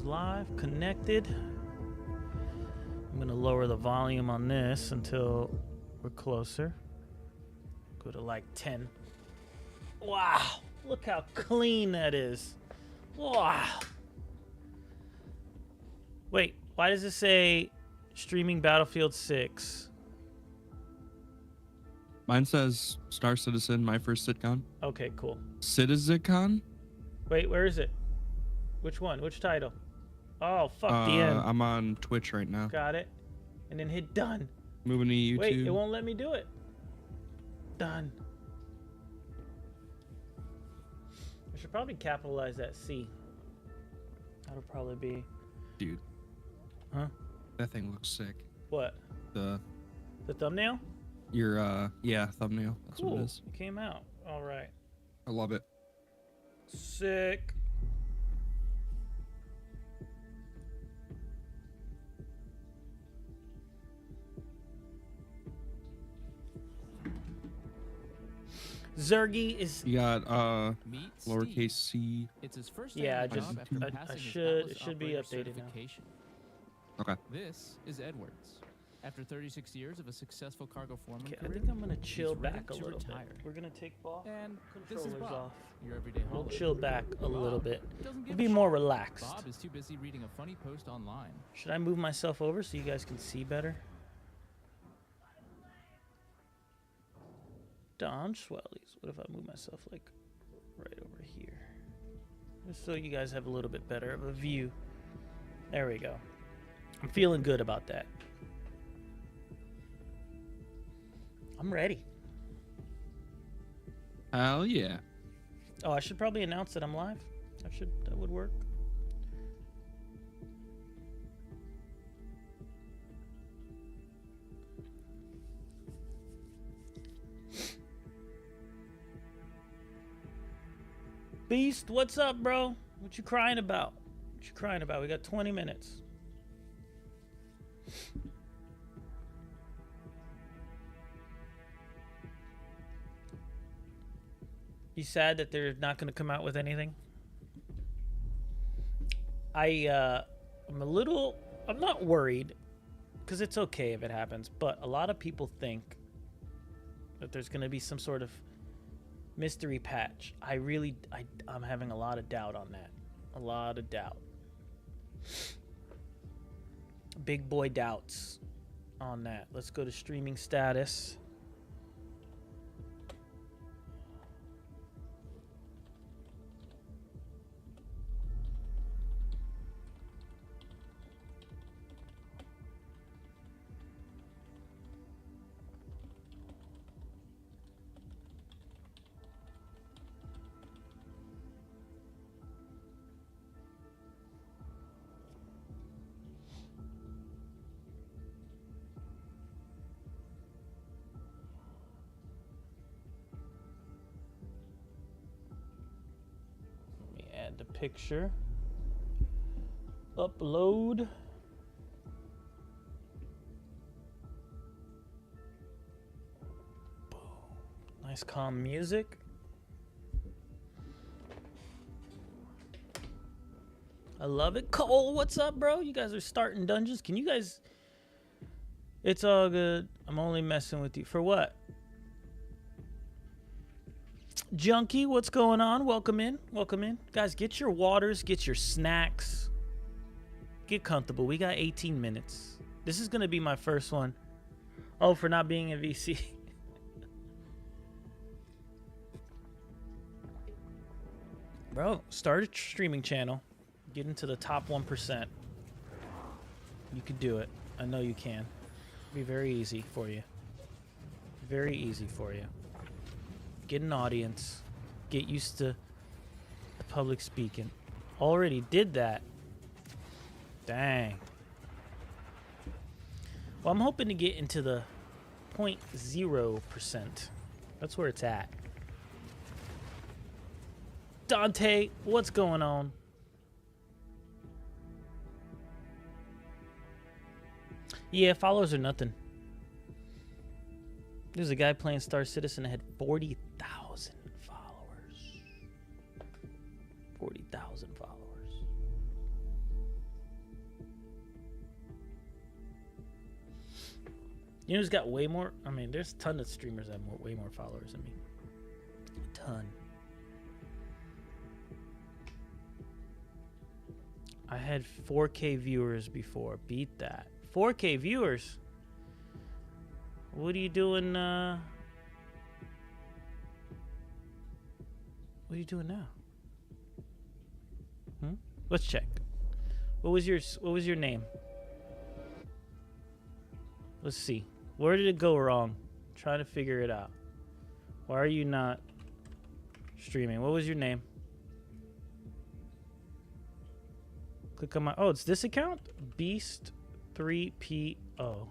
live, connected. I'm gonna lower the volume on this until we're closer. Go to like 10. Wow, look how clean that is. Wow. Wait, why does it say streaming Battlefield 6? Mine says Star Citizen, my first sitcom. Okay, cool. Citizencon? Wait, where is it? Which one? Which title? Oh, fuck, the end. I'm on Twitch right now. Got it. And then hit done. Moving to YouTube. Wait, it won't let me do it. Done. I should probably capitalize that C. That'll probably be... Dude. Huh? That thing looks sick. What? The thumbnail? Your, yeah, thumbnail. That's cool. what it is. It came out. All right. I love it. Sick. Zergy is. You got lowercase c. It's his first yeah, job after it passing should be updated now. Okay. This is Edwards. After 36 years of a successul cargo foreman Okay, career, I think I'm gonna chill he's ready back a to little retire. bit. We're gonna take off And this is controllers Bob, off. your everyday We'll holiday. chill back a little Bob bit. doesn't We'll give be a more shit. relaxed. Bob is too busy reading a funny post online. Should I move myself over so you guys can see better? Don Swellies. What if I move myself like right over here? Just so you guys have a little bit better of a view. There we go. I'm feeling good about that. I'm ready. Hell yeah. Oh, I should probably announce that I'm live. That would work. Beast, what's up, bro? What you crying about? What you crying about? We got 20 minutes. You sad that they're not going to come out with anything? I'm not worried, because it's okay if it happens, but a lot of people think that there's going to be some sort of mystery patch. I'm having a lot of doubt on that. A lot of doubt. Big boy doubts on that. Let's go to streaming status. The picture. Upload. Boom. Nice calm music. I love it. Cole, what's up, bro? You guys are starting dungeons. Can you guys... It's all good. I'm only messing with you. For what? Junkie, what's going on? Welcome in. Welcome in. Guys, get your waters, get your snacks. Get comfortable. We got 18 minutes. This is going to be my first one. Oh, for not being a VC. Bro, start a streaming channel. Get into the top 1%. You could do it. I know you can. It'll be very easy for you. Very easy for you. Get an audience. Get used to public speaking. Already did that. Dang. Well, I'm hoping to get into the 0.0%. That's where it's at. Dante, what's going on? Yeah, followers are nothing. There's a guy playing Star Citizen that had 40,000 followers. 40,000 followers. You know who's got way more? I mean, there's a ton of streamers that have way more followers than me. A ton. I had 4K viewers before. Beat that. 4K viewers? What are you doing, What are you doing now? Let's check. What was your name? Let's see. Where did it go wrong? I'm trying to figure it out. Why are you not streaming? What was your name? Click on my... Oh, it's this account? Beast3PO.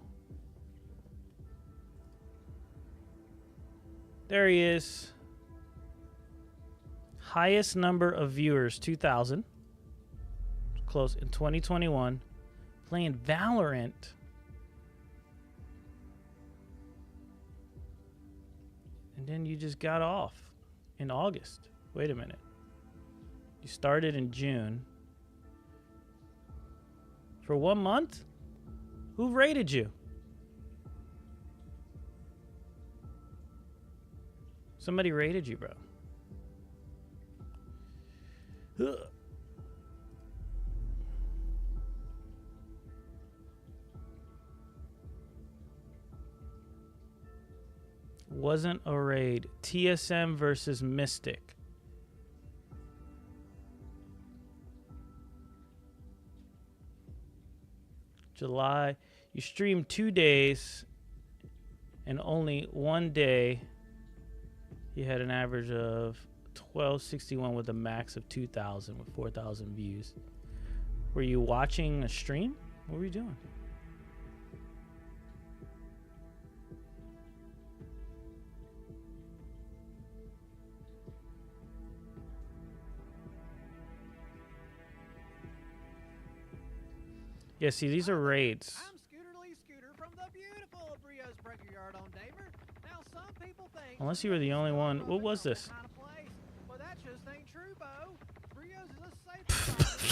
There he is. Highest number of viewers, 2,000. Close. In 2021. Playing Valorant. And then you just got off in August. Wait a minute. You started in June. For 1 month? Who rated you? Somebody rated you, bro. Ugh. Wasn't a raid. TSM versus Mystic. July. You streamed 2 days, and only 1 day you had an average of 1261 with a max of 2,000 with 4,000 views. Were you watching a stream? What were you doing? Yeah, see, these are raids. I'm Scooter from the beautiful Brio's Breaker Yard on Daver. Now, some people think... Unless you were the only one. What was this? Kind of place. Well, that just ain't true, Bo. Brio's is a safe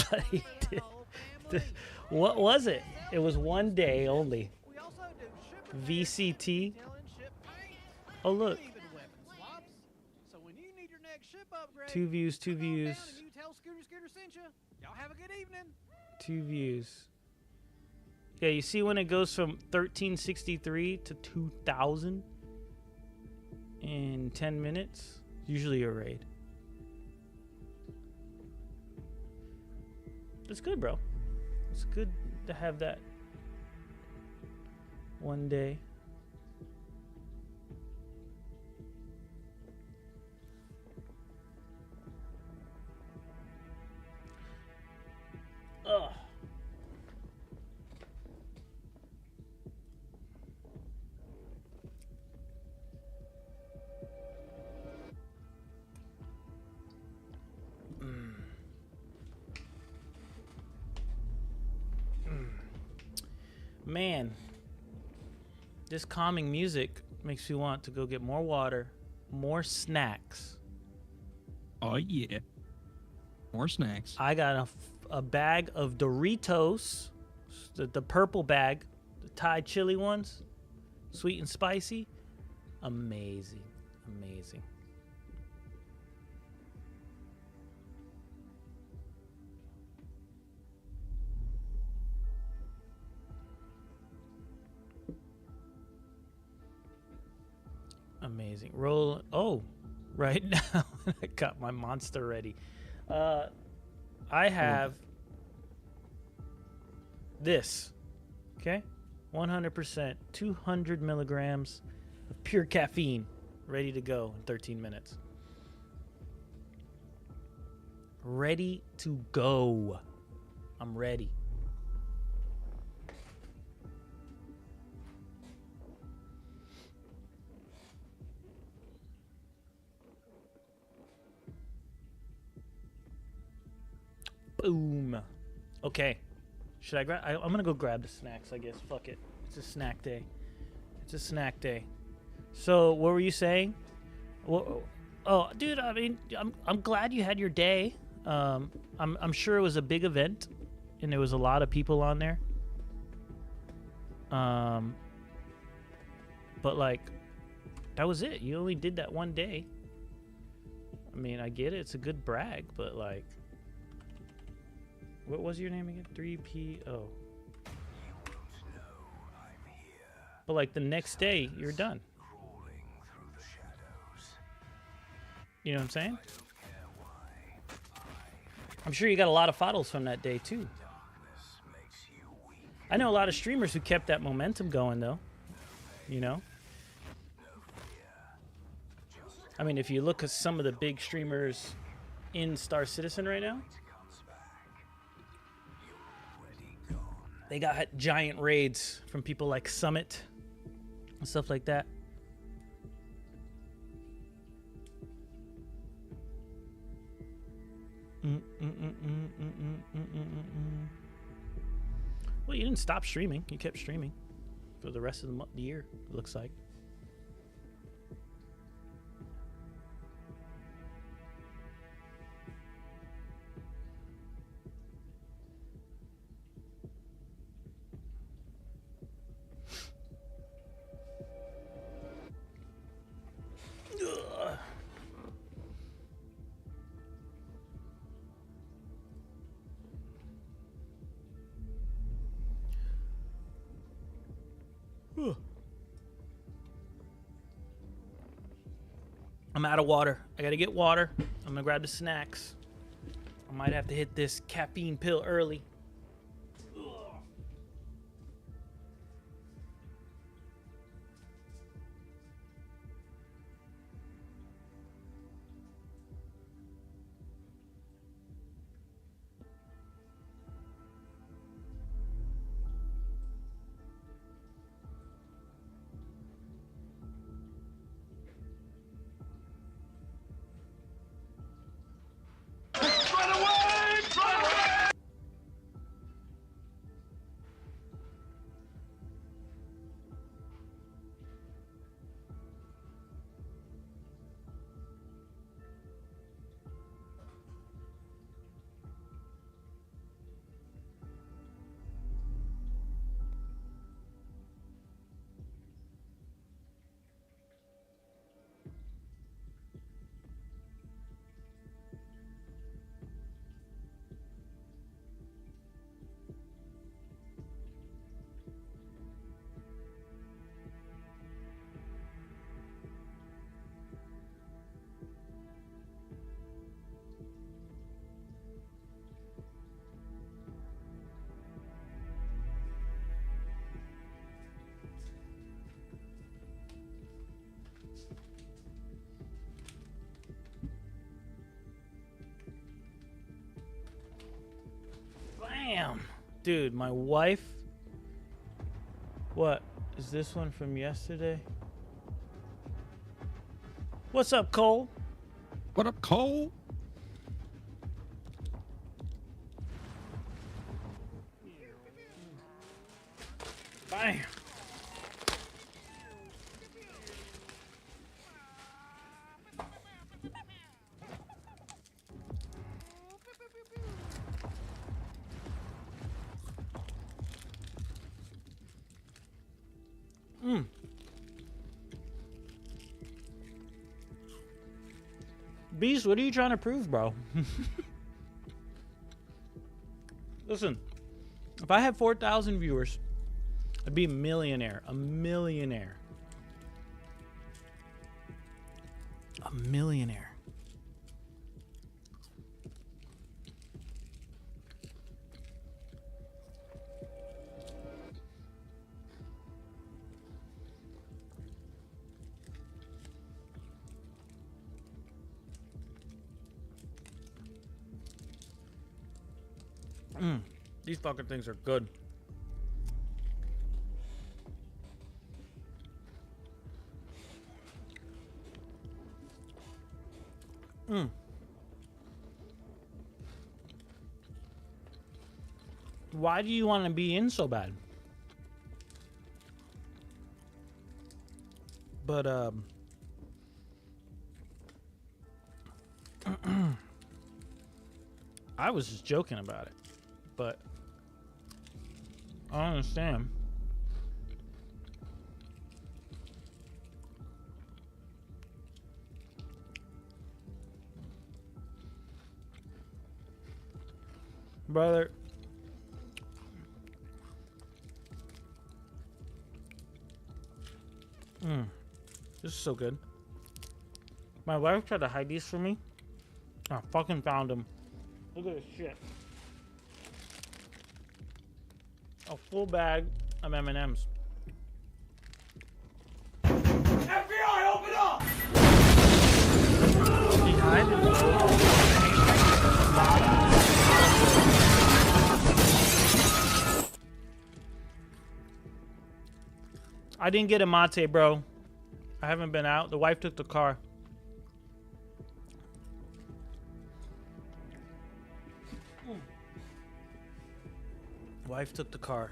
spot for the whole family. What was it? It was 1 day only. We also do shipper VCT. detailing, ship paint, Oh, look. even weapon swaps. So when you need your next ship upgrade, 2 views, 2 come on down views, and you tell Scooter sent you. Y'all have a good evening. 2 views. Yeah, you see when it goes from 1363 to 2,000 in 10 minutes? Usually a raid. It's good, bro. It's good to have that 1 day. Ugh. Man, this calming music makes me want to go get more water, more snacks. Oh, yeah. More snacks. I got a bag of Doritos, the purple bag, the Thai chili ones, sweet and spicy. Amazing, amazing. Amazing. Roll. Oh, right now I got my monster ready. I have this. Okay, 100%, 200 milligrams of pure caffeine, ready to go in 13 minutes. Ready to go. I'm ready. Boom. Okay. Should I grab? I'm gonna go grab the snacks, I guess. Fuck it. It's a snack day. It's a snack day. So, what were you saying? Well, oh, dude. I mean, I'm glad you had your day. I'm sure it was a big event, and there was a lot of people on there. But like, that was it. You only did that one day. I mean, I get it. It's a good brag, but like, what was your name again? 3PO. But like the next day, you're done. You know what I'm saying? I'm sure you got a lot of photos from that day too. I know a lot of streamers who kept that momentum going though. You know? I mean, if you look at some of the big streamers in Star Citizen right now, they got giant raids from people like Summit and stuff like that. Well, you didn't stop streaming. You kept streaming for the rest of the year, it looks like. I'm out of water. I gotta get water. I'm gonna grab the snacks. I might have to hit this caffeine pill early. Bam! Dude, my wife. What? Is this one from yesterday? What's up, Cole? What up, Cole? Bam! Beast, what are you trying to prove, bro? Listen, if I had 4,000 viewers, I'd be a millionaire. A millionaire. A millionaire. These fucking things are good. Why do you want to be in so bad? But I was just joking about it, but I don't understand. Brother. This is so good. My wife tried to hide these from me. I fucking found them. Look at this shit. A full bag of M&Ms. FBI, open up! Behind it. I didn't get a mate, bro. I haven't been out. The wife took the car. Wife took the car.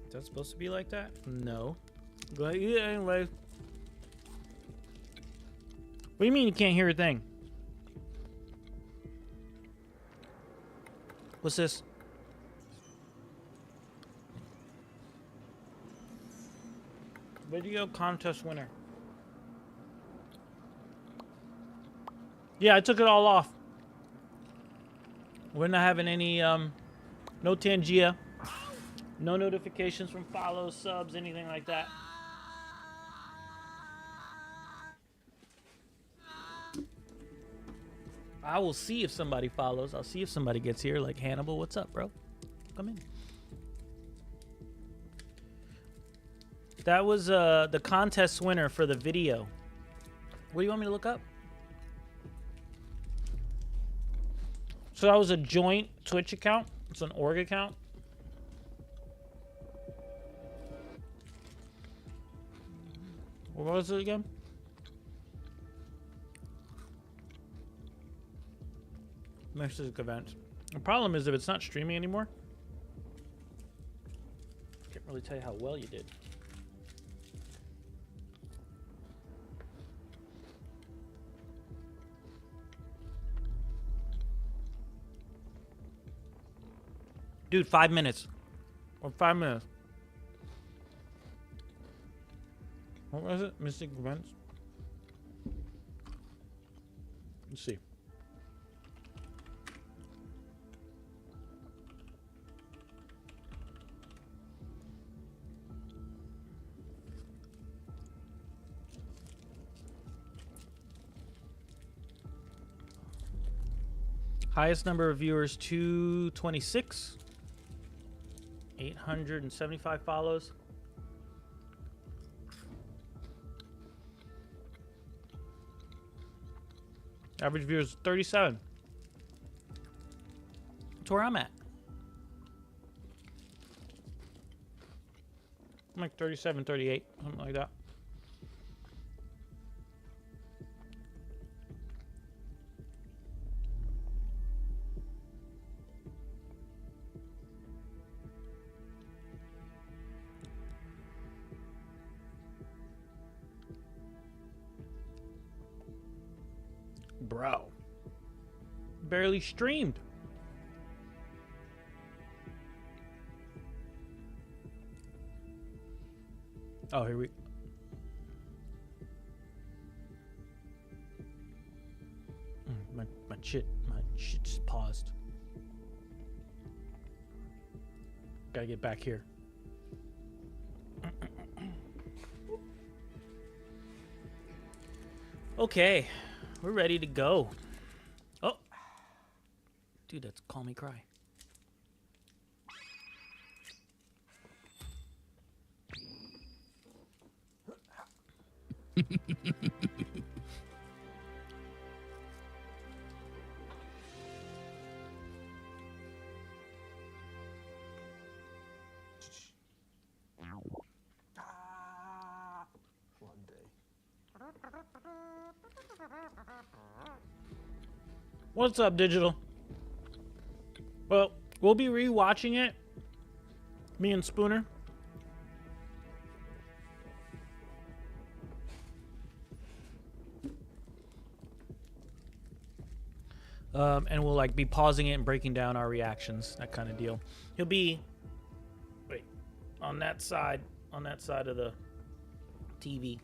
Is that supposed to be like that? No. Go ahead, eat it anyway. What do you mean you can't hear a thing? What's this? Video contest winner. Yeah, I took it all off. We're not having any, no Tangia. No notifications from follows, subs, anything like that. I will see if somebody follows. I'll see if somebody gets here. Like Hannibal, what's up, bro? Come in. That was the contest winner for the video. What do you want me to look up? So that was a joint Twitch account. It's an org account. What was it again? Message event. The problem is if it's not streaming anymore, I can't really tell you how well you did. Dude, 5 minutes. Or 5 minutes. What was it? Mystic events? Let's see. Highest number of viewers, 226. 875 follows. Average viewers, 37. That's where I'm at. I'm like 37, 38, something like that. Bro. Barely streamed. Oh, here we... My shit just paused. Gotta get back here. Okay. We're ready to go. Oh. Dude, that's Call Me Cry. What's up, Digital? Well, we'll be re-watching it. Me and Spooner. And we'll like be pausing it and breaking down our reactions, that kind of deal. He'll be, wait, on that side of the TV.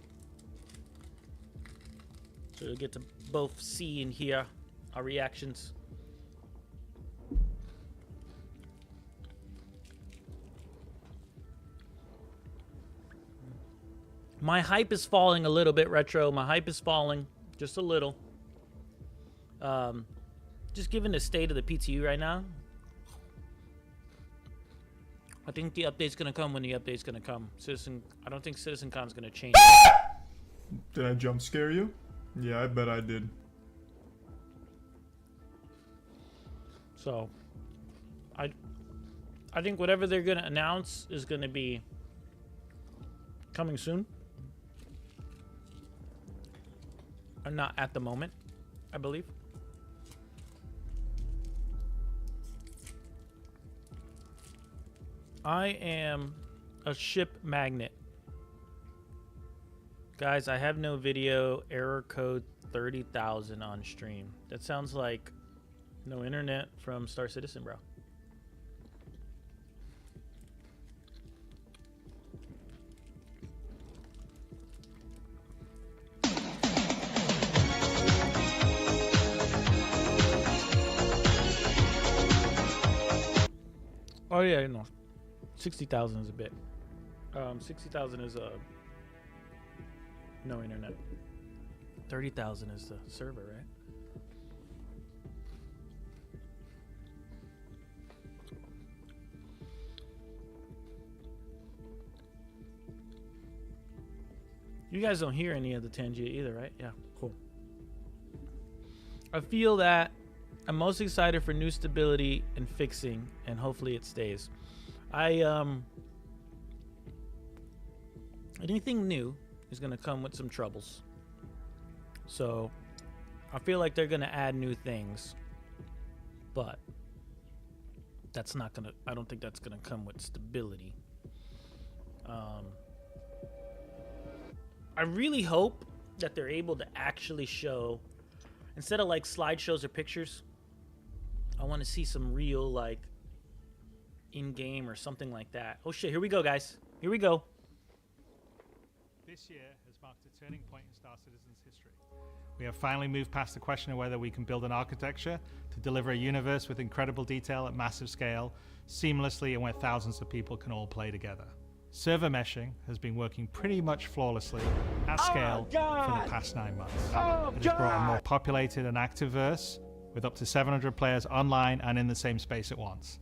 So you'll get to both see and hear our reactions. My hype is falling a little bit, Retro. My hype is falling just a little. Just given the state of the PTU right now, I think the update's gonna come when the update's gonna come. I don't think CitizenCon's gonna change. Did I jump scare you? Yeah, I bet I did. So, I think whatever they're gonna announce is gonna be coming soon. Or not at the moment, I believe. I am a ship magnet. Guys, I have no video, error code 30,000 on stream. That sounds like no internet from Star Citizen, bro. Oh yeah, no. 60,000 is a bit. 60,000 is no internet. 30,000 is the server, right? You guys don't hear any of the Tangia either, right? Yeah, cool. I feel that I'm most excited for new stability and fixing, and hopefully it stays. Anything new is gonna come with some troubles. So I feel like they're gonna add new things, but that's not gonna, I don't think that's gonna come with stability. I really hope that they're able to actually show, instead of like slideshows or pictures, I want to see some real like in-game or something like that. Oh shit, here we go, guys. Here we go. This year has marked a turning point in Star Citizen's history. We have finally moved past the question of whether we can build an architecture to deliver a universe with incredible detail at massive scale, seamlessly, and where thousands of people can all play together. Server meshing has been working pretty much flawlessly at scale for the past 9 months. It has brought a more populated and active verse with up to 700 players online and in the same space at once.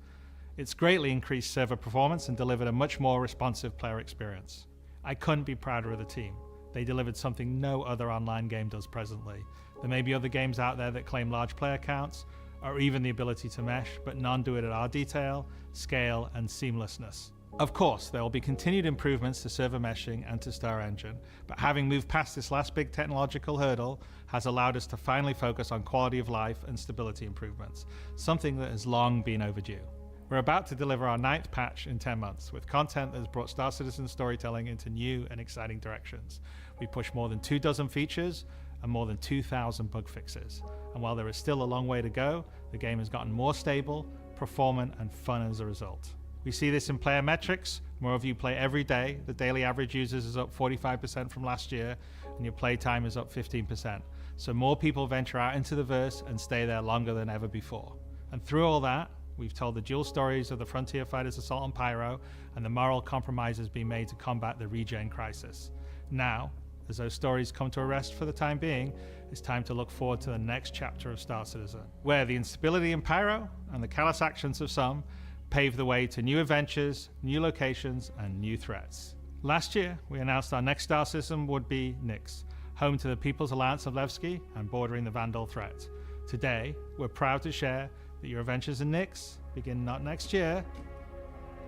It's greatly increased server performance and delivered a much more responsive player experience. I couldn't be prouder of the team. They delivered something no other online game does presently. There may be other games out there that claim large player counts or even the ability to mesh, but none do it at our detail, scale, and seamlessness. Of course, there will be continued improvements to server meshing and to Star Engine, but having moved past this last big technological hurdle has allowed us to finally focus on quality of life and stability improvements, something that has long been overdue. We're about to deliver our 9th patch in 10 months, with content that has brought Star Citizen storytelling into new and exciting directions. We pushed more than 24 features and more than 2,000 bug fixes. And while there is still a long way to go, the game has gotten more stable, performant, and fun as a result. We see this in player metrics. More of you play every day. The daily average users is up 45% from last year, and your play time is up 15%. So more people venture out into the verse and stay there longer than ever before. And through all that, we've told the dual stories of the Frontier Fighters Assault on Pyro and the moral compromises being made to combat the regen crisis. Now, as those stories come to a rest for the time being, it's time to look forward to the next chapter of Star Citizen, where the instability in Pyro and the callous actions of some pave the way to new adventures, new locations, and new threats. Last year, we announced our next star system would be Nyx, home to the People's Alliance of Levski and bordering the Vandal threat. Today, we're proud to share that your adventures in Nyx begin not next year,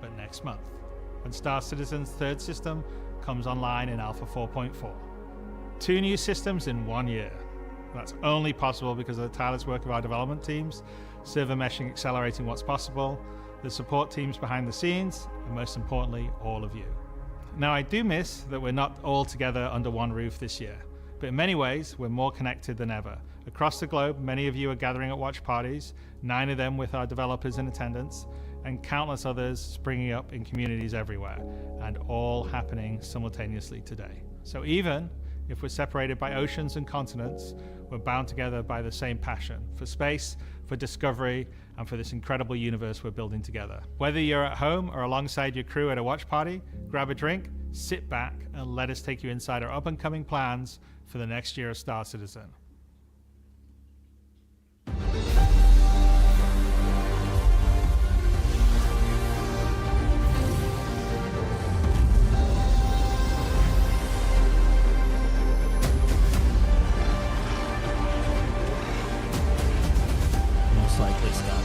but next month, when Star Citizen's third system comes online in Alpha 4.4. 2 new systems in 1 year. That's only possible because of the tireless work of our development teams, server meshing accelerating what's possible, the support teams behind the scenes, and most importantly, all of you. Now, I do miss that we're not all together under one roof this year, but in many ways, we're more connected than ever. Across the globe, many of you are gathering at watch parties, 9 of them with our developers in attendance, and countless others springing up in communities everywhere, and all happening simultaneously today. So even If we're separated by oceans and continents, we're bound together by the same passion for space, for discovery, and for this incredible universe we're building together. Whether you're at home or alongside your crew at a watch party, grab a drink, sit back, and let us take you inside our up-and-coming plans for the next year of Star Citizen. Most likely, Scott.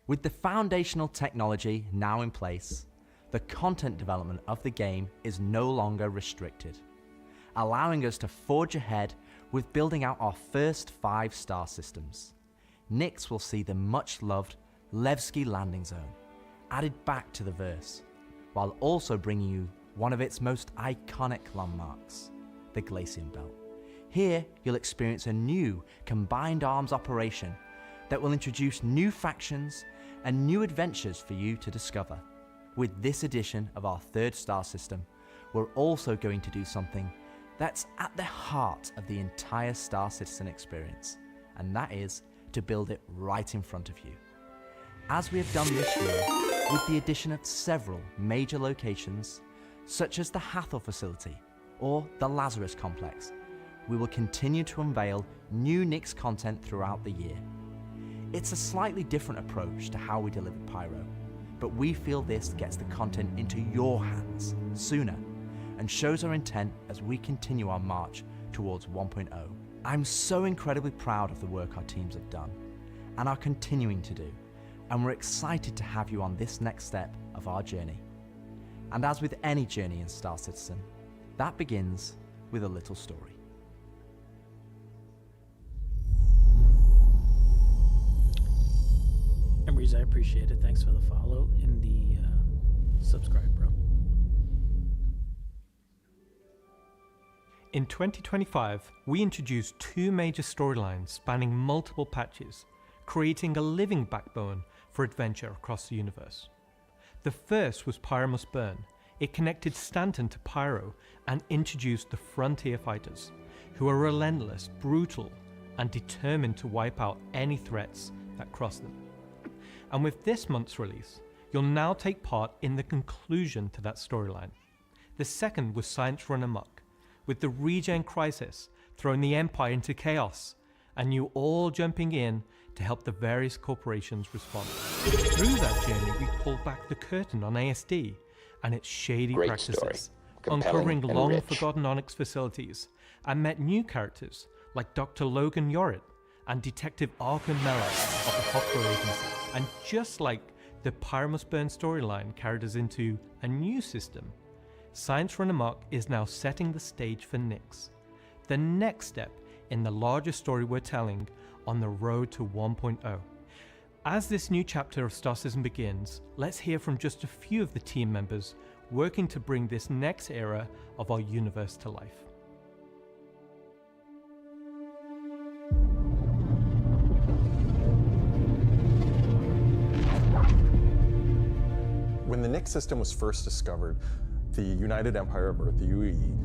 With the foundational technology now in place, the content development of the game is no longer restricted, allowing us to forge ahead with building out our first 5 star systems. Nyx will see the much-loved Levski landing zone added back to the verse, while also bringing you one of its most iconic landmarks, the Glacium Belt. Here, you'll experience a new combined arms operation that will introduce new factions and new adventures for you to discover. With this edition of our 3rd star system, we're also going to do something that's at the heart of the entire Star Citizen experience, and that is to build it right in front of you. As we have done this year, with the addition of several major locations, such as the Hathor facility or the Lazarus complex, we will continue to unveil new Nyx content throughout the year. It's a slightly different approach to how we deliver Pyro, but we feel this gets the content into your hands sooner and shows our intent as we continue our march towards 1.0. I'm so incredibly proud of the work our teams have done and are continuing to do, and we're excited to have you on this next step of our journey. And as with any journey in Star Citizen, that begins with a little story. Emery's, I appreciate it. Thanks for the follow and the subscribe, bro. In 2025, we introduced 2 major storylines spanning multiple patches, creating a living backbone for adventure across the universe. The first was Pyro Must Burn. It connected Stanton to Pyro and introduced the Frontier Fighters, who are relentless, brutal, and determined to wipe out any threats that cross them. And with this month's release, you'll now take part in the conclusion to that storyline. The second was Science Run Amok, with the Regen Crisis throwing the Empire into chaos, and you all jumping in to help the various corporations respond. Through that journey, we pulled back the curtain on ASD and its shady practices, uncovering long-forgotten Onyx facilities, and met new characters like Dr. Logan Yorit and Detective Arkham Mello of the Hopper Agency. And just like the Pyro Must Burn storyline carried us into a new system, Science Run Amok is now setting the stage for Nyx, the next step in the larger story we're telling on the road to 1.0. As this new chapter of Star Citizen begins, let's hear from just a few of the team members working to bring this next era of our universe to life. When the Nyx system was first discovered, the United Empire of Earth, the UEE,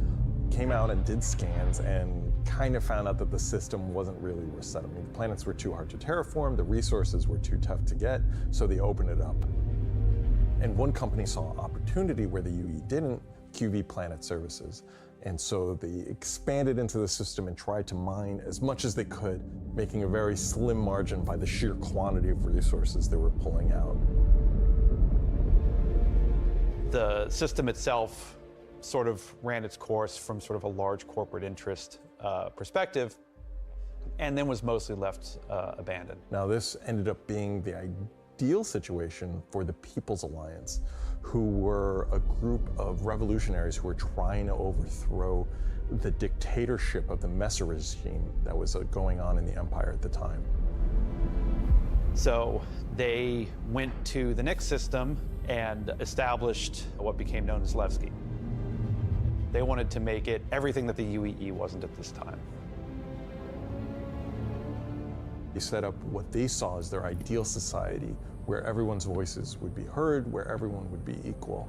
came out and did scans and kind of found out that the system wasn't really worth settling. The planets were too hard to terraform, the resources were too tough to get, so they opened it up. And one company saw opportunity where the UE didn't, QV Planet Services. And so they expanded into the system and tried to mine as much as they could, making a very slim margin by the sheer quantity of resources they were pulling out. The system itself sort of ran its course from sort of a large corporate interest perspective, and then was mostly left abandoned. Now this ended up being the ideal situation for the People's Alliance, who were a group of revolutionaries who were trying to overthrow the dictatorship of the Messer regime that was going on in the empire at the time. So they went to the Nix system and established what became known as Levski. They wanted to make it everything that the UEE wasn't at this time. They set up what they saw as their ideal society, where everyone's voices would be heard, where everyone would be equal.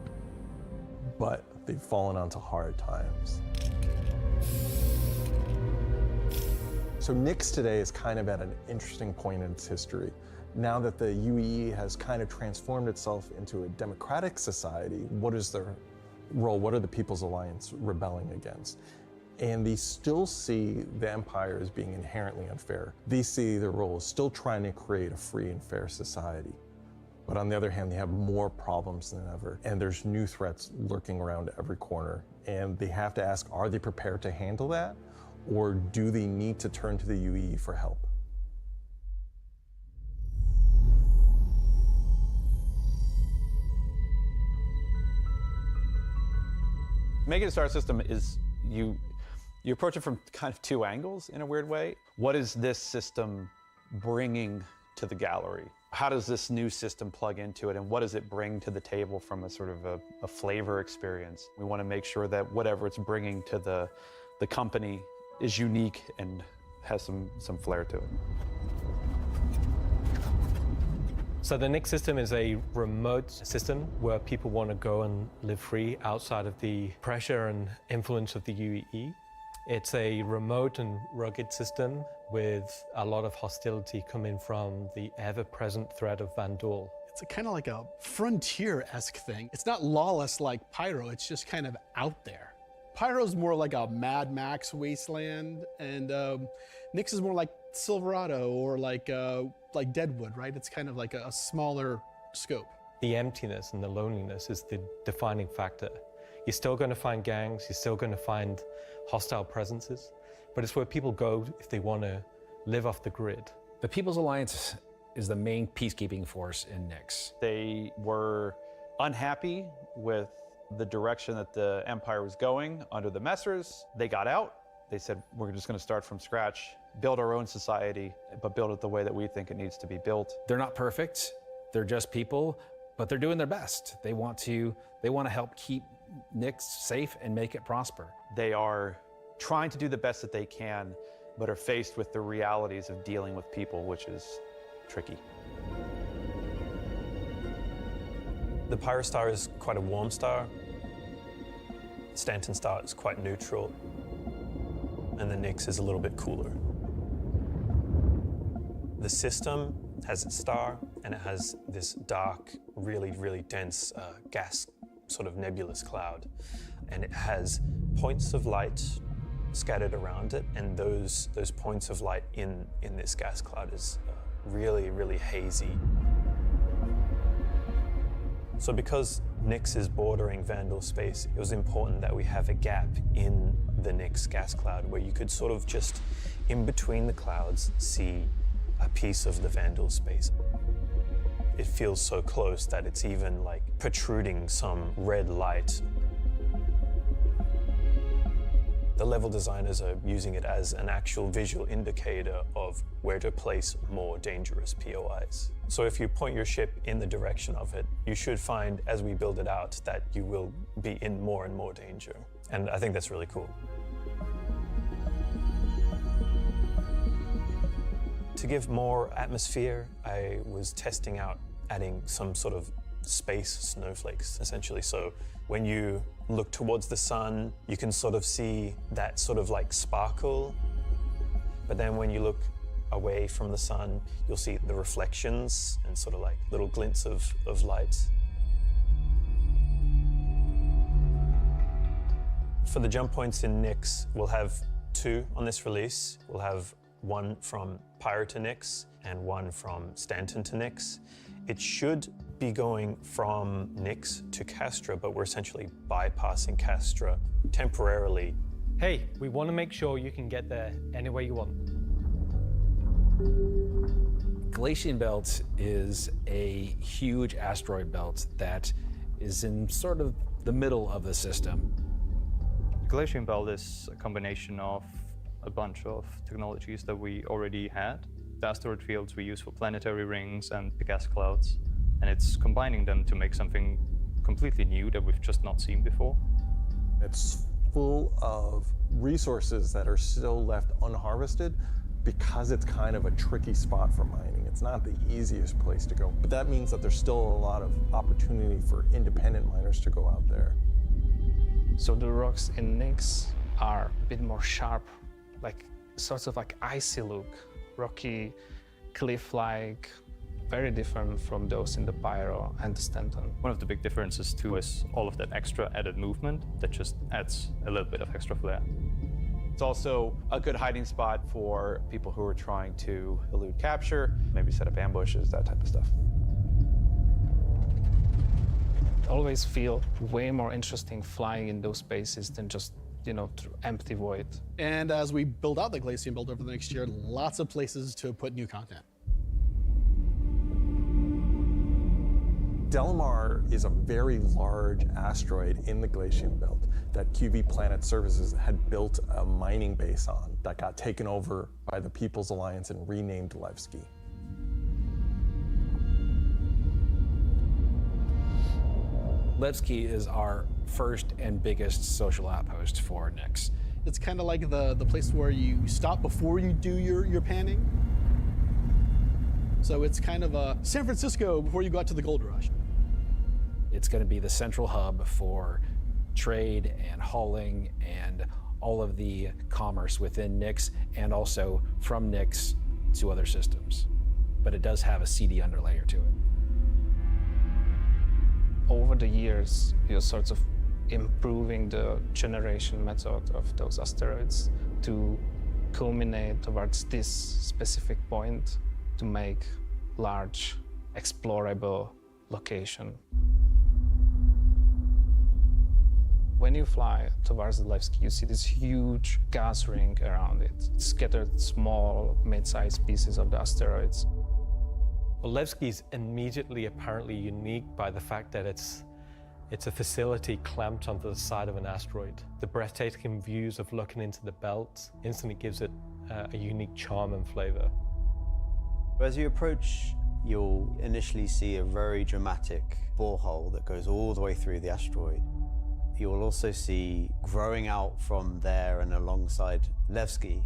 But they've fallen onto hard times. So Nix today is kind of at an interesting point in its history. Now that the UEE has kind of transformed itself into a democratic society, what is their role? What are the People's Alliance rebelling against? And they still see the empire as being inherently unfair. They see their role as still trying to create a free and fair society. But on the other hand, they have more problems than ever, and there's new threats lurking around every corner. And they have to ask, are they prepared to handle that? Or do they need to turn to the UEE for help? Making a star system is, you approach it from kind of two angles in a weird way. What is this system bringing to the gallery? How does this new system plug into it, and what does it bring to the table from a sort of a flavor experience? We want to make sure that whatever it's bringing to the company is unique and has some flair to it. So the Nix system is a remote system where people want to go and live free outside of the pressure and influence of the UEE. It's a remote and rugged system with a lot of hostility coming from the ever-present threat of Vandal. It's kind of like a frontier-esque thing. It's not lawless like Pyro, it's just kind of out there. Pyro's more like a Mad Max wasteland, and Nix is more like Silverado or like Deadwood, right? It's kind of like a smaller scope. The emptiness and the loneliness is the defining factor. You're still going to find gangs, you're still going to find hostile presences, but it's where people go if they want to live off the grid. The People's Alliance is the main peacekeeping force in Nix. They were unhappy with the direction that the empire was going under the Messers. They got out. They said, we're just going to start from scratch, build our own society, but build it the way that we think it needs to be built. They're not perfect. They're just people, but they're doing their best. They want to help keep Nix safe and make it prosper. They are trying to do the best that they can, but are faced with the realities of dealing with people, which is tricky. The Pyro star is quite a warm star. Stanton star is quite neutral. And the Nix is a little bit cooler. The system has its star, and it has this dark, really, really dense gas sort of nebulous cloud. And it has points of light scattered around it, and those points of light in this gas cloud is really, really hazy. So because Nix is bordering Vandal space, it was important that we have a gap in the Nix gas cloud where you could sort of just, in between the clouds, see a piece of the Vandal space. It feels so close that it's even like protruding some red light. The level designers are using it as an actual visual indicator of where to place more dangerous POIs. So if you point your ship in the direction of it, you should find, as we build it out, that you will be in more and more danger. And I think that's really cool. To give more atmosphere, I was testing out adding some sort of space snowflakes, essentially. So when you look towards the sun, you can sort of see that sort of like sparkle. But then when you look away from the sun, you'll see the reflections and sort of like little glints of light. For the jump points in Nix, we'll have 2 on this release. We'll have one from Pyro to Nix and one from Stanton to Nix. It should be going from Nix to Castra, but we're essentially bypassing Castra temporarily. Hey, we want to make sure you can get there any way you want. Glacian Belt is a huge asteroid belt that is in sort of the middle of the system. The Glacian Belt is a combination of a bunch of technologies that we already had. The asteroid fields we use for planetary rings and the gas clouds, and it's combining them to make something completely new that we've just not seen before. It's full of resources that are still left unharvested because it's kind of a tricky spot for mining. It's not the easiest place to go, but that means that there's still a lot of opportunity for independent miners to go out there. So the rocks in Nyx are a bit more sharp, like sorts of like icy look, rocky, cliff-like, very different from those in the Pyro and the Stanton. One of the big differences too is all of that extra added movement that just adds a little bit of extra flair. It's also a good hiding spot for people who are trying to elude capture, maybe set up ambushes, that type of stuff. Always feel way more interesting flying in those spaces than just, you know, through empty void. And as we build out the Glacian Belt over the next year, lots of places to put new content. Delamar is a very large asteroid in the Glacian Belt that QV Planet Services had built a mining base on that got taken over by the People's Alliance and renamed Levski. Levski is our first and biggest social outpost for Nyx. It's kind of like the place where you stop before you do your panning. So it's kind of a San Francisco before you go out to the gold rush. It's going to be the central hub for trade and hauling and all of the commerce within Nyx and also from Nyx to other systems. But it does have a seedy underlayer to it. Over the years, you're sort of improving the generation method of those asteroids to culminate towards this specific point to make large, explorable location. When you fly towards the Levski, you see this huge gas ring around it, scattered small, mid-sized pieces of the asteroids. Well, Levski is immediately apparently unique by the fact that it's a facility clamped onto the side of an asteroid. The breathtaking views of looking into the belt instantly gives it a unique charm and flavor. As you approach, you'll initially see a very dramatic borehole that goes all the way through the asteroid. You'll also see, growing out from there and alongside Levski,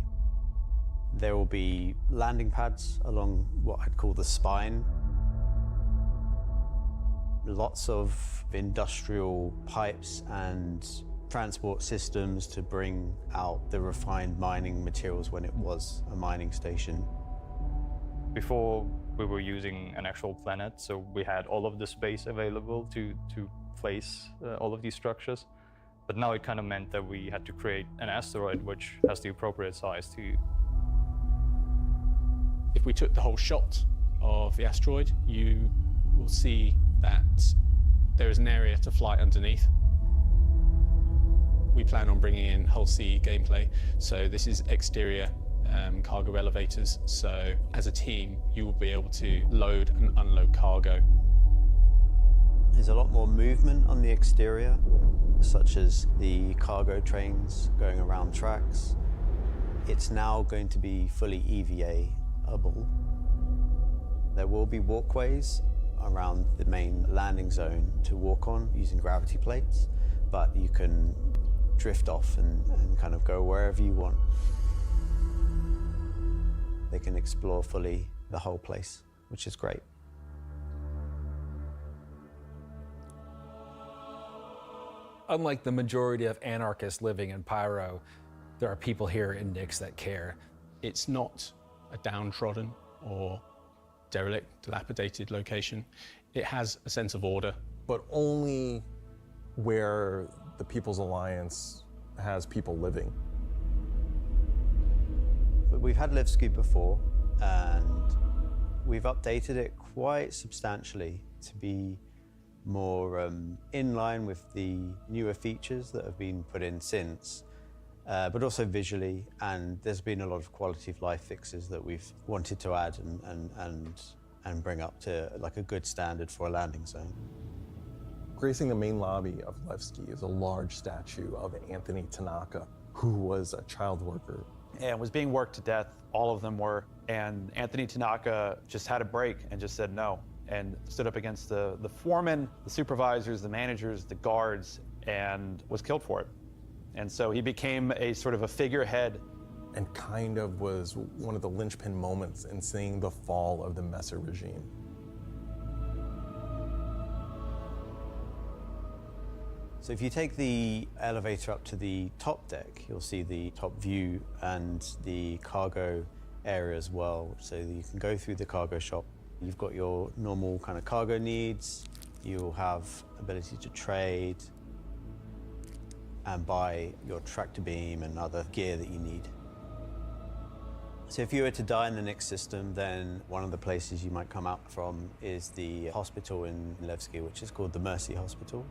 there will be landing pads along what I'd call the spine. Lots of industrial pipes and transport systems to bring out the refined mining materials when it was a mining station. Before, we were using an actual planet, so we had all of the space available to place all of these structures. But now it kind of meant that we had to create an asteroid which has the appropriate size to. If we took the whole shot of the asteroid, you will see that there is an area to fly underneath. We plan on bringing in whole sea gameplay, so this is exterior cargo elevators, so as a team you will be able to load and unload cargo. There's a lot more movement on the exterior, such as the cargo trains going around tracks. It's now going to be fully EVA-able. There will be walkways around the main landing zone to walk on using gravity plates, but you can drift off and kind of go wherever you want. They can explore fully the whole place, which is great. Unlike the majority of anarchists living in Pyro, there are people here in Nyx that care. It's not a downtrodden or derelict, dilapidated location. It has a sense of order. But only where the People's Alliance has people living. But we've had Levski before, and we've updated it quite substantially to be more in line with the newer features that have been put in since. but also visually. And there's been a lot of quality of life fixes that we've wanted to add and bring up to like a good standard for a landing zone. Gracing the main lobby of Levski is a large statue of Anthony Tanaka, who was a child worker. And was being worked to death, all of them were. And Anthony Tanaka just had a break and just said no, and stood up against the foremen, the supervisors, the managers, the guards, and was killed for it. And so he became a sort of a figurehead. And kind of was one of the linchpin moments in seeing the fall of the Messer regime. So if you take the elevator up to the top deck, you'll see the top view and the cargo area as well. So you can go through the cargo shop. You've got your normal kind of cargo needs. You'll have ability to trade and buy your tractor beam and other gear that you need. So if you were to die in the Nix system, then one of the places you might come out from is the hospital in Levski, which is called the Mercy Hospital.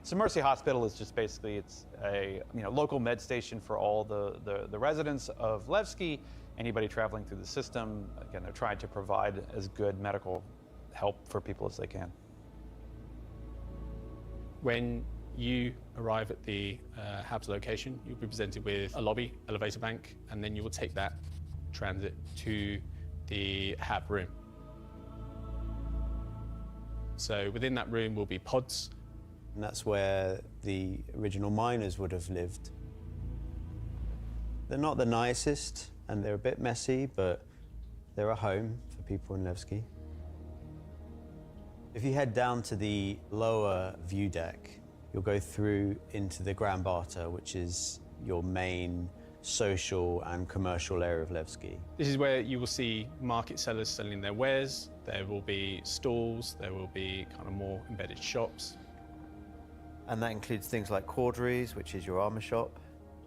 So Mercy Hospital is just basically, it's a local med station for all the residents of Levski, anybody traveling through the system. Again, they're trying to provide as good medical help for people as they can. When you arrive at the HAB's location, you'll be presented with a lobby, elevator bank, and then you will take that transit to the HAB room. So within that room will be pods. And that's where the original miners would have lived. They're not the nicest, and they're a bit messy, but they're a home for people in Levski. If you head down to the lower view deck, you'll go through into the Grand Barter, which is your main social and commercial area of Levski. This is where you will see market sellers selling their wares. There will be stalls, there will be kind of more embedded shops. And that includes things like Corderies, which is your armor shop,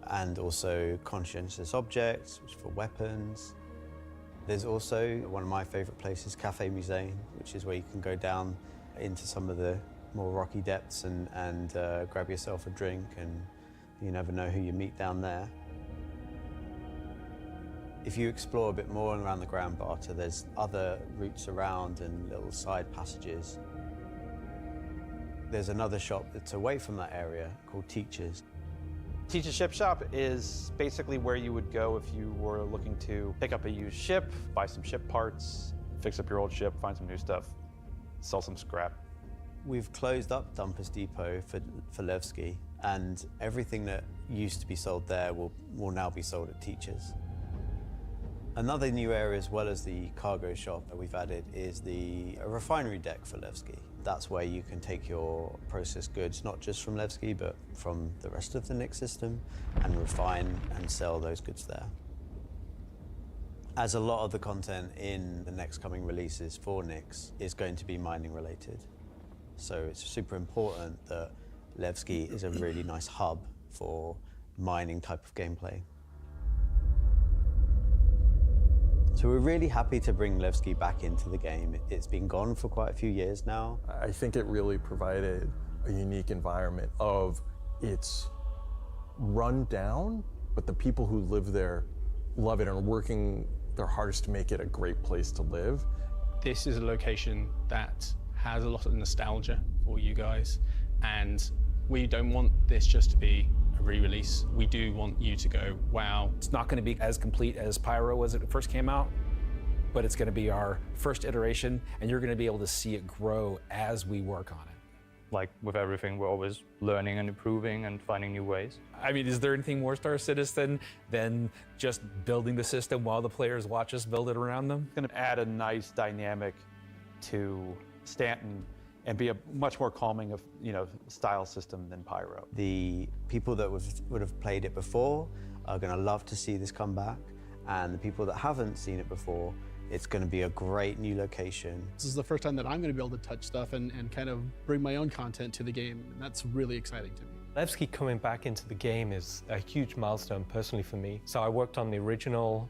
and also conscientious objects, which is for weapons. There's also one of my favorite places, Cafe Musée, which is where you can go down into some of the more rocky depths and grab yourself a drink, and you never know who you meet down there. If you explore a bit more around the Grand Barter, there's other routes around and little side passages. There's another shop that's away from that area called Teachers. Teach's Ship Shop is basically where you would go if you were looking to pick up a used ship, buy some ship parts, fix up your old ship, find some new stuff, sell some scrap. We've closed up Dumpers Depot for Levski, and everything that used to be sold there will now be sold at Teachers. Another new area, as well as the cargo shop that we've added, is the refinery deck for Levski. That's where you can take your processed goods, not just from Levski, but from the rest of the Nix system, and refine and sell those goods there. As a lot of the content in the next coming releases for Nix is going to be mining related. So it's super important that Levski is a really nice hub for mining type of gameplay. So we're really happy to bring Levski back into the game. It's been gone for quite a few years now. I think it really provided a unique environment of it's run down, but the people who live there love it and are working their hardest to make it a great place to live. This is a location that has a lot of nostalgia for you guys, and we don't want this just to be a re-release. We do want you to go, wow. It's not going to be as complete as Pyro was when it first came out, but it's going to be our first iteration, and you're going to be able to see it grow as we work on it. Like with everything, we're always learning and improving and finding new ways. I mean, is there anything more Star Citizen than just building the system while the players watch us build it around them? It's going to add a nice dynamic to Stanton and be a much more calming of, style system than Pyro. The people that would have played it before are going to love to see this come back, and the people that haven't seen it before, it's going to be a great new location. This is the first time that I'm going to be able to touch stuff and kind of bring my own content to the game, and that's really exciting to me. Levski coming back into the game is a huge milestone personally for me. So I worked on the original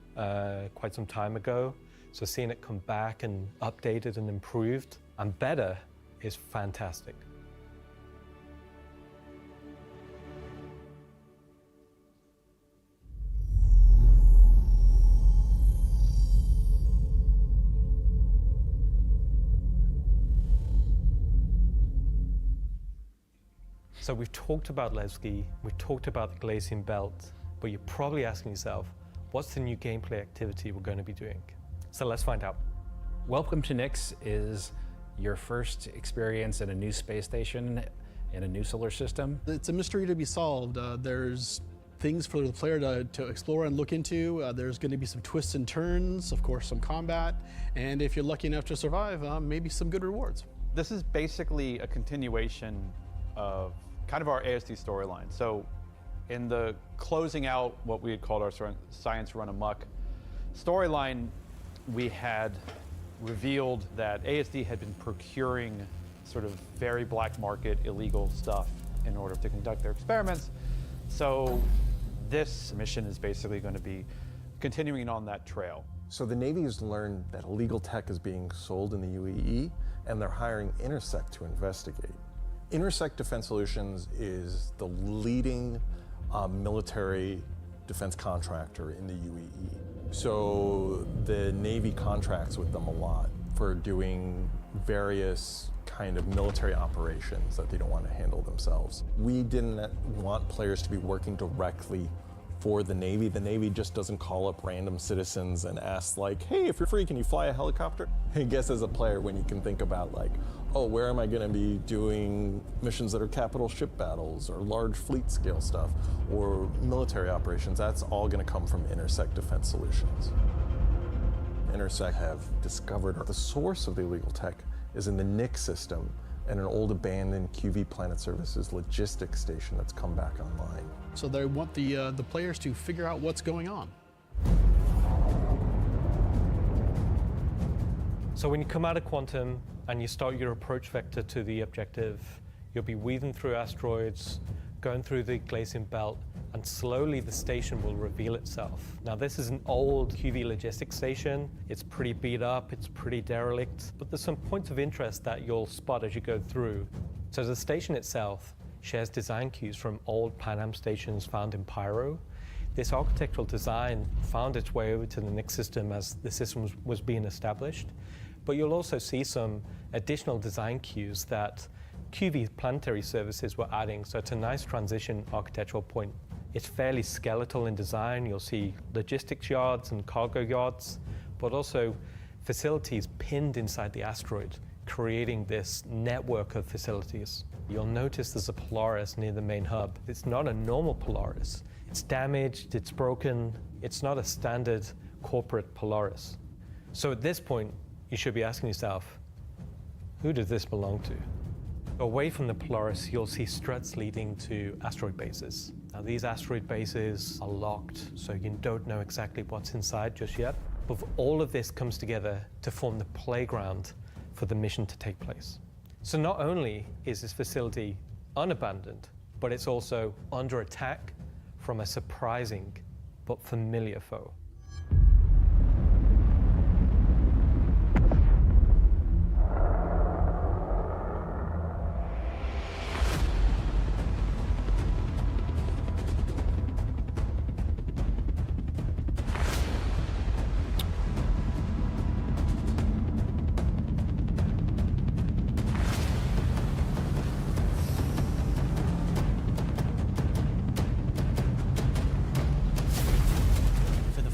quite some time ago, so seeing it come back and updated and improved and better is fantastic. So we've talked about Levski, we've talked about the Glacian Belt, but you're probably asking yourself, what's the new gameplay activity we're going to be doing? So let's find out. Welcome to Nyx is your first experience in a new space station in a new solar system. It's a mystery to be solved. There's things for the player to explore and look into. There's going to be some twists and turns, of course, some combat, and if you're lucky enough to survive, maybe some good rewards. This is basically a continuation of kind of our ASD storyline. So in the closing out what we had called our Science Run Amok storyline, we had revealed that ASD had been procuring sort of very black market illegal stuff in order to conduct their experiments. So this mission is basically going to be continuing on that trail. So the Navy has learned that illegal tech is being sold in the UAE, and they're hiring Intersect to investigate. Intersect Defense Solutions is the leading military defense contractor in the UAE. So the Navy contracts with them a lot for doing various kind of military operations that they don't want to handle themselves. We didn't want players to be working directly for the Navy. The Navy just doesn't call up random citizens and ask like, hey, if you're free, can you fly a helicopter? I guess as a player, when you can think about like, oh, where am I going to be doing missions that are capital ship battles or large fleet scale stuff or military operations, that's all going to come from Intersect Defense Solutions. Intersect have discovered the source of the illegal tech is in the Nyx system and an old abandoned QV Planet Services logistics station that's come back online. So they want the players to figure out what's going on. So when you come out of Quantum and you start your approach vector to the objective, you'll be weaving through asteroids, going through the Glacian Belt, and slowly the station will reveal itself. Now this is an old QV logistics station. It's pretty beat up, it's pretty derelict, but there's some points of interest that you'll spot as you go through. So the station itself shares design cues from old Pan Am stations found in Pyro. This architectural design found its way over to the Nyx system as the system was being established. But you'll also see some additional design cues that QV Planetary Services were adding, so it's a nice transition architectural point. It's fairly skeletal in design. You'll see logistics yards and cargo yards, but also facilities pinned inside the asteroid, creating this network of facilities. You'll notice there's a Polaris near the main hub. It's not a normal Polaris. It's damaged, it's broken. It's not a standard corporate Polaris. So at this point, you should be asking yourself, who does this belong to? Away from the Polaris, you'll see struts leading to asteroid bases. Now, these asteroid bases are locked, so you don't know exactly what's inside just yet. But all of this comes together to form the playground for the mission to take place. So not only is this facility unabandoned, but it's also under attack from a surprising but familiar foe.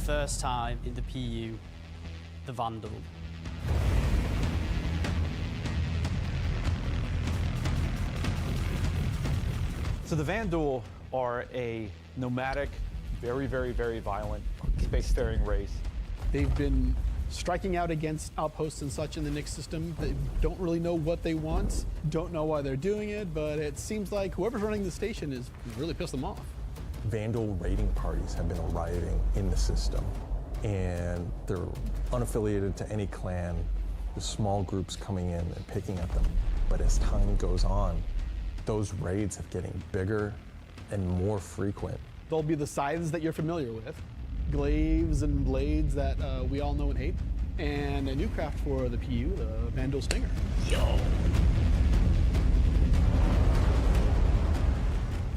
First time in the PU, the Vandal. So the Vandal are a nomadic, very, very, very violent spacefaring race. They've been striking out against outposts and such in the Nyx system. They don't really know what they want, don't know why they're doing it, but it seems like whoever's running the station is really pissed them off. Vandal raiding parties have been arriving in the system, and they're unaffiliated to any clan. There's small groups coming in and picking at them. But as time goes on, those raids are getting bigger and more frequent. They'll be the scythes that you're familiar with, glaives and blades that we all know and hate, and a new craft for the PU, the Vandal Stinger. Yo!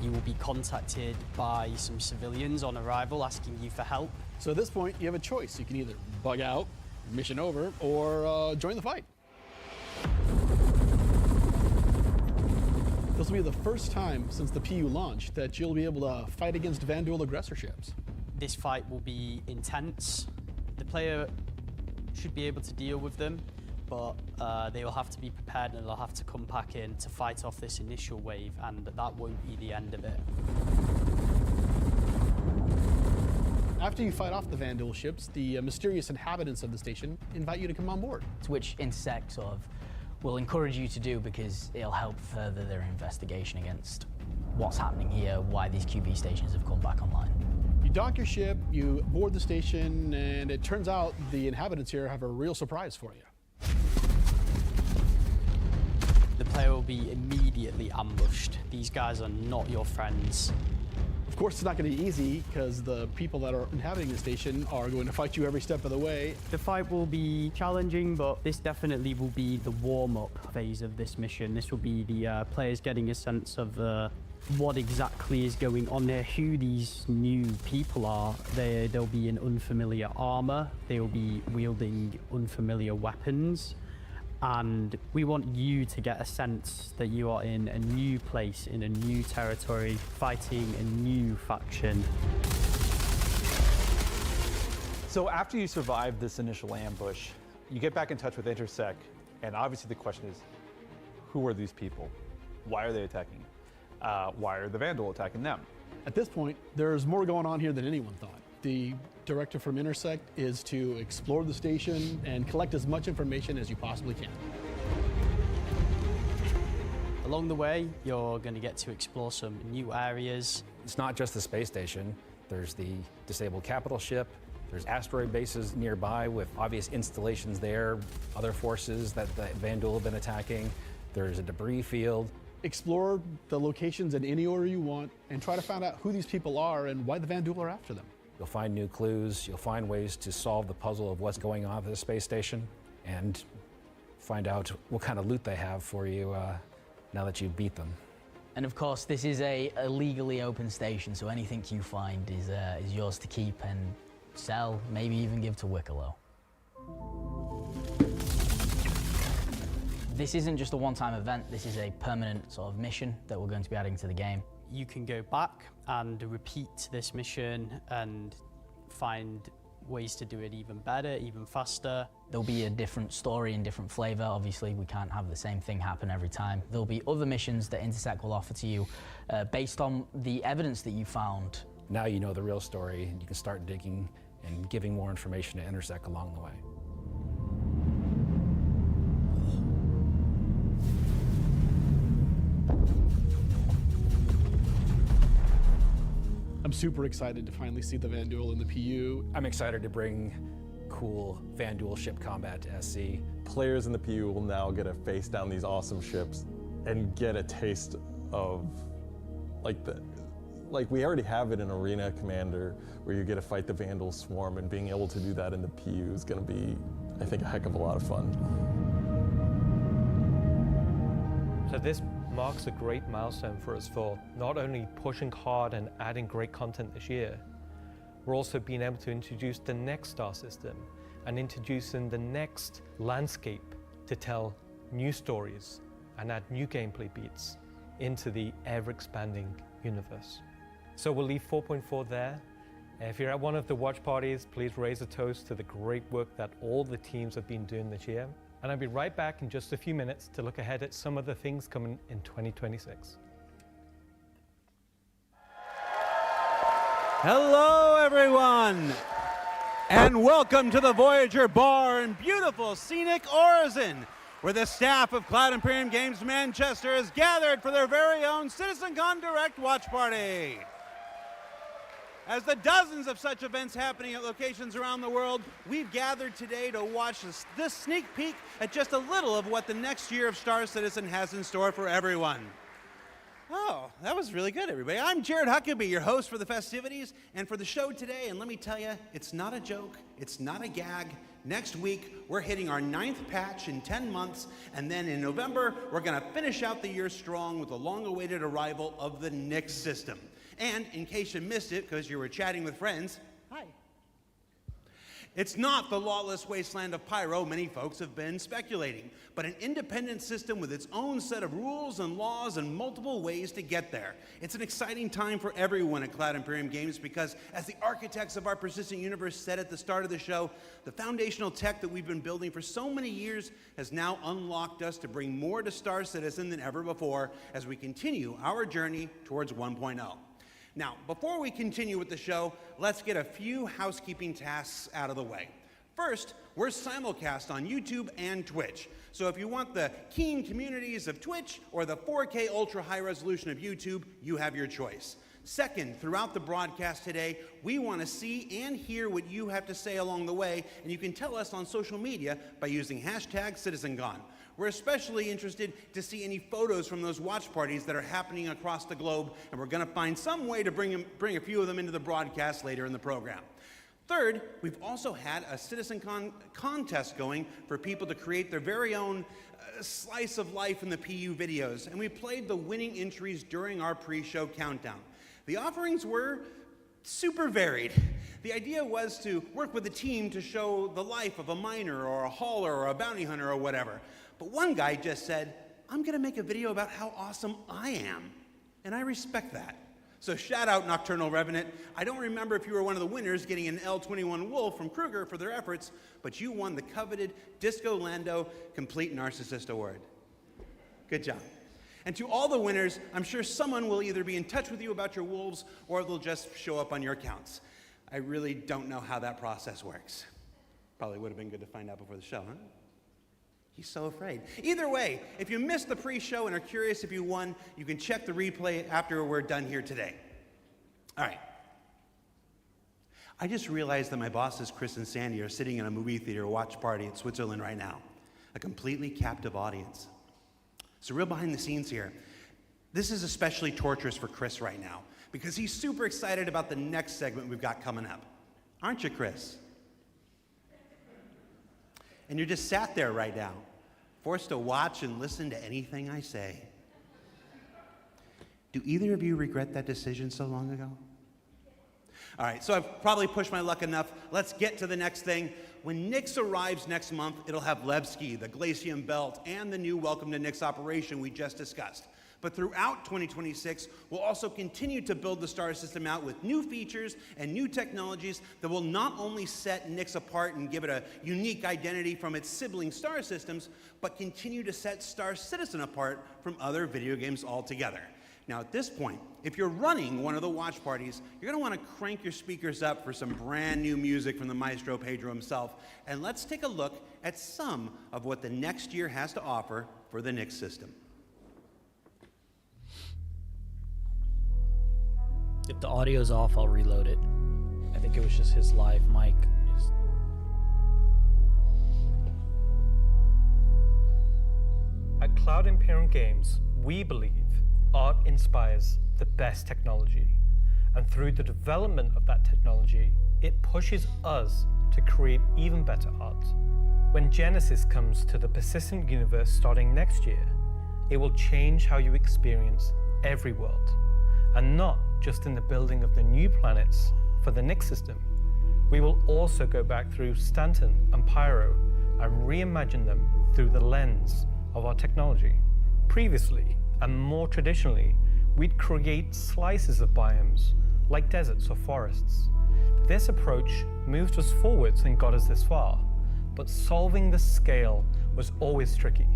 You will be contacted by some civilians on arrival asking you for help. So at this point, you have a choice. You can either bug out, mission over, or join the fight. They'll This will be the first time since the PU launched that you'll be able to fight against Vanduul aggressor ships. This fight will be intense. The player should be able to deal with them, but they will have to be prepared and they'll have to come back in to fight off this initial wave, and that won't be the end of it. After you fight off the Vanduul ships, the mysterious inhabitants of the station invite you to come on board. Which Intersect sort of will encourage you to do because it'll help further their investigation against what's happening here, why these QB stations have come back online. You dock your ship, you board the station, and it turns out the inhabitants here have a real surprise for you. The player will be immediately ambushed. These guys are not your friends. Of course, it's not going to be easy because the people that are inhabiting the station are going to fight you every step of the way. The fight will be challenging, but this definitely will be the warm-up phase of this mission. This will be the players getting a sense of what exactly is going on there, who these new people are. They'll be in unfamiliar armor, they'll be wielding unfamiliar weapons, and we want you to get a sense that you are in a new place, in a new territory, fighting a new faction. So after you survive this initial ambush, you get back in touch with Intersect, and obviously the question is, who are these people? Why are they attacking? Why are the Vanduul attacking them? At this point, there's more going on here than anyone thought. The directive from Intersect is to explore the station and collect as much information as you possibly can. Along the way, you're going to get to explore some new areas. It's not just the space station. There's the disabled capital ship. There's asteroid bases nearby with obvious installations there, other forces that the Vanduul have been attacking. There's a debris field. Explore the locations in any order you want and try to find out who these people are and why the Vanduul are after them. You'll find new clues. You'll find ways to solve the puzzle of what's going on at the space station and find out what kind of loot they have for you now that you've beat them. And of course, this is a legally open station, so anything you find is yours to keep and sell, maybe even give to Wicklow. This isn't just a one-time event, this is a permanent sort of mission that we're going to be adding to the game. You can go back and repeat this mission and find ways to do it even better, even faster. There'll be a different story and different flavor. Obviously, we can't have the same thing happen every time. There'll be other missions that Intersect will offer to you based on the evidence that you found. Now you know the real story, and you can start digging and giving more information to Intersect along the way. I'm super excited to finally see the Vanduul in the PU. I'm excited to bring cool Vanduul ship combat to SC. Players in the PU will now get to face down these awesome ships and get a taste of like we already have it in Arena Commander, where you get to fight the Vanduul swarm, and being able to do that in the PU is going to be, I think, a heck of a lot of fun. So this marks a great milestone for us for not only pushing hard and adding great content this year, we're also being able to introduce the next star system and introducing the next landscape to tell new stories and add new gameplay beats into the ever-expanding universe. So we'll leave 4.4 there. If you're at one of the watch parties, please raise a toast to the great work that all the teams have been doing this year. And I'll be right back in just a few minutes to look ahead at some of the things coming in 2026. Hello, everyone, and welcome to the Voyager Bar in beautiful scenic Orizon, where the staff of Cloud Imperium Games Manchester is gathered for their very own CitizenCon Direct watch party. As the dozens of such events happening at locations around the world, we've gathered today to watch this sneak peek at just a little of what the next year of Star Citizen has in store for everyone. Oh, that was really good, everybody. I'm Jared Huckabee, your host for the festivities and for the show today, and let me tell you, it's not a joke, it's not a gag. Next week, we're hitting our 9th patch in 10 months, and then in November, we're gonna finish out the year strong with the long-awaited arrival of the Nyx system. And in case you missed it, because you were chatting with friends, hi. It's not the lawless wasteland of Pyro many folks have been speculating, but an independent system with its own set of rules and laws and multiple ways to get there. It's an exciting time for everyone at Cloud Imperium Games because, as the architects of our persistent universe said at the start of the show, the foundational tech that we've been building for so many years has now unlocked us to bring more to Star Citizen than ever before as we continue our journey towards 1.0. Now, before we continue with the show, let's get a few housekeeping tasks out of the way. First, we're simulcast on YouTube and Twitch. So if you want the keen communities of Twitch or the 4K ultra high resolution of YouTube, you have your choice. Second, throughout the broadcast today, we want to see and hear what you have to say along the way, and you can tell us on social media by using #CitizenCon. We're especially interested to see any photos from those watch parties that are happening across the globe, and we're going to find some way to bring a few of them into the broadcast later in the program. Third, we've also had a CitizenCon contest going for people to create their very own slice of life in the PU videos, and we played the winning entries during our pre-show countdown. The offerings were super varied. The idea was to work with a team to show the life of a miner or a hauler or a bounty hunter or whatever. But one guy just said, I'm going to make a video about how awesome I am. And I respect that. So shout out Nocturnal Revenant. I don't remember if you were one of the winners getting an L21 Wolf from Kruger for their efforts, but you won the coveted Disco Lando Complete Narcissist Award. Good job. And to all the winners, I'm sure someone will either be in touch with you about your wolves or they'll just show up on your accounts. I really don't know how that process works. Probably would have been good to find out before the show, huh? He's so afraid. Either way, if you missed the pre-show and are curious if you won, you can check the replay after we're done here today. All right. I just realized that my bosses, Chris and Sandy, are sitting in a movie theater watch party in Switzerland right now. A completely captive audience. So real behind the scenes here. This is especially torturous for Chris right now because he's super excited about the next segment we've got coming up. Aren't you, Chris? And you're just sat there right now, forced to watch and listen to anything I say. Do either of you regret that decision so long ago? All right, so I've probably pushed my luck enough. Let's get to the next thing. When Nyx arrives next month, it'll have Levski, the Glacium Belt, and the new Welcome to Nyx operation we just discussed. But throughout 2026, we'll also continue to build the Star System out with new features and new technologies that will not only set Nyx apart and give it a unique identity from its sibling star systems, but continue to set Star Citizen apart from other video games altogether. Now at this point, if you're running one of the watch parties, you're going to want to crank your speakers up for some brand new music from the maestro Pedro himself, and let's take a look at some of what the next year has to offer for the Nyx system. If the audio's off, I'll reload it. I think it was just his live mic. At Cloud Imperium Games, we believe art inspires the best technology. And through the development of that technology, it pushes us to create even better art. When Genesis comes to the persistent universe starting next year, it will change how you experience every world. And not just in the building of the new planets for the Nyx system. We will also go back through Stanton and Pyro and reimagine them through the lens of our technology. Previously, and more traditionally, we'd create slices of biomes, like deserts or forests. This approach moved us forwards and got us this far, but solving the scale was always tricky.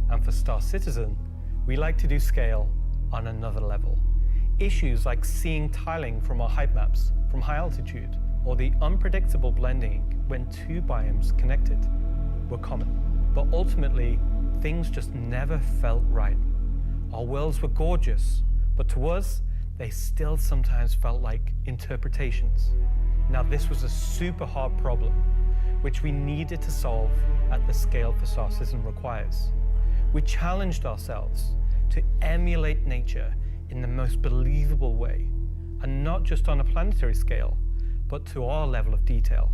And for Star Citizen, we like to do scale on another level. Issues like seeing tiling from our height maps from high altitude, or the unpredictable blending when two biomes connected, were common. But ultimately, things just never felt right. Our worlds were gorgeous, but to us, they still sometimes felt like interpretations. Now this was a super hard problem, which we needed to solve at the scale for Star Citizen requires. We challenged ourselves to emulate nature in the most believable way, and not just on a planetary scale, but to our level of detail.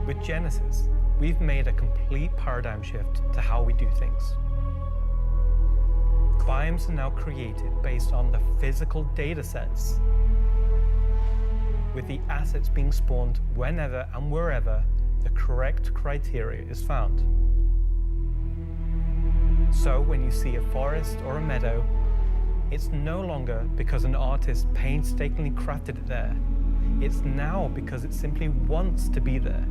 With Genesis, we've made a complete paradigm shift to how we do things. biomes are now created based on the physical data sets, with the assets being spawned whenever and wherever the correct criteria is found. So when you see a forest or a meadow, it's no longer because an artist painstakingly crafted it there. It's now because it simply wants to be there.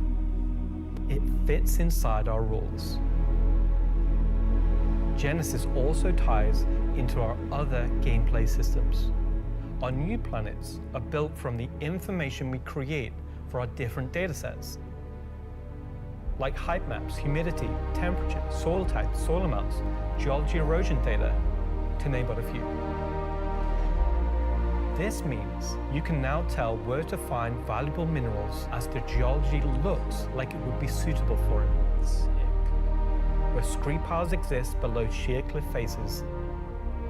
It fits inside our rules. Genesis also ties into our other gameplay systems. Our new planets are built from the information we create for our different datasets, like height maps, humidity, temperature, soil type, soil amounts, geology erosion data, to name but a few. This means you can now tell where to find valuable minerals as the geology looks like it would be suitable for it. Where scree piles exist below sheer cliff faces,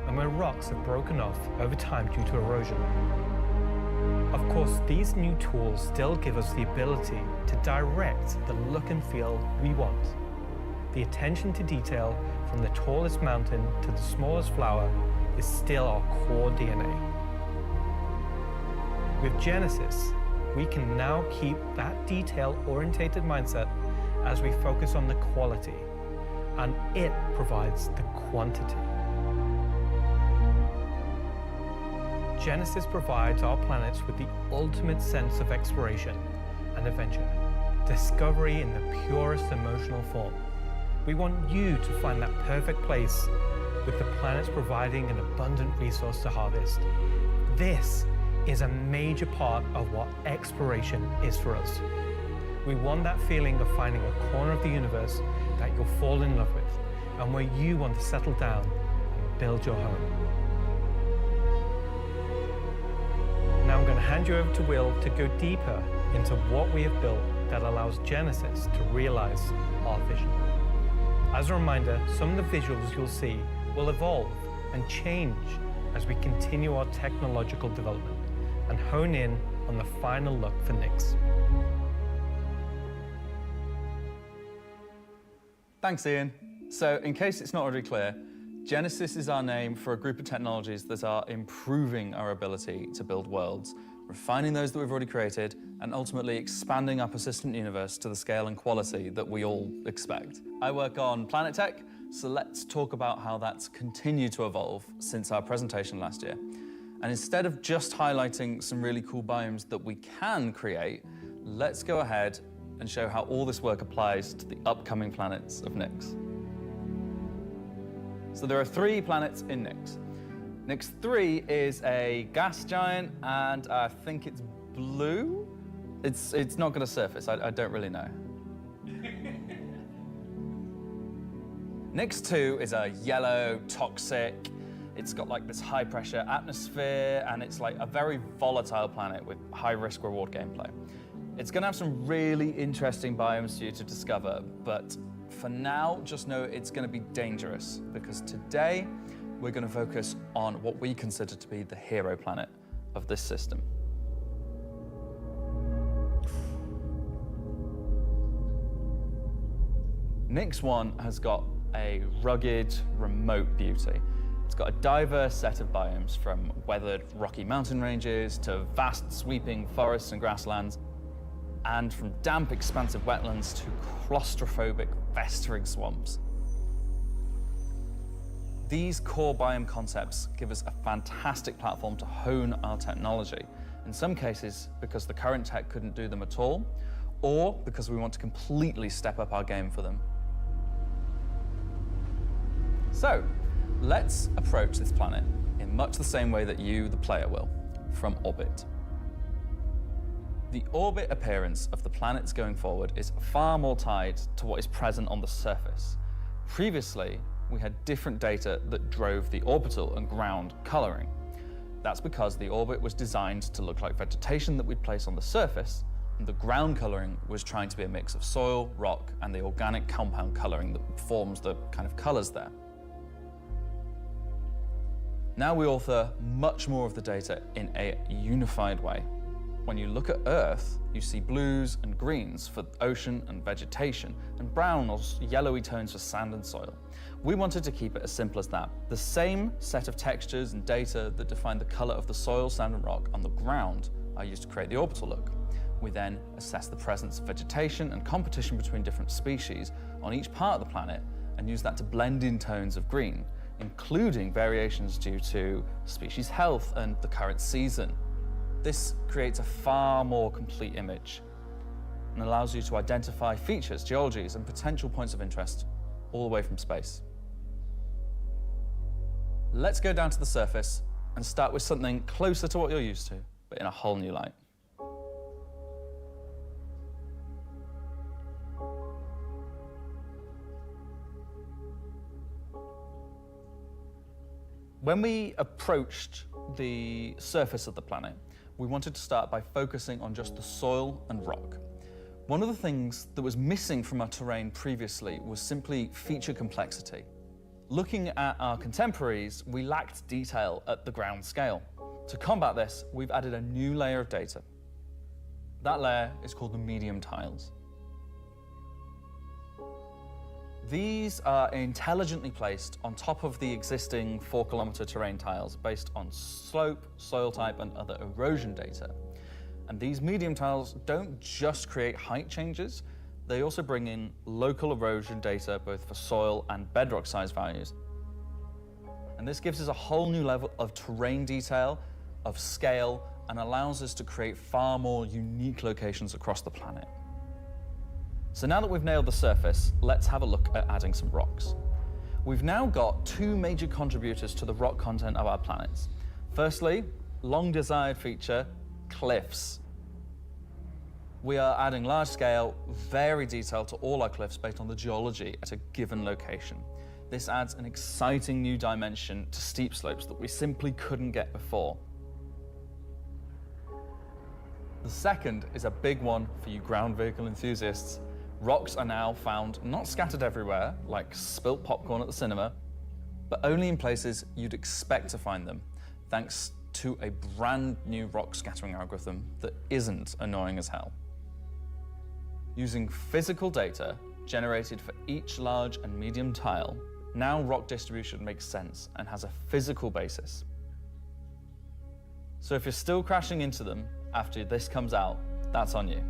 and where rocks have broken off over time due to erosion. Of course, these new tools still give us the ability to direct the look and feel we want. The attention to detail from the tallest mountain to the smallest flower is still our core DNA. With Genesis, we can now keep that detail-orientated mindset as we focus on the quality, and it provides the quantity. Genesis provides our planets with the ultimate sense of exploration and adventure, discovery in the purest emotional form. We want you to find that perfect place, with the planets providing an abundant resource to harvest. This is a major part of what exploration is for us. We want that feeling of finding a corner of the universe that you'll fall in love with, and where you want to settle down and build your home. Now I'm going to hand you over to Will to go deeper into what we have built that allows Genesis to realize our vision. As a reminder, some of the visuals you'll see will evolve and change as we continue our technological development and hone in on the final look for Nyx. Thanks, Ian. So, in case it's not already clear, Genesis is our name for a group of technologies that are improving our ability to build worlds, refining those that we've already created, and ultimately expanding our persistent universe to the scale and quality that we all expect. I work on Planet Tech, so let's talk about how that's continued to evolve since our presentation last year. And instead of just highlighting some really cool biomes that we can create, let's go ahead and show how all this work applies to the upcoming planets of Nyx. So there are 3 planets in Nyx. Nyx 3 is a gas giant, and I think it's blue. It's not going to surface. I don't really know. Nyx 2 is a yellow, toxic. It's got like this high pressure atmosphere, and it's like a very volatile planet with high risk reward gameplay. It's going to have some really interesting biomes for you to discover, but for now, just know it's going to be dangerous, because today we're going to focus on what we consider to be the hero planet of this system. Nyx 1 has got a rugged, remote beauty. It's got a diverse set of biomes, from weathered rocky mountain ranges to vast sweeping forests and grasslands, and from damp, expansive wetlands to claustrophobic, festering swamps. These core biome concepts give us a fantastic platform to hone our technology, in some cases because the current tech couldn't do them at all, or because we want to completely step up our game for them. So, let's approach this planet in much the same way that you, the player, will, from orbit. The orbit appearance of the planets going forward is far more tied to what is present on the surface. Previously, we had different data that drove the orbital and ground coloring. That's because the orbit was designed to look like vegetation that we'd place on the surface, and the ground coloring was trying to be a mix of soil, rock, and the organic compound coloring that forms the kind of colors there. Now we author much more of the data in a unified way. when you look at Earth, you see blues and greens for ocean and vegetation, and brown or yellowy tones for sand and soil. We wanted to keep it as simple as that. The same set of textures and data that define the color of the soil, sand, and rock on the ground are used to create the orbital look. We then assess the presence of vegetation and competition between different species on each part of the planet and use that to blend in tones of green, including variations due to species health and the current season. This creates a far more complete image and allows you to identify features, geologies, and potential points of interest all the way from space. Let's go down to the surface and start with something closer to what you're used to, but in a whole new light. When we approached the surface of the planet, we wanted to start by focusing on just the soil and rock. One of the things that was missing from our terrain previously was simply feature complexity. Looking at our contemporaries, we lacked detail at the ground scale. To combat this, we've added a new layer of data. That layer is called the medium tiles. These are intelligently placed on top of the existing 4-kilometer terrain tiles based on slope, soil type, and other erosion data. And these medium tiles don't just create height changes, they also bring in local erosion data both for soil and bedrock size values. And this gives us a whole new level of terrain detail, of scale, and allows us to create far more unique locations across the planet. So now that we've nailed the surface, let's have a look at adding some rocks. We've now got two major contributors to the rock content of our planets. Firstly, long desired feature, cliffs. We are adding large scale, very detailed to all our cliffs based on the geology at a given location. This adds an exciting new dimension to steep slopes that we simply couldn't get before. The second is a big one for you ground vehicle enthusiasts. Rocks are now found not scattered everywhere, like spilt popcorn at the cinema, but only in places you'd expect to find them, thanks to a brand new rock scattering algorithm that isn't annoying as hell. Using physical data generated for each large and medium tile, now rock distribution makes sense and has a physical basis. So if you're still crashing into them after this comes out, that's on you.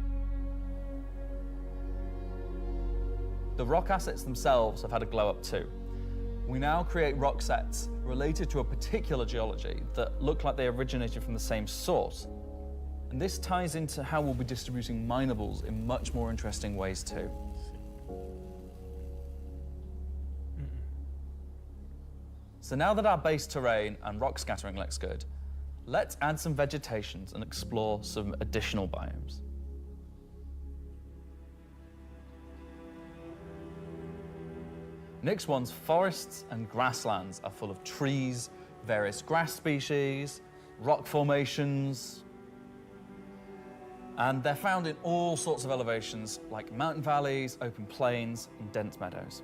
The rock assets themselves have had a glow up too. We now create rock sets related to a particular geology that look like they originated from the same source. And this ties into how we'll be distributing minables in much more interesting ways too. So now that our base terrain and rock scattering looks good, let's add some vegetations and explore some additional biomes. Next one's forests and grasslands are full of trees, various grass species, rock formations, and they're found in all sorts of elevations like mountain valleys, open plains, and dense meadows.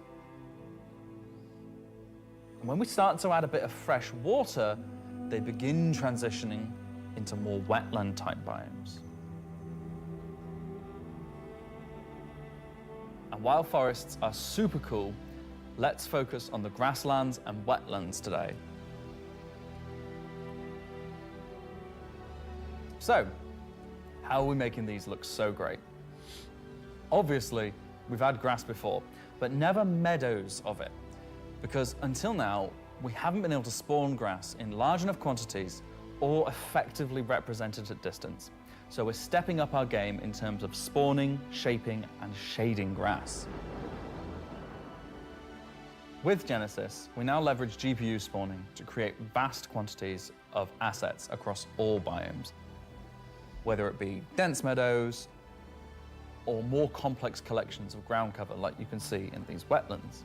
And when we start to add a bit of fresh water, they begin transitioning into more wetland type biomes. And while forests are super cool, let's focus on the grasslands and wetlands today. So, how are we making these look so great? Obviously, we've had grass before, but never meadows of it, because until now, we haven't been able to spawn grass in large enough quantities or effectively represented at distance. So we're stepping up our game in terms of spawning, shaping, and shading grass. With Genesis, we now leverage GPU spawning to create vast quantities of assets across all biomes, whether it be dense meadows or more complex collections of ground cover like you can see in these wetlands.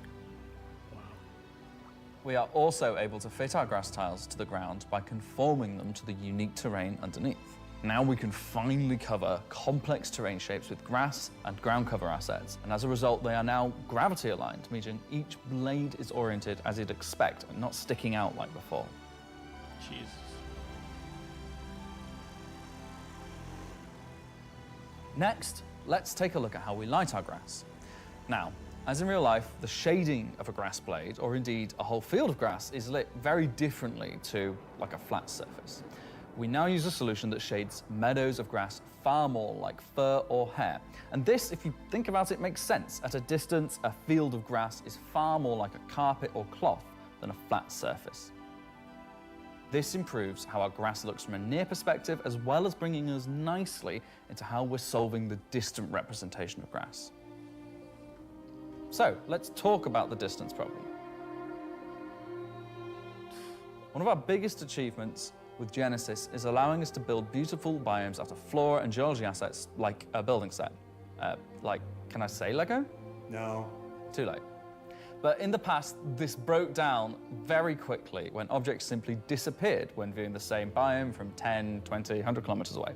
We are also able to fit our grass tiles to the ground by conforming them to the unique terrain underneath. Now we can finally cover complex terrain shapes with grass and ground cover assets, and as a result they are now gravity aligned, meaning each blade is oriented as you'd expect and not sticking out like before. Jesus. Next, let's take a look at how we light our grass. Now, as in real life, the shading of a grass blade, or indeed a whole field of grass, is lit very differently to like a flat surface. We now use a solution that shades meadows of grass far more like fur or hair. And this, if you think about it, makes sense. At a distance, a field of grass is far more like a carpet or cloth than a flat surface. This improves how our grass looks from a near perspective, as well as bringing us nicely into how we're solving the distant representation of grass. So let's talk about the distance problem. One of our biggest achievements with Genesis is allowing us to build beautiful biomes out of flora and geology assets like a building set. Can I say Lego? No. Too late. But in the past, this broke down very quickly when objects simply disappeared when viewing the same biome from 10, 20, 100 kilometers away.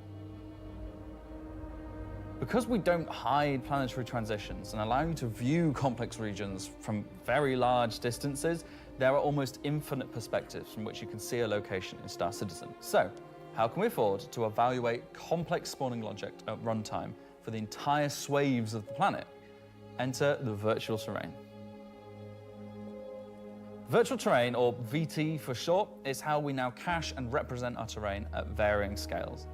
Because we don't hide planetary transitions and allow you to view complex regions from very large distances, there are almost infinite perspectives from which you can see a location in Star Citizen. So, how can we afford to evaluate complex spawning logic at runtime for the entire swathes of the planet? Enter the virtual terrain. Virtual terrain, or VT for short, is how we now cache and represent our terrain at varying scales.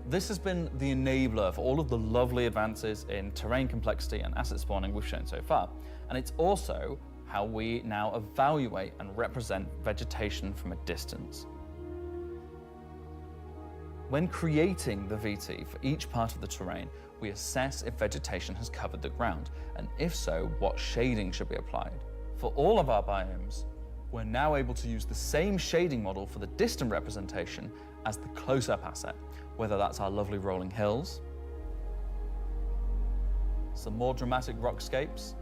This has been the enabler for all of the lovely advances in terrain complexity and asset spawning we've shown so far. And it's also how we now evaluate and represent vegetation from a distance. When creating the VT for each part of the terrain, we assess if vegetation has covered the ground, and if so, what shading should be applied. For all of our biomes, we're now able to use the same shading model for the distant representation as the close-up asset, whether that's our lovely rolling hills, some more dramatic rockscapes,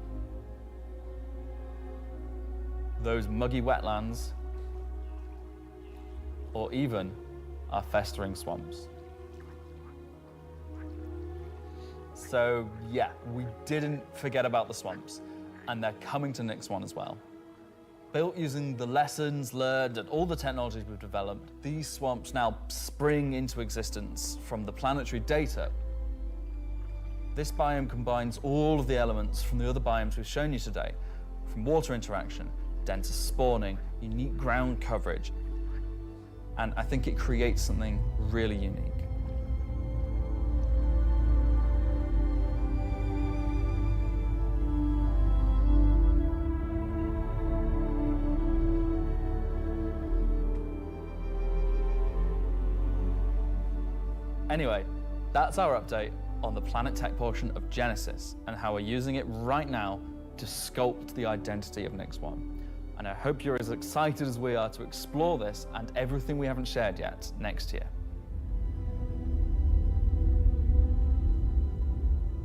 those muggy wetlands, or even our festering swamps. So yeah, we didn't forget about the swamps, and they're coming to Nyx 1 as well. Built using the lessons learned and all the technologies we've developed, these swamps now spring into existence from the planetary data. This biome combines all of the elements from the other biomes we've shown you today, from water interaction, denser spawning, unique ground coverage, and I think it creates something really unique. Anyway, that's our update on the planet tech portion of Genesis and how we're using it right now to sculpt the identity of Nyx 1. And I hope you're as excited as we are to explore this and everything we haven't shared yet next year.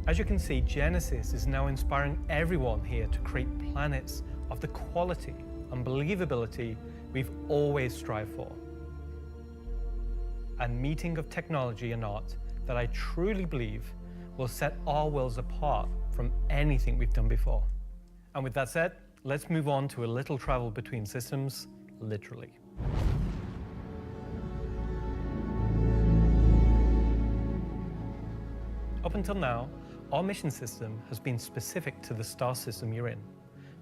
As you can see, Genesis is now inspiring everyone here to create planets of the quality and believability we've always strived for. A meeting of technology and art that I truly believe will set our worlds apart from anything we've done before. And with that said, let's move on to a little travel between systems, literally. Up until now, our mission system has been specific to the star system you're in,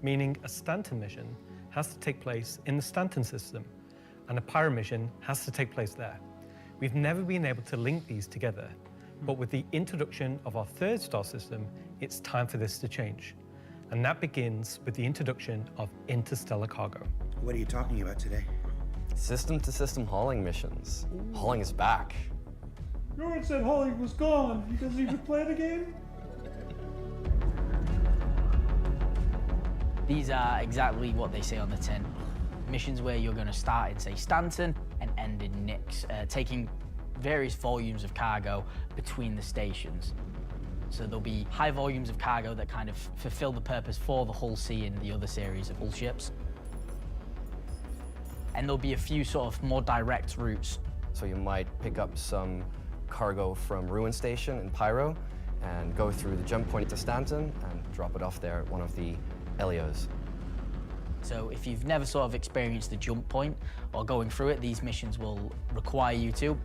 meaning a Stanton mission has to take place in the Stanton system, and a Pyro mission has to take place there. We've never been able to link these together, but with the introduction of our third star system, it's time for this to change. And that begins with the introduction of interstellar cargo. What are you talking about today? System-to-system hauling missions. Hauling is back. No one said hauling was gone. You guys even play the game? These are exactly what they say on the tin. Missions where you're going to start in, say, Stanton and end in Nyx, taking various volumes of cargo between the stations. So there'll be high volumes of cargo that kind of fulfill the purpose for the Hull C and the other series of Hull ships. And there'll be a few sort of more direct routes. So you might pick up some cargo from Ruin Station in Pyro and go through the jump point to Stanton and drop it off there at one of the LEOs. So if you've never sort of experienced the jump point or going through it, these missions will require you to.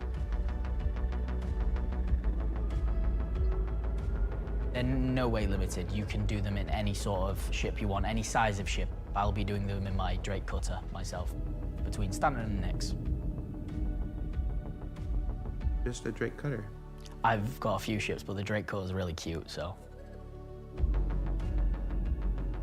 They're no way limited. You can do them in any sort of ship you want, any size of ship. I'll be doing them in my Drake cutter myself, between Stanton and Nyx. Just a Drake cutter. I've got a few ships, but the Drake cutter is really cute, so.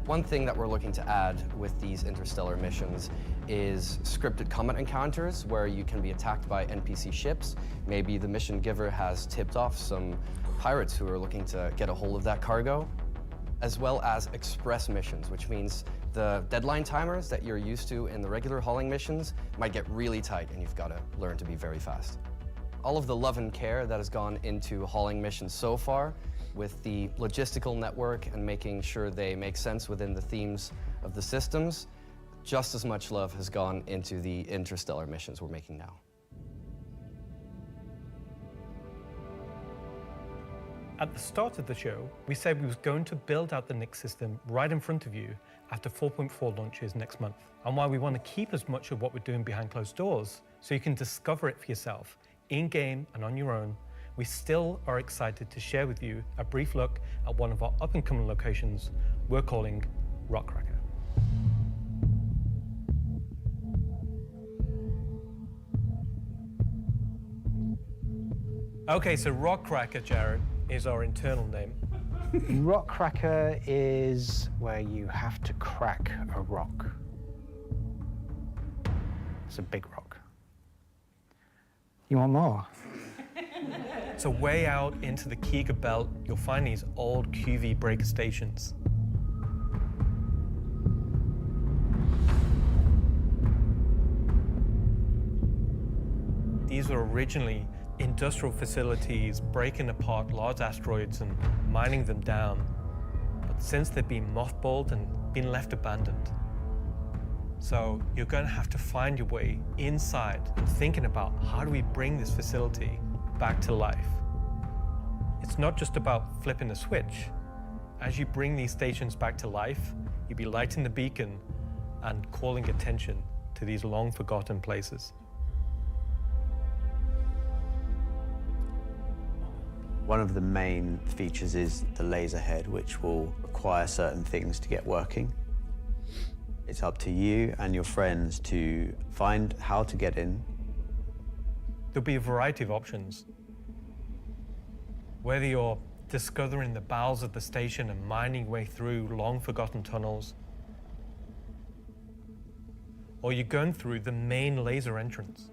One thing that we're looking to add with these interstellar missions is scripted combat encounters where you can be attacked by NPC ships. Maybe the mission giver has tipped off some pirates who are looking to get a hold of that cargo, as well as express missions, which means the deadline timers that you're used to in the regular hauling missions might get really tight and you've got to learn to be very fast. All of the love and care that has gone into hauling missions so far, with the logistical network and making sure they make sense within the themes of the systems, just as much love has gone into the interstellar missions we're making now. At the start of the show, we said we was going to build out the Nyx system right in front of you after 4.4 launches next month, and why we want to keep as much of what we're doing behind closed doors so you can discover it for yourself, in-game and on your own. We still are excited to share with you a brief look at one of our up-and-coming locations we're calling Rockcracker. Okay, so Rockcracker, Jared, is our internal name. Rockcracker is where you have to crack a rock. It's a big rock. You want more? So way out into the Keegar Belt, you'll find these old QV breaker stations. These were originally industrial facilities breaking apart large asteroids and mining them down. But since they've been mothballed and been left abandoned. So you're going to have to find your way inside and thinking about how do we bring this facility back to life. It's not just about flipping a switch. As you bring these stations back to life, you'll be lighting the beacon and calling attention to these long forgotten places. One of the main features is the laser head, which will require certain things to get working. It's up to you and your friends to find how to get in. There'll be a variety of options. Whether you're discovering the bowels of the station and mining your way through long-forgotten tunnels, or you're going through the main laser entrance.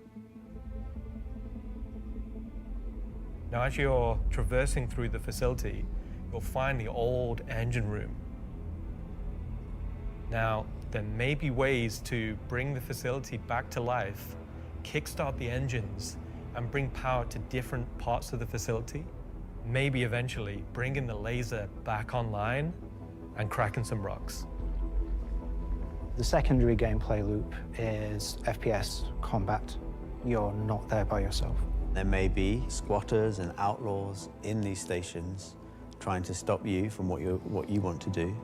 Now, as you're traversing through the facility, you'll find the old engine room. Now, there may be ways to bring the facility back to life, kickstart the engines, and bring power to different parts of the facility. Maybe eventually bringing the laser back online and cracking some rocks. The secondary gameplay loop is FPS combat. You're not there by yourself. There may be squatters and outlaws in these stations trying to stop you from what you want to do.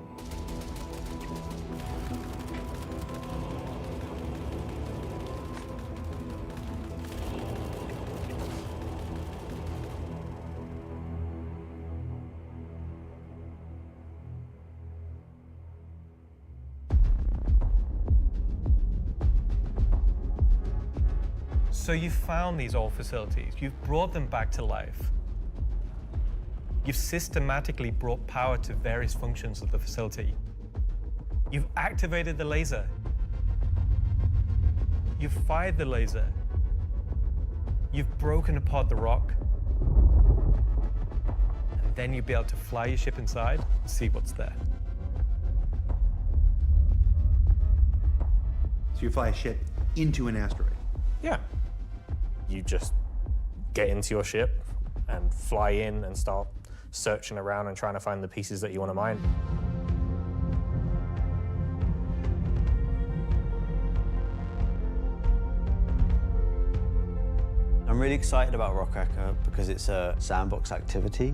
So you've found these old facilities, you've brought them back to life. You've systematically brought power to various functions of the facility. You've activated the laser. You've fired the laser. You've broken apart the rock. And then you'll be able to fly your ship inside and see what's there. So you fly a ship into an asteroid? Yeah. You just get into your ship and fly in and start searching around and trying to find the pieces that you want to mine. I'm really excited about Rockcracker because it's a sandbox activity.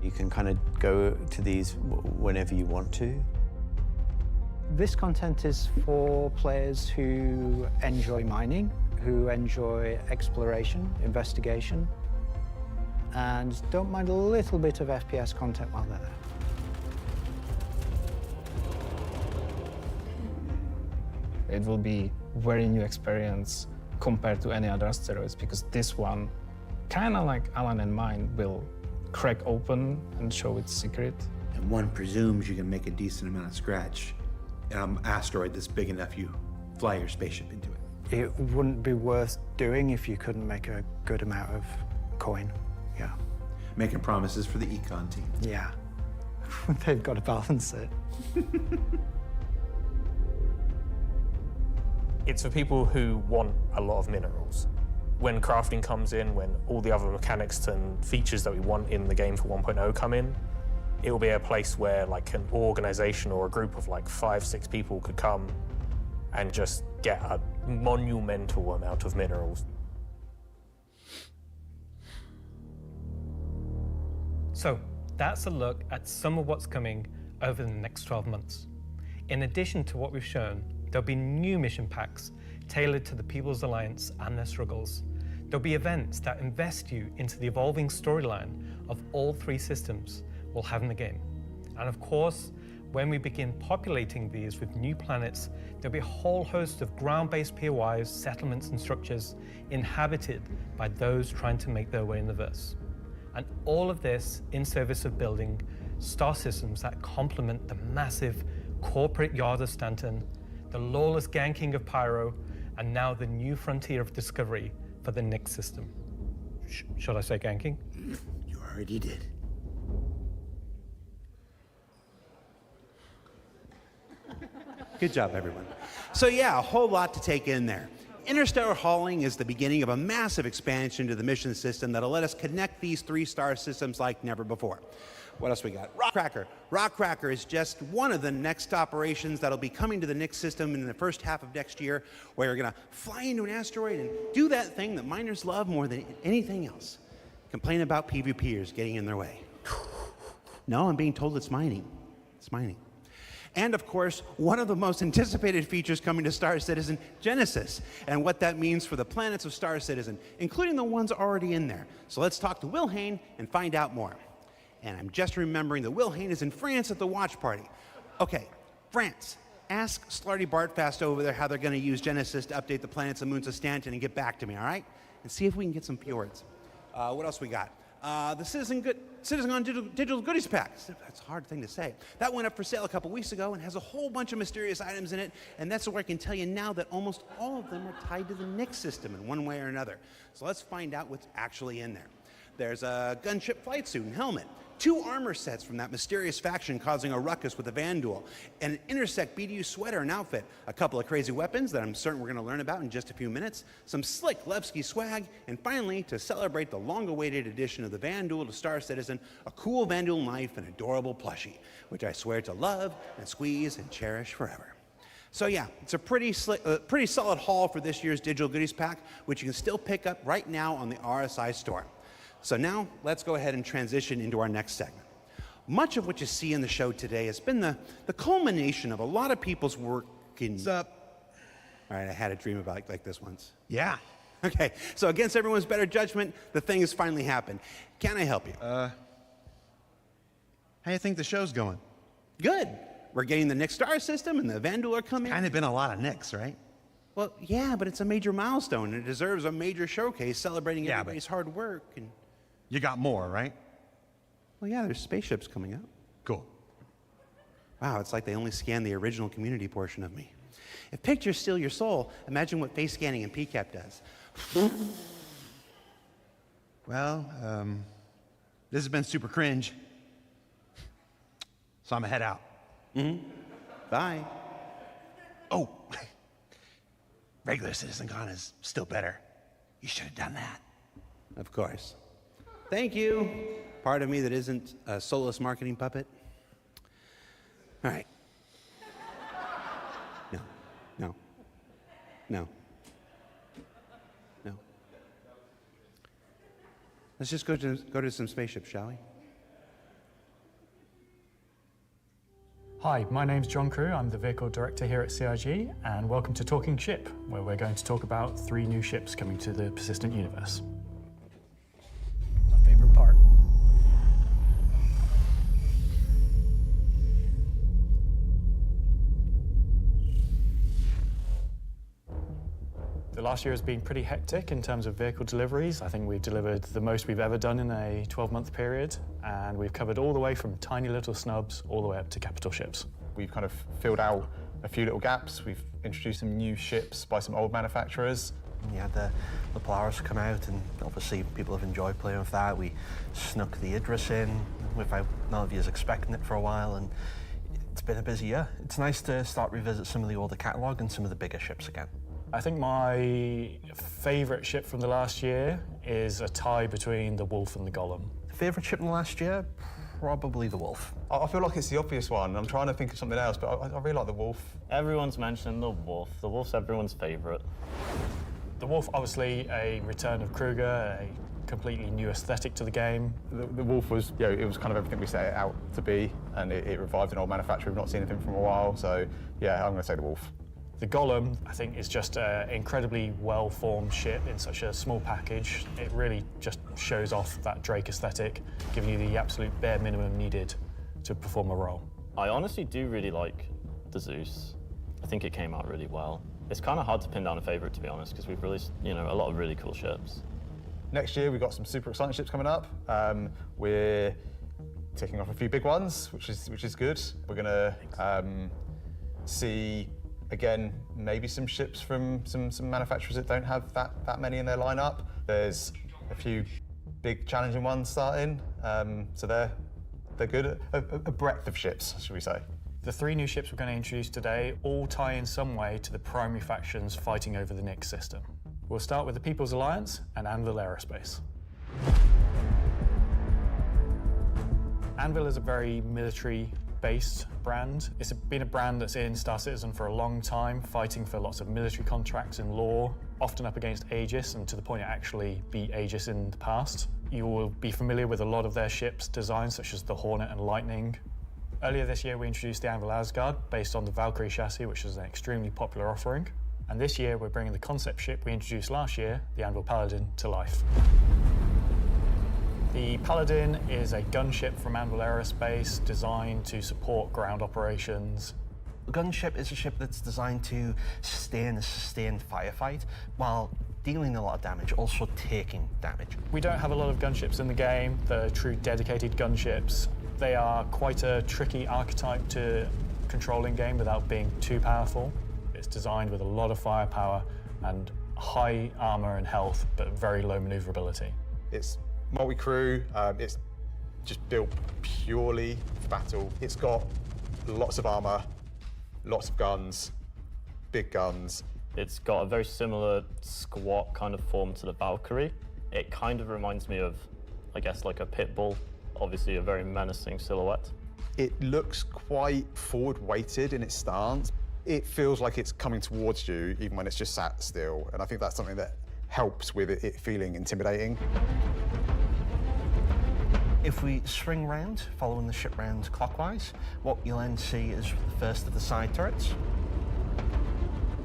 You can kind of go to these whenever you want to. This content is for players who enjoy mining, who enjoy exploration, investigation, and don't mind a little bit of FPS content while they're there. It will be a very new experience compared to any other asteroids, because this one, kind of like Alan and mine, will crack open and show its secret. And one presumes you can make a decent amount of scratch on an asteroid that's big enough you fly your spaceship into it. It wouldn't be worth doing if you couldn't make a good amount of coin. Yeah. Making promises for the econ team. Yeah. They've got to balance it. It's for people who want a lot of minerals. When crafting comes in, when all the other mechanics and features that we want in the game for 1.0 come in, it will be a place where like an organization or a group of like 5-6 people could come and just get a monumental amount of minerals. So that's a look at some of what's coming over the next 12 months. In addition to what we've shown, there'll be new mission packs tailored to the People's Alliance and their struggles. There'll be events that invest you into the evolving storyline of all 3 systems we'll have in the game. And of course, when we begin populating these with new planets, there'll be a whole host of ground-based POIs, settlements, and structures inhabited by those trying to make their way in the verse. And all of this in service of building star systems that complement the massive corporate yard of Stanton, the lawless ganking of Pyro, and now the new frontier of discovery for the Nyx system. Should I say ganking? You already did. Good job, everyone. So yeah, a whole lot to take in there. Interstellar hauling is the beginning of a massive expansion to the mission system that'll let us connect these 3 star systems like never before. What else we got? Rockcracker. Rockcracker is just one of the next operations that'll be coming to the Nyx system in the first half of next year, where you're gonna fly into an asteroid and do that thing that miners love more than anything else. Complain about PvPers getting in their way. No, I'm being told it's mining. It's mining. And of course, one of the most anticipated features coming to Star Citizen, Genesis, and what that means for the planets of Star Citizen, including the ones already in there. So let's talk to Will Hain and find out more. And I'm just remembering that Will Hain is in France at the watch party. Okay, France. Ask Slarty Bartfast over there how they're going to use Genesis to update the planets and moons of Stanton and get back to me, all right? And see if we can get some fjords. What else we got? The Citizencon Digital Goodies Pack. That's a hard thing to say. That went up for sale a couple weeks ago and has a whole bunch of mysterious items in it, and that's where I can tell you now that almost all of them are tied to the Nyx system in one way or another. So let's find out what's actually in there. There's a gunship flight suit and helmet, 2 armor sets from that mysterious faction causing a ruckus with the Van Duel, an Intersect BDU sweater and outfit, a couple of crazy weapons that I'm certain we're going to learn about in just a few minutes, some slick Levski swag, and finally, to celebrate the long-awaited addition of the Van Duel to Star Citizen, a cool Van Duel knife and adorable plushie, which I swear to love and squeeze and cherish forever. So yeah, it's a pretty solid haul for this year's Digital Goodies Pack, which you can still pick up right now on the RSI store. So now, let's go ahead and transition into our next segment. Much of what you see in the show today has been the culmination of a lot of people's work in... What's up? All right, I had a dream about like this once. Yeah. Okay, so against everyone's better judgment, the thing has finally happened. Can I help you? How you think the show's going? Good. We're getting the Nyx star system and the Van Duel are coming. Kind of been a lot of Nyx, right? Well, yeah, but it's a major milestone and it deserves a major showcase celebrating everybody's hard work. And you got more, right? Well, yeah, there's spaceships coming out. Cool. Wow, it's like they only scanned the original community portion of me. If pictures steal your soul, imagine what face scanning in PCAP does. Well, this has been super cringe. So I'm gonna head out. Bye. Oh, regular Citizencon is still better. You should have done that. Of course. Thank you. Part of me that isn't a soulless marketing puppet. All right. No. Let's just go to some spaceships, shall we? Hi, my name's John Crew. I'm the vehicle director here at CIG, and welcome to Talking Ship, where we're going to talk about 3 new ships coming to the persistent universe. My favorite part. last year has been pretty hectic in terms of vehicle deliveries. I think we've delivered the most we've ever done in a 12-month period, and we've covered all the way from tiny little snubs all the way up to capital ships. We've kind of filled out a few little gaps. We've introduced some new ships by some old manufacturers. We had the Polaris come out, and obviously people have enjoyed playing with that. We snuck the Idris in without none of you expecting it for a while, and it's been a busy year. It's nice to start revisit some of the older catalogue and some of the bigger ships again. I think my favourite ship from the last year is a tie between the Wolf and the Golem. Favourite ship in the last year? Probably the Wolf. I feel like it's the obvious one. I'm trying to think of something else, but I really like the Wolf. Everyone's mentioning the Wolf. The Wolf's everyone's favourite. The Wolf, obviously, a return of Kruger, a completely new aesthetic to the game. The Wolf was, it was kind of everything we set it out to be, and it revived an old manufacturer. We've not seen anything from a while, so yeah, I'm going to say the Wolf. The Golem, I think, is just an incredibly well-formed ship in such a small package. It really just shows off that Drake aesthetic, giving you the absolute bare minimum needed to perform a role. I honestly do really like the Zeus. I think it came out really well. It's kind of hard to pin down a favourite, to be honest, because we've released, a lot of really cool ships. Next year, we've got some super exciting ships coming up. We're ticking off a few big ones, which is good. We're going to see, again, maybe some ships from some manufacturers that don't have that many in their lineup. There's a few big challenging ones starting, so they're good. A breadth of ships, should we say. The 3 new ships we're going to introduce today all tie in some way to the primary factions fighting over the Nyx system. We'll start with the People's Alliance and Anvil Aerospace. Anvil is a very military-based brand. It's been a brand that's in Star Citizen for a long time, fighting for lots of military contracts and lore, often up against Aegis, and to the point it actually beat Aegis in the past. You will be familiar with a lot of their ships' designs, such as the Hornet and Lightning. Earlier this year, we introduced the Anvil Asgard, based on the Valkyrie chassis, which is an extremely popular offering. And this year, we're bringing the concept ship we introduced last year, the Anvil Paladin, to life. The Paladin is a gunship from Anvil Aerospace designed to support ground operations. The gunship is a ship that's designed to sustain a sustained firefight while dealing a lot of damage, also taking damage. We don't have a lot of gunships in the game, the true dedicated gunships. They are quite a tricky archetype to control in game without being too powerful. It's designed with a lot of firepower and high armor and health, but very low maneuverability. It's multi-crew, it's just built purely for battle. It's got lots of armor, lots of guns, big guns. It's got a very similar squat kind of form to the Valkyrie. It kind of reminds me of, I guess, like a pit bull. Obviously a very menacing silhouette. It looks quite forward-weighted in its stance. It feels like it's coming towards you even when it's just sat still, and I think that's something that helps with it feeling intimidating. If we swing round, following the ship round clockwise, what you'll then see is the first of the side turrets.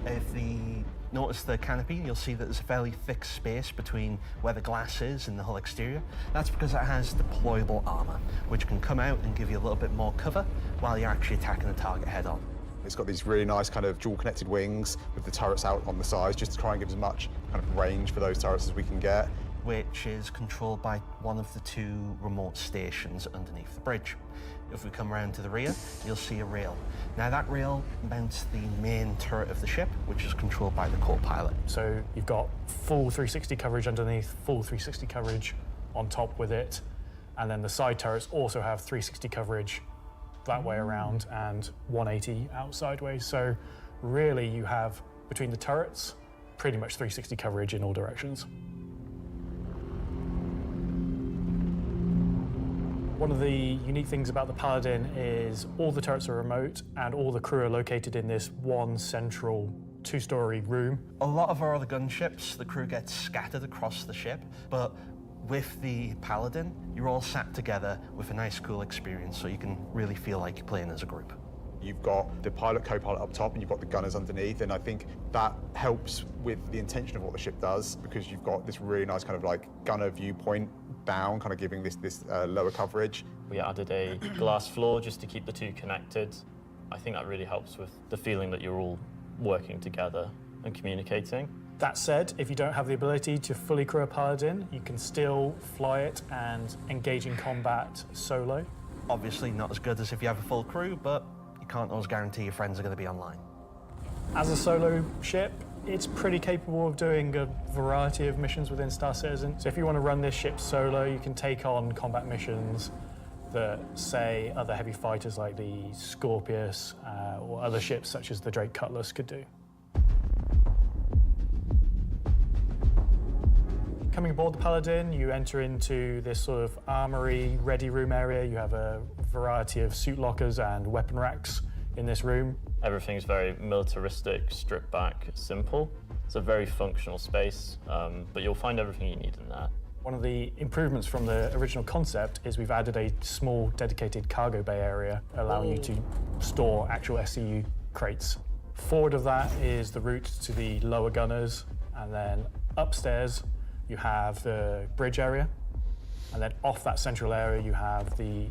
If you notice the canopy, you'll see that there's a fairly thick space between where the glass is and the whole exterior. That's because it has deployable armor, which can come out and give you a little bit more cover while you're actually attacking the target head on. It's got these really nice kind of dual connected wings with the turrets out on the sides, just to try and give as much kind of range for those turrets as we can get. Which is controlled by one of the 2 remote stations underneath the bridge. If we come around to the rear, you'll see a rail. Now that rail mounts the main turret of the ship, which is controlled by the co-pilot. So you've got full 360 coverage underneath, full 360 coverage on top with it, and then the side turrets also have 360 coverage that way around and 180 out sideways. So really you have, between the turrets, pretty much 360 coverage in all directions. One of the unique things about the Paladin is all the turrets are remote and all the crew are located in this one central 2-story room. A lot of our other gunships, the crew gets scattered across the ship, but with the Paladin, you're all sat together with a nice, cool experience, so you can really feel like you're playing as a group. You've got the pilot, co-pilot up top, and you've got the gunners underneath, and I think that helps with the intention of what the ship does, because you've got this really nice kind of like gunner viewpoint down, kind of giving this lower coverage. We added a glass floor just to keep the 2 connected. I think that really helps with the feeling that you're all working together and communicating. That said, if you don't have the ability to fully crew a Paladin, you can still fly it and engage in combat solo. Obviously not as good as if you have a full crew, but you can't always guarantee your friends are going to be online. As a solo ship, it's pretty capable of doing a variety of missions within Star Citizen. So if you want to run this ship solo, you can take on combat missions that, say, other heavy fighters like the Scorpius or other ships such as the Drake Cutlass could do. Coming aboard the Paladin, you enter into this sort of armory ready room area. You have a variety of suit lockers and weapon racks in this room. Everything's very militaristic, stripped back, simple. It's a very functional space, but you'll find everything you need in that. One of the improvements from the original concept is we've added a small dedicated cargo bay area, allowing you to store actual SCU crates. Forward of that is the route to the lower gunners, and then upstairs you have the bridge area, and then off that central area you have the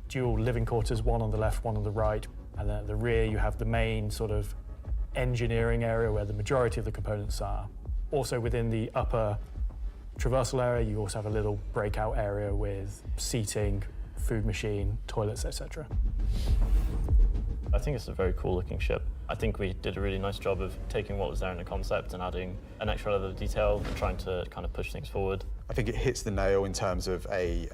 dual living quarters, one on the left, one on the right, and then at the rear you have the main sort of engineering area where the majority of the components are. Also within the upper traversal area you also have a little breakout area with seating, food machine, toilets, etc. I think it's a very cool looking ship. I think we did a really nice job of taking what was there in the concept and adding an extra level of detail and trying to kind of push things forward. I think it hits the nail in terms of a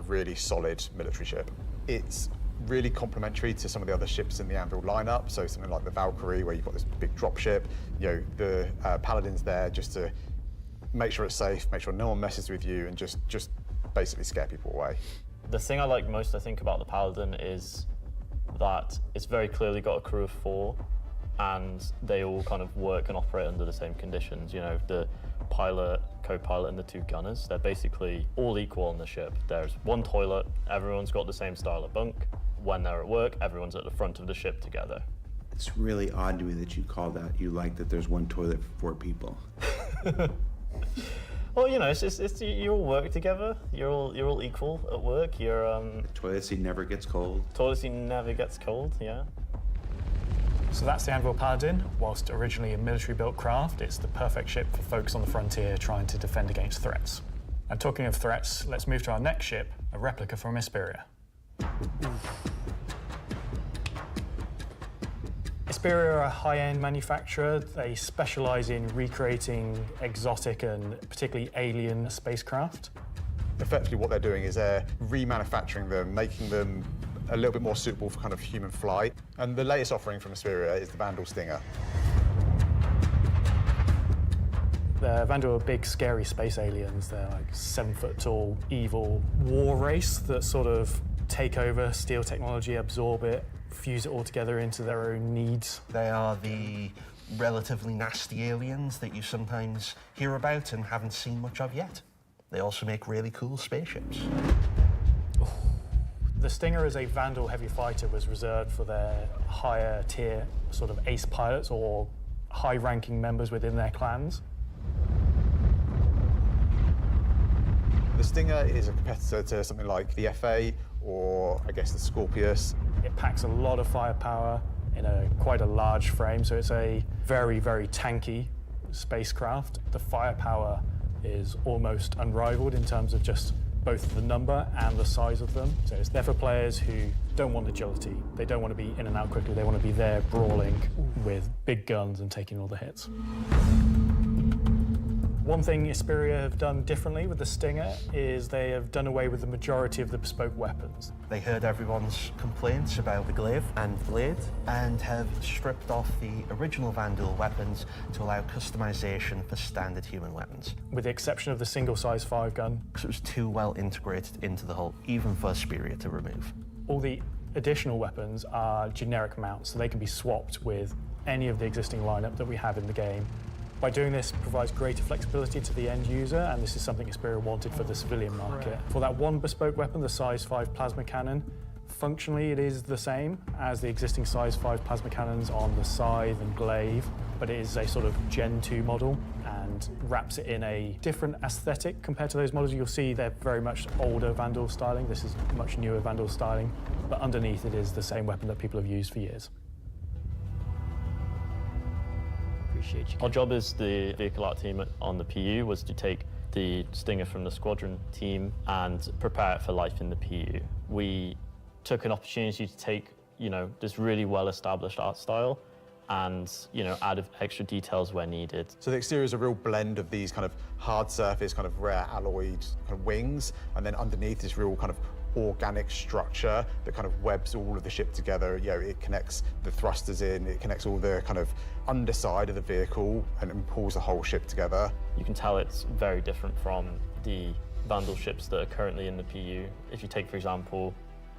really solid military ship. It's really complementary to some of the other ships in the Anvil lineup, so something like the Valkyrie, where you've got this big drop ship. You know, the Paladin's there just to make sure it's safe, make sure no one messes with you, and just basically scare people away. The thing I like most, I think, about the Paladin is that it's very clearly got a crew of 4, and they all kind of work and operate under the same conditions. You know, the pilot, co-pilot, and the 2 gunners, they're basically all equal on the ship. There's one toilet, everyone's got the same style of bunk. When they're at work, everyone's at the front of the ship together. It's really odd to me that you call that, you like that there's one toilet for 4 people. Well, you know, it's you all work together. You're all equal at work. You're The toilet seat never gets cold. Toilet seat never gets cold. Yeah. So that's the Anvil Paladin. Whilst originally a military-built craft, it's the perfect ship for folks on the frontier trying to defend against threats. And talking of threats, let's move to our next ship, a replica from Hesperia. Hesperia are a high-end manufacturer. They specialise in recreating exotic and particularly alien spacecraft. Effectively what they're doing is they're remanufacturing them, making them a little bit more suitable for kind of human flight. And the latest offering from Hesperia is the Vandal Stinger. The Vandal are big, scary space aliens. They're like 7-foot-tall, evil war race that sort of take over, steal technology, absorb it, fuse it all together into their own needs. They are the relatively nasty aliens that you sometimes hear about and haven't seen much of yet. They also make really cool spaceships. The Stinger as a Vandal heavy fighter was reserved for their higher tier sort of ace pilots or high-ranking members within their clans. The Stinger is a competitor to something like the FA or, I guess, the Scorpius. It packs a lot of firepower in quite a large frame, so it's a very, very tanky spacecraft. The firepower is almost unrivaled in terms of just both the number and the size of them. So it's there for players who don't want agility. They don't want to be in and out quickly. They want to be there brawling with big guns and taking all the hits. One thing Hesperia have done differently with the Stinger is they have done away with the majority of the bespoke weapons. They heard everyone's complaints about the glaive and blade and have stripped off the original Vandal weapons to allow customization for standard human weapons. With the exception of the single-size 5-gun. Because it was too well integrated into the hull, even for Hesperia to remove. All the additional weapons are generic mounts, so they can be swapped with any of the existing lineup that we have in the game. By doing this, it provides greater flexibility to the end user, and this is something Hesperia wanted for the civilian market. Right. For that one bespoke weapon, the size 5 plasma cannon, functionally it is the same as the existing size 5 plasma cannons on the Scythe and Glaive, but it is a sort of Gen 2 model and wraps it in a different aesthetic compared to those models. You'll see they're very much older Vandal styling. This is much newer Vandal styling, but underneath it is the same weapon that people have used for years. appreciate you. Our job as the vehicle art team on the PU was to take the Stinger from the squadron team and prepare it for life in the PU. We took an opportunity to take, this really well-established art style and, add extra details where needed. So the exterior is a real blend of these kind of hard surface, kind of rare alloyed kind of wings, and then underneath this real kind of organic structure that kind of webs all of the ship together. It connects the thrusters in, it connects all the kind of underside of the vehicle and pulls the whole ship together. You can tell it's very different from the Vandal ships that are currently in the PU. If you take, for example,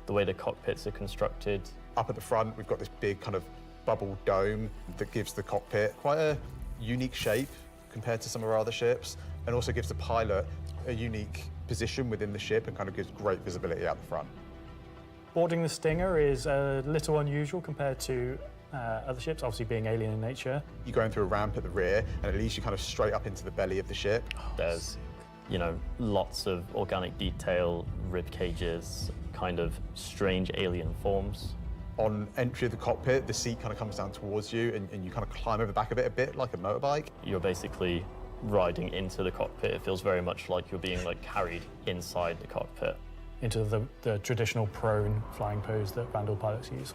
the way the cockpits are constructed. Up at the front, we've got this big kind of bubble dome that gives the cockpit quite a unique shape compared to some of our other ships, and also gives the pilot a unique position within the ship and kind of gives great visibility out the front. Boarding the Stinger is a little unusual compared to other ships, obviously being alien in nature. You're going through a ramp at the rear, and it leads you kind of straight up into the belly of the ship. There's, lots of organic detail, rib cages, kind of strange alien forms. On entry of the cockpit, the seat kind of comes down towards you, and you kind of climb over the back of it a bit like a motorbike. You're basically riding into the cockpit. It feels very much like you're being carried inside the cockpit. Into the traditional prone flying pose that Vandal pilots use.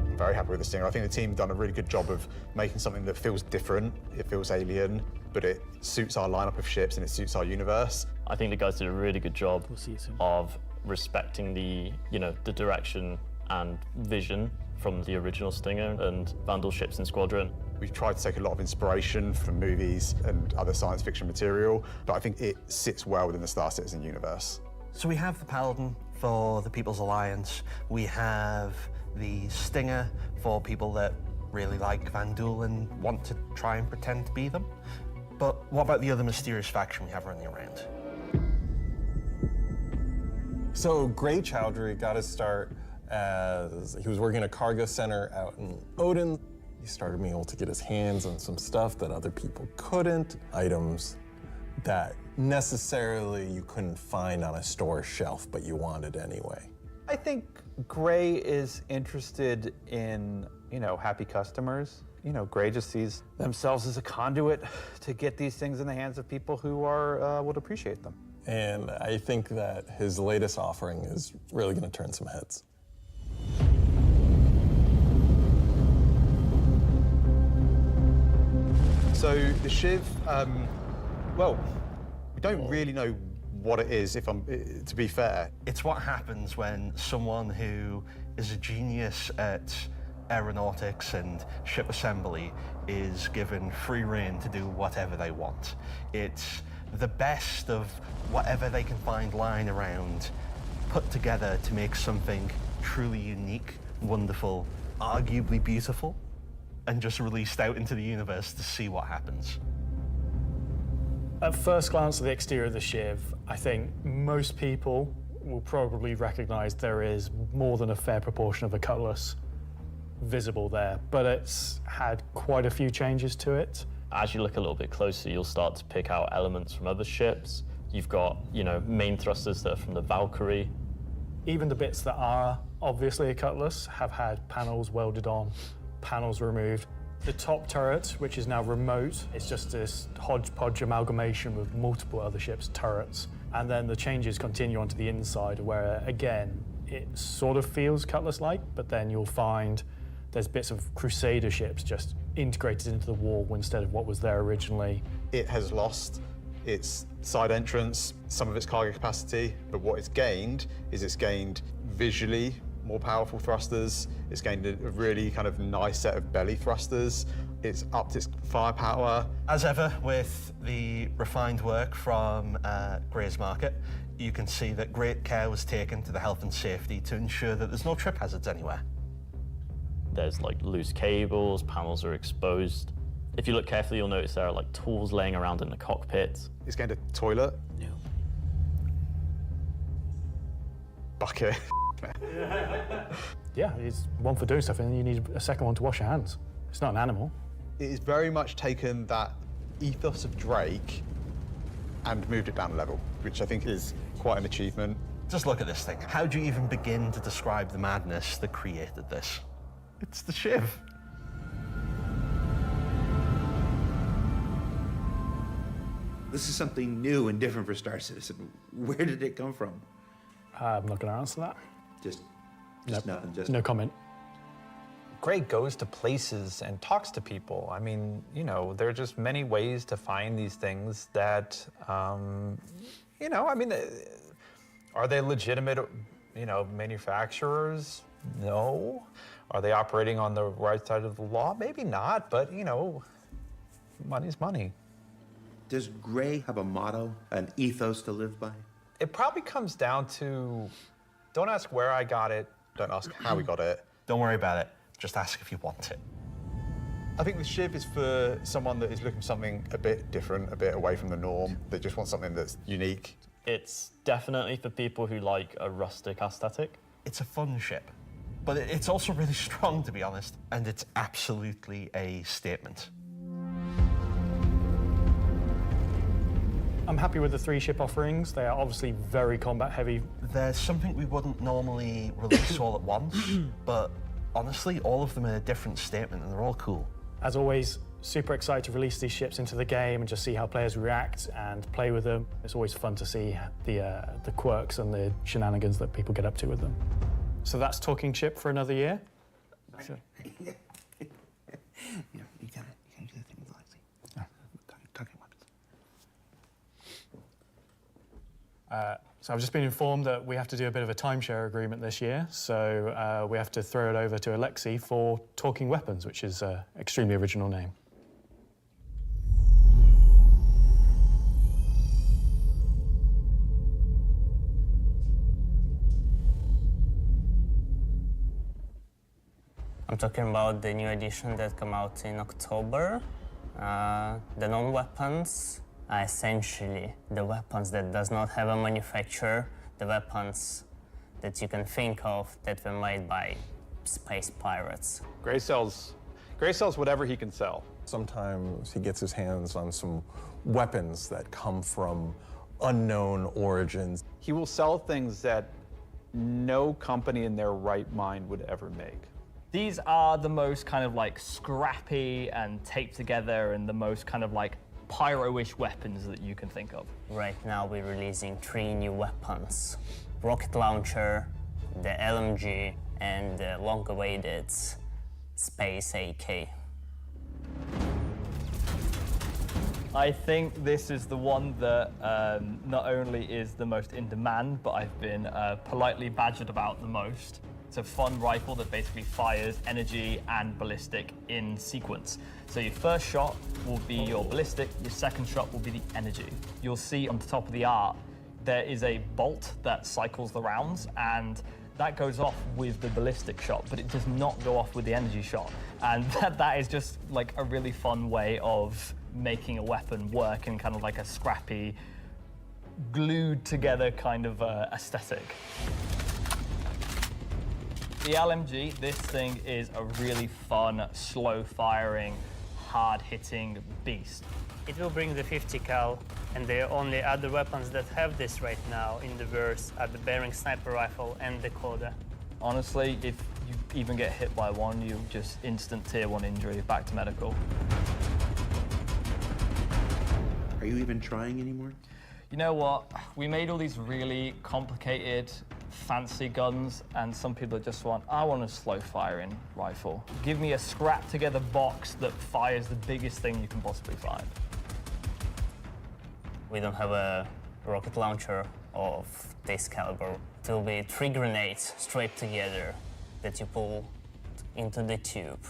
I'm very happy with the Stinger. I think the team done a really good job of making something that feels different, it feels alien, but it suits our lineup of ships and it suits our universe. I think the guys did a really good job of respecting the direction and vision from the original Stinger and Vandal ships and Squadron. We've tried to take a lot of inspiration from movies and other science fiction material, but I think it sits well within the Star Citizen universe. So we have the Paladin for the People's Alliance. We have the Stinger for people that really like Vandal and want to try and pretend to be them. But what about the other mysterious faction we have running around? So Gray Chowdhury got his start as he was working at a cargo center out in Odin. He started being able to get his hands on some stuff that other people couldn't, items that necessarily you couldn't find on a store shelf, but you wanted anyway. I think Gray is interested in, happy customers. Gray just sees themselves as a conduit to get these things in the hands of people who would appreciate them. And I think that his latest offering is really going to turn some heads. So the Shiv, well, we don't really know what it is, to be fair. It's what happens when someone who is a genius at aeronautics and ship assembly is given free rein to do whatever they want. It's the best of whatever they can find lying around, put together to make something truly unique, wonderful, arguably beautiful, and just released out into the universe to see what happens. At first glance at the exterior of the Shiv, I think most people will probably recognize there is more than a fair proportion of the Cutlass visible there, but it's had quite a few changes to it. As you look a little bit closer, you'll start to pick out elements from other ships. You've got, main thrusters that are from the Valkyrie. Even the bits that are obviously a Cutlass have had panels welded on, panels removed. The top turret, which is now remote, is just this hodgepodge amalgamation with multiple other ships' turrets. And then the changes continue onto the inside where, again, it sort of feels Cutlass-like, but then you'll find there's bits of Crusader ships just integrated into the wall instead of what was there originally. It has lost its side entrance, some of its cargo capacity, but what it's gained is it's gained visually more powerful thrusters. It's gained a really kind of nice set of belly thrusters. It's upped its firepower. As ever, with the refined work from Gray's Market, you can see that great care was taken to the health and safety to ensure that there's no trip hazards anywhere. There's loose cables, panels are exposed. If you look carefully, you'll notice there are tools laying around in the cockpit. It's gained a toilet. No. Bucket. Yeah, it's one for doing stuff, and then you need a second one to wash your hands. It's not an animal. It has very much taken that ethos of Drake and moved it down a level, which I think is quite an achievement. Just look at this thing. How do you even begin to describe the madness that created this? It's the Shiv. This is something new and different for Star Citizen. Where did it come from? I'm not going to answer that. Just nothing. Just No comment. Gray goes to places and talks to people. I mean, you know, there are just many ways to find these things that, you know, I mean, are they legitimate, you know, manufacturers? No. Are they operating on the right side of the law? Maybe not, but, you know, money's money. Does Gray have a motto, an ethos to live by? It probably comes down to, don't ask where I got it, don't ask how we got it. Don't worry about it. Just ask if you want it. I think the ship is for someone that is looking for something a bit different, a bit away from the norm, that just wants something that's unique. It's definitely for people who like a rustic aesthetic. It's a fun ship, but it's also really strong, to be honest, and it's absolutely a statement. I'm happy with the 3 ship offerings. They are obviously very combat heavy. There's something we wouldn't normally release all at once, but honestly, all of them are a different statement and they're all cool. As always, super excited to release these ships into the game and just see how players react and play with them. It's always fun to see the quirks and the shenanigans that people get up to with them. So that's Talking Ship for another year. So. You can do the thing with Lexi. Talking weapons. So I've just been informed that we have to do a bit of a timeshare agreement this year, so we have to throw it over to Alexi for Talking Weapons, which is an extremely original name. I'm talking about the new edition that came out in October. The non-weapons are essentially the weapons that does not have a manufacturer, the weapons that you can think of that were made by space pirates. Gray sells whatever he can sell. Sometimes he gets his hands on some weapons that come from unknown origins. He will sell things that no company in their right mind would ever make. These are the most kind of like scrappy and taped together and the most kind of like pyro-ish weapons that you can think of. Right now we're releasing 3 new weapons. Rocket launcher, the LMG, and the long-awaited Space AK. I think this is the one that not only is the most in demand, but I've been politely badgered about the most. It's a fun rifle that basically fires energy and ballistic in sequence. So your first shot will be your ballistic, your second shot will be the energy. You'll see on the top of the art, there is a bolt that cycles the rounds, and that goes off with the ballistic shot, but it does not go off with the energy shot. And that is just like a really fun way of making a weapon work in kind of like a scrappy, glued together kind of aesthetic. The LMG, this thing is a really fun, slow-firing, hard-hitting beast. It will bring the 50 cal, and the only other weapons that have this right now in the verse are the Bearing Sniper Rifle and the Coda. Honestly, if you even get hit by one, you just instant tier 1 injury, back to medical. Are you even trying anymore? You know what? We made all these really complicated, fancy guns, and some people just want, I want a slow-firing rifle. Give me a scrap-together box that fires the biggest thing you can possibly find. We don't have a rocket launcher of this caliber. It will be 3 grenades straight together that you pull into the tube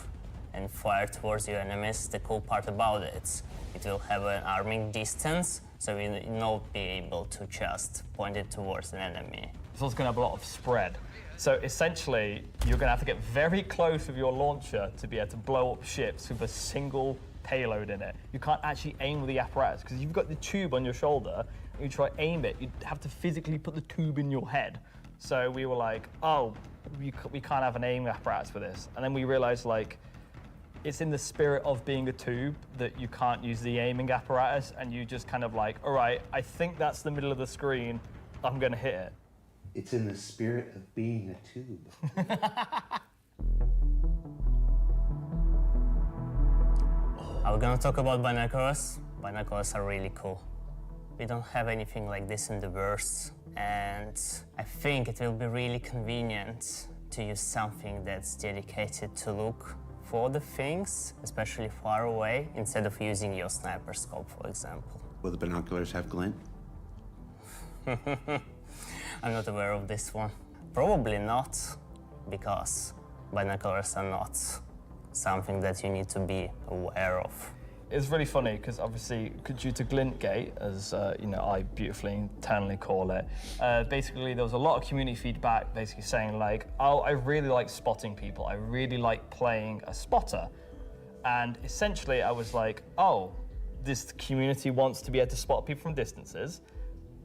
and fire towards your enemies. The cool part about it will have an arming distance, so you'll not be able to just point it towards an enemy. It's also going to have a lot of spread. So essentially, you're going to have to get very close with your launcher to be able to blow up ships with a single payload in it. You can't actually aim with the apparatus, because you've got the tube on your shoulder, and you try to aim it, you'd have to physically put the tube in your head. So we were like, oh, we can't have an aim apparatus for this. And then we realized, like, it's in the spirit of being a tube that you can't use the aiming apparatus, and you just kind of like, all right, I think that's the middle of the screen, I'm going to hit it. It's in the spirit of being a tube. Are we going to talk about binoculars? Binoculars are really cool. We don't have anything like this in the verse, and I think it will be really convenient to use something that's dedicated to look for the things, especially far away, instead of using your sniper scope, for example. Will the binoculars have glint? I'm not aware of this one. Probably not, because binoculars are not something that you need to be aware of. It's really funny because obviously, due to glint gate, as I beautifully internally call it, basically there was a lot of community feedback basically saying like, oh, I really like spotting people. I really like playing a spotter. And essentially I was like, oh, this community wants to be able to spot people from distances.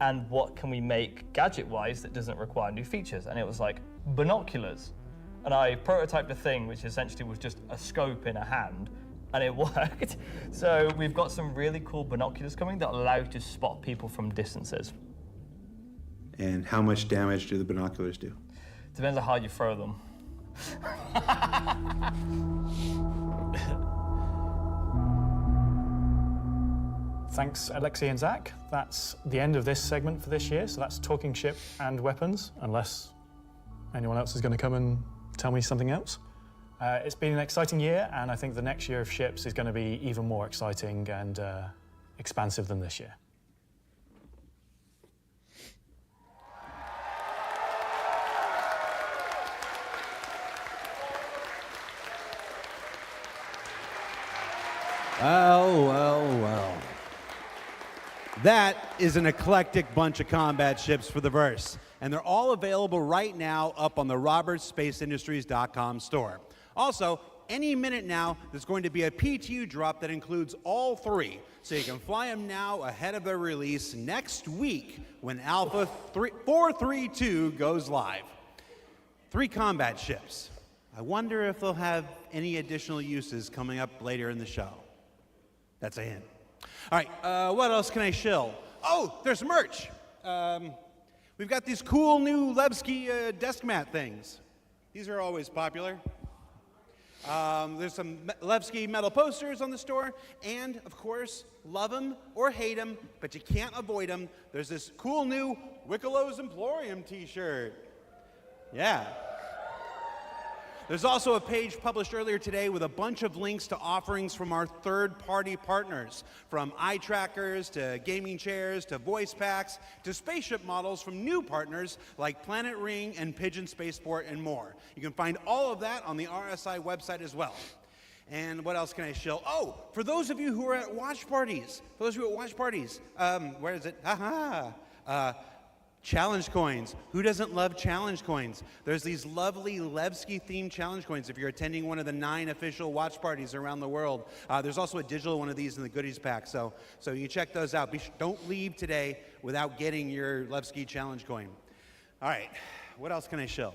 And what can we make gadget-wise that doesn't require new features? And it was like, binoculars. And I prototyped a thing which essentially was just a scope in a hand, and it worked. So we've got some really cool binoculars coming that allow you to spot people from distances. And how much damage do the binoculars do? Depends on how you throw them. Thanks, Alexei and Zach. That's the end of this segment for this year. So that's talking ship and weapons, unless anyone else is going to come and tell me something else. It's been an exciting year, and I think the next year of ships is going to be even more exciting and expansive than this year. Well. That is an eclectic bunch of combat ships for the verse, and they're all available right now up on the robertsspaceindustries.com store. Also, any minute now, there's going to be a PTU drop that includes all three, so you can fly them now ahead of their release next week when Alpha 432 goes live. 3 combat ships. I wonder if they'll have any additional uses coming up later in the show. That's a hint. All right, what else can I shill? Oh, there's merch. We've got these cool new Levski desk mat things. These are always popular. There's some Levski metal posters on the store, and of course, love them or hate them, but you can't avoid them. There's this cool new Wickelow's Emporium t-shirt. Yeah. There's also a page published earlier today with a bunch of links to offerings from our third-party partners, from eye trackers to gaming chairs to voice packs to spaceship models from new partners like Planet Ring and Pigeon Spaceport and more. You can find all of that on the RSI website as well. And what else can I shill? Oh, for those of you who are at watch parties, where is it? Challenge coins. Who doesn't love challenge coins? There's these lovely Levski-themed challenge coins if you're attending one of the 9 official watch parties around the world. There's also a digital one of these in the goodies pack, so you check those out. Don't leave today without getting your Levski challenge coin. All right, what else can I shill?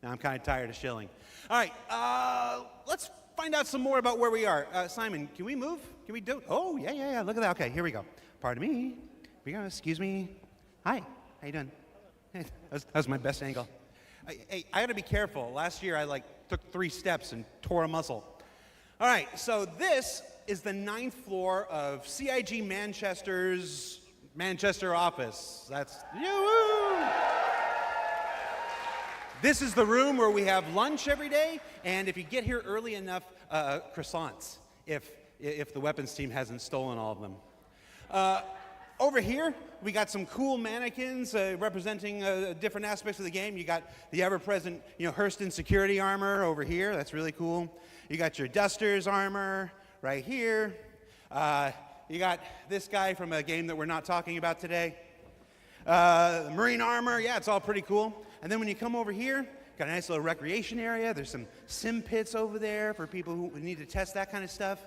Now I'm kind of tired of shilling. All right, let's find out some more about where we are. Simon, can we move? Can we do? Oh, yeah, look at that. Okay, here we go. Pardon me. Here we go, excuse me. Hi, how you doing? That was my best angle. Hey, I gotta be careful. Last year I took 3 steps and tore a muscle. All right, so this is the 9th floor of CIG Manchester's Manchester office. That's yoo-hoo! This is the room where we have lunch every day, and if you get here early enough, croissants, if the weapons team hasn't stolen all of them. Over here, we got some cool mannequins representing different aspects of the game. You got the ever-present, Hurston security armor over here. That's really cool. You got your Dusters armor right here. You got this guy from a game that we're not talking about today. Marine armor, yeah, it's all pretty cool. And then when you come over here, got a nice little recreation area. There's some sim pits over there for people who need to test that kind of stuff.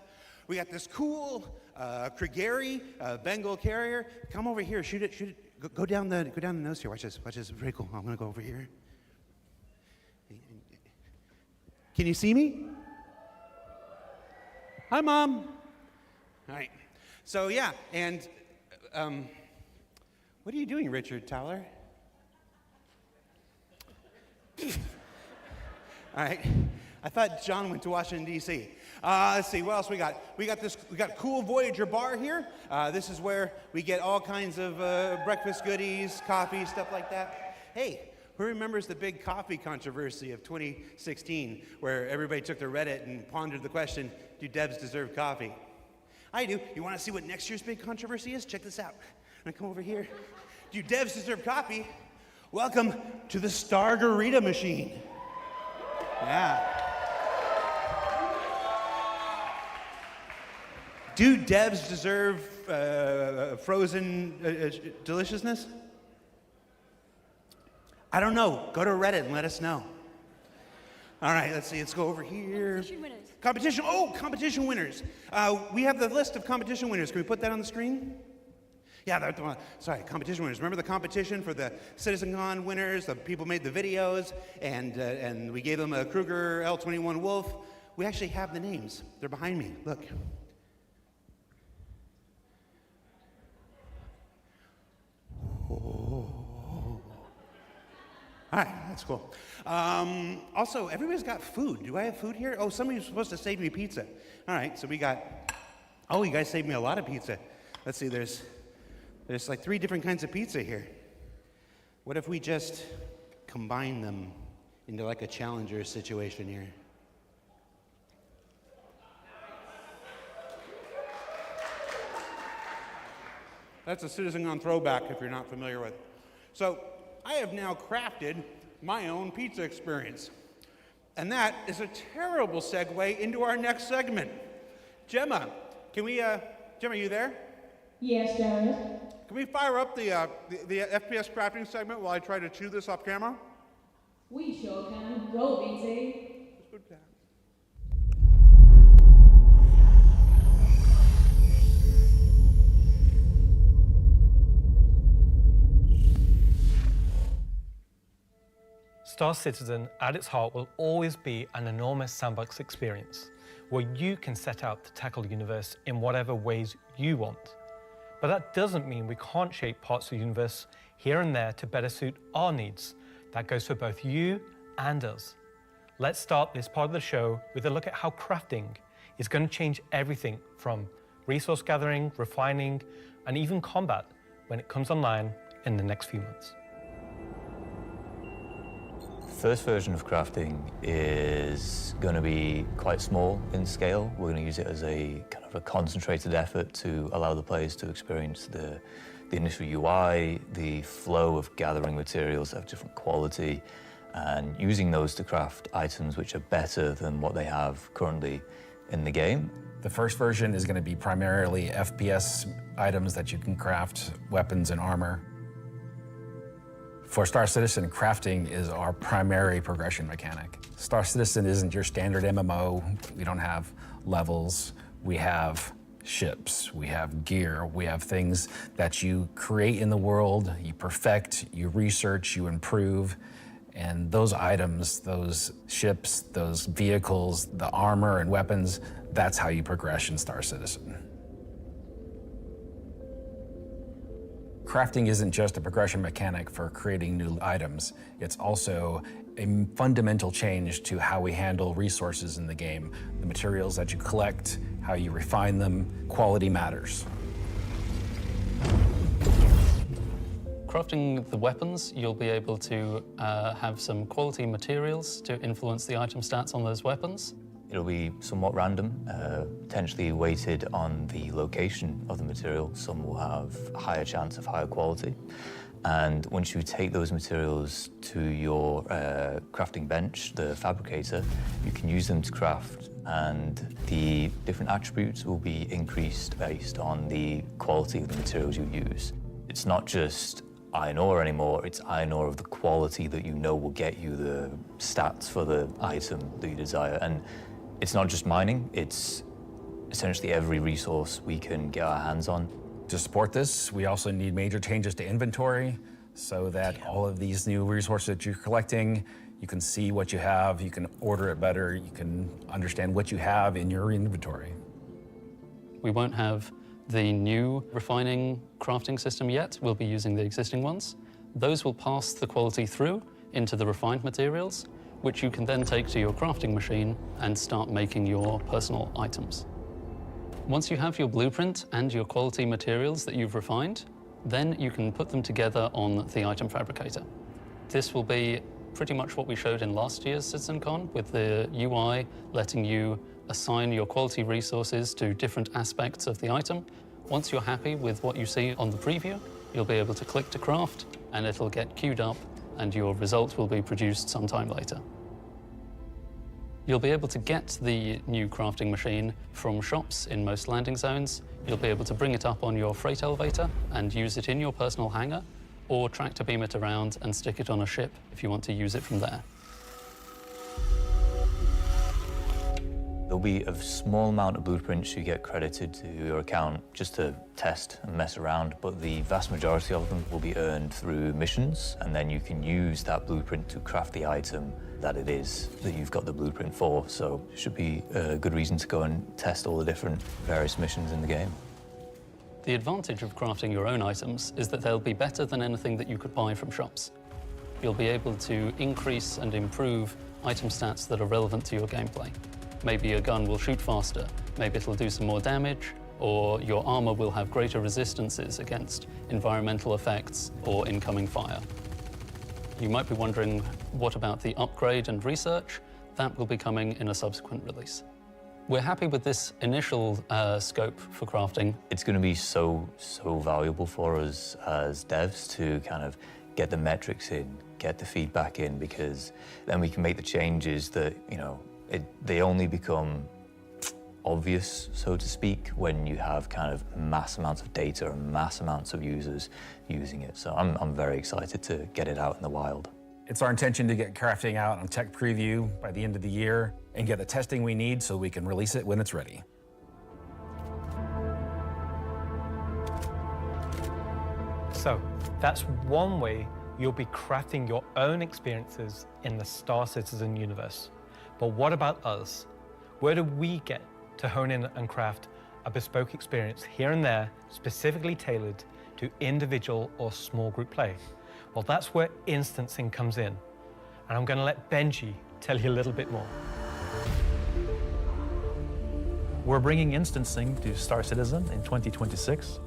We got this cool Krigeri Bengal carrier. Come over here, shoot it. Go down the nose here. Watch this. It's very cool. I'm gonna go over here. Can you see me? Hi, Mom. All right. So yeah, and what are you doing, Richard Towler? All right. I thought John went to Washington, D.C. Let's see, what else we got? We got cool Voyager bar here. This is where we get all kinds of breakfast goodies, coffee, stuff like that. Hey, who remembers the big coffee controversy of 2016, where everybody took to Reddit and pondered the question, do devs deserve coffee? I do. You want to see what next year's big controversy is? Check this out. I'm gonna come over here. Do devs deserve coffee? Welcome to the Stargarita machine. Yeah. Do devs deserve frozen deliciousness? I don't know. Go to Reddit and let us know. All right, let's see. Let's go over here. Competition winners. Competition. Oh, competition winners. We have the list of competition winners. Can we put that on the screen? Yeah, sorry, competition winners. Remember the competition for the Citizencon winners? The people made the videos, and we gave them a Kruger L21 Wolf. We actually have the names. They're behind me. Look. Oh. All right, that's cool. Also, everybody's got food. Do I have food here? Oh, somebody's supposed to save me pizza. All right, so we got, oh, you guys saved me a lot of pizza. Let's see, there's like 3 different kinds of pizza here. What if we just combine them into like a challenger situation here? That's a Citizencon throwback if you're not familiar with. So I have now crafted my own pizza experience. And that is a terrible segue into our next segment. Gemma, can we, Gemma, are you there? Yes, Jared. Can we fire up the FPS crafting segment while I try to chew this off camera? We sure can. Go, BT. Star Citizen, at its heart, will always be an enormous sandbox experience where you can set out to tackle the universe in whatever ways you want. But that doesn't mean we can't shape parts of the universe here and there to better suit our needs. That goes for both you and us. Let's start this part of the show with a look at how crafting is going to change everything from resource gathering, refining, and even combat when it comes online in the next few months. First version of crafting is going to be quite small in scale. We're going to use it as a kind of a concentrated effort to allow the players to experience the initial UI, the flow of gathering materials of different quality, and using those to craft items which are better than what they have currently in the game. The first version is going to be primarily FPS items that you can craft, weapons and armor. For Star Citizen, crafting is our primary progression mechanic. Star Citizen isn't your standard MMO. We don't have levels. We have ships, we have gear, we have things that you create in the world, you perfect, you research, you improve, and those items, those ships, those vehicles, the armor and weapons, that's how you progress in Star Citizen. Crafting isn't just a progression mechanic for creating new items, it's also a fundamental change to how we handle resources in the game. The materials that you collect, how you refine them, quality matters. Crafting the weapons, you'll be able to have some quality materials to influence the item stats on those weapons. It'll be somewhat random, potentially weighted on the location of the material. Some will have a higher chance of higher quality. And once you take those materials to your crafting bench, the fabricator, you can use them to craft, and the different attributes will be increased based on the quality of the materials you use. It's not just iron ore anymore, it's iron ore of the quality that you know will get you the stats for the item that you desire. And it's not just mining, it's essentially every resource we can get our hands on. To support this, we also need major changes to inventory so that all of these new resources that you're collecting, you can see what you have, you can order it better, you can understand what you have in your inventory. We won't have the new refining crafting system yet. We'll be using the existing ones. Those will pass the quality through into the refined materials. which you can then take to your crafting machine and start making your personal items. Once you have your blueprint and your quality materials that you've refined, then you can put them together on the item fabricator. This will be pretty much what we showed in last year's Citizencon, with the UI letting you assign your quality resources to different aspects of the item. Once you're happy with what you see on the preview, you'll be able to click to craft, and it'll get queued up, and your result will be produced sometime later. You'll be able to get the new crafting machine from shops in most landing zones. You'll be able to bring it up on your freight elevator and use it in your personal hangar, or tractor beam it around and stick it on a ship if you want to use it from there. There'll be a small amount of blueprints you get credited to your account just to test and mess around, but the vast majority of them will be earned through missions, and then you can use that blueprint to craft the item that it is that you've got the blueprint for. So it should be a good reason to go and test all the different various missions in the game. The advantage of crafting your own items is that they'll be better than anything that you could buy from shops. You'll be able to increase and improve item stats that are relevant to your gameplay. Maybe your gun will shoot faster, maybe it'll do some more damage, or your armor will have greater resistances against environmental effects or incoming fire. You might be wondering, what about the upgrade and research? That will be coming in a subsequent release. We're happy with this initial scope for crafting. It's going to be so valuable for us as devs to kind of get the metrics in, get the feedback in, because then we can make the changes that, you know, they only become obvious, so to speak, when you have kind of mass amounts of data and mass amounts of users using it. So I'm very excited to get it out in the wild. It's our intention to get crafting out on tech preview by the end of the year and get the testing we need so we can release it when it's ready. So that's one way you'll be crafting your own experiences in the Star Citizen universe. But what about us? Where do we get to hone in and craft a bespoke experience here and there, specifically tailored to individual or small group play? Well, that's where instancing comes in. And I'm going to let Benji tell you a little bit more. We're bringing instancing to Star Citizen in 2026.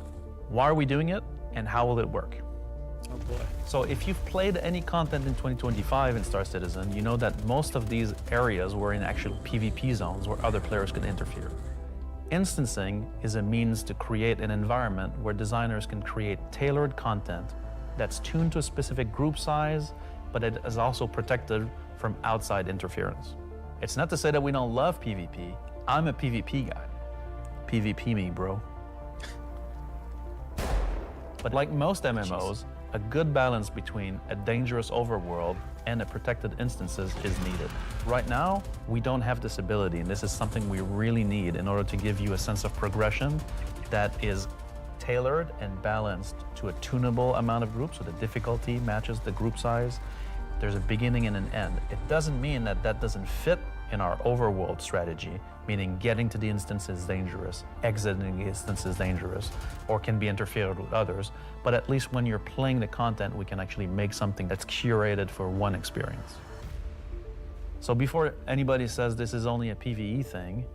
Why are we doing it, and how will it work? Oh boy. So if you've played any content in 2025 in Star Citizen, you know that most of these areas were in actual PvP zones where other players could interfere. Instancing is a means to create an environment where designers can create tailored content that's tuned to a specific group size, but it is also protected from outside interference. It's not to say that we don't love PvP. I'm a PvP guy. PvP me, bro. But like most MMOs, a good balance between a dangerous overworld and a protected instances is needed. Right now, we don't have this ability, and this is something we really need in order to give you a sense of progression that is tailored and balanced to a tunable amount of groups, so the difficulty matches the group size. There's a beginning and an end. It doesn't mean that that doesn't fit in our overworld strategy, meaning getting to the instance is dangerous, exiting the instance is dangerous, or can be interfered with others. But at least when you're playing the content, we can actually make something that's curated for one experience. So before anybody says this is only a PvE thing,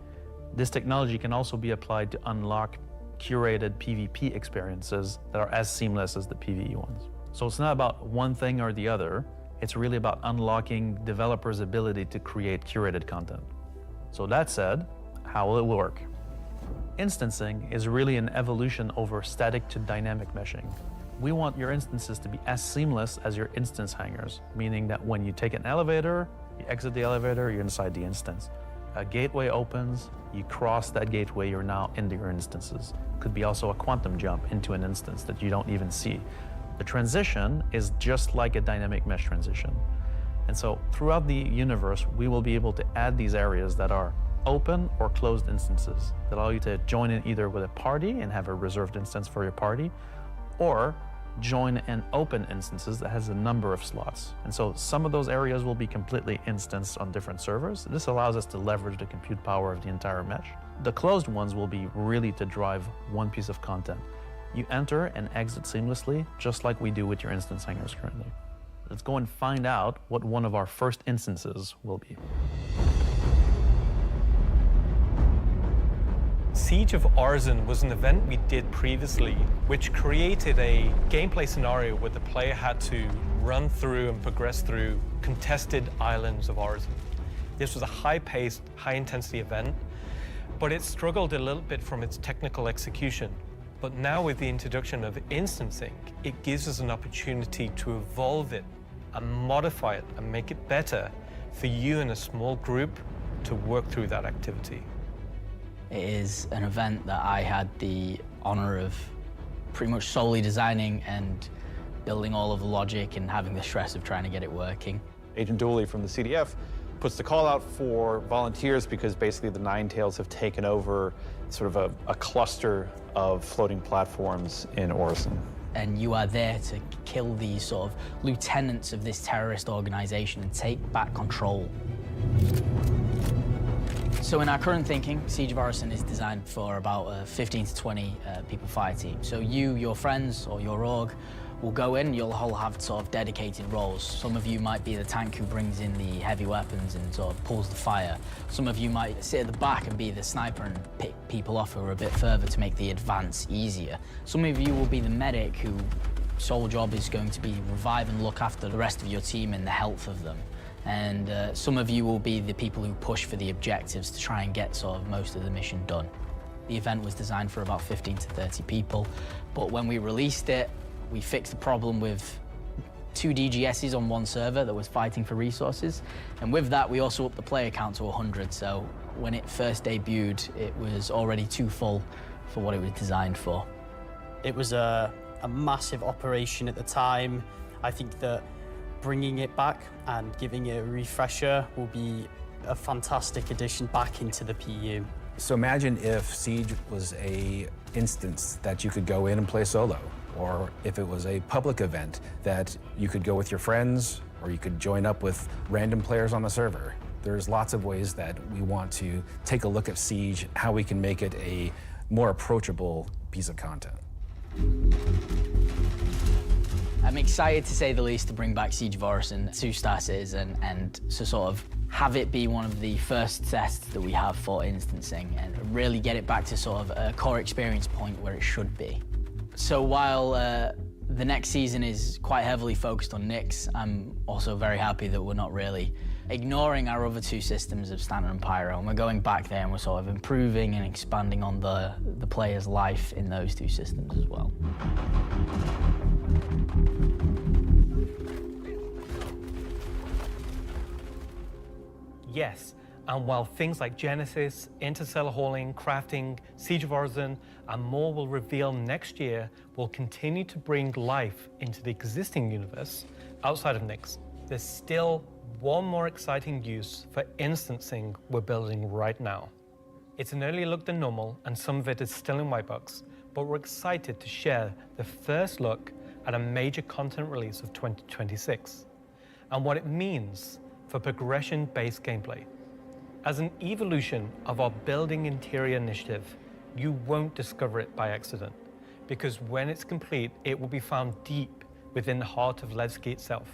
this technology can also be applied to unlock curated PvP experiences that are as seamless as the PvE ones. So it's not about one thing or the other. It's really about unlocking developers' ability to create curated content. So that said, how will it work? Instancing is really an evolution over static to dynamic meshing. We want your instances to be as seamless as your instance hangars, meaning that when you take an elevator, you exit the elevator, you're inside the instance. A gateway opens, you cross that gateway, you're now into your instances. Could be also a quantum jump into an instance that you don't even see. The transition is just like a dynamic mesh transition. And so throughout the universe, we will be able to add these areas that are open or closed instances that allow you to join in either with a party and have a reserved instance for your party, or join an open instances that has a number of slots. And so some of those areas will be completely instanced on different servers. This allows us to leverage the compute power of the entire mesh. The closed ones will be really to drive one piece of content. You enter and exit seamlessly, just like we do with your instance hangars currently. Let's go and find out what one of our first instances will be. Siege of Arisen was an event we did previously, which created a gameplay scenario where the player had to run through and progress through contested islands of Arisen. This was a high-paced, high-intensity event, but it struggled a little bit from its technical execution. But now with the introduction of instancing, it gives us an opportunity to evolve it and modify it and make it better for you in a small group to work through that activity. It is an event that I had the honor of pretty much solely designing and building all of the logic and having the stress of trying to get it working. Agent Dooley from the CDF puts the call out for volunteers because basically the Ninetales have taken over sort of a cluster of floating platforms in Orison. And you are there to kill these sort of lieutenants of this terrorist organization and take back control. So in our current thinking, Siege of Orison is designed for about a 15 to 20 people fire team. So you, your friends, or your org will go in, you'll all have sort of dedicated roles. Some of you might be the tank who brings in the heavy weapons and sort of pulls the fire. Some of you might sit at the back and be the sniper and pick people off who are a bit further to make the advance easier. Some of you will be the medic whose sole job is going to be revive and look after the rest of your team and the health of them. And some of you will be the people who push for the objectives to try and get sort of most of the mission done. The event was designed for about 15 to 30 people, but when we released it, we fixed the problem with 2 DGSs on one server that was fighting for resources. And with that, we also upped the player count to 100. So when it first debuted, it was already too full for what it was designed for. It was a massive operation at the time. I think that bringing it back and giving it a refresher will be a fantastic addition back into the PU. So imagine if Siege was a instance that you could go in and play solo, or if it was a public event that you could go with your friends, or you could join up with random players on the server. There's lots of ways that we want to take a look at Siege, how we can make it a more approachable piece of content. I'm excited, to say the least, to bring back Siege of Orison to Star Citizen and to sort of have it be one of the first tests that we have for instancing and really get it back to sort of a core experience point where it should be. So while the next season is quite heavily focused on Nyx, I'm also very happy that we're not really ignoring our other 2 systems of Standard and Pyro, and we're going back there and we're sort of improving and expanding on the player's life in those 2 systems as well. Yes, and while things like Genesis, interstellar hauling, crafting, Siege of Orison, and more will reveal next year, we'll continue to bring life into the existing universe outside of Nyx. There's still one more exciting use for instancing we're building right now. It's an earlier look than normal, and some of it is still in white box, but we're excited to share the first look at a major content release of 2026, and what it means for progression-based gameplay. As an evolution of our Building Interior initiative, you won't discover it by accident, because when it's complete, it will be found deep within the heart of Levski itself.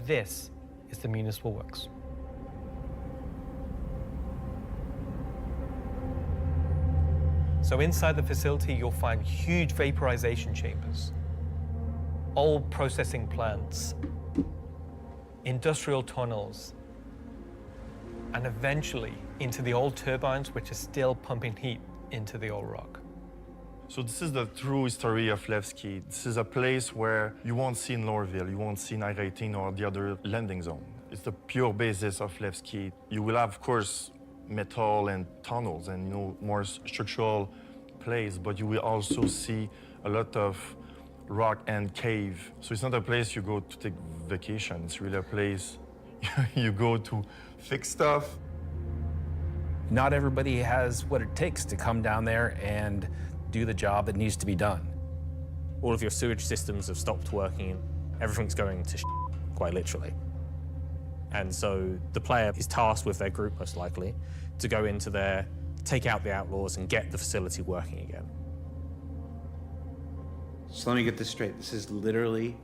This is the Municipal Works. So inside the facility, you'll find huge vaporization chambers, old processing plants, industrial tunnels, and eventually into the old turbines which are still pumping heat into the old rock. So this is the true history of Levski. This is a place where you won't see in Lorville, you won't see Night 18 or the other landing zone. It's the pure basis of Levski. You will have, of course, metal and tunnels and more structural place, but you will also see a lot of rock and cave. So it's not a place you go to take vacation. It's really a place you go to fix stuff. Not everybody has what it takes to come down there and do the job that needs to be done. All of your sewage systems have stopped working. Everything's going to quite literally. And so the player is tasked with their group, most likely, to go into there, take out the outlaws, and get the facility working again. So let me get this straight. This is literally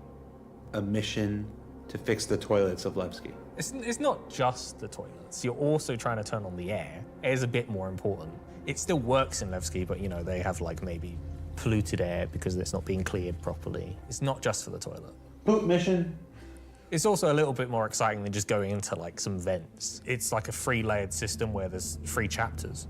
a mission to fix the toilets of Levski? It's not just the toilets. You're also trying to turn on the air. Air is a bit more important. It still works in Levski, but they have like maybe polluted air because it's not being cleared properly. It's not just for the toilet. Poop mission. It's also a little bit more exciting than just going into like some vents. It's like a 3-layered system where there's 3 chapters.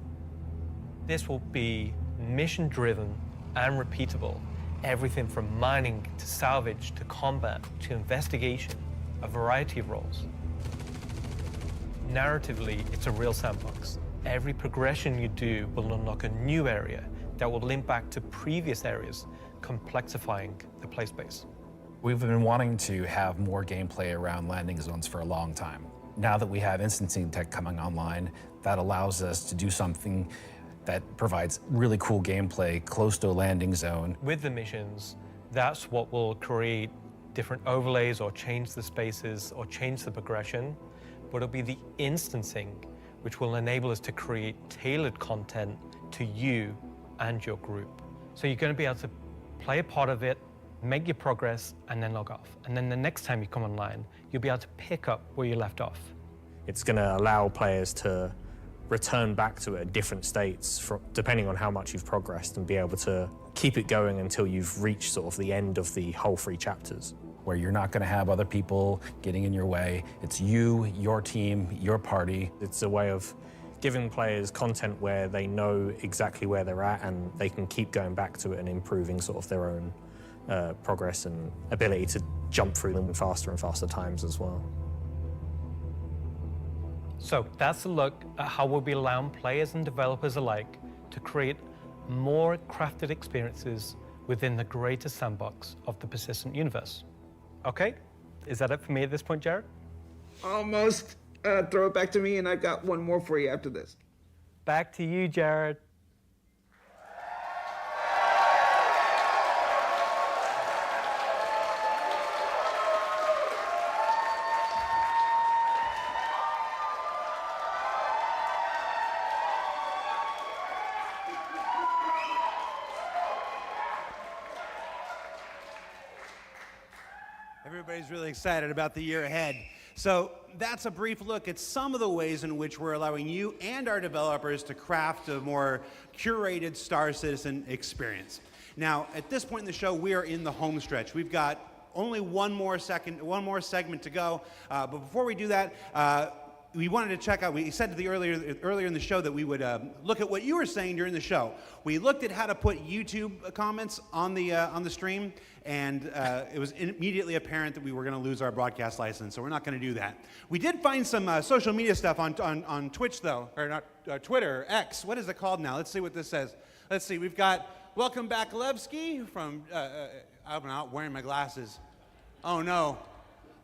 This will be mission-driven and repeatable. Everything from mining to salvage to combat to investigation, a variety of roles. Narratively, it's a real sandbox. Every progression you do will unlock a new area that will link back to previous areas, complexifying the play space. We've been wanting to have more gameplay around landing zones for a long time. Now that we have instancing tech coming online, that allows us to do something that provides really cool gameplay close to a landing zone. With the missions, that's what will create different overlays or change the spaces or change the progression, but it'll be the instancing which will enable us to create tailored content to you and your group. So you're going to be able to play a part of it, make your progress, and then log off. And then the next time you come online, you'll be able to pick up where you left off. It's going to allow players to return back to it at different states depending on how much you've progressed and be able to keep it going until you've reached sort of the end of the whole 3 chapters. Where you're not going to have other people getting in your way. It's you, your team, your party. It's a way of giving players content where they know exactly where they're at and they can keep going back to it and improving sort of their own progress and ability to jump through them in faster and faster times as well. So that's a look at how we'll be allowing players and developers alike to create more crafted experiences within the greater sandbox of the persistent universe. Okay, is that it for me at this point, Jared? Almost. Throw it back to me, and I've got one more for you after this. Back to you, Jared. Everybody's really excited about the year ahead. So that's a brief look at some of the ways in which we're allowing you and our developers to craft a more curated Star Citizen experience. Now, at this point in the show, we are in the home stretch. We've got only one more segment to go. But before we do that, we wanted to check out, we said earlier in the show that we would look at what you were saying during the show. We looked at how to put YouTube comments on the stream, and it was immediately apparent that we were going to lose our broadcast license, so we're not going to do that. We did find some social media stuff on Twitch, though, or not Twitter, X. What is it called now? Let's see what this says. Let's see. We've got Welcome Back Levski from, I'm not wearing my glasses. Oh, no.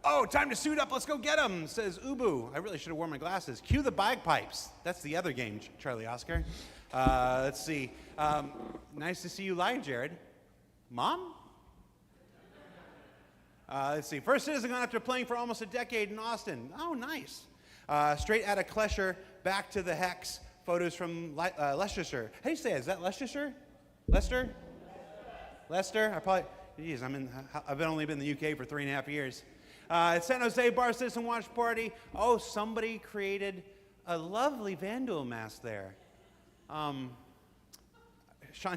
Oh, time to suit up. Let's go get them, says Ubu. I really should have worn my glasses. Cue the bagpipes. That's the other game, Charlie Oscar. Let's see. Nice to see you live, Jared. Mom? Let's see. First Citizencon after playing for almost a decade in Austin. Oh, nice. Straight out of Klesher, back to the Hex. Photos from Leicestershire. How do you say it? Is that Leicestershire? Leicester? Leicester? I've only been in the UK for 3.5 years. San Jose Bar Citizen Watch Party. Oh, somebody created a lovely Vandal mask there. Sean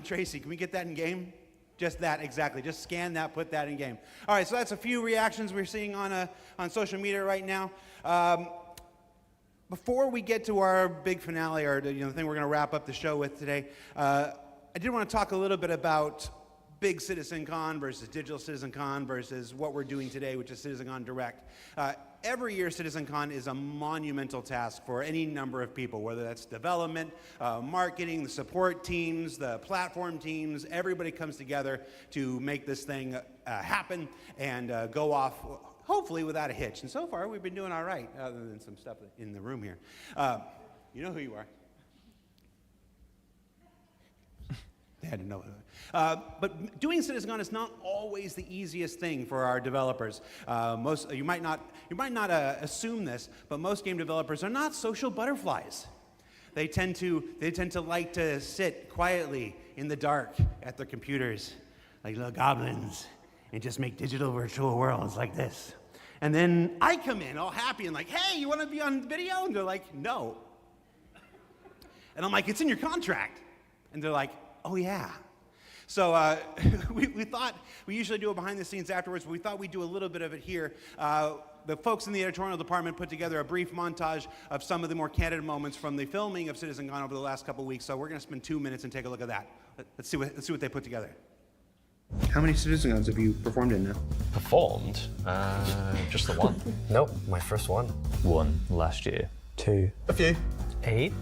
Tracy, can we get that in game? Just that, exactly. Just scan that, put that in game. All right, so that's a few reactions we're seeing on social media right now. Before we get to our big finale, or the thing we're going to wrap up the show with today, I did want to talk a little bit about big CitizenCon versus digital CitizenCon versus what we're doing today, which is CitizenCon Direct. Every year, CitizenCon is a monumental task for any number of people, whether that's development, marketing, the support teams, the platform teams. Everybody comes together to make this thing happen and go off, hopefully without a hitch. And so far, we've been doing all right, other than some stuff in the room here. You know who you are. They had to know. But doing CitizenCon is not always the easiest thing for our developers. You might not assume this, but most game developers are not social butterflies. They tend to like to sit quietly in the dark at their computers, like little goblins, and just make digital virtual worlds like this. And then I come in all happy and like, hey, you want to be on video? And they're like, no. And I'm like, it's in your contract. And they're like, oh yeah. So we thought, we usually do it behind the scenes afterwards, but we thought we'd do a little bit of it here. The folks in the editorial department put together a brief montage of some of the more candid moments from the filming of Citizencon over the last couple of weeks. So we're going to spend 2 minutes and take a look at that. Let's see what they put together. How many Citizencons have you performed in now? Performed? Just the one. Nope, my first one. One last year. 2. A few. 8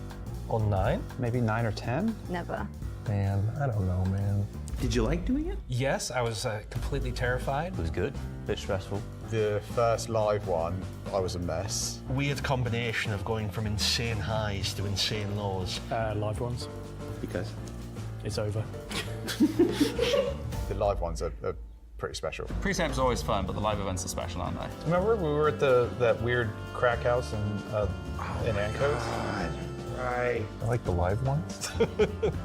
or 9? Maybe 9 or 10? Never. Man, I don't know, man. Did you like doing it? Yes, I was completely terrified. It was good, a bit stressful. The first live one, I was a mess. Weird combination of going from insane highs to insane lows. Live ones. Because? It's over. The live ones are pretty special. Pre-samp's always fun, but the live events are special, aren't they? Remember we were at that weird crack house in Ancos? Right. I like the live ones.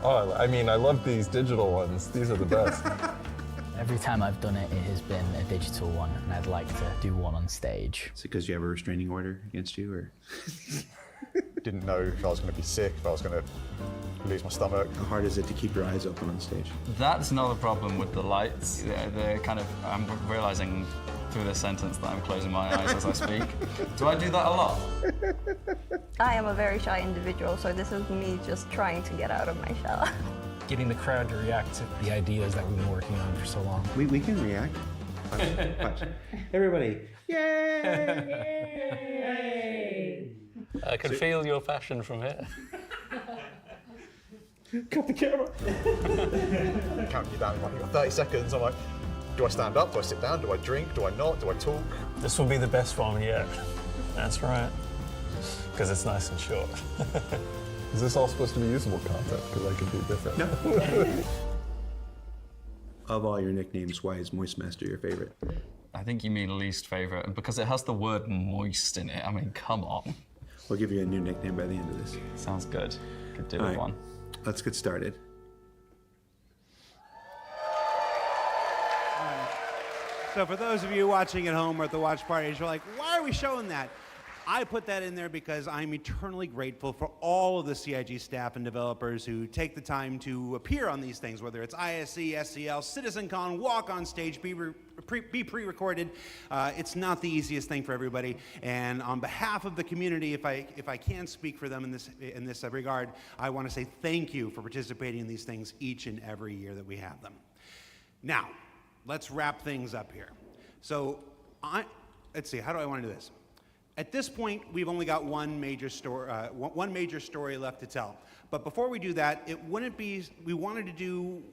Oh, I mean, I love these digital ones. These are the best. Every time I've done it, it has been a digital one, and I'd like to do one on stage. Is it because you have a restraining order against you, or? Didn't know if I was going to be sick, if I was going to lose my stomach. How hard is it to keep your eyes open on stage? That's another problem with the lights. They're kind of, I'm realizing through this sentence that I'm closing my eyes as I speak. Do I do that a lot? I am a very shy individual, so this is me just trying to get out of my shell. Getting the crowd to react to the ideas that we've been working on for so long. We can react. Watch. Everybody. Yay! I can feel your passion from here. Cut the camera. Counting you down, you've got 30 seconds. I'm like, do I stand up? Do I sit down? Do I drink? Do I not? Do I talk? This will be the best one yet. That's right. Because it's nice and short. Is this all supposed to be usable content? Because I can do different. No. Of all your nicknames, why is Moist Master your favorite? I think you mean least favorite, and because it has the word moist in it. I mean, come on. We'll give you a new nickname by the end of this. Sounds good. Could do All with right, one. Let's get started. So for those of you watching at home or at the watch parties, you're like, why are we showing that? I put that in there because I'm eternally grateful for all of the CIG staff and developers who take the time to appear on these things, whether it's ISC, SCL, CitizenCon, walk on stage, be pre-recorded. It's not the easiest thing for everybody. And on behalf of the community, if I can speak for them in this regard, I want to say thank you for participating in these things each and every year that we have them. Now, let's wrap things up here. So, let's see, how do I want to do this? At this point, we've only got one major story left to tell. But before we do that, we wanted to do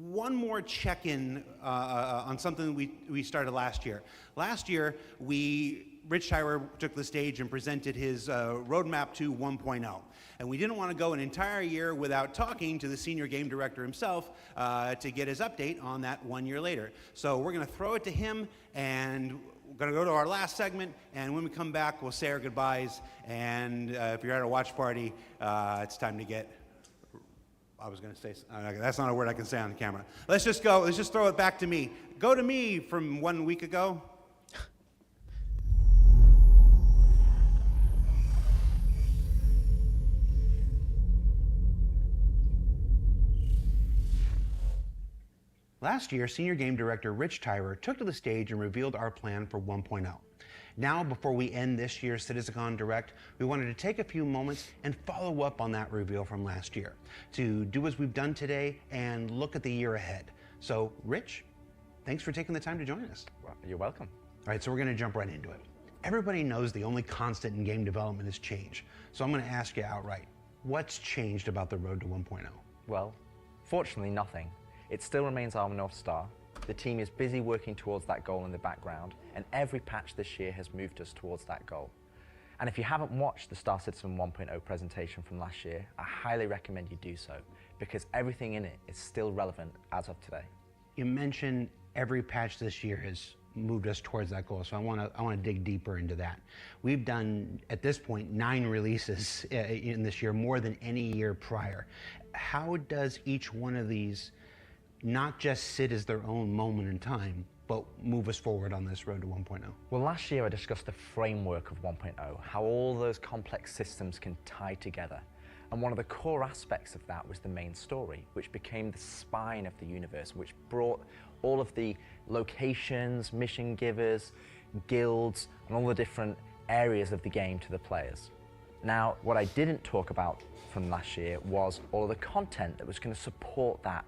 one more check-in on something we started last year. Last year, Rich Tyler took the stage and presented his roadmap to 1.0. And we didn't want to go an entire year without talking to the senior game director himself to get his update on that 1 year later. So we're going to throw it to him, and we're going to go to our last segment, and when we come back, we'll say our goodbyes. And if you're at a watch party, it's time to get, I was going to say, that's not a word I can say on camera. Let's just go, let's just throw it back to me. Go to me from 1 week ago. Last year, Senior Game Director Rich Tyler took to the stage and revealed our plan for 1.0. Now, before we end this year's Citizencon Direct, we wanted to take a few moments and follow up on that reveal from last year, to do as we've done today and look at the year ahead. So, Rich, thanks for taking the time to join us. Well, you're welcome. All right, so we're going to jump right into it. Everybody knows the only constant in game development is change. So I'm going to ask you outright, what's changed about the road to 1.0? Well, fortunately, nothing. It still remains our North Star. The team is busy working towards that goal in the background, and every patch this year has moved us towards that goal. And if you haven't watched the Star Citizen 1.0 presentation from last year, I highly recommend you do so, because everything in it is still relevant as of today. You mentioned every patch this year has moved us towards that goal, so I want to dig deeper into that. We've done, at this point, 9 releases in this year, more than any year prior. How does each one of these not just sit as their own moment in time, but move us forward on this road to 1.0? Well, last year I discussed the framework of 1.0, how all those complex systems can tie together. And one of the core aspects of that was the main story, which became the spine of the universe, which brought all of the locations, mission givers, guilds, and all the different areas of the game to the players. Now, what I didn't talk about from last year was all of the content that was going to support that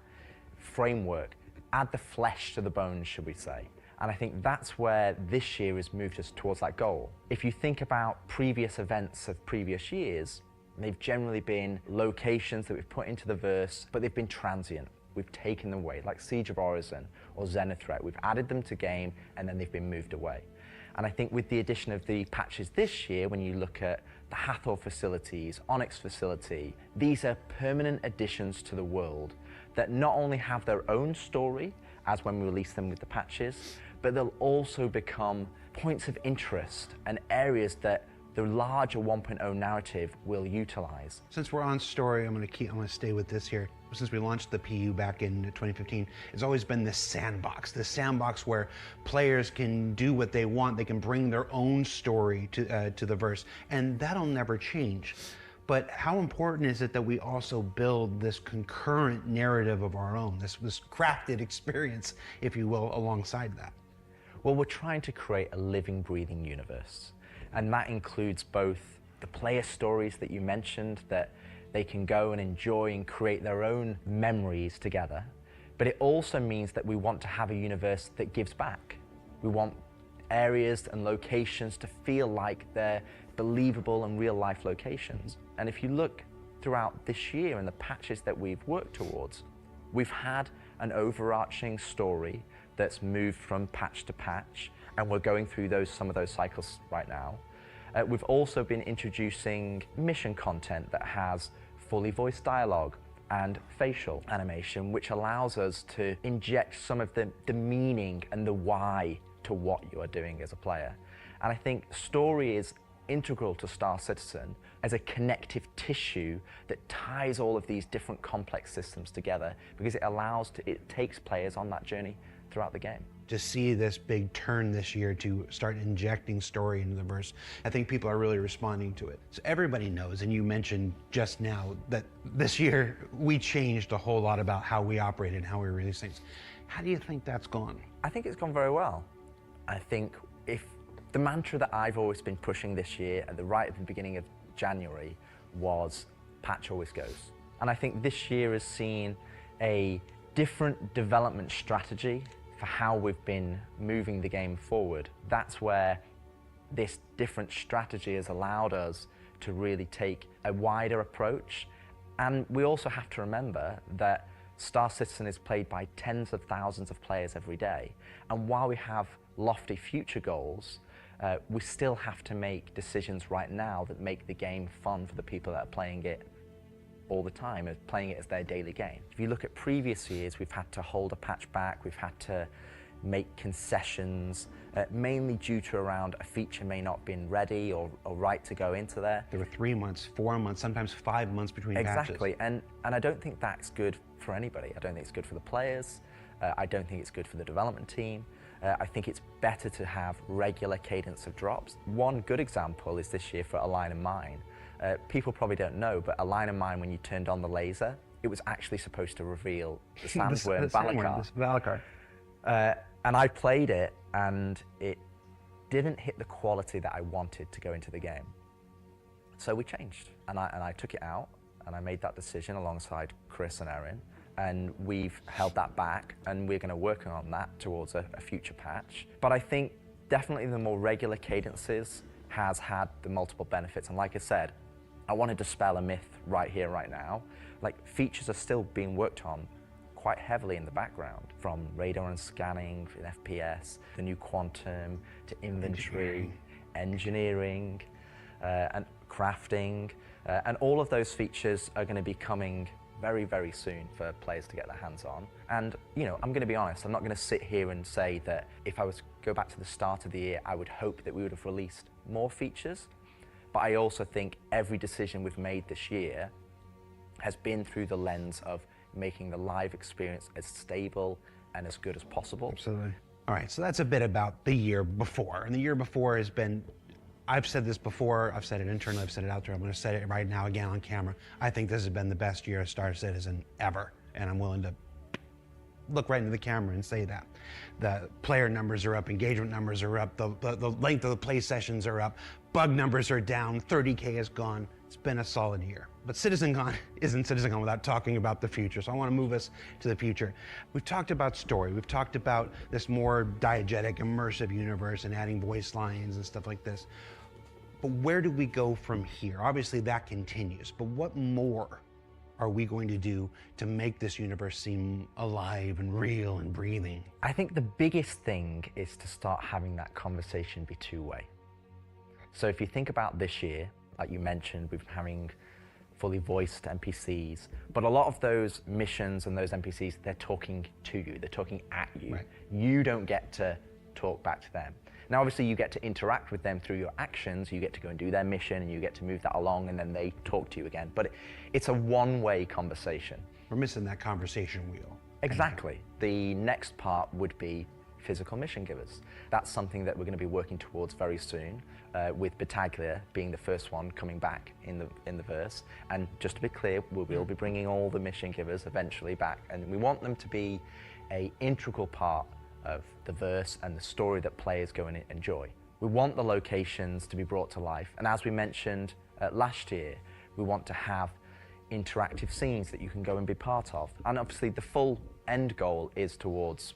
framework, add the flesh to the bones, should we say. And I think that's where this year has moved us towards that goal. If you think about previous events of previous years, they've generally been locations that we've put into the verse, but they've been transient. We've taken them away, like Siege of Orison or Zenithreat. We've added them to game, and then they've been moved away. And I think with the addition of the patches this year, when you look at the Hathor facilities, Onyx facility, these are permanent additions to the world that not only have their own story, as when we release them with the patches, but they'll also become points of interest and areas that the larger 1.0 narrative will utilize. Since we're on story, I'm gonna stay with this here. Since we launched the PU back in 2015, it's always been this sandbox where players can do what they want. They can bring their own story to the verse, and that'll never change. But how important is it that we also build this concurrent narrative of our own, this crafted experience, if you will, alongside that? Well, we're trying to create a living, breathing universe. And that includes both the player stories that you mentioned, that they can go and enjoy and create their own memories together. But it also means that we want to have a universe that gives back. We want areas and locations to feel like they're believable and real life locations. And if you look throughout this year and the patches that we've worked towards, we've had an overarching story that's moved from patch to patch, and we're going through some of those cycles right now. We've also been introducing mission content that has fully voiced dialogue and facial animation, which allows us to inject some of the meaning and the why to what you are doing as a player. And I think story is integral to Star Citizen as a connective tissue that ties all of these different complex systems together, because it takes players on that journey throughout the game. To see this big turn this year to start injecting story into the verse, I think people are really responding to it. So everybody knows, and you mentioned just now, that this year we changed a whole lot about how we operated and how we release things. How do you think that's gone? I think it's gone very well. I think if the mantra that I've always been pushing this year right at the beginning of January was patch always goes. And I think this year has seen a different development strategy for how we've been moving the game forward. That's where this different strategy has allowed us to really take a wider approach. And we also have to remember that Star Citizen is played by tens of thousands of players every day. And while we have lofty future goals, we still have to make decisions right now that make the game fun for the people that are playing it all the time, playing it as their daily game. If you look at previous years, we've had to hold a patch back, we've had to make concessions, mainly due to around a feature may not been ready or right to go into there. There were 3 months, 4 months, sometimes 5 months between patches. Exactly, and I don't think that's good for anybody. I don't think it's good for the players. I don't think it's good for the development team. I think it's better to have regular cadence of drops. One good example is this year for A Line of Mine. People probably don't know, but A Line of Mine, when you turned on the laser, it was actually supposed to reveal the sandworm Valakar. And I played it, and it didn't hit the quality that I wanted to go into the game. So we changed, and I took it out, and I made that decision alongside Chris and Erin, and we've held that back, and we're going to work on that towards a future patch. But I think definitely the more regular cadences has had the multiple benefits, and like I said, I want to dispel a myth right here, right now. Like, features are still being worked on quite heavily in the background, from radar and scanning in FPS, the new quantum, to inventory, engineering and crafting, and all of those features are going to be coming very, very soon for players to get their hands on. And, you know, I'm going to be honest, I'm not going to sit here and say that if I was to go back to the start of the year, I would hope that we would have released more features. But I also think every decision we've made this year has been through the lens of making the live experience as stable and as good as possible. Absolutely. All right, so that's a bit about the year before. And the year before has been, I've said this before, I've said it internally, I've said it out there, I'm gonna say it right now again on camera. I think this has been the best year of Star Citizen ever. And I'm willing to look right into the camera and say that. The player numbers are up, engagement numbers are up, the length of the play sessions are up, bug numbers are down, 30K is gone. It's been a solid year. But CitizenCon isn't CitizenCon without talking about the future, so I want to move us to the future. We've talked about story, we've talked about this more diegetic, immersive universe and adding voice lines and stuff like this. But where do we go from here? Obviously that continues, but what more are we going to do to make this universe seem alive and real and breathing? I think the biggest thing is to start having that conversation be two-way. So if you think about this year, like you mentioned, we've been having fully voiced NPCs, but a lot of those missions and those NPCs, they're talking to you, they're talking at you. Right. You don't get to talk back to them. Now, obviously, you get to interact with them through your actions. You get to go and do their mission, and you get to move that along, and then they talk to you again. But it's a one-way conversation. We're missing that conversation wheel. Exactly. The next part would be physical mission givers. That's something that we're going to be working towards very soon, with Battaglia being the first one coming back in the verse. And just to be clear, we will be bringing all the mission givers eventually back, and we want them to be an integral part of the verse and the story that players go and enjoy. We want the locations to be brought to life, and as we mentioned last year, we want to have interactive scenes that you can go and be part of. And obviously the full end goal is towards,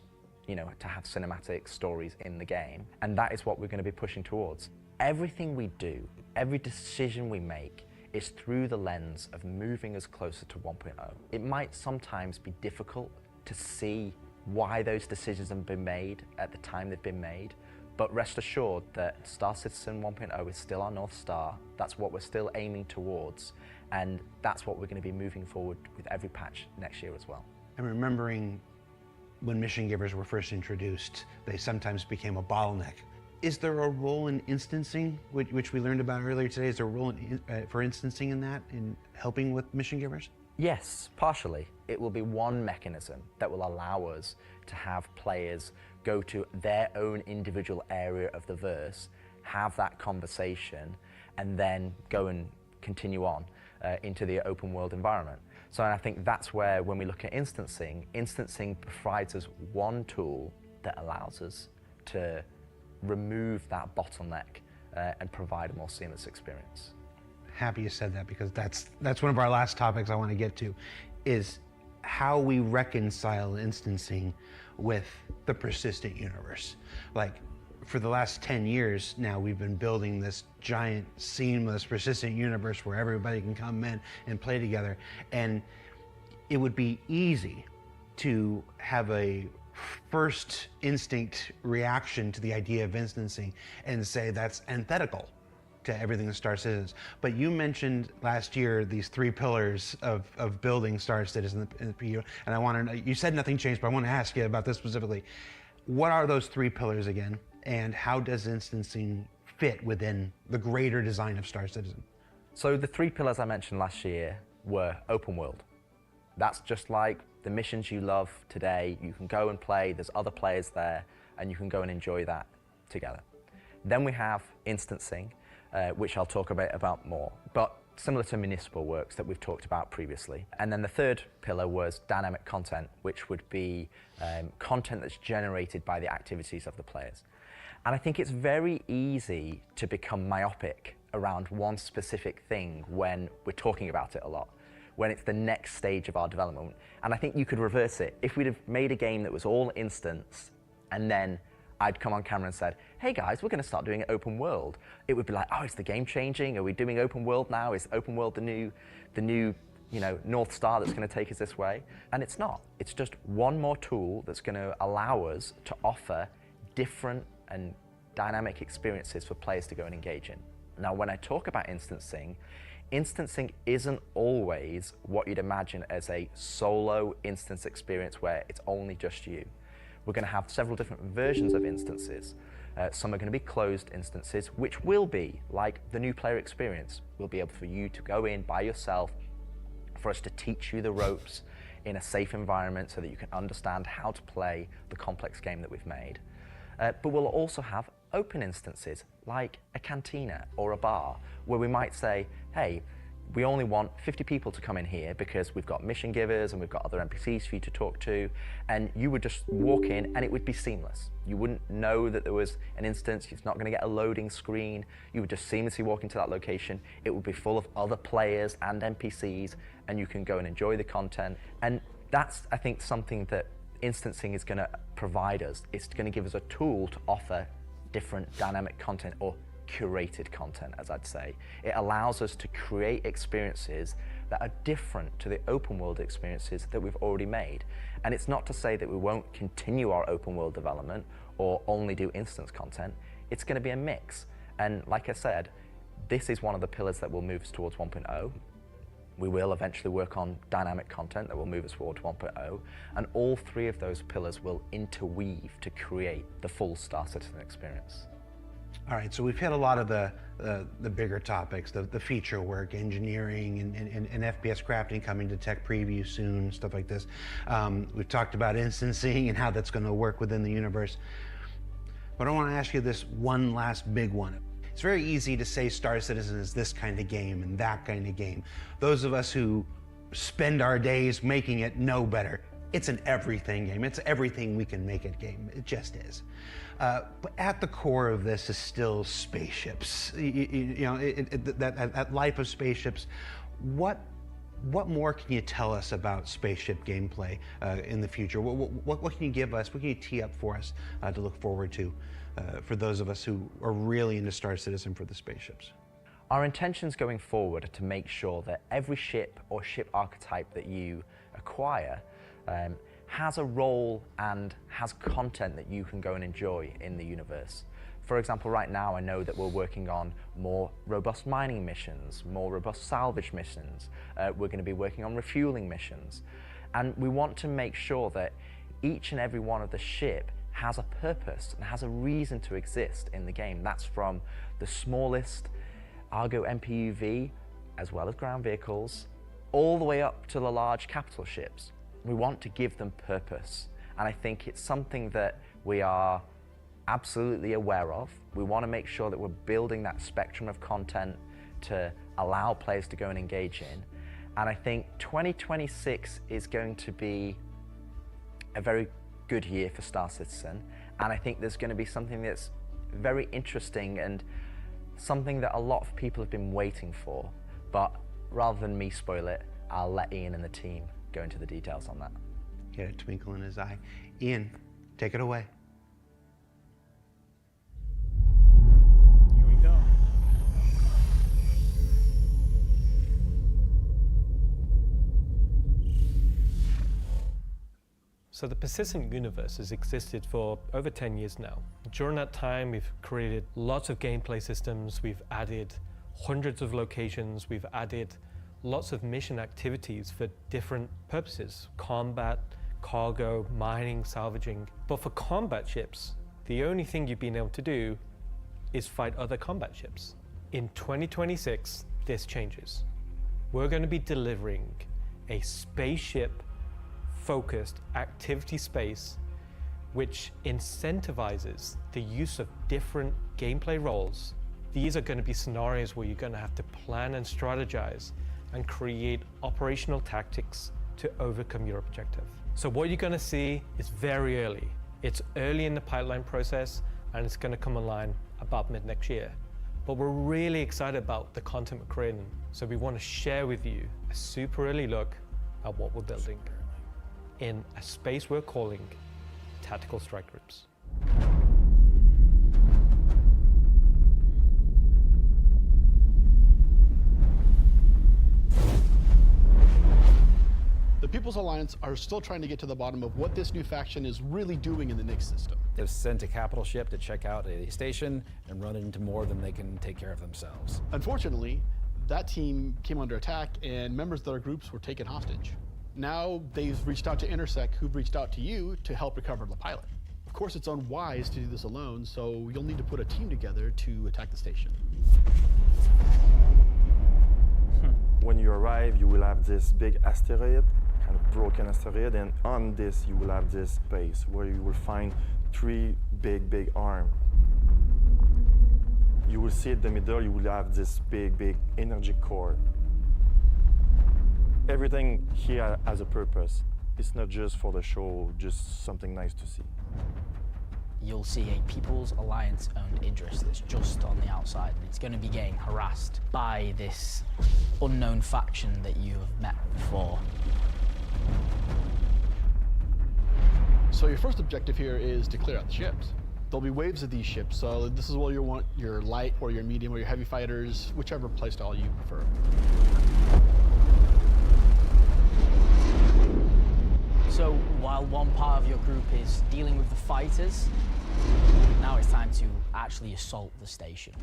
you know, to have cinematic stories in the game, and that is what we're going to be pushing towards. Everything we do, every decision we make is through the lens of moving us closer to 1.0. It might sometimes be difficult to see why those decisions have been made at the time they've been made, but rest assured that Star Citizen 1.0 is still our North Star. That's what we're still aiming towards, and that's what we're going to be moving forward with every patch next year as well. And remembering when mission givers were first introduced, they sometimes became a bottleneck. Is there a role in instancing, which we learned about earlier today? Is there a role for instancing in that, in helping with mission givers? Yes, partially. It will be one mechanism that will allow us to have players go to their own individual area of the verse, have that conversation, and then go and continue on into the open world environment. So I think that's where, when we look at instancing provides us one tool that allows us to remove that bottleneck and provide a more seamless experience. Happy you said that, because that's one of our last topics I want to get to, is how we reconcile instancing with the persistent universe. Like, for the last 10 years now, we've been building this giant, seamless, persistent universe where everybody can come in and play together. And it would be easy to have a first instinct reaction to the idea of instancing and say that's antithetical to everything that Star Citizen is. But you mentioned last year these 3 pillars of building Star Citizen in the PU, and I want to know, you said nothing changed, but I want to ask you about this specifically. What are those 3 pillars again, and how does instancing fit within the greater design of Star Citizen? So the 3 pillars I mentioned last year were open world. That's just like the missions you love today. You can go and play, there's other players there, and you can go and enjoy that together. Then we have instancing, which I'll talk a bit about more, but similar to municipal works that we've talked about previously. And then the 3rd pillar was dynamic content, which would be content that's generated by the activities of the players. And I think it's very easy to become myopic around one specific thing when we're talking about it a lot, when it's the next stage of our development. And I think you could reverse it. If we'd have made a game that was all instance, and then I'd come on camera and said, hey guys, we're going to start doing it open world, it would be like, oh, is the game changing? Are we doing open world now? Is open world the new North Star that's going to take us this way? And it's not. It's just one more tool that's going to allow us to offer different and dynamic experiences for players to go and engage in. Now, when I talk about instancing isn't always what you'd imagine as a solo instance experience where it's only just you. We're going to have several different versions of instances. Some are going to be closed instances, which will be like the new player experience. We'll be able for you to go in by yourself, for us to teach you the ropes in a safe environment so that you can understand how to play the complex game that we've made. But we'll also have open instances, like a cantina or a bar, where we might say, hey, we only want 50 people to come in here because we've got mission givers and we've got other NPCs for you to talk to, and you would just walk in and it would be seamless. You wouldn't know that there was an instance, it's not going to get a loading screen, you would just seamlessly walk into that location, it would be full of other players and NPCs, and you can go and enjoy the content. And that's, I think, something that instancing is going to provide us. It's going to give us a tool to offer different dynamic content, or curated content, as I'd say. It allows us to create experiences that are different to the open world experiences that we've already made. And it's not to say that we won't continue our open world development or only do instance content. It's going to be a mix. And like I said, this is one of the pillars that will move us towards 1.0. We will eventually work on dynamic content that will move us towards 1.0. And all three of those pillars will interweave to create the full Star Citizen experience. All right, so we've hit a lot of the bigger topics, the feature work, engineering, and FPS crafting coming to tech preview soon, stuff like this. We've talked about instancing and how that's going to work within the universe. But I want to ask you this one last big one. It's very easy to say Star Citizen is this kind of game and that kind of game. Those of us who spend our days making it know better. It's an everything game. It's everything we can make it game. It just is. But at the core of this is still spaceships. That life of spaceships. What more can you tell us about spaceship gameplay in the future? What can you give us? What can you tee up for us to look forward to for those of us who are really into Star Citizen for the spaceships? Our intentions going forward are to make sure that every ship or ship archetype that you acquire has a role and has content that you can go and enjoy in the universe. For example, right now I know that we're working on more robust mining missions, more robust salvage missions. We're going to be working on refueling missions. And we want to make sure that each and every one of the ship has a purpose and has a reason to exist in the game. That's from the smallest Argo MPUV, as well as ground vehicles, all the way up to the large capital ships. We want to give them purpose, and I think it's something that we are absolutely aware of. We want to make sure that we're building that spectrum of content to allow players to go and engage in, and I think 2026 is going to be a very good year for Star Citizen, and I think there's going to be something that's very interesting and something that a lot of people have been waiting for, but rather than me spoil it, I'll let Ian and the team go into the details on that. He had a twinkle in his eye. Ian, take it away. Here we go. So the persistent universe has existed for over 10 years now. During that time, we've created lots of gameplay systems, we've added hundreds of locations, we've added lots of mission activities for different purposes: combat, cargo, mining, salvaging. But for combat ships, the only thing you've been able to do is fight other combat ships. In 2026, this changes. We're going to be delivering a spaceship-focused activity space which incentivizes the use of different gameplay roles. These are going to be scenarios where you're going to have to plan and strategize and create operational tactics to overcome your objective. So what you're going to see is very early. It's early in the pipeline process, and it's going to come online about mid next year. But we're really excited about the content we're creating, so we want to share with you a super early look at what we're building in a space we're calling Tactical Strike Groups. The People's Alliance are still trying to get to the bottom of what this new faction is really doing in the Nyx system. They've sent a capital ship to check out a station and run into more than they can take care of themselves. Unfortunately, that team came under attack and members of their groups were taken hostage. Now they've reached out to Intersec, who've reached out to you to help recover the pilot. Of course, it's unwise to do this alone, so you'll need to put a team together to attack the station. When you arrive, you will have this big asteroid, kind of broken asteroid, and on this you will have this base where you will find three big arms. You will see at the middle, you will have this big energy core. Everything here has a purpose. It's not just for the show, just something nice to see. You'll see a People's Alliance-owned Idris that's just on the outside, and it's going to be getting harassed by this unknown faction that you have met before. So your first objective here is to clear out the ships. There'll be waves of these ships, so this is where you want your light or your medium or your heavy fighters, whichever playstyle you prefer. So while one part of your group is dealing with the fighters, now it's time to actually assault the station.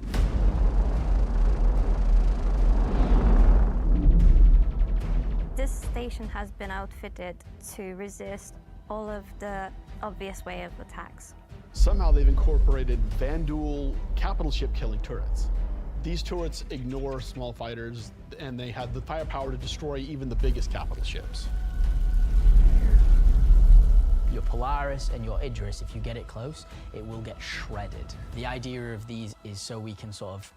This station has been outfitted to resist all of the obvious way of attacks. Somehow they've incorporated Vanduul capital ship killing turrets. These turrets ignore small fighters, and they have the firepower to destroy even the biggest capital ships. Your Polaris and your Idris, if you get it close, it will get shredded. The idea of these is so we can sort of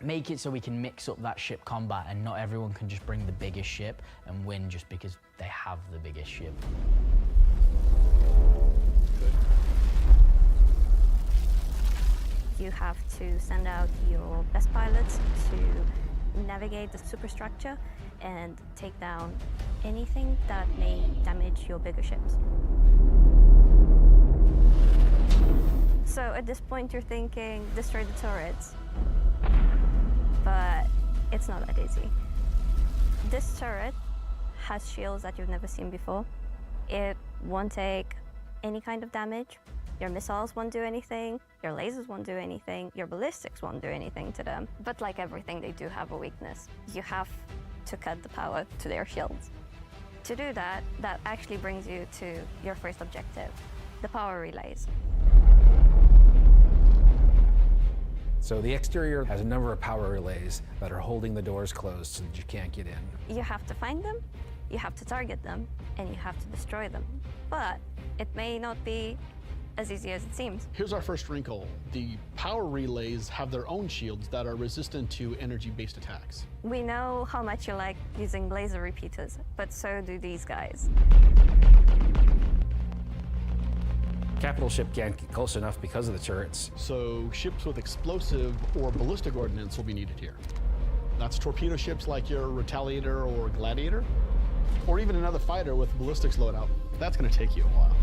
make it so we can mix up that ship combat, and not everyone can just bring the biggest ship and win just because they have the biggest ship. You have to send out your best pilots to navigate the superstructure and take down anything that may damage your bigger ships. So at this point you're thinking, destroy the turrets. But it's not that easy. This turret has shields that you've never seen before. It won't take any kind of damage. Your missiles won't do anything, your lasers won't do anything, your ballistics won't do anything to them. But like everything, they do have a weakness. You have to cut the power to their shields. To do that, that actually brings you to your first objective, the power relays. So the exterior has a number of power relays that are holding the doors closed so that you can't get in. You have to find them, you have to target them, and you have to destroy them. But it may not be as easy as it seems. Here's our first wrinkle. The power relays have their own shields that are resistant to energy-based attacks. We know how much you like using laser repeaters, but so do these guys. Capital ship can't get close enough because of the turrets. So ships with explosive or ballistic ordnance will be needed here. That's torpedo ships like your Retaliator or Gladiator, or even another fighter with ballistics loadout. That's going to take you a while.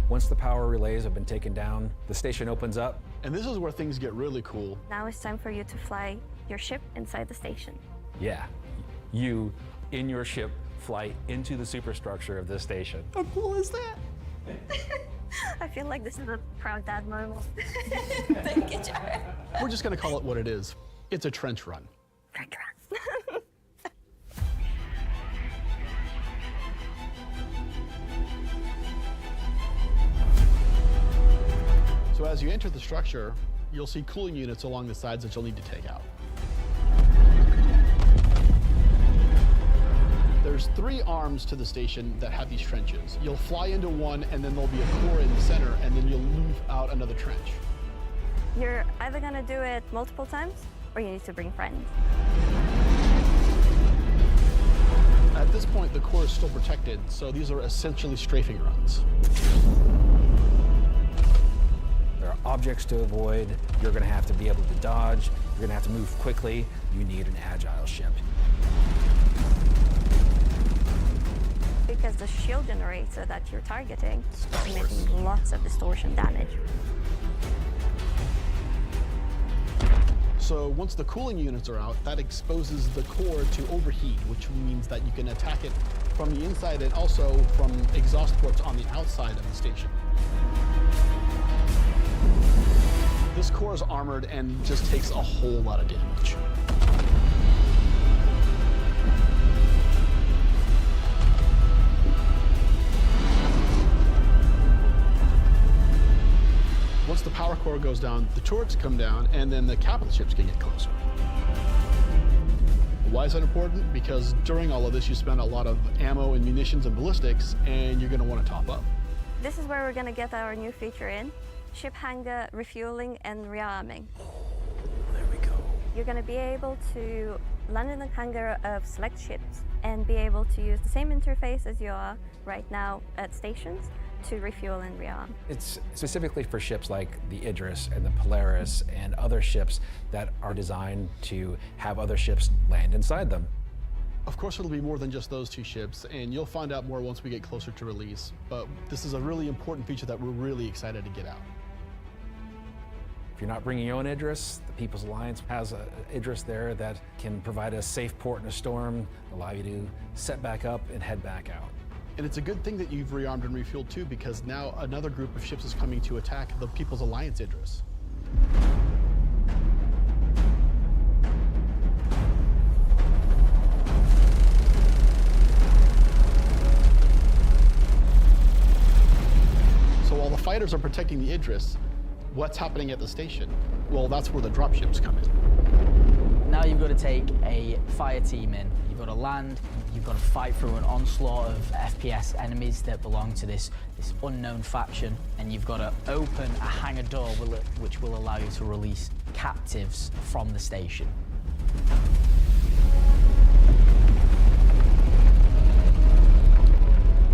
Once the power relays have been taken down, the station opens up. And this is where things get really cool. Now it's time for you to fly your ship inside the station. Yeah, you, in your ship, fly into the superstructure of this station. How cool is that? I feel like this is a proud dad moment. Thank you, Jared. We're just going to call it what it is. It's a trench run. Trench run. So as you enter the structure, you'll see cooling units along the sides that you'll need to take out. There's 3 arms to the station that have these trenches. You'll fly into one, and then there'll be a core in the center, and then you'll move out another trench. You're either gonna do it multiple times, or you need to bring friends. At this point, the core is still protected, so these are essentially strafing runs. There are objects to avoid. You're going to have to be able to dodge. You're going to have to move quickly. You need an agile ship. Because the shield generator that you're targeting is making lots of distortion damage. So once the cooling units are out, that exposes the core to overheat, which means that you can attack it from the inside and also from exhaust ports on the outside of the station. This core is armored and just takes a whole lot of damage. Once the power core goes down, the turrets come down, and then the capital ships can get closer. Why is that important? Because during all of this, you spend a lot of ammo and munitions and ballistics, and you're going to want to top up. This is where we're going to get our new feature in, ship hangar refueling and rearming. There we go. You're going to be able to land in the hangar of select ships and be able to use the same interface as you are right now at stations to refuel and rearm. It's specifically for ships like the Idris and the Polaris and other ships that are designed to have other ships land inside them. Of course, it'll be more than just those two ships, and you'll find out more once we get closer to release. But this is a really important feature that we're really excited to get out. If you're not bringing your own Idris, the People's Alliance has an Idris there that can provide a safe port in a storm, allow you to set back up and head back out. And it's a good thing that you've rearmed and refueled too, because now another group of ships is coming to attack the People's Alliance Idris. So while the fighters are protecting the Idris, what's happening at the station? Well, that's where the dropships come in. Now you've got to take a fire team in. You've got to land, you've got to fight through an onslaught of FPS enemies that belong to this unknown faction, and you've got to open a hangar door which will allow you to release captives from the station.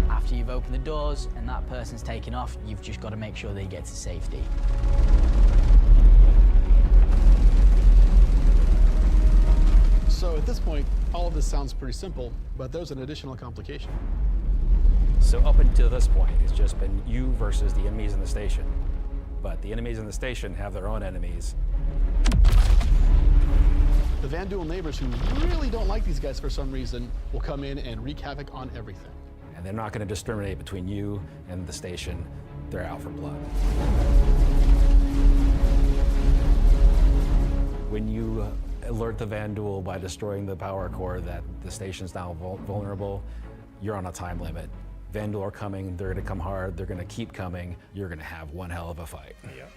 After you've opened the doors and that person's taken off, you've just got to make sure they get to safety. So at this point, all of this sounds pretty simple, but there's an additional complication. So up until this point, it's just been you versus the enemies in the station. But the enemies in the station have their own enemies. The Vanduul neighbors who really don't like these guys for some reason will come in and wreak havoc on everything. And they're not going to discriminate between you and the station. They're out for blood. When you alert the Vanduul by destroying the power core that the station's now vulnerable, you're on a time limit. Vanduul are coming, they're gonna come hard, they're gonna keep coming, you're gonna have one hell of a fight. Yep.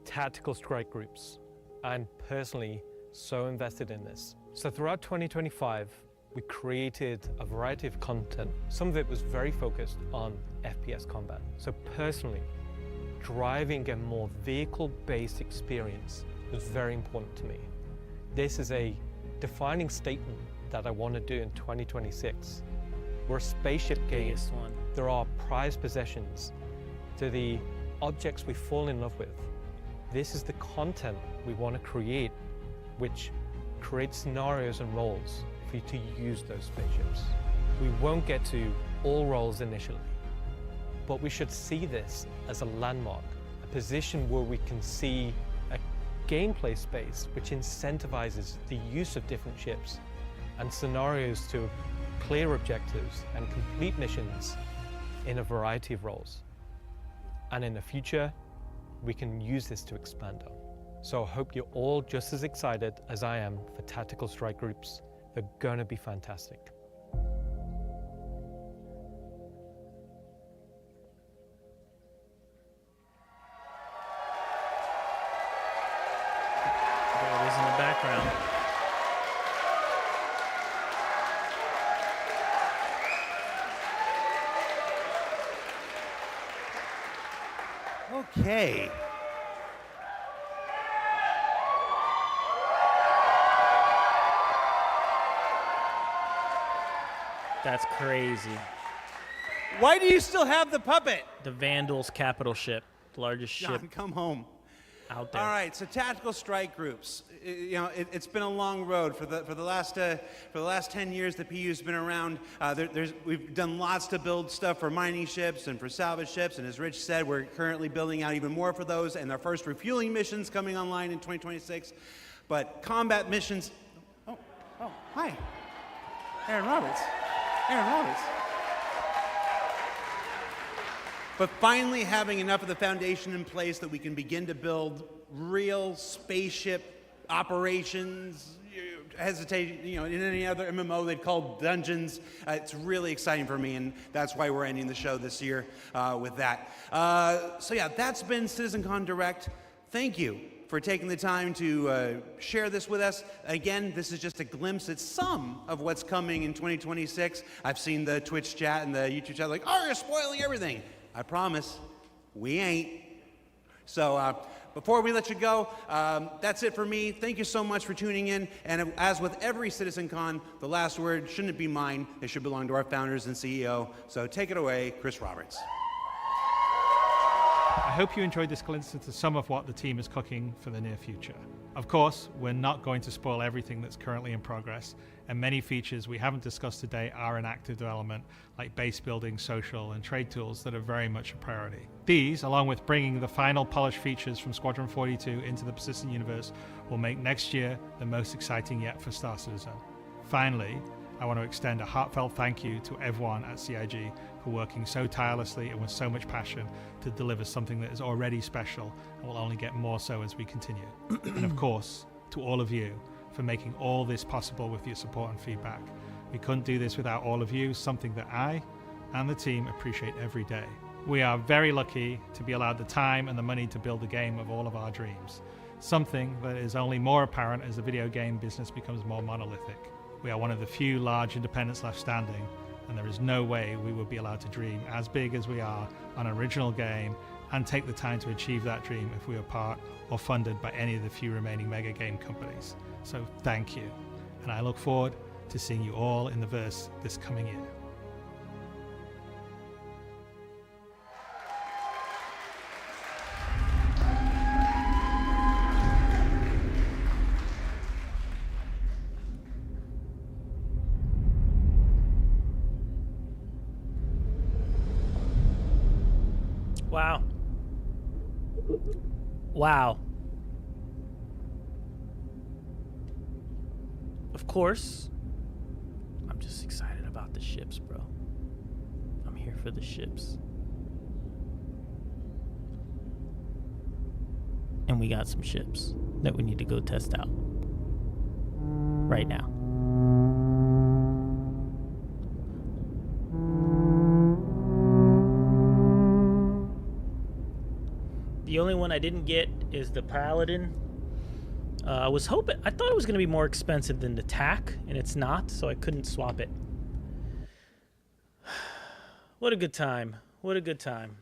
Tactical strike groups. I'm personally so invested in this. So throughout 2025, we created a variety of content. Some of it was very focused on FPS combat. So personally, driving a more vehicle-based experience was very important to me. This is a defining statement that I want to do in 2026. We're a spaceship game. There are prized possessions. They're the objects we fall in love with. This is the content we want to create, which creates scenarios and roles for you to use those spaceships. We won't get to all roles initially, but we should see this as a landmark, a position where we can see a gameplay space which incentivizes the use of different ships and scenarios to clear objectives and complete missions in a variety of roles. And in the future, we can use this to expand on. So I hope you're all just as excited as I am for tactical strike groups. They're gonna be fantastic. There it is in the background. Okay. That's crazy. Why do you still have the puppet? The Vanduul's capital ship, the largest John, ship come home. out there. All right, so tactical strike groups. You know, it's been a long road for the last 10 years. The PU's been around. We've done lots to build stuff for mining ships and for salvage ships. And as Rich said, we're currently building out even more for those. And our first refueling missions coming online in 2026. But combat missions. Oh, hi. Aaron Roberts. Aaron Roberts. But finally having enough of the foundation in place that we can begin to build real spaceship operations, hesitate, in any other MMO they'd call dungeons. It's really exciting for me, and that's why we're ending the show this year with that. So yeah, that's been CitizenCon Direct. Thank you for taking the time to share this with us. Again, this is just a glimpse at some of what's coming in 2026. I've seen the Twitch chat and the YouTube chat like, oh, you're spoiling everything. I promise, we ain't. So before we let you go, that's it for me. Thank you so much for tuning in. And as with every CitizenCon, the last word shouldn't be mine. It should belong to our founders and CEO. So take it away, Chris Roberts. I hope you enjoyed this glimpse into some of what the team is cooking for the near future. Of course, we're not going to spoil everything that's currently in progress, and many features we haven't discussed today are in active development, like base building, social, and trade tools that are very much a priority. These, along with bringing the final polished features from Squadron 42 into the persistent universe, will make next year the most exciting yet for Star Citizen. Finally, I want to extend a heartfelt thank you to everyone at CIG for working so tirelessly and with so much passion to deliver something that is already special and will only get more so as we continue. And of course, to all of you for making all this possible with your support and feedback. We couldn't do this without all of you, something that I and the team appreciate every day. We are very lucky to be allowed the time and the money to build a game of all of our dreams, something that is only more apparent as the video game business becomes more monolithic. We are one of the few large independents left standing, and there is no way we would be allowed to dream as big as we are on an original game and take the time to achieve that dream if we were part or funded by any of the few remaining mega game companies. So thank you, and I look forward to seeing you all in the verse this coming year. Wow. Wow. Of course, I'm just excited about the ships, bro. I'm here for the ships. And we got some ships that we need to go test out right now. The only one I didn't get is the Paladin. I thought it was going to be more expensive than the TAC, and it's not, so I couldn't swap it. What a good time. What a good time.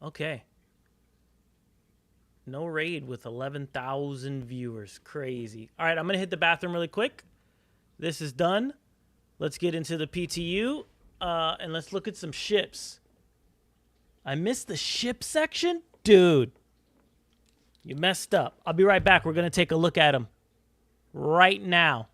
Okay. No raid with 11,000 viewers. Crazy. All right, I'm going to hit the bathroom really quick. This is done. Let's get into the PTU, and let's look at some ships. I missed the ship section? Dude, you messed up. I'll be right back. We're going to take a look at them right now.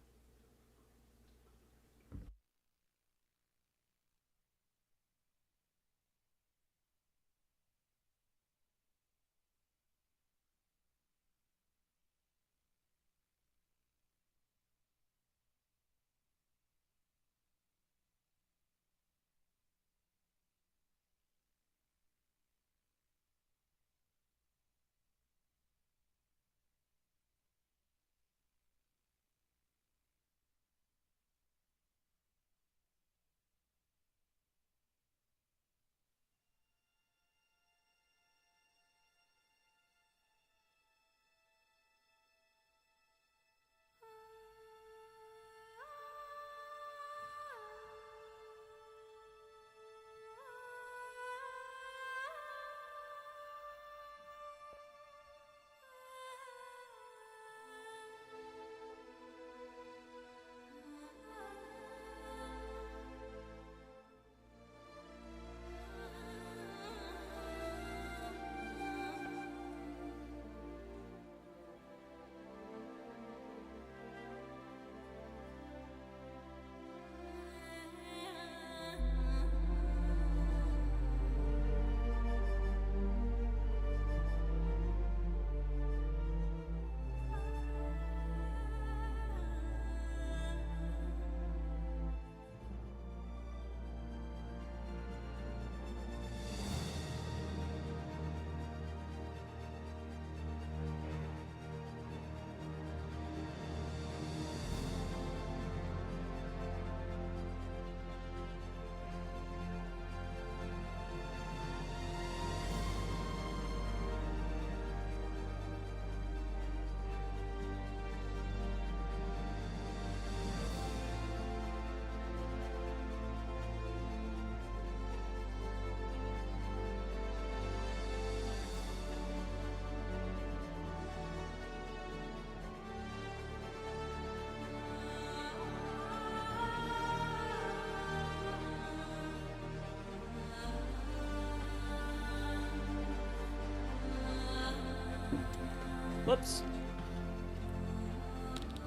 Whoops.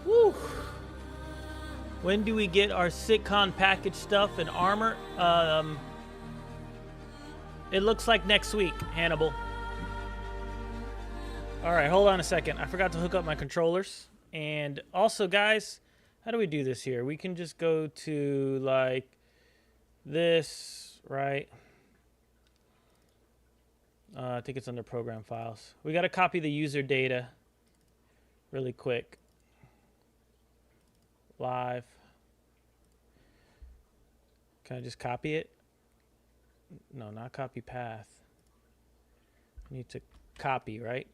Woo. When do we get our Citcon package stuff and armor? It looks like next week, Hannibal. All right, hold on a second. I forgot to hook up my controllers. And also, guys, how do we do this here? We can just go to, like, this, right? I think it's under program files. We got to copy the user data really quick. Live. Can I just copy it? No, not copy path. I need to copy, right?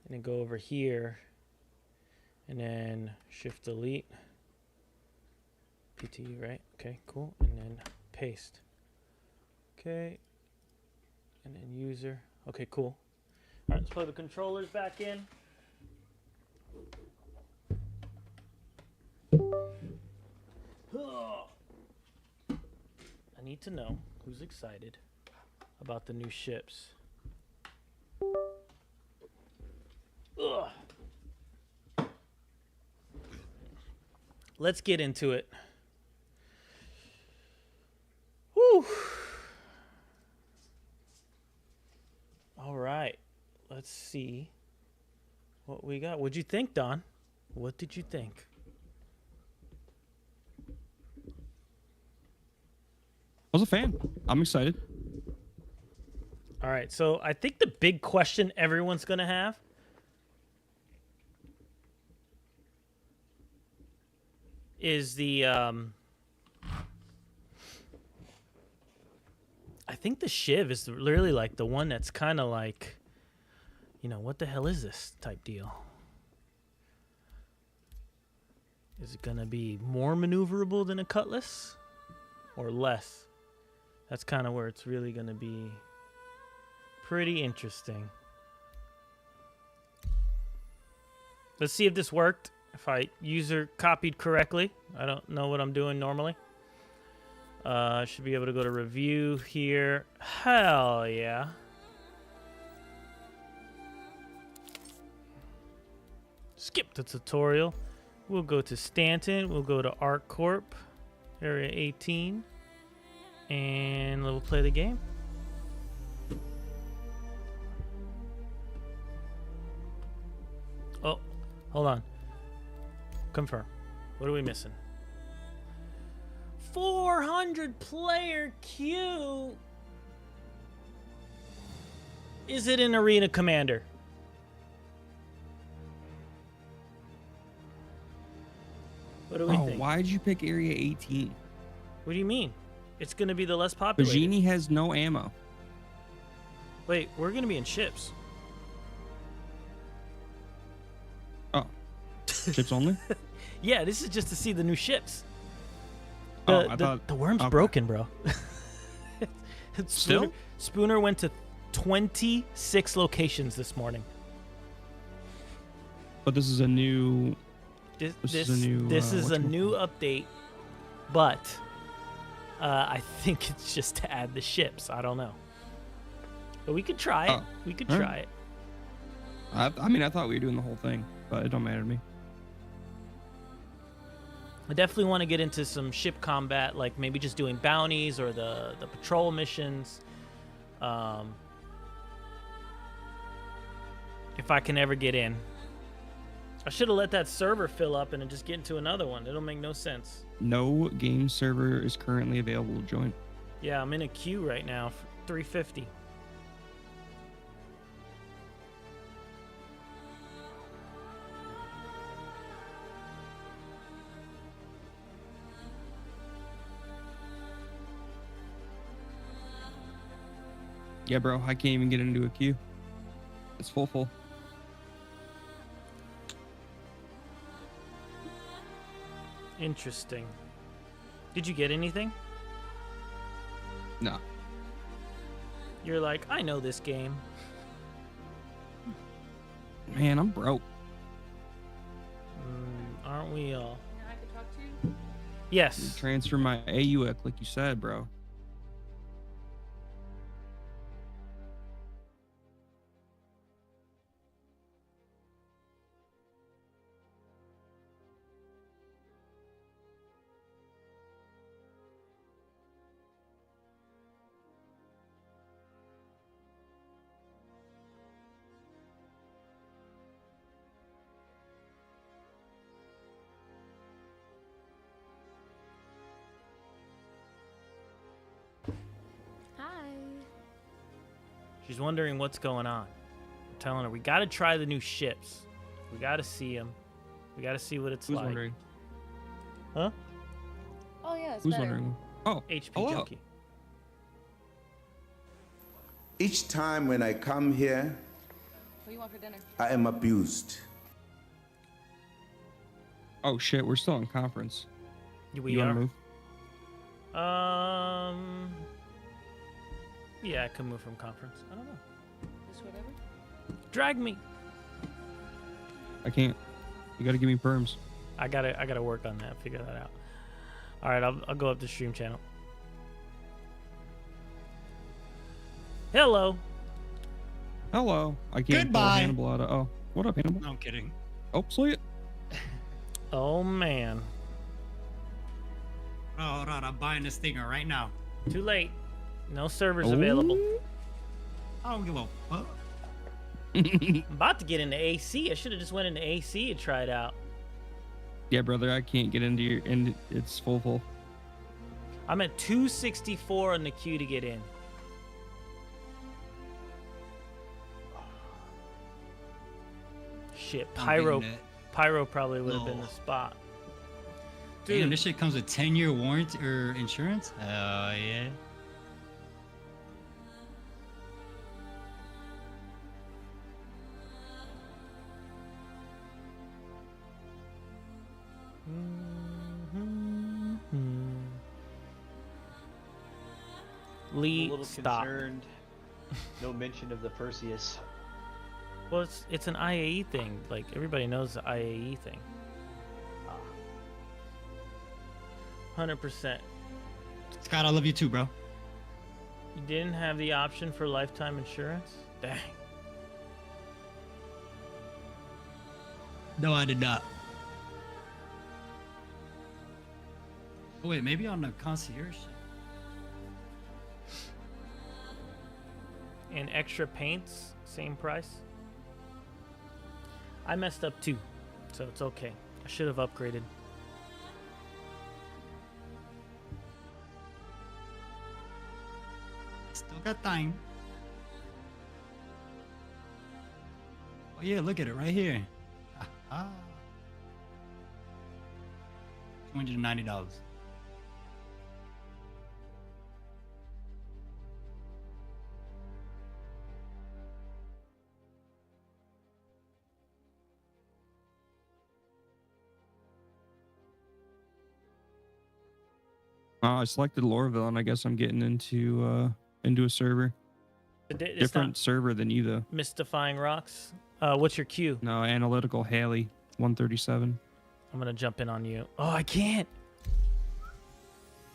And then go over here and then shift delete. PTU, right? Okay, cool. And then paste. Okay. And then user. Okay, cool. All right, let's plug the controllers back in. I need to know who's excited about the new ships. Ugh. Let's get into it. Whew. All right. Let's see what we got. What'd you think, Don? What did you think? I was a fan. I'm excited. All right. So I think the big question everyone's going to have is the I think the Shiv is literally like the one that's kind of like, you know, what the hell is this type deal? Is it going to be more maneuverable than a Cutlass or less? That's kind of where it's really going to be pretty interesting. Let's see if this worked. If I user copied correctly. I don't know what I'm doing normally. I should be able to go to review here. Hell yeah. Skip the tutorial. We'll go to Stanton. We'll go to ArcCorp, Area 18. And we'll play the game. Oh, hold on. Confirm. What are we missing? 400 player queue. Is it an Arena Commander? What do we think? Why did you pick Area 18? What do you mean? It's going to be the less popular. Bagini has no ammo. Wait, we're going to be in ships. Oh. Ships only? Yeah, this is just to see the new ships. I thought the worm's okay. broken, bro. Still? Spooner went to 26 locations this morning. But this is a new. This is a new update, but I think it's just to add the ships. I don't know. But we could try it. We could try it. I mean, I thought we were doing the whole thing, but it don't matter to me. I definitely want to get into some ship combat, like maybe just doing bounties or the patrol missions. If I can ever get in. I should have let that server fill up and then just get into another one. It'll make no sense. No game server is currently available to join. Yeah, I'm in a queue right now for 350. Yeah, bro, I can't even get into a queue. It's full. Interesting. Did you get anything? No. You're like, I know this game. Man, I'm broke. Aren't we all? Yes. Transfer my AUIC like you said, bro. She's wondering what's going on. I'm telling her we got to try the new ships. We got to see them. We got to see what it's Who's like. wondering? Huh? Oh yeah, it's Who's better. wondering? Oh, HP hello. Junkie. Each time when I come here, What do you want for dinner? I am abused. Oh shit, we're still in conference. We you are. wanna move? Yeah, I could move from conference. I don't know. Just whatever. Drag me. I can't. You gotta give me perms. I gotta work on that. Figure that out. All right, I'll go up to stream channel. Hello. Hello. I can't pull Goodbye. Hannibal out of. Oh, what up, Hannibal? No, I'm kidding. Oh, sweet. Oh man. Oh, hold on, I'm buying this thing right now. Too late. No servers available. I don't give a fuck. I'm about to get into AC. I should have just went into AC and tried out. Yeah, brother, I can't get into your. And it's full. I'm at 264 on the queue to get in. Shit, Pyro probably would have been the spot. Damn, Dude. this shit comes with 10-year warranty or insurance? Oh, yeah. Lee, I'm a little stop. concerned. No mention of the Perseus. Well, it's an IAE thing. Like, everybody knows the IAE thing. 100%. Scott, I love you too, bro. You didn't have the option for lifetime insurance? Dang. No, I did not. Oh, wait, maybe on the concierge? And extra paints, same price. I messed up too, so it's okay. I should have upgraded. Still got time. Oh yeah, look at it right here. $290. I selected Lorville, and I guess I'm getting into a server. It's Different not server than you though. Mystifying Rocks. What's your queue? No, Analytical Haley, 137. I'm gonna jump in on you. Oh, I can't.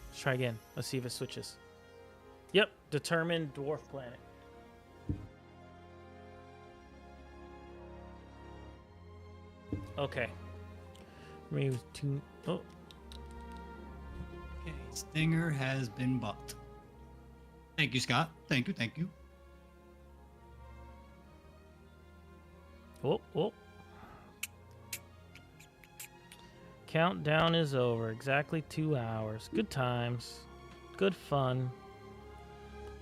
Let's try again. Let's see if it switches. Yep, determined dwarf planet. Okay. Maybe two. Oh. Okay, Stinger has been bought. Thank you, Scott. Thank you, thank you. Oh. Countdown is over. Exactly 2 hours. Good times. Good fun.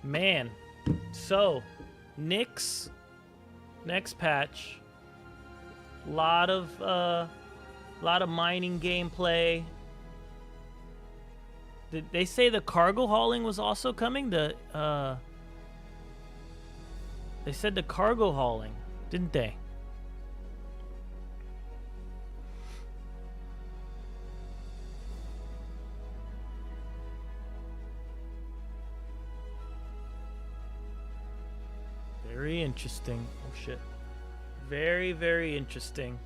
Man. So, Nyx. Next patch. Lot of mining gameplay. Did they say the cargo hauling was also coming? They said the cargo hauling, didn't they? Very interesting. Oh shit. Very, very interesting.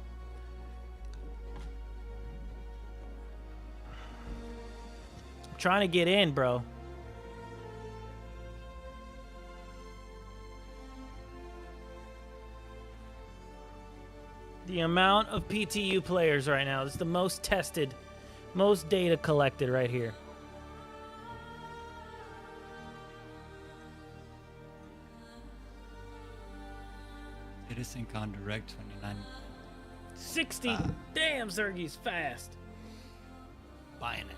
I'm trying to get in, bro. The amount of PTU players right now is the most tested, most data collected right here. Citizencon Direct 29. 60. Damn, Zergy's fast. Buying it.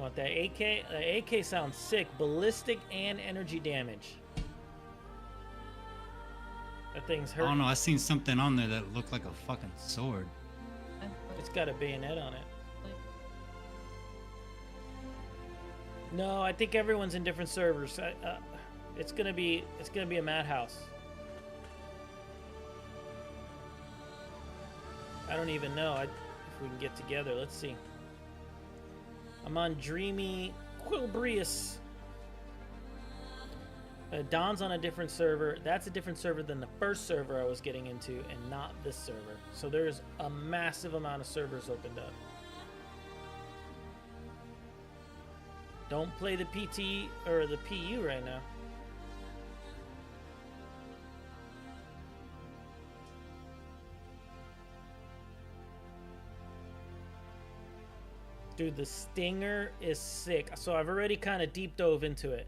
You want that AK? The AK sounds sick. Ballistic and energy damage. That thing's hurt. I don't know. I seen something on there that looked like a fucking sword. It's got a bayonet on it. No, I think everyone's in different servers. It's gonna be a madhouse. I don't even know if we can get together. Let's see. I'm on Dreamy Quilbrius. Don's on a different server. That's a different server than the first server I was getting into, and not this server. So there's a massive amount of servers opened up. Don't play the PT or the PU right now. Dude, the Stinger is sick. So I've already kind of deep dove into it.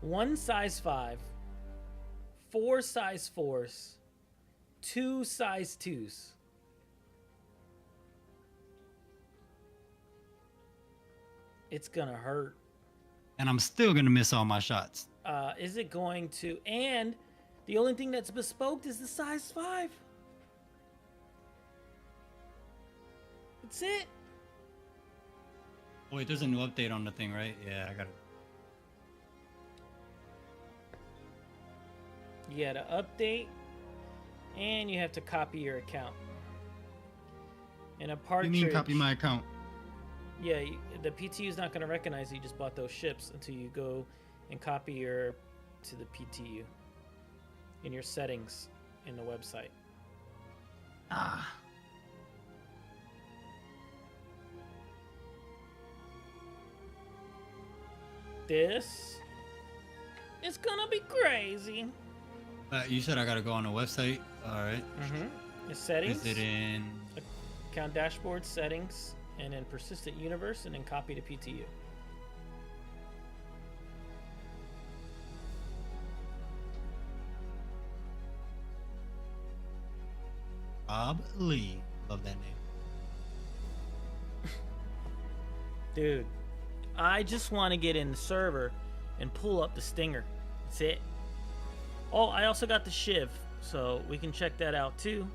1 size 5, 4 size 4s, 2 size 2s. It's gonna hurt. And I'm still gonna miss all my shots. Is it going to? And the only thing that's bespoke is the size 5. That's it. Wait, there's a new update on the thing, right? Yeah, I got it. You got to update, and you have to copy your account. And a partridge. You mean copy my account? Yeah, the PTU is not going to recognize that you just bought those ships until you go and copy your to the PTU in your settings in the website. Ah. This is gonna be crazy. You said I gotta go on the website. All right. The settings. Is it in account dashboard settings, and then persistent universe, and then copy to PTU. Bob Lee? Love that name. Dude, I just want to get in the server and pull up the Stinger. That's it. Oh, I also got the Shiv, so we can check that out too.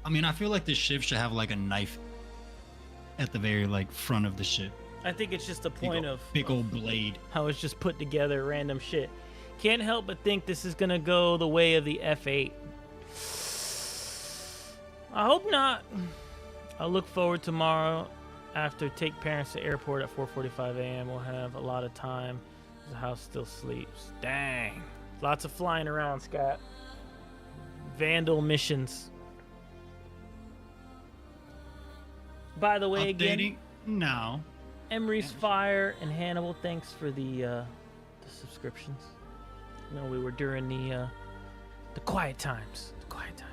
I mean, I feel like this ship should have like a knife at the very like front of the ship. I think it's just a point of big old blade. How it's just put together random shit. Can't help but think this is gonna go the way of the F8. I hope not. I'll look forward tomorrow after take parents to airport at 4:45 a.m. We'll have a lot of time. The house still sleeps. Dang. Lots of flying around, Scott. Vandal missions. By the way, Updating again, now. Emery's Fire and Hannibal, thanks for the subscriptions. You know, we were during the quiet times. The quiet times.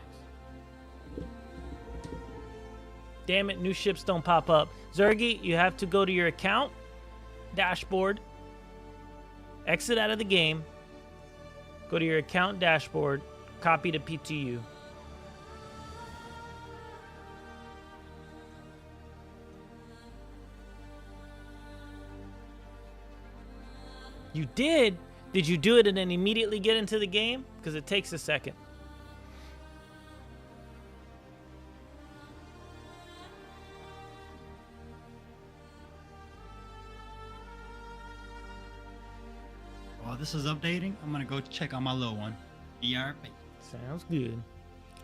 Damn it, new ships don't pop up. Zergy, you have to go to your account dashboard. Exit out of the game. Go to your account dashboard. Copy to PTU. You did? Did you do it and then immediately get into the game? Because it takes a second. While this is updating, I'm gonna go check on my little one. ERP. Sounds good.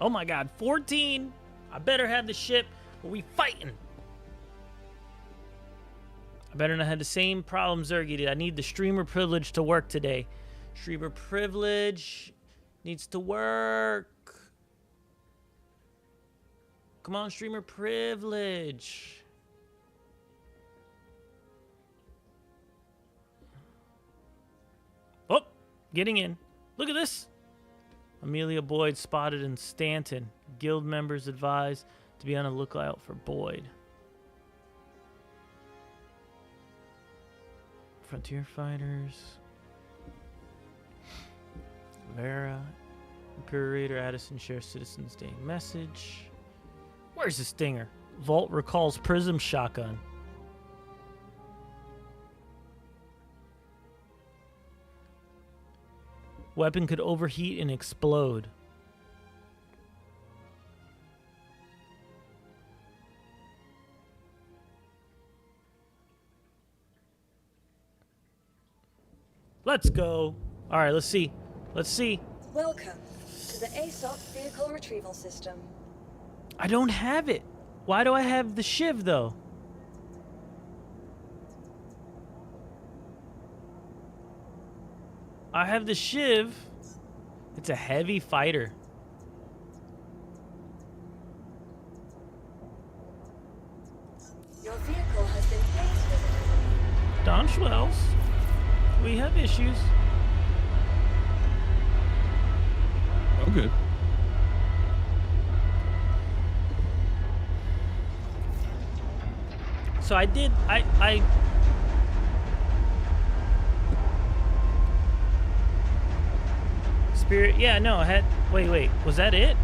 Oh my god, 14! I better have the ship, or we fighting. I better not have the same problem Zergy did. I need the streamer privilege to work today. Streamer privilege needs to work. Come on, streamer privilege. Oh, getting in. Look at this. Amelia Boyd spotted in Stanton. Guild members advised to be on a lookout for Boyd. Frontier Fighters. Vera. Imperator Addison shares Citizens Day message. Where's the Stinger? Vault recalls Prism shotgun. Weapon could overheat and explode. Let's go. All right, let's see. Let's see. Welcome to the ASOP Vehicle Retrieval System. I don't have it. Why do I have the shiv, though? I have the shiv. It's a heavy fighter. Your vehicle has been phase visited. Don Schwells. We have issues. Okay. So I Spirit, yeah, no, I had, wait, was that it?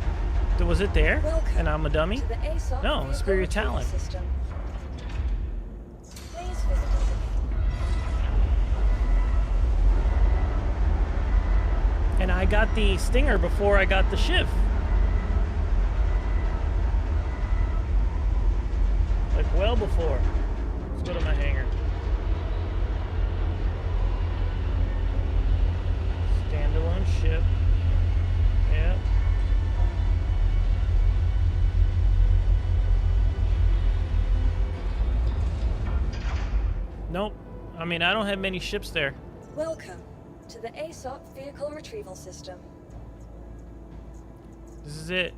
Was it there? Welcome and I'm a dummy? to the ASOP No, Vehicle Spirit Retrieval Talent. System. Please visit us. And I got the Stinger before I got the shiv. Like, well before. Let's go to my hangar. Standalone ship. Yep. Nope. I mean, I don't have many ships there. Welcome to the ASOP Vehicle Retrieval System. This is it.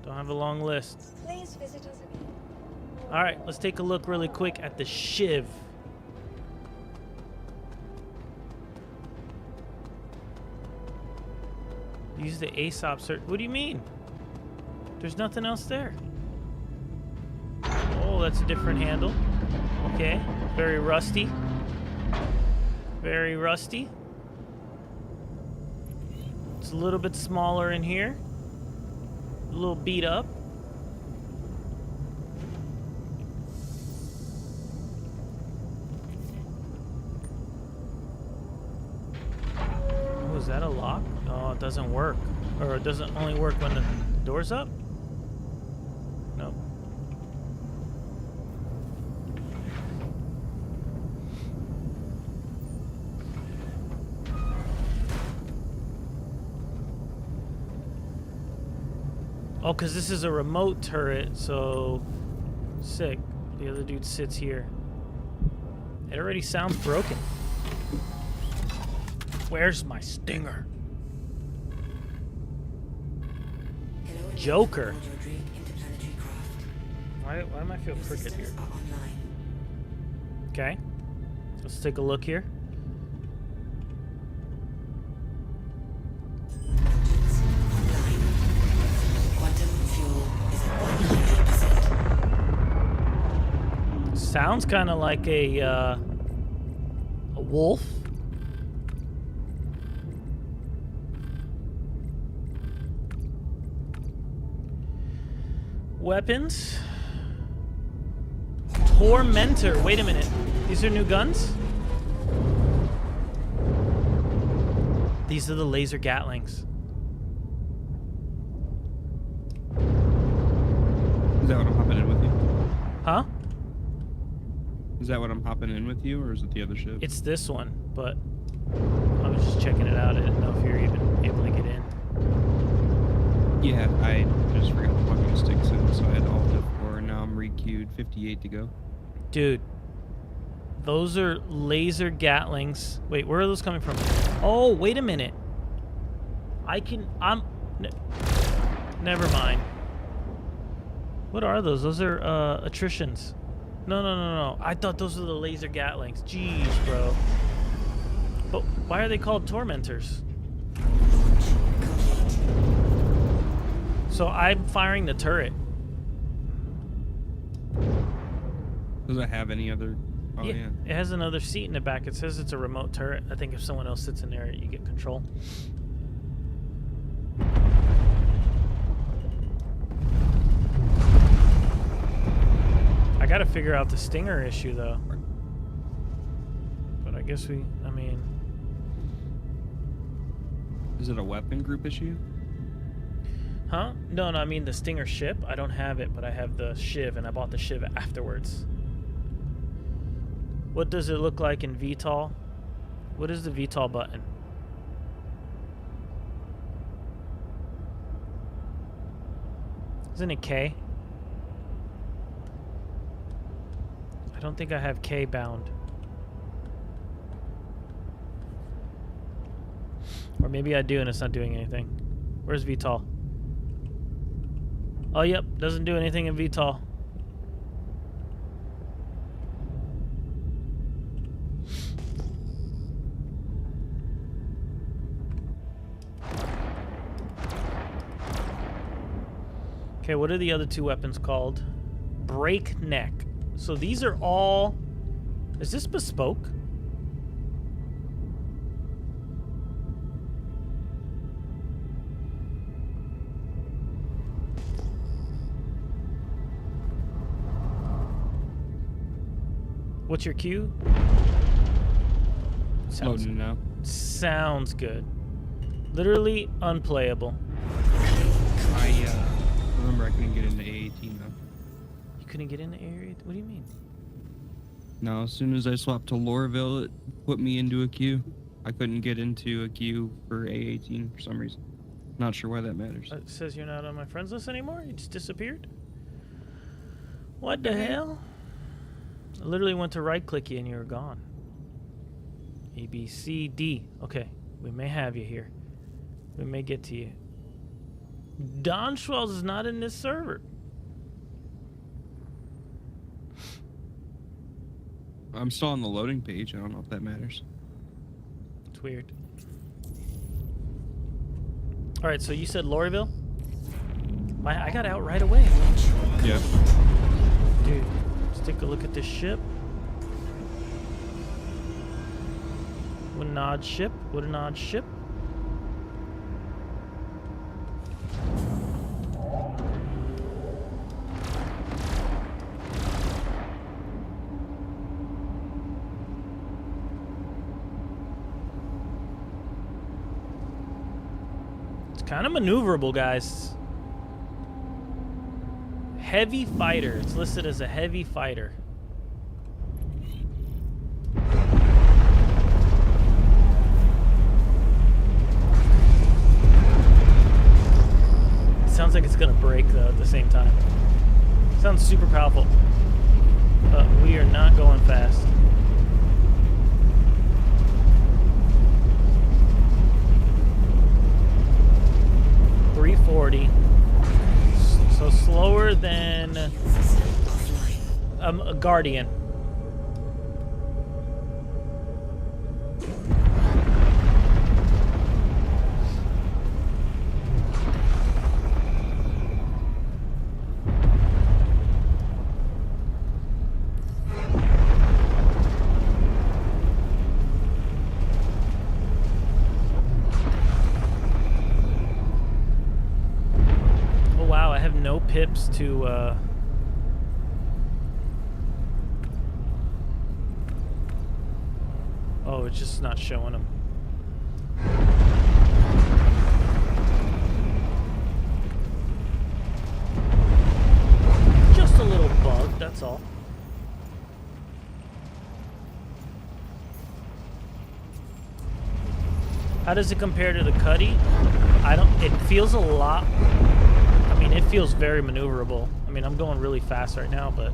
Don't have a long list. Please visit us again. All right, let's take a look really quick at the shiv. Use the ASOP search. What do you mean? There's nothing else there. Oh, that's a different handle. Okay, very rusty. Very rusty. It's a little bit smaller in here. A little beat up. Oh, is that a lock? Oh, it doesn't work. Or it doesn't only work when the door's up? Nope. Oh, because this is a remote turret, so sick. The other dude sits here. It already sounds broken. Where's my Stinger? Joker. Why am I feel crooked here? Okay. Let's take a look here. Sounds kind of like a wolf. Weapons. Tormentor. Wait a minute. These are new guns? These are the laser Gatlings. Is that what I'm hopping in with you? Huh? Is that what I'm hopping in with you, or is it the other ship? It's this one, but I was just checking it out. I didn't know if you're even able to get in. Yeah, I just forgot to plug my sticks in, so I had Alt F4, and now I'm re-queued. 58 to go. Dude, those are laser Gatlings. Wait, where are those coming from? Oh, wait a minute. Never mind. What are those? Those are attritions. No. I thought those were the laser Gatlings. Jeez, bro. But why are they called Tormentors? So I'm firing the turret. Does it have any other? Oh, yeah. It has another seat in the back. It says it's a remote turret. I think if someone else sits in there, you get control. I gotta figure out the Stinger issue, though. But I guess I mean... Is it a weapon group issue? Huh? No, I mean the Stinger ship. I don't have it, but I have the Shiv, and I bought the Shiv afterwards. What does it look like in VTOL? What is the VTOL button? Isn't it K? I don't think I have K bound. Or maybe I do and it's not doing anything. Where's VTOL? Oh, yep. Doesn't do anything in VTOL. Okay, what are the other two weapons called? Breakneck. So these are all... Is this bespoke? What's your cue? Loading now. Sounds good. Literally unplayable. I remember I couldn't get into A18 though. You couldn't get into area? What do you mean? No, as soon as I swapped to Lorville, it put me into a queue. I couldn't get into a queue for A18 for some reason. Not sure why that matters. It says you're not on my friends list anymore? You just disappeared? What the hell? I literally went to right click you and you were gone. A, B, C, D. Okay, we may have you here. We may get to you. Don Schwells is not in this server. I'm still on the loading page. I don't know if that matters. It's weird. All right, so you said Lorville? I got out right away. Yeah. Dude, let's take a look at this ship. What an odd ship. What an odd ship. It's kind of maneuverable, guys. Heavy fighter. It's listed as a heavy fighter. Sounds like it's gonna break though at the same time. Sounds super powerful. But we are not going fast. .340. So slower than a Guardian. No pips to oh, it's just not showing them. Just a little bug, that's all. How does it compare to the Cuddy? It feels a lot. I mean, it feels very maneuverable. I mean, I'm going really fast right now, but...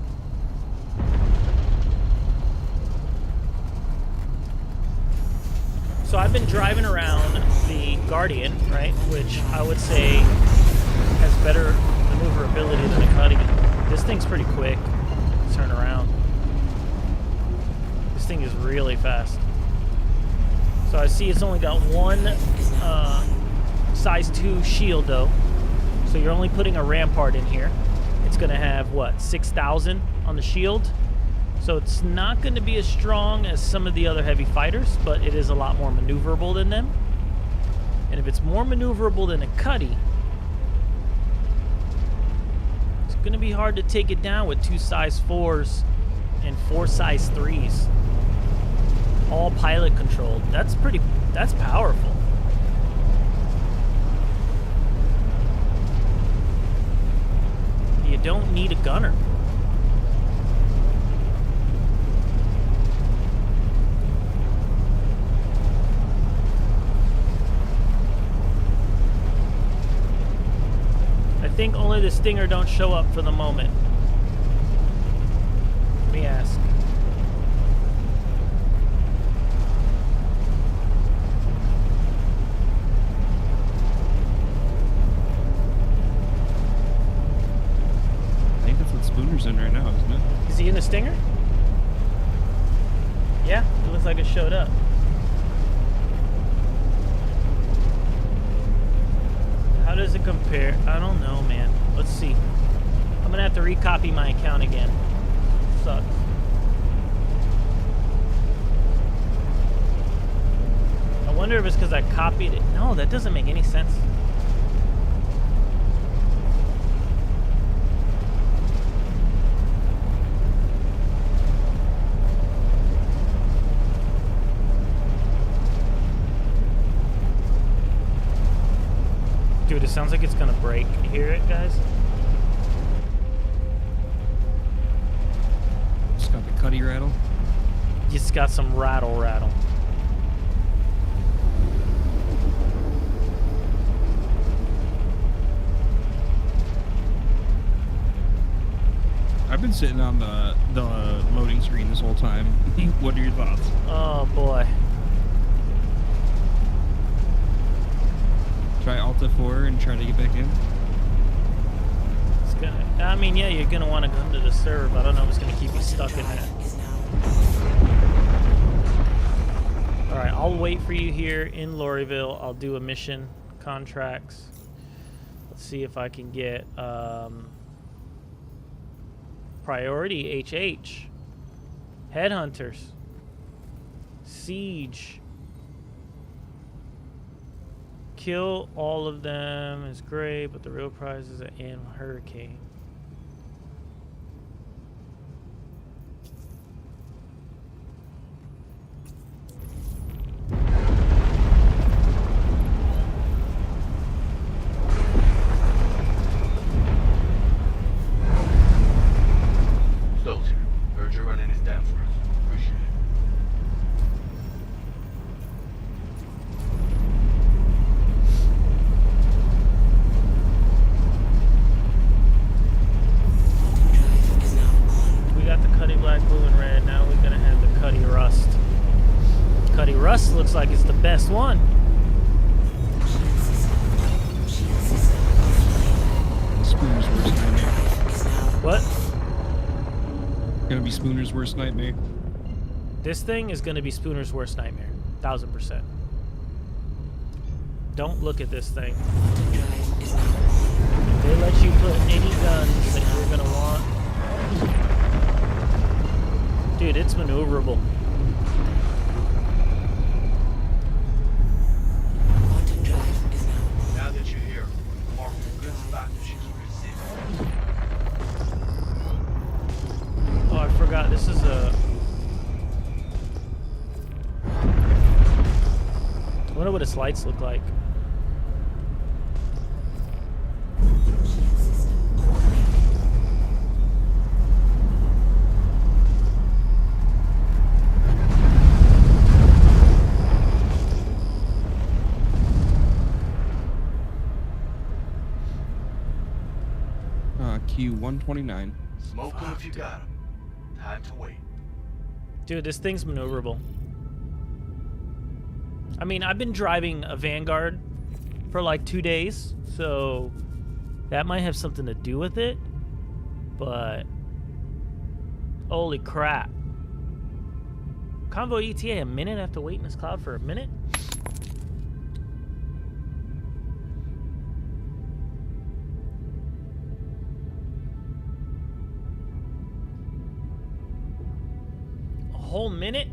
So I've been driving around the Guardian, right? Which I would say has better maneuverability than the Cuddy. This thing's pretty quick to turn around. This thing is really fast. So I see it's only got one size 2 shield, though. So you're only putting a Rampart in here. It's going to have, what, 6,000 on the shield? So it's not going to be as strong as some of the other heavy fighters, but it is a lot more maneuverable than them. And if it's more maneuverable than a Cuddy, it's going to be hard to take it down with 2 size 4s and 4 size 3s. All pilot controlled. That's powerful. don't need a gunner. I think only the Stinger don't show up for the moment. Let me ask. I think that's what Spooner's in right now, isn't it? Is he in the Stinger? Yeah, it looks like it showed up. How does it compare? I don't know, man. Let's see. I'm gonna have to recopy my account again. Sucks. I wonder if it's because I copied it. No, that doesn't make any sense. Dude, it sounds like it's gonna break. You hear it, guys? Just got the cutty rattle. Just got some rattle. I've been sitting on the loading screen this whole time. What are your thoughts? Oh boy. Try Alt F4 and try to get back in. It's gonna. I mean, yeah, you're gonna want to come to the server, but I don't know if it's gonna keep you stuck in that. All right, I'll wait for you here in Lorryville. I'll do a mission contracts. Let's see if I can get priority HH, headhunters, siege. Kill all of them is great, but the real prize is an animal hurricane. Soldier, heard you're running this down for us. Appreciate it. We got the Cuddy Black, Blue, and Red. Now we're gonna have the Cuddy Rust. Cuddy Rust looks like it's the best one. Spooner's worst nightmare. What? Gonna be Spooner's worst nightmare. This thing is gonna be Spooner's worst nightmare. 1000%. Don't look at this thing. They let you put any guns that you're gonna want. Dude, it's maneuverable. Now that you're here, mark the good spot that you keep your zip. Oh, I forgot. This is a... I wonder what its lights look like. Q129. Smoke them if you got them. Time to wait. Dude, this thing's maneuverable. I mean, I've been driving a Vanguard for like 2 days, so that might have something to do with it, but holy crap. Convoy ETA, a minute? I have to wait in this cloud for a minute? A whole minute?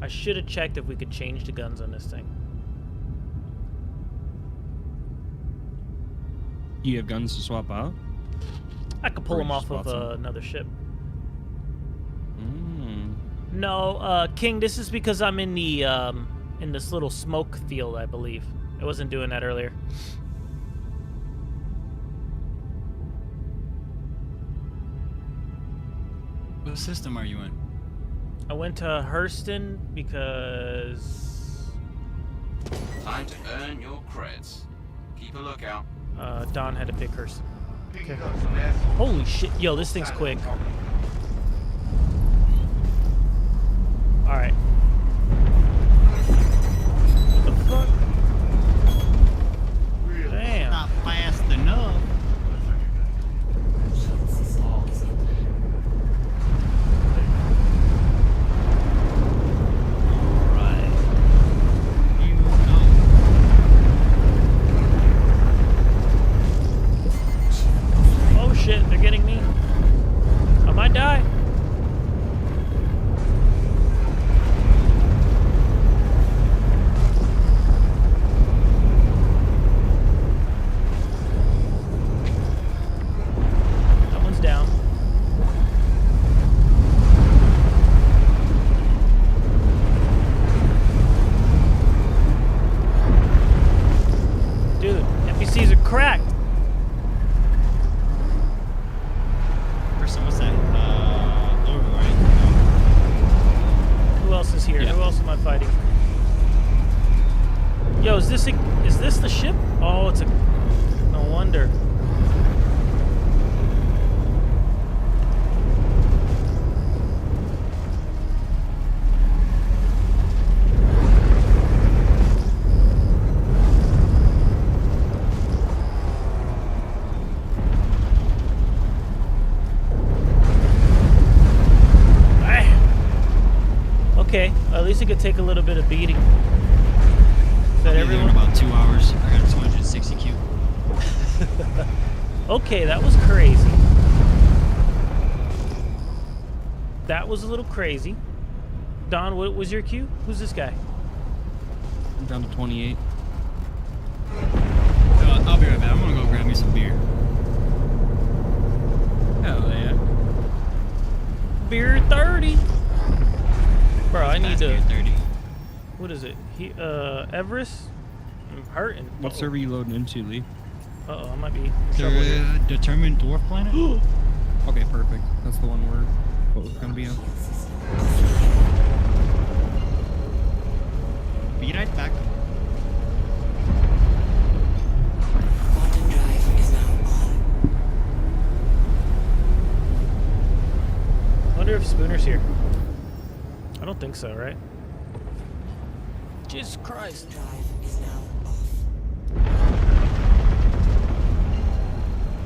I should have checked if we could change the guns on this thing. Do you have guns to swap out? I could pull Or them you off just of bought some? another ship. Mm. No, King, this is because I'm in the in this little smoke field, I believe. I wasn't doing that earlier. What system are you in? I went to Hurston because Time to earn your creds. Keep a lookout. Don had to pick Hurston. Okay. Holy shit. Yo, this thing's quick. Alright. What the fuck? Damn. Not fast enough. Oh shit, they're getting me. I might die. That one's down. Dude, NPCs are cracked. Person was that? Over, right? Who else is here? Yeah. Who else am I fighting? Yo, is this the ship? Oh, it's a. No wonder. Okay, at least it could take a little bit of beating. Is that I'll be there in everyone? about 2 hours. I got 260 Q. Okay, that was crazy. That was a little crazy. Don, what was your Q? Who's this guy? I'm down to 28. I'll be right back. I'm gonna go grab me some beer. Hell yeah. Beer 30. Bro, I need to. Beer 30. What is it? Everest? I'm hurting. What server are you loading into, Lee? Uh-oh, I might be in trouble here. The determined dwarf planet? Okay, perfect. That's the one we're gonna be on. Be right back. I wonder if Spooner's here. I don't think so, right? Jesus Christ.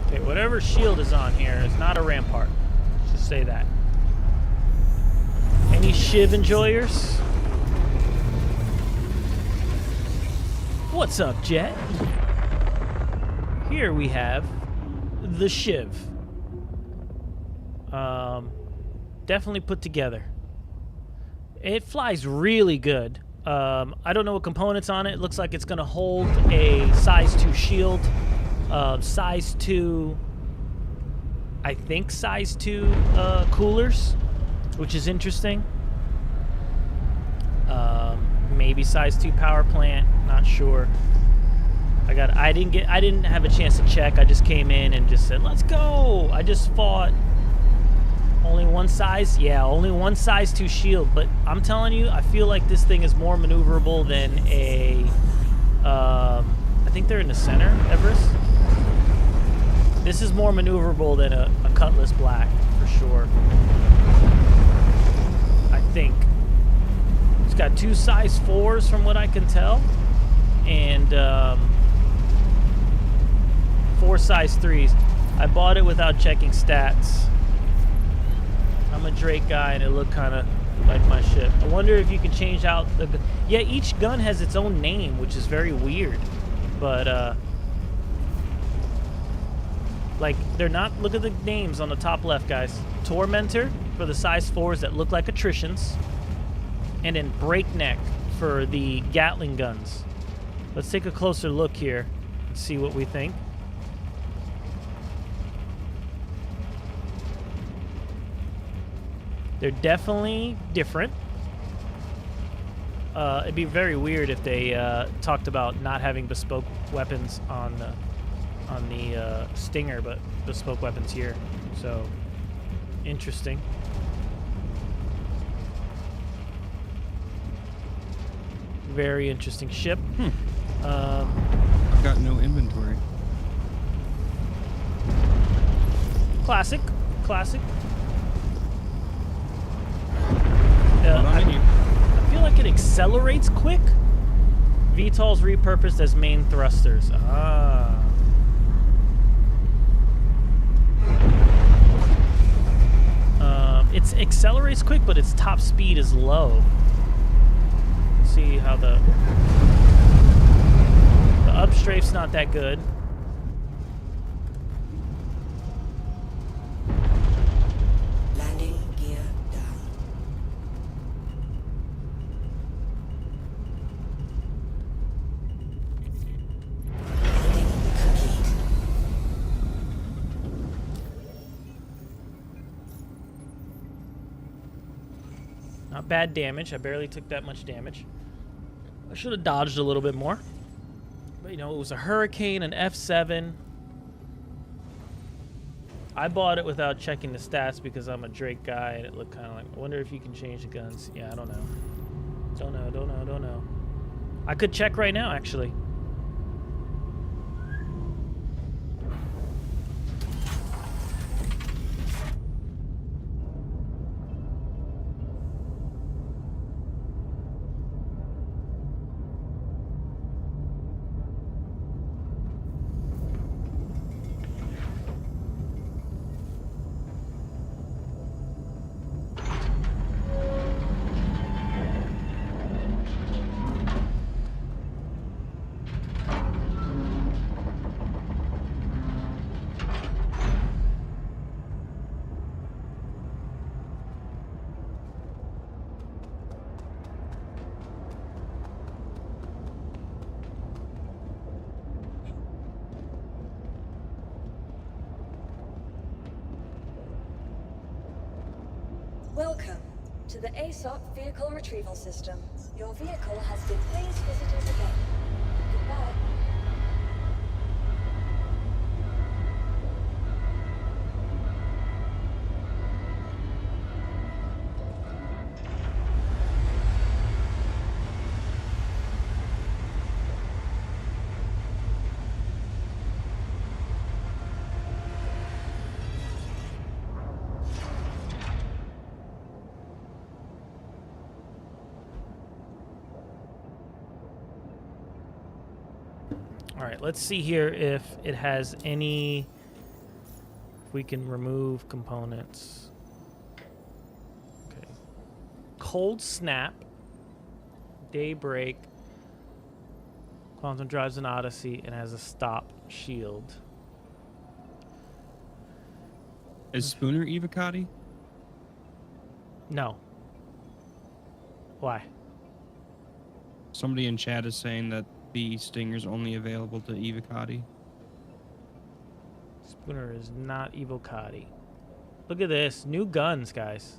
Okay, whatever shield is on here is not a rampart. Let's just say that. Any Shiv enjoyers? What's up, Jet? Here we have the Shiv. Definitely put together. It flies really good. I don't know what components on it. It looks like it's going to hold a size 2 shield. Size 2, I think size 2 coolers, which is interesting. Maybe size 2 power plant, not sure. I didn't have a chance to check. I just came in and just said, let's go. I just fought only one size. Yeah, only one size 2 shield, but I'm telling you, I feel like this thing is more maneuverable than a, I think they're in the center, Everest. This is more maneuverable than a Cutlass Black, for sure. I think. It's got 2 size 4s from what I can tell, and 4 size 3s. I bought it without checking stats. I'm a Drake guy, and it looked kind of like my ship. I wonder if you can change out the... Yeah, each gun has its own name, which is very weird. But, like, they're not... Look at the names on the top left, guys. Tormentor for the size 4s that look like attritions. And then Breakneck for the Gatling guns. Let's take a closer look here and see what we think. They're definitely different. It'd be very weird if they talked about not having bespoke weapons on the Stinger, but bespoke weapons here. So, interesting. Very interesting ship. I've got no inventory. Classic. I feel like it accelerates quick. VTOLs repurposed as main thrusters. It accelerates quick, but its top speed is low. See how the upstrafe's not that good. Landing gear down. Landing complete. Not bad damage. I barely took that much damage. I should have dodged a little bit more. But, you know, it was a Hurricane, an F7. I bought it without checking the stats because I'm a Drake guy, and it looked kind of like, I wonder if you can change the guns. Yeah, I don't know. Don't know. I could check right now, actually. Welcome to the ASOP Vehicle Retrieval System. Your vehicle has been pleased visitors again. Goodbye. All right, let's see here if it has any. If we can remove components. Okay. Cold Snap, Daybreak, Quantum drives an Odyssey, and has a stop shield. Is Spooner Evocati? No. Why? Somebody in chat is saying that the Stinger's only available to Evocati. Spooner is not Evocati. Look at this. New guns, guys.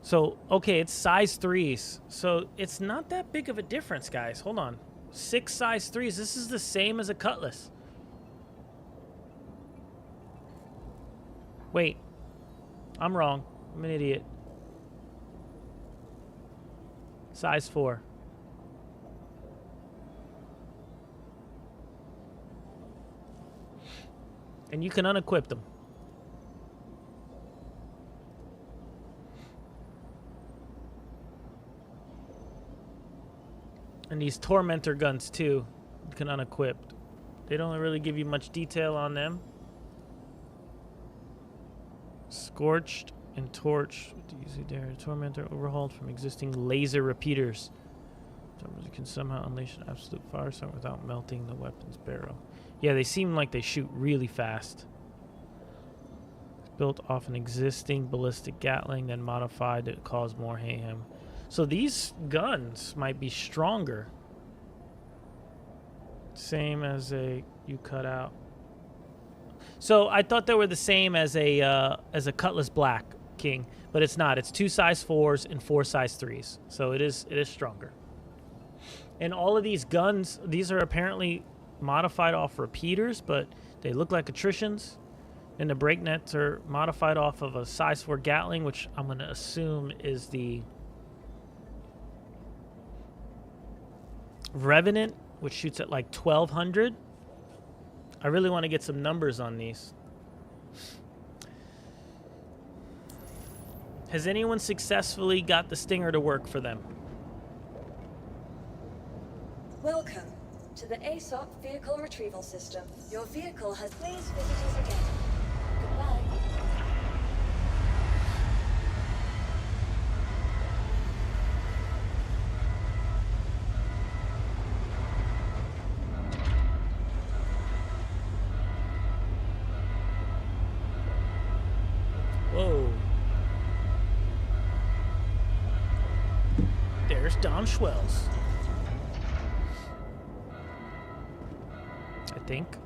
So, okay, it's size 3s. So, it's not that big of a difference, guys. Hold on. 6 size 3s. This is the same as a Cutlass. Wait. I'm wrong. I'm an idiot. Size 4. And you can unequip them. And these Tormentor guns, too, you can unequip. They don't really give you much detail on them. Scorched and Torch. Tormentor overhauled from existing laser repeaters. You can somehow unleash an absolute firestorm without melting the weapon's barrel. Yeah, they seem like they shoot really fast. It's built off an existing ballistic Gatling, then modified to cause more mayhem. So these guns might be stronger. Same as a you cut out. So I thought they were the same as a Cutlass Black. king, but it's not. It's 2 size 4s and 4 size 3s, so it is stronger. And all of these guns, these are apparently modified off repeaters, but they look like attritions. And the breaknets are modified off of a size 4 Gatling, which I'm going to assume is the Revenant, which shoots at like 1200. I really want to get some numbers on these. Has anyone successfully got the Stinger to work for them? Welcome to the ASOP Vehicle Retrieval System. Your vehicle has please visit us again. Goodbye. Whoa. There's Don Schwells. I think.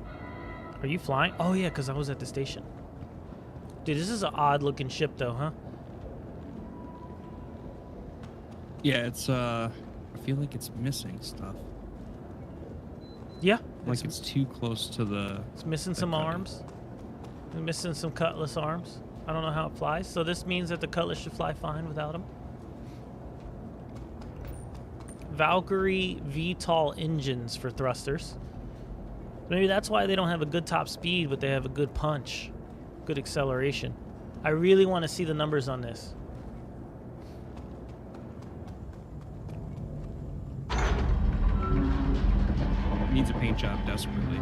Are you flying? Oh, yeah, because I was at the station. Dude, this is an odd-looking ship, though, huh? Yeah, it's, I feel like it's missing stuff. Yeah. Like it's too close to the... It's missing some arms. It's missing some Cutlass arms. I don't know how it flies, so this means that the Cutlass should fly fine without them. Valkyrie VTOL engines for thrusters. Maybe that's why they don't have a good top speed, but they have a good punch, good acceleration. I really want to see the numbers on this. Needs a paint job desperately.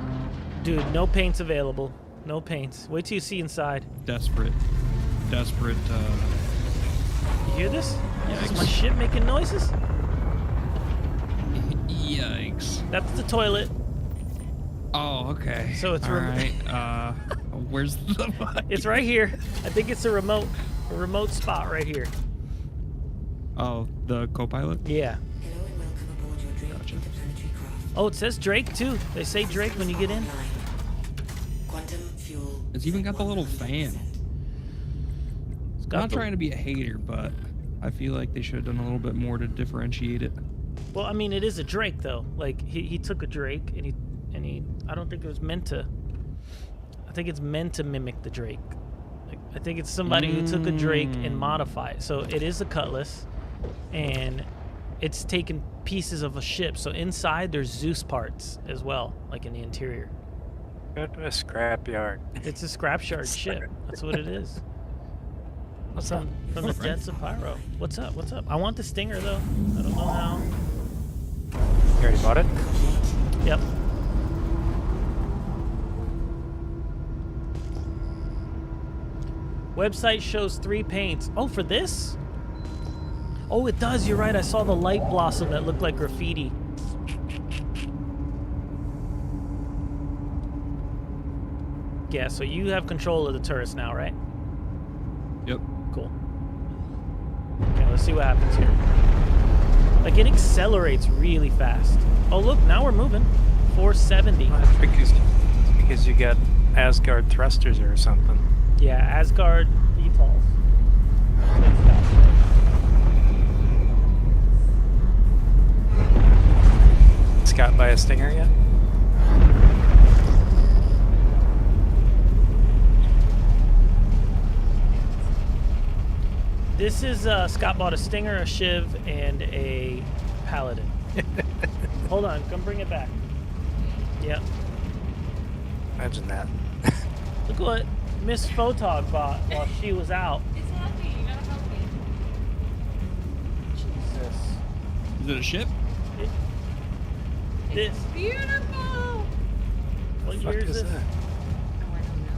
Dude, no paints available. No paints. Wait till you see inside. Desperate. You hear this? Yikes. Is my ship making noises? Yikes. That's the toilet. Oh, okay. So it's right. Where's the button? It's right here. I think it's a remote spot right here. Oh, the co-pilot? Yeah. Gotcha. Oh, it says Drake too. They say Drake when you get in. It's even got the little fan. I'm not trying to be a hater, but I feel like they should have done a little bit more to differentiate it. Well, I mean, it is a Drake though. Like he took a Drake and he I don't think it was meant to. I think it's meant to mimic the Drake. Like, I think it's somebody who took a Drake and modified it. So it is a Cutlass, and it's taken pieces of a ship. So inside there's Zeus parts as well, like in the interior. Go to a scrapyard. It's a scrapyard ship. That's what it is. What's up? From the Jets of Pyro. What's up? What's up? I want the Stinger though. I don't know how. You already bought it? Yep. Website shows 3 paints. Oh, for this? Oh, it does. You're right. I saw the light blossom that looked like graffiti. Yeah, so you have control of the turrets now, right? Yep. Cool. Okay, let's see what happens here. Like, it accelerates really fast. Oh, look, now we're moving. 470. That's because you got Asgard thrusters or something. Yeah, Asgard VTOLs. Scott buy a Stinger yet? This is, Scott bought a Stinger, a Shiv, and a Paladin. Hold on, come bring it back. Yep. Imagine that. Look what Miss Photog bought while she was out. It's happy. You gotta help me. Jesus. Is it a ship? This. Beautiful. What year is this? that? Oh, I don't know.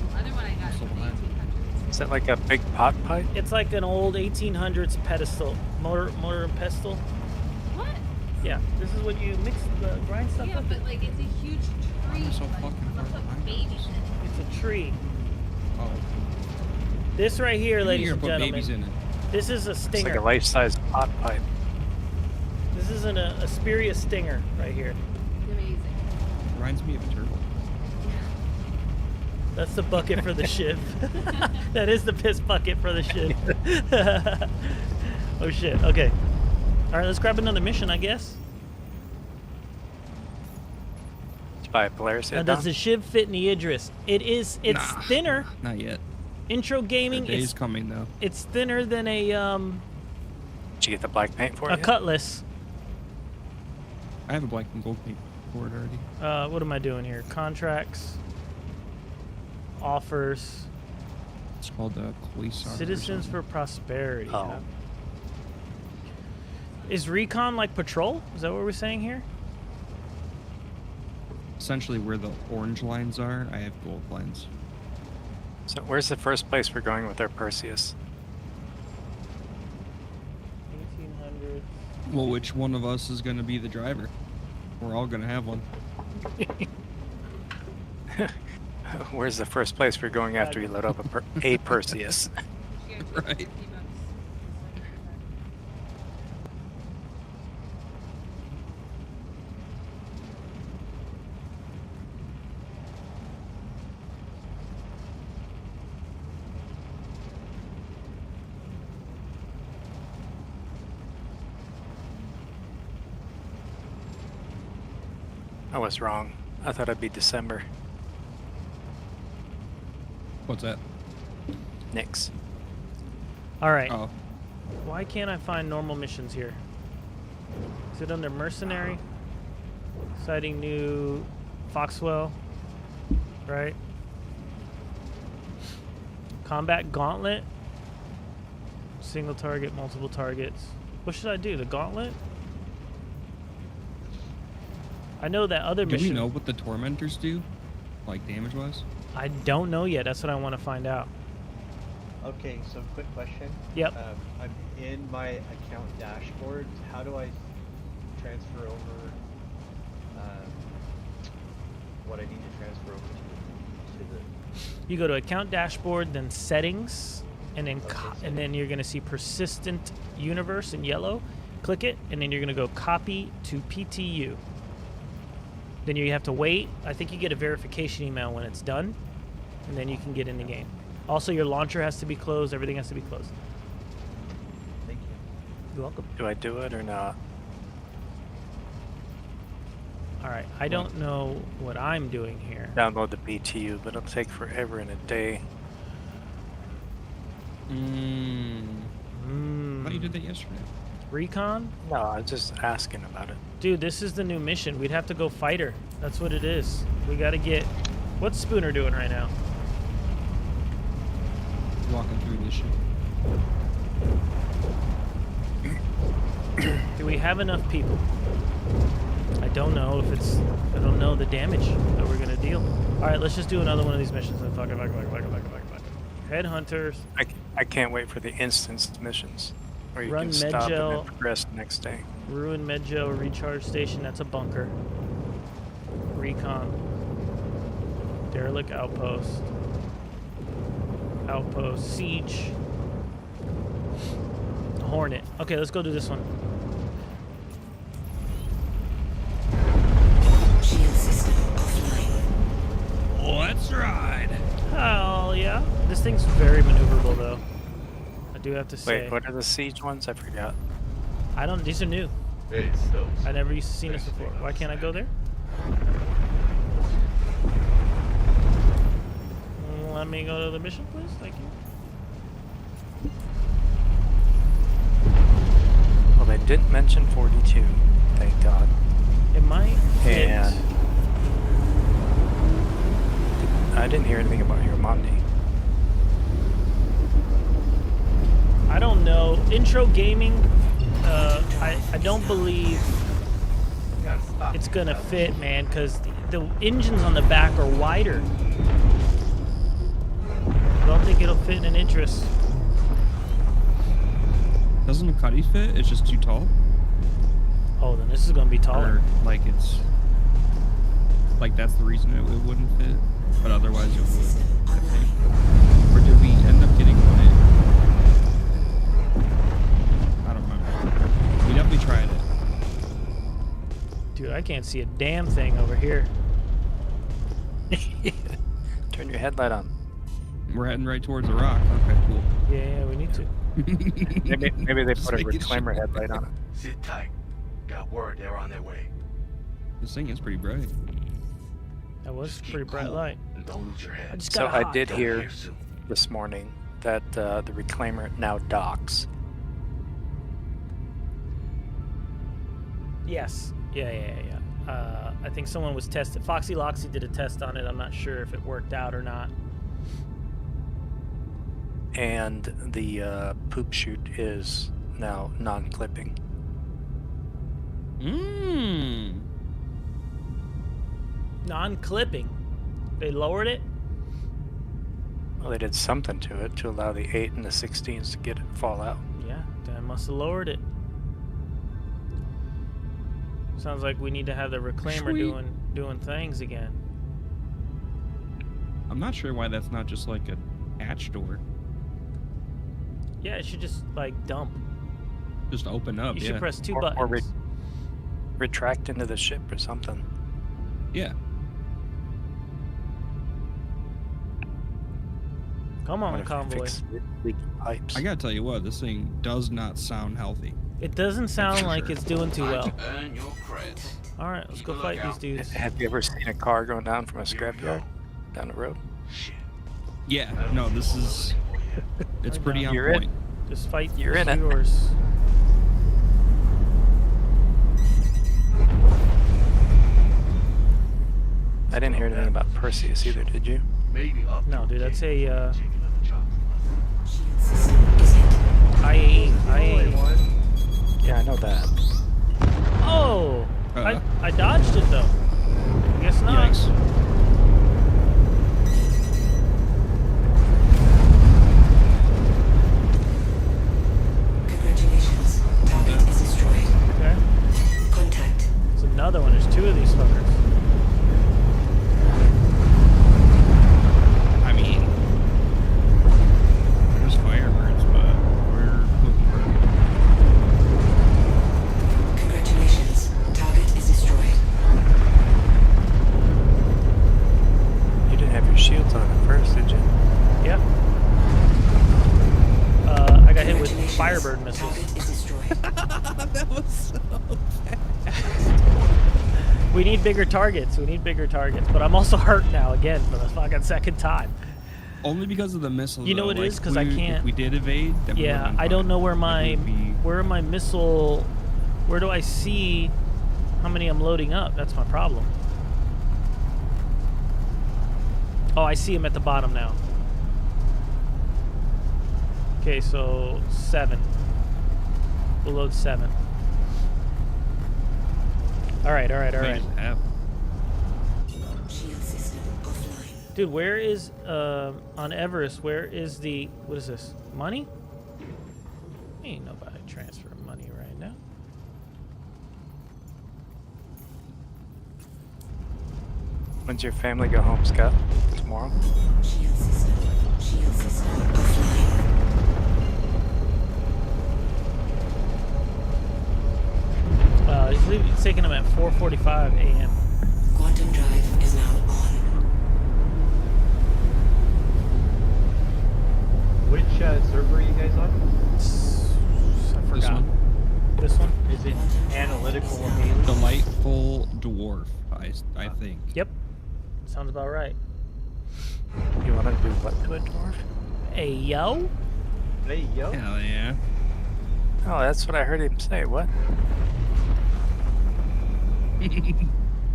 The other one I got is from the 1800s. Is that like a big pot pipe? It's like an old 1800s pedestal, motor and pestle. What? Yeah, this is what you mix the grind stuff Yeah, with. but like it's a huge tree. So like, fucking looks far like babies in it. It's a tree. Oh. This right here, ladies You're and gonna put babies gentlemen, in it. this is a It's Stinger. like a life-size pot pipe. This is an Asperia Stinger right here. Amazing. Reminds me of a turtle. That's the bucket for the shiv. That is the piss bucket for the shiv. Oh shit. Okay. All right, let's grab another mission, I guess. By Polaris. Now, does the shiv fit in the Idris? It's thinner. Not yet. Intro gaming. The day's coming though. It's thinner than a Did you get the black paint for it? A cutlass. I have a black and gold paint for it already. What am I doing here? Contracts. Offers. It's called Quasar. Citizens for Prosperity. Oh. Is recon like patrol? Is that what we're saying here? Essentially, where the orange lines are, I have gold lines. So where's the first place we're going with our Perseus? 1800. Well, which one of us is going to be the driver? We're all going to have one. Where's the first place we're going after we load up a Perseus? Right. I was wrong. I thought it'd be December. What's that? Nix. All right. Oh. Why can't I find normal missions here? Is it under mercenary? Sighting new Foxwell, right? Combat gauntlet. Single target, multiple targets. What should I do? The gauntlet? I know that other mission. Do we know what the tormentors do, like damage-wise? I don't know yet. That's what I want to find out. Okay, so quick question. Yep. I'm in my account dashboard. How do I transfer over what I need to transfer over to the? You go to account dashboard, then settings, and then and then you're gonna see persistent universe in yellow. Click it, and then you're gonna go copy to PTU. Then you have to wait. I think you get a verification email when it's done, and then you can get in the game. Also, your launcher has to be closed. Everything has to be closed. Thank you. You're welcome. Do I do it or not? All right. I don't know what I'm doing here. Download the PTU, but it'll take forever and a day. Thought you did that yesterday. Recon? No, I was just asking about it. Dude, this is the new mission. We'd have to go fight her. That's what it is. We got to get... What's Spooner doing right now? Walking through this shit. Do we have enough people? I don't know if it's... I don't know the damage that we're going to deal. All right, let's just do another one of these missions. And fuck it. Headhunters. I can't wait for the instanced missions. Where you Run can stop and then Medgel. progress the next day. Ruin Medjo recharge station. That's a bunker. Recon. Derelict outpost. Outpost. Siege. Hornet. Okay, let's go do this one. Shield system offline. Let's ride. Hell yeah. This thing's very maneuverable though. I do have to say. Wait, what are the siege ones? I forgot. I don't. These are new. It's those. I never used to see this before. Why can't I go there? Let me go to the mission, please. Thank you. Well, they didn't mention 42. Thank God. It might fit. And I didn't hear anything about Hirmandi. I don't know. Intro gaming. I don't believe it's gonna fit, man, because the engines on the back are wider. I don't think it'll fit in an Idris. Doesn't the Cuddy fit? It's just too tall? Oh, then this is gonna be taller. Or, like it's... Like that's the reason it wouldn't fit, but otherwise it would, I think. Or did we end up getting one in? I don't remember. We definitely tried it. Dude, I can't see a damn thing over here. Turn your headlight on. We're heading right towards the rock. Okay, cool. Yeah, we need to. Maybe they Just put a making reclaimer sure. headlight on it. Sit tight. Got word they're on their way. This thing is pretty bright. That was a pretty bright light. And don't lose your head. I just So got I hot. did Don't hear hear soon. this morning that the reclaimer now docks. Yes. Yeah. I think someone was tested. Foxy Loxy did a test on it. I'm not sure if it worked out or not. And the poop chute is now non-clipping. Mmm. Non-clipping. They lowered it. Well, they did something to it to allow the 8 and the 16s to get it fall out. Yeah, they must have lowered it. Sounds like we need to have the reclaimer Sweet. doing things again. I'm not sure why that's not just like a hatch door. Yeah, it should just like dump. Just open up. You yeah. should press 2 Or buttons. retract into the ship or something. Yeah. Come What on, if they convoy. fix leaky pipes? I gotta tell you what, this thing does not sound healthy. It doesn't sound like it's doing too well. Time to earn your credits. All right, let's go fight these dudes. Have you ever seen a car going down from a scrapyard down the road? Yeah, no, this is. It's pretty on You're in. point. Just fight. You're in it's it. yours. I didn't hear anything about Perseus either, did you? No, dude, that's a Shield system is hit. IA. Yeah, I know that. Oh, I dodged it though. Guess not. Yikes. Congratulations. Target is destroyed. Okay. Contact. There's another one. There's 2 of these fuckers. I mean, there's firebirds, but we're looking for. Congratulations. Target is destroyed. You didn't have your shields on at first, did you? Yep. I got hit with Firebird missiles. Target is destroyed. That was so bad. We need bigger targets. We need bigger targets. But I'm also hurt now again for the fucking second time. Only because of the missiles. You know though. what it Like, is? 'Cause I can't- If we did evade, then we Yeah, would've been I don't fine. know where my Like, we'd be- where my missile. Where do I see how many I'm loading up? That's my problem. Oh, I see him at the bottom now. Okay, so 7. We'll load 7. All right. Things happen. Shield system offline. Dude, where is on Everest? Where is the what is this? Money? Ain't nobody transferring money right now. When's your family go home, Scott? Tomorrow? Shield system offline. It's taking them at 4:45 a.m. Quantum drive is now on. Which server are you guys on? I forgot. This one? Is it analytical alien? Delightful dwarf, I think. Yep. Sounds about right. You want to do what to a dwarf? Hey, yo. Hey, yo. Hell yeah. Oh, that's what I heard him say. What?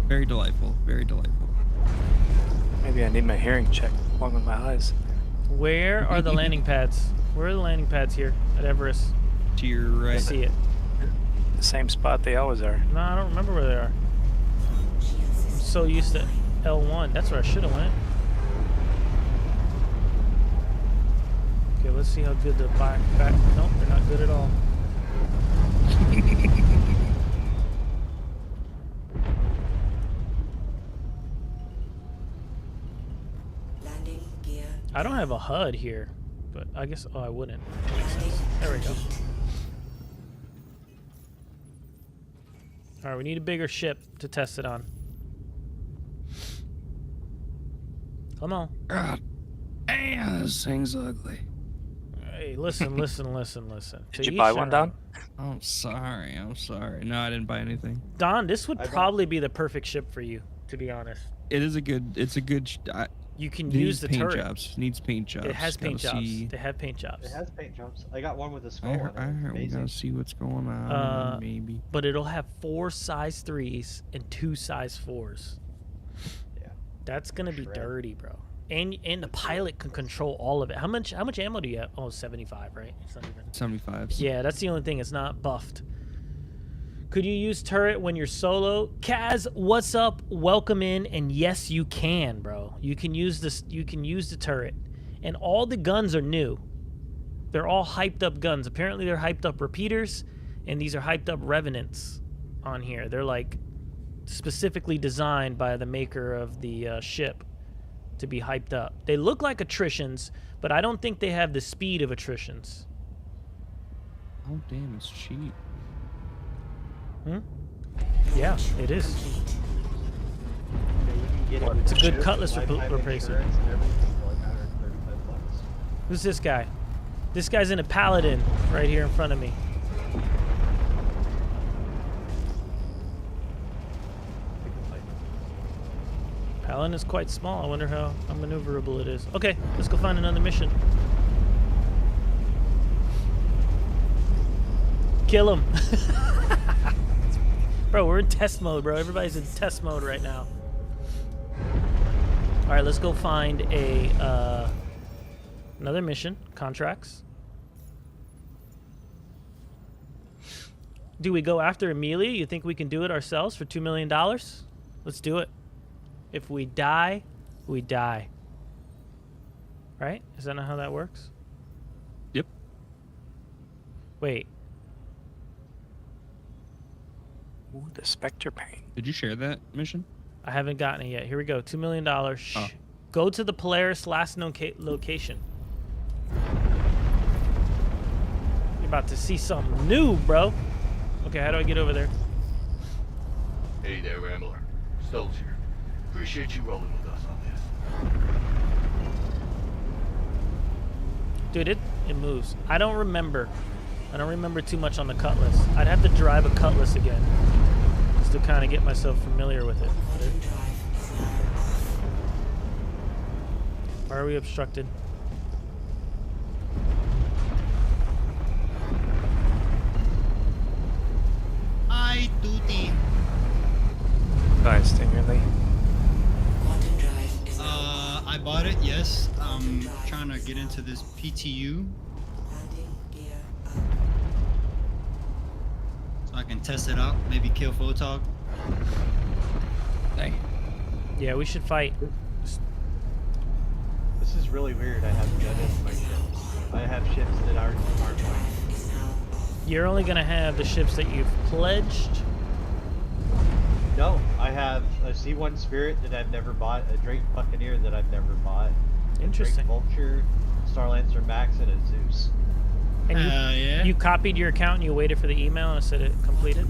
Very delightful. Very delightful. Maybe I need my hearing checked along with my eyes. Where are the landing pads? Where are the landing pads here at Everest? To your I right. see it. The same spot they always are. No, I don't remember where they are. I'm so used to L1. That's where I should have went. Okay, let's see how good the back. Nope, they're not good at all. Landing gear. I don't have a HUD here, but I guess I wouldn't. Makes sense. There we go. All right, we need a bigger ship to test it on. Come on. God damn, this thing's ugly. Hey, listen. Did you buy one, Don? I'm sorry. No, I didn't buy anything. Don, this would probably be the perfect ship for you, to be honest. It's a good. You can use the paint turret. Jobs. Needs paint jobs. It has paint Gotta jobs. see. They have paint jobs. It has paint jobs. I got one with a skull I on it. heard we gotta see what's going on. Maybe. But it'll have 4 size 3s and 2 size 4s. Yeah. That's gonna be dirty, bro. And the pilot can control all of it. How much ammo do you have? Oh, 75, right? It's not even 75. Yeah, that's the only thing. It's not buffed. Could you use turret when you're solo? Kaz, what's up? Welcome in. And yes, you can, bro. You can use this. You can use the turret. And all the guns are new. They're all hyped up guns. Apparently, they're hyped up repeaters, and these are hyped up revenants on here. They're like specifically designed by the maker of the ship to be hyped up. They look like attritions, but I don't think they have the speed of attritions. Oh damn, it's cheap. Yeah, it is. It's a good cutlass replacer. Who's this guy? This guy's in a paladin right here in front of me. Paladin is quite small. I wonder how maneuverable it is. Okay, let's go find another mission. Kill him. Bro, we're in test mode, bro. Everybody's in test mode right now. All right, let's go find another mission. Contracts. Do we go after Amelia? You think we can do it ourselves for $2 million? Let's do it. If we die, we die. Right? Is that not how that works? Yep. Wait. Ooh, the Spectre paint. Did you share that mission? I haven't gotten it yet. Here we go. $2 million. Shh. Oh. Go to the Polaris last location. You're about to see something new, bro. Okay, how do I get over there? Hey there, Rambler. Stoltz here. Appreciate you rolling with us on this. Dude, it moves. I don't remember too much on the Cutlass. I'd have to drive a Cutlass again just to kind of get myself familiar with it. Why are we obstructed? Hi, Tutti. Nice, Stingerly. I bought it, yes. I'm trying to get into this PTU. So I can test it out, maybe kill Photog. Hey. Yeah, we should fight. This is really weird. I have none of my ships. I have ships that aren't mine. You're only gonna have the ships that you've pledged. No, I have a C1 Spirit that I've never bought, a Drake Buccaneer that I've never bought, Interesting. a Drake Vulture, Starlancer Max, and a Zeus. And yeah. you copied your account and you waited for the email and it said it completed?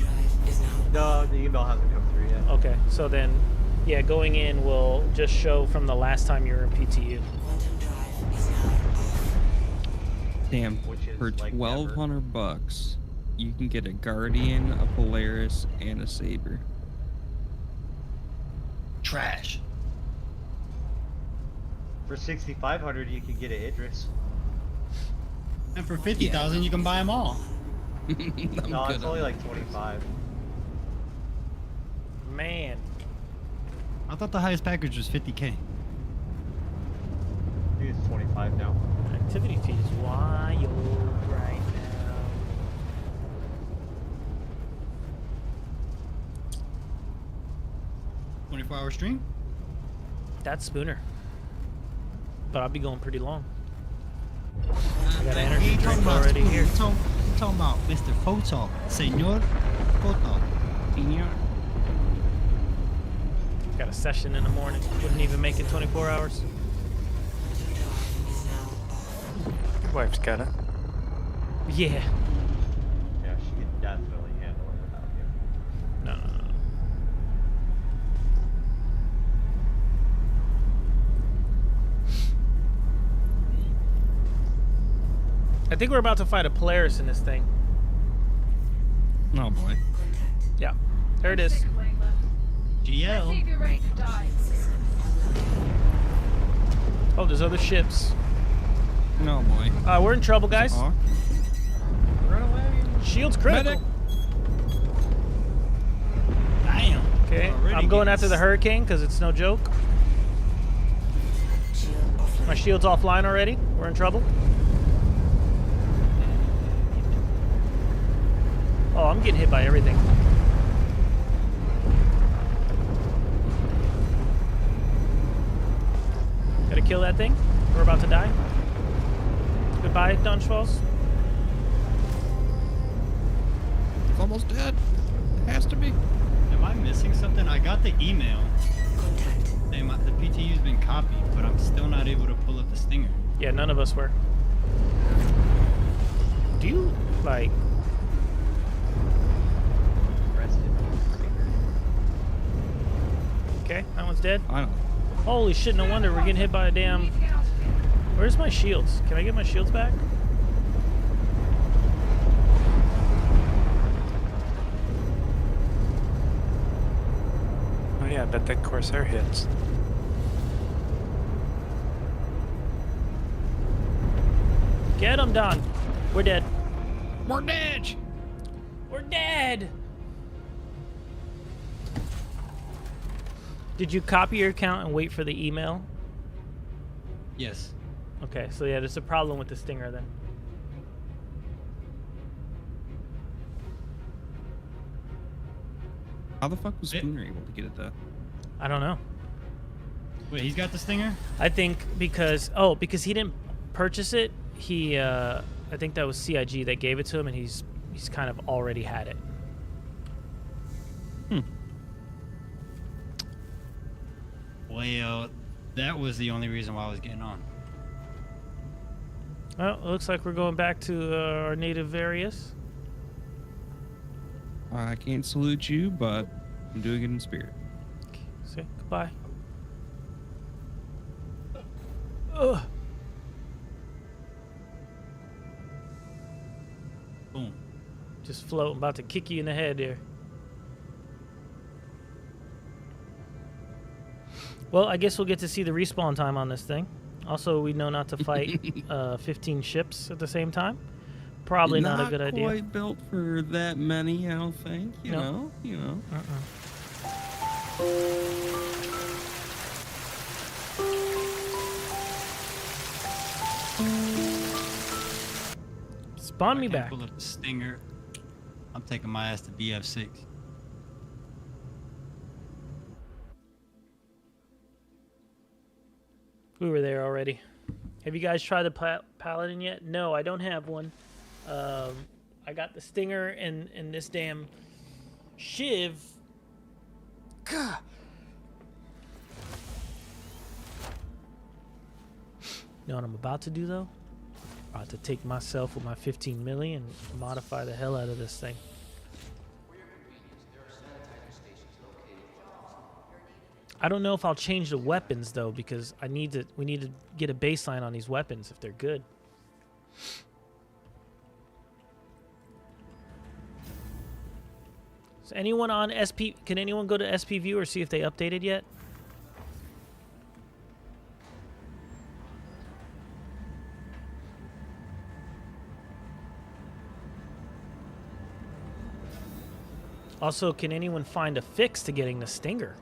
No, the email hasn't come through yet. Okay, so then, yeah, going in will just show from the last time you were in PTU. Damn, for like $1,200, you can get a Guardian, a Polaris, and a Saber. Trash. For 6,500, you can get an Idris. And for 50,000, you can buy them all. No, it's only like 25. Man. I thought the highest package was 50K. I think it's 25 now. Activity feed is wild right now. 24-hour stream? That's Spooner. But I'll be going pretty long. I got an energy drink already here. Talking about Mr. Photog. Senor Photog. Senor. Got a session in the morning. Wouldn't even make it 24 hours. Your wife's got it. Yeah. Yeah, she can definitely handle it without you. No. I think we're about to fight a Polaris in this thing. Oh boy. Yeah. There it is. GL. Oh, there's other ships. No boy. We're in trouble, guys. Run away. Shield's critical. Medic. Damn. Okay, Already I'm going getting after the hurricane because it's no joke. My shield's offline already. We're in trouble. Oh, I'm getting hit by everything. Gotta kill that thing. We're about to die. Goodbye, Dunchwalls. It's almost dead. It has to be. Am I missing something? I got the email. Saying the PTU's been copied, but I'm still not able to pull up the stinger. Yeah, none of us were. Do you, like... Okay, that one's dead. I don't. Holy shit, no wonder we're getting hit by a damn... Where's my shields? Can I get my shields back? Oh yeah, I bet that Corsair hits. Get him, Don. We're dead. We're dead. We're dead. Did you copy your account and wait for the email? Yes. Okay, so yeah, there's a problem with the stinger then. How the fuck was Spooner able to get it though? I don't know. Wait, he's got the stinger? I think because he didn't purchase it. He I think that was CIG that gave it to him, and he's kind of already had it. Well, that was the only reason why I was getting on. Well, it looks like we're going back to our native areas. I can't salute you, but I'm doing it in spirit. Say goodbye. Ugh. Boom. Just float. I'm about to kick you in the head there. Well, I guess we'll get to see the respawn time on this thing. Also, we know not to fight 15 ships at the same time. Probably not a good idea. Not quite built for that many, I don't think. You know. Spawn me back. Pull up the stinger. I'm taking my ass to BF6. We were there already. Have you guys tried the Paladin yet? No, I don't have one. I got the Stinger and this damn Shiv. God. You know what I'm about to do though? I'm about to take myself with my 15 million and modify the hell out of this thing. I don't know if I'll change the weapons though, because we need to get a baseline on these weapons if they're good. Is anyone on SP? Can anyone go to SP View or see if they updated yet? Also, can anyone find a fix to getting the Stinger?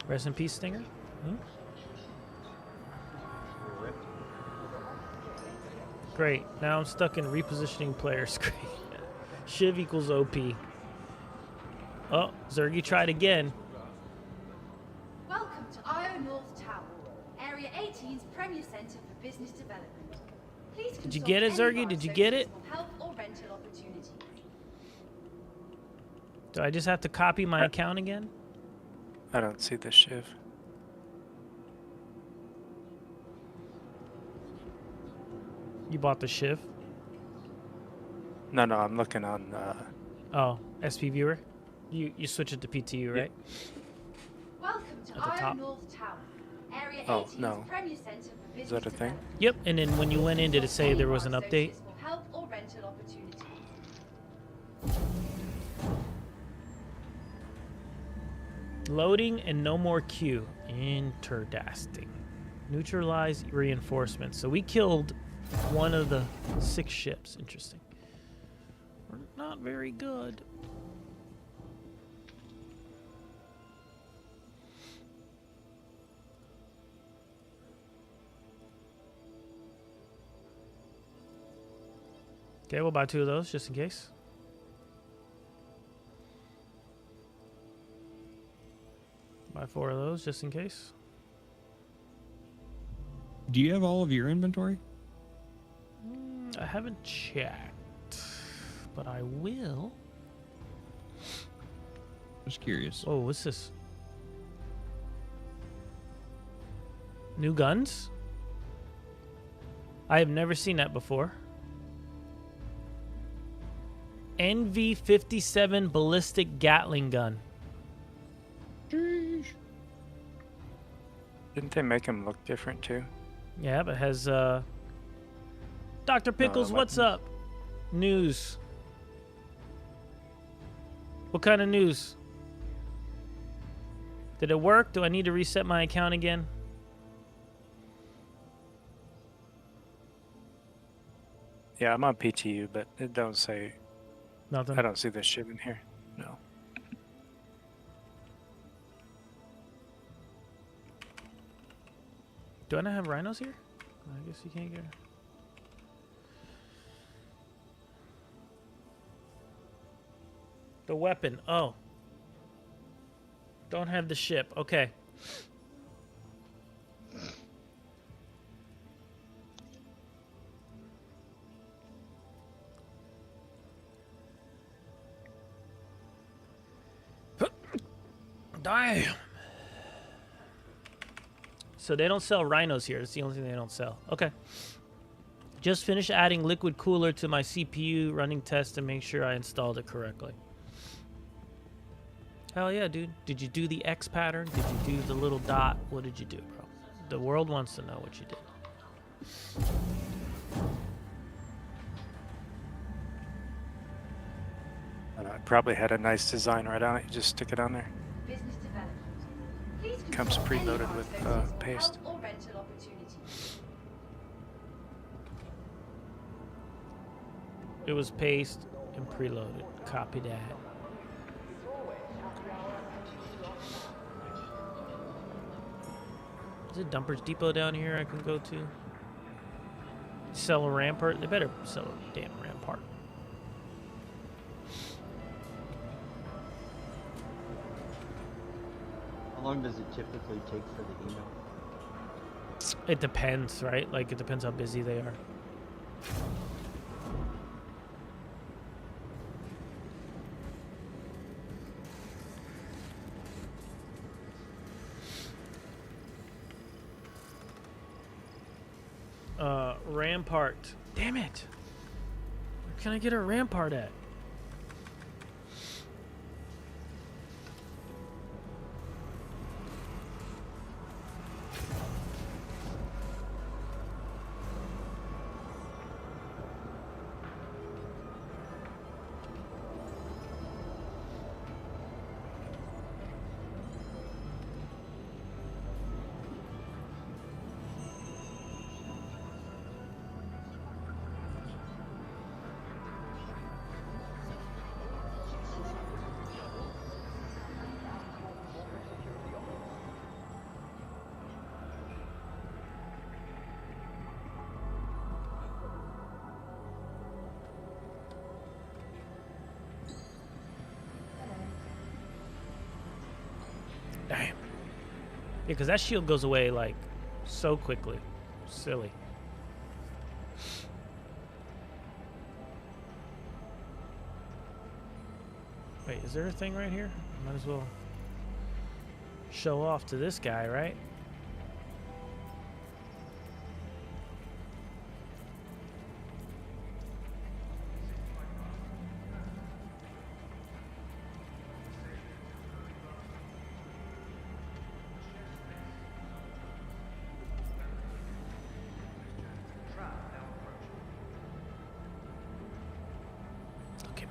Rest in peace, Stinger. Hmm? Great. Now I'm stuck in repositioning player screen. Shiv equals OP. Oh, Zergy tried again. Welcome to IO North Tower, Area 18's premier center for business development. Please Did you get it, Zergy? Did you get it? Help or rental opportunities. Do I just have to copy my account again? I don't see the Shiv. You bought the Shiv? No, I'm looking on. Oh, SP Viewer? You switch it to PTU, right? Welcome to at the Iron top. North Tower. Area Oh, 18's no. Premier Center for Is that a Business thing? Yep, and then when you went in, did it say there was an update? Associates for help or rental opportunities. Loading and no more queue. Interdasting. Neutralize reinforcements. So we killed one of the 6 ships. Interesting. We're not very good. Okay, we'll buy 2 of those just in case. Buy 4 of those just in case. Do you have all of your inventory? I haven't checked, but I will. Just curious. Oh, what's this? New guns? I have never seen that before. NV-57 ballistic Gatling gun. Didn't they make him look different too? Yeah, but it has Dr. Pickles, what's up? News. What kind of news? Did it work? Do I need to reset my account again? Yeah, I'm on PTU, but it don't say. Nothing. I don't see this ship in here. No. Do I not have rhinos here? I guess you can't get. The weapon. Oh. Don't have the ship. Okay. Damn. So they don't sell rhinos here. It's the only thing they don't sell. Okay. Just finished adding liquid cooler to my CPU, running tests to make sure I installed it correctly. Hell yeah, dude. Did you do the X pattern? Did you do the little dot? What did you do, bro? The world wants to know what you did. I probably had a nice design right on it. You just stick it on there. Business development. Please Comes consult any preloaded of our with, associates for paste. help or rental opportunities. It was paste and preloaded. Copy that. Is it Dumpers Depot down here I can go to? Sell a rampart? They better sell a damn rampart. How long does it typically take for the email? It depends, right? Like, it depends how busy they are. Rampart. Damn it. Where can I get a rampart at? Damn. Yeah, because that shield goes away, like, so quickly. Silly. Wait, is there a thing right here? Might as well show off to this guy, right?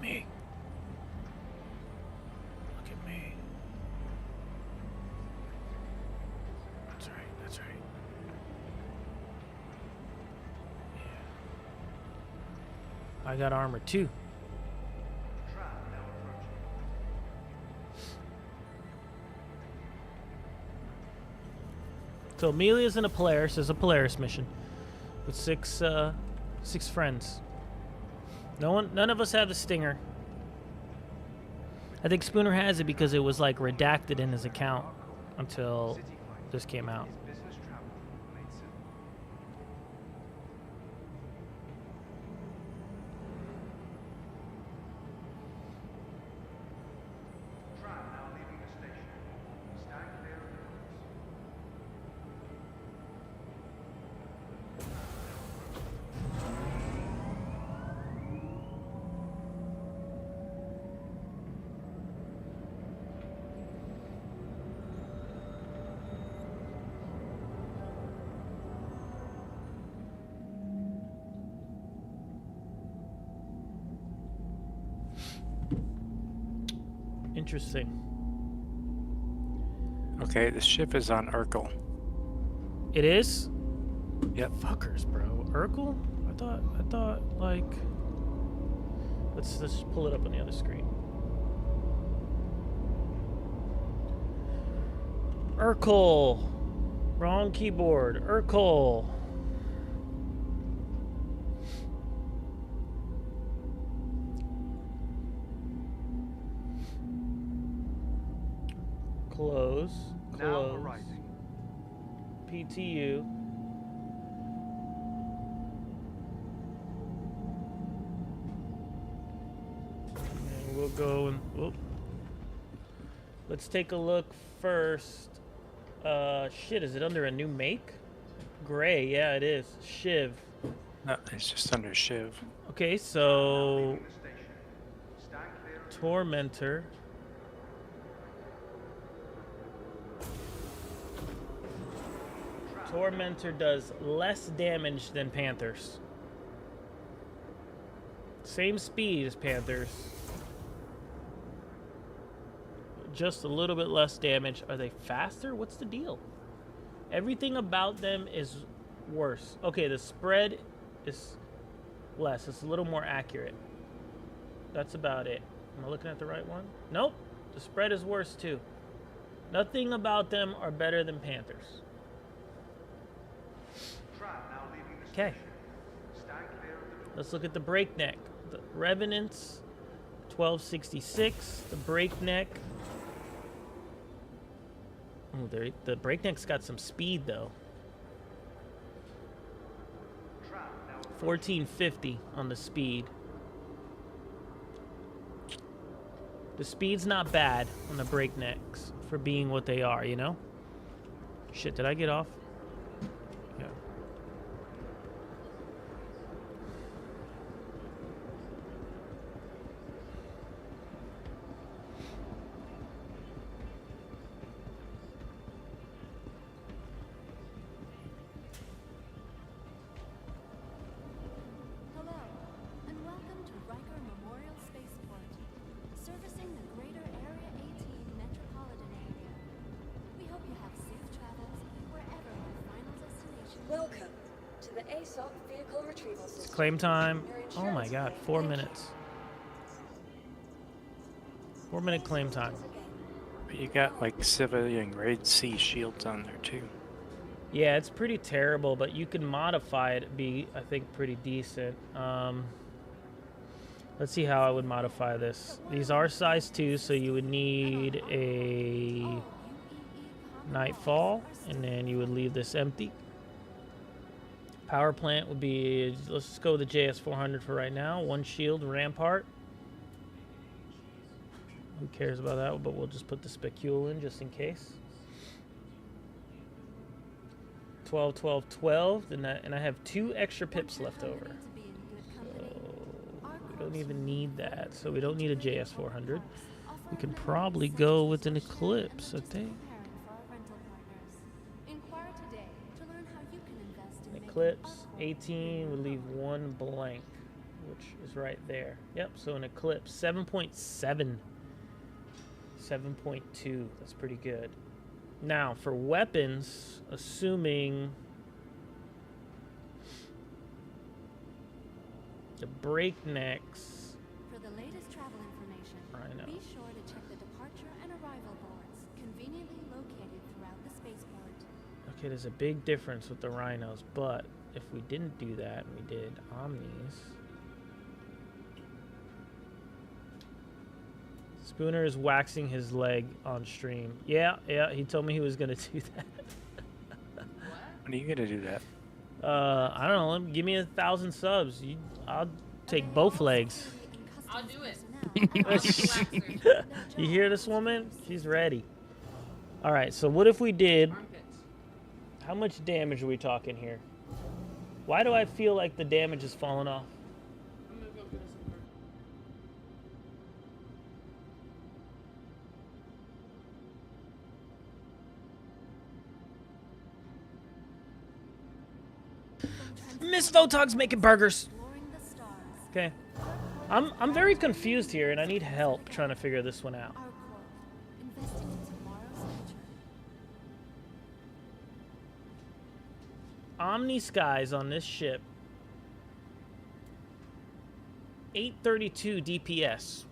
at me. Look at me. That's right, that's right. Yeah. I got armor too. So Amelia's in a Polaris. There's a Polaris mission with six friends. None of us have the Stinger. I think Spooner has it because it was like redacted in his account until this came out. Interesting. Okay, the ship is on Urkel. It is? Yep. Fuckers, bro. Urkel? I thought like let's pull it up on the other screen. Urkel. Wrong keyboard. Urkel. Close. PTU. And we'll go and whoop. Let's take a look first. Shit, is it under a new make? Gray, yeah, it is. Shiv. No, it's just under Shiv. Okay, so Tormentor. Tormentor does less damage than Panthers. Same speed as Panthers. Just a little bit less damage. Are they faster? What's the deal? Everything about them is worse. Okay, the spread is less. It's a little more accurate. That's about it. Am I looking at the right one? Nope. The spread is worse too. Nothing about them are better than Panthers. Okay. Let's look at the Breakneck. The Revenants, 1266. The Breakneck. Oh, the Breakneck's got some speed though. 1450 on the speed. The speed's not bad on the Breaknecks for being what they are, you know? Shit, did I get off? Yeah. Hello, and welcome to Riker Memorial Spaceport, servicing the greater Area 18 metropolitan area. We hope you have safe travels wherever your final destination. Welcome to the ASOP Vehicle Retrieval System. Claim time. Oh my god, 4 minutes. 4 minute claim time. But you got like civilian grade C shields on there too. Yeah, it's pretty terrible, but you can modify it to be, I think, pretty decent. Let's see how I would modify this. These are size 2, so you would need a Nightfall, and then you would leave this empty. Power plant would be, let's just go with the JS400 for right now. 1 shield, Rampart. Who cares about that, but we'll just put the specule in just in case. 12, 12, 12, and I have 2 extra pips left over. So we don't even need that. So we don't need a JS400. We can probably go with an Eclipse, I think. Eclipse 18 would leave 1 blank. which is right there. Yep, so an eclipse. 7.7. 7.2. That's pretty good. Now, for weapons, assuming the breaknecks. For the latest travel information, be sure to check the departure and arrival boards, conveniently located throughout the spaceport. Okay, there's a big difference with the rhinos, but if we didn't do that and we did omnis. Spooner is waxing his leg on stream. Yeah, he told me he was gonna do that. When are you gonna do that? I don't know. Give me 1,000 subs. I'll take both legs. I'll do it. You hear this woman? She's ready. All right. So what if we did? How much damage are we talking here? Why do I feel like the damage is falling off? Miss Photog's making burgers. Okay. I'm very confused here, and I need help trying to figure this one out. Omni skies on this ship. 832 DPS.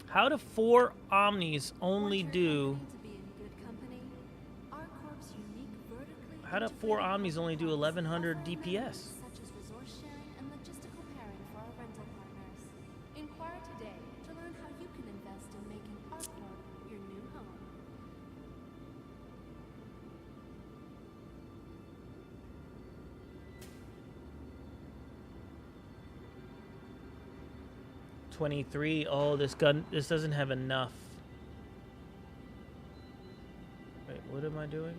How do 4 Omnis only do... How do 4 Omnis only do 1,100 DPS? Inquire today to learn how you can invest in making ArcCorp your new home. $23. Oh, this doesn't have enough. Wait, what am I doing?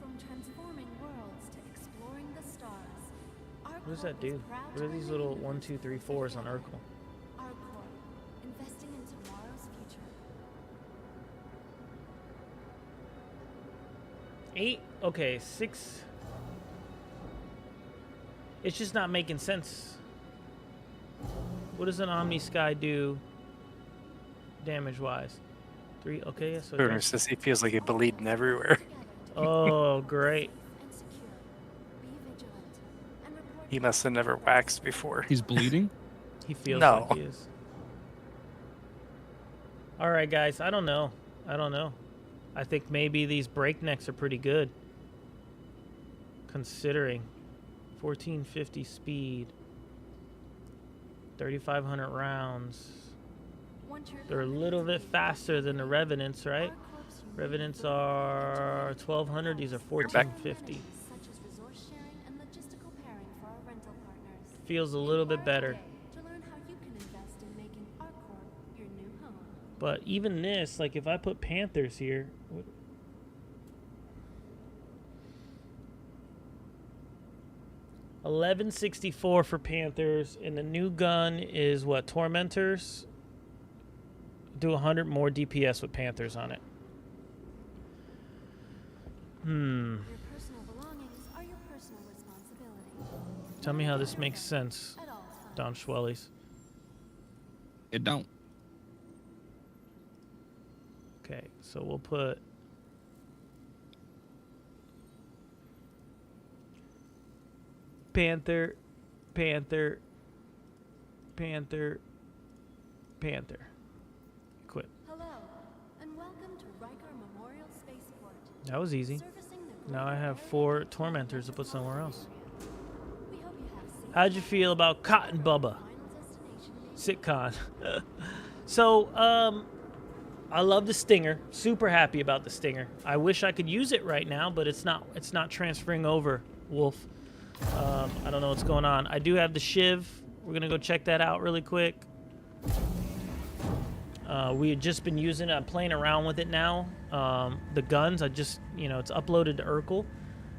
From transforming worlds to exploring the stars, What does that do? What are these little 1, 2, 3, 4s on Urkel? ArcCorp, investing in tomorrow's future. 8? Okay, 6. It's just not making sense. What does an Omni Sky do damage-wise? 3? Okay, yeah, so... Spooner says he feels like he's bleeding everywhere. Oh, great. He must have never waxed before. He's bleeding? He feels No. like he is. All right, guys. I don't know. I think maybe these breaknecks are pretty good. Considering 1450 speed, 3,500 rounds. They're a little bit faster than the Revenants, right? Revenants are 1,200. These are 1,450. Feels a little bit better. But even this, like if I put Panthers here, 1164 for Panthers, and the new gun is what? Tormentors? Do 100 more DPS with Panthers on it. Tell me how this makes sense, Don Schwellies. It don't. Okay, so we'll put Panther, Panther, Panther, Panther. Equip. Hello, and welcome to Riker Memorial Spaceport. That was easy. Now I have 4 Tormentors to put somewhere else. How'd you feel about Cotton Bubba? Sitcon. So, I love the Stinger. Super happy about the Stinger. I wish I could use it right now, but it's not transferring over, Wolf. I don't know what's going on. I do have the Shiv. We're gonna go check that out really quick. We had just been using it. I'm playing around with it now. The guns, it's uploaded to Urkel.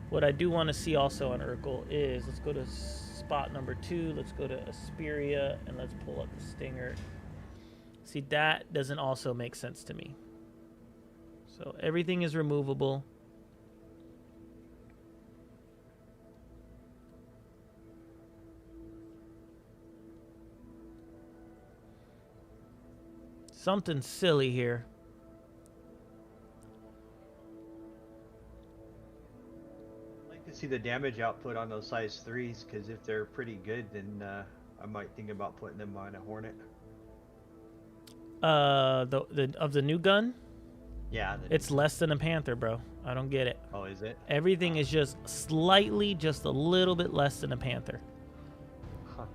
What I do want to see also on Urkel is, let's go to spot number 2. Let's go to Asperia, and let's pull up the Stinger. See, that doesn't also make sense to me. So everything is removable. Something silly here. I'd like to see the damage output on those size 3s, because if they're pretty good, then I might think about putting them on a Hornet. Of the new gun? Yeah. It's less than a Panther, bro. I don't get it. Oh, is it? Everything is just slightly, just a little bit less than a Panther. Huh.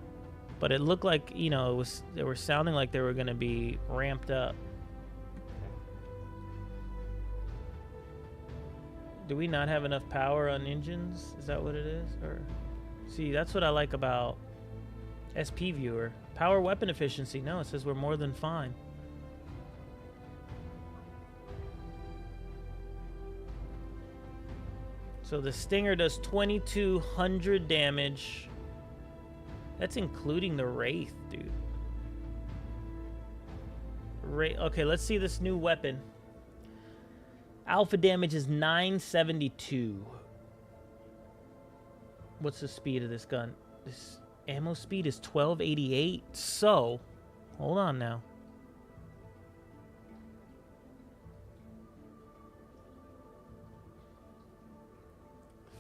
But it looked like, you know, they were sounding like they were going to be ramped up. Do we not have enough power on engines? Is that what it is? Or see, that's what I like about SP Viewer. Power weapon efficiency. No, it says we're more than fine. So the Stinger does 2,200 damage. That's including the Wraith, dude. Okay, let's see this new weapon. Alpha damage is 972. What's the speed of this gun? This ammo speed is 1288. So, hold on now.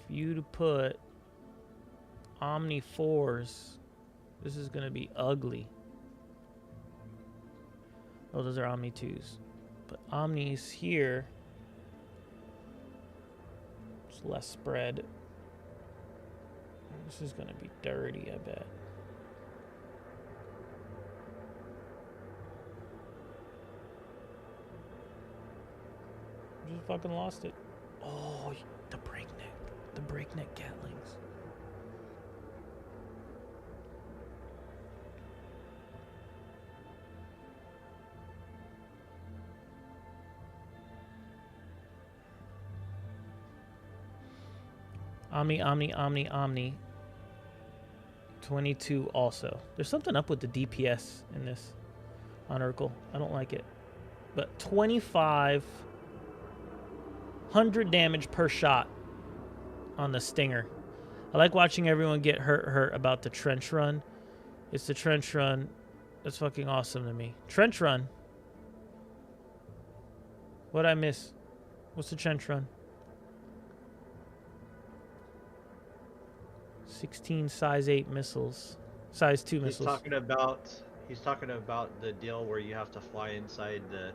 For you to put Omni 4s, this is going to be ugly. Oh, those are Omni 2s. But Omnis here, it's less spread. This is going to be dirty, I bet. Just fucking lost it. Oh, the breakneck Gatlings. Omni. 22 also. There's something up with the DPS in this on Urkel. I don't like it. But 2,500 damage per shot on the Stinger. I like watching everyone get hurt about the trench run. It's the trench run. That's fucking awesome to me. Trench run. What'd I miss? What's the trench run? 16 size 8 missiles. Size 2 missiles. He's talking about the deal where you have to fly inside the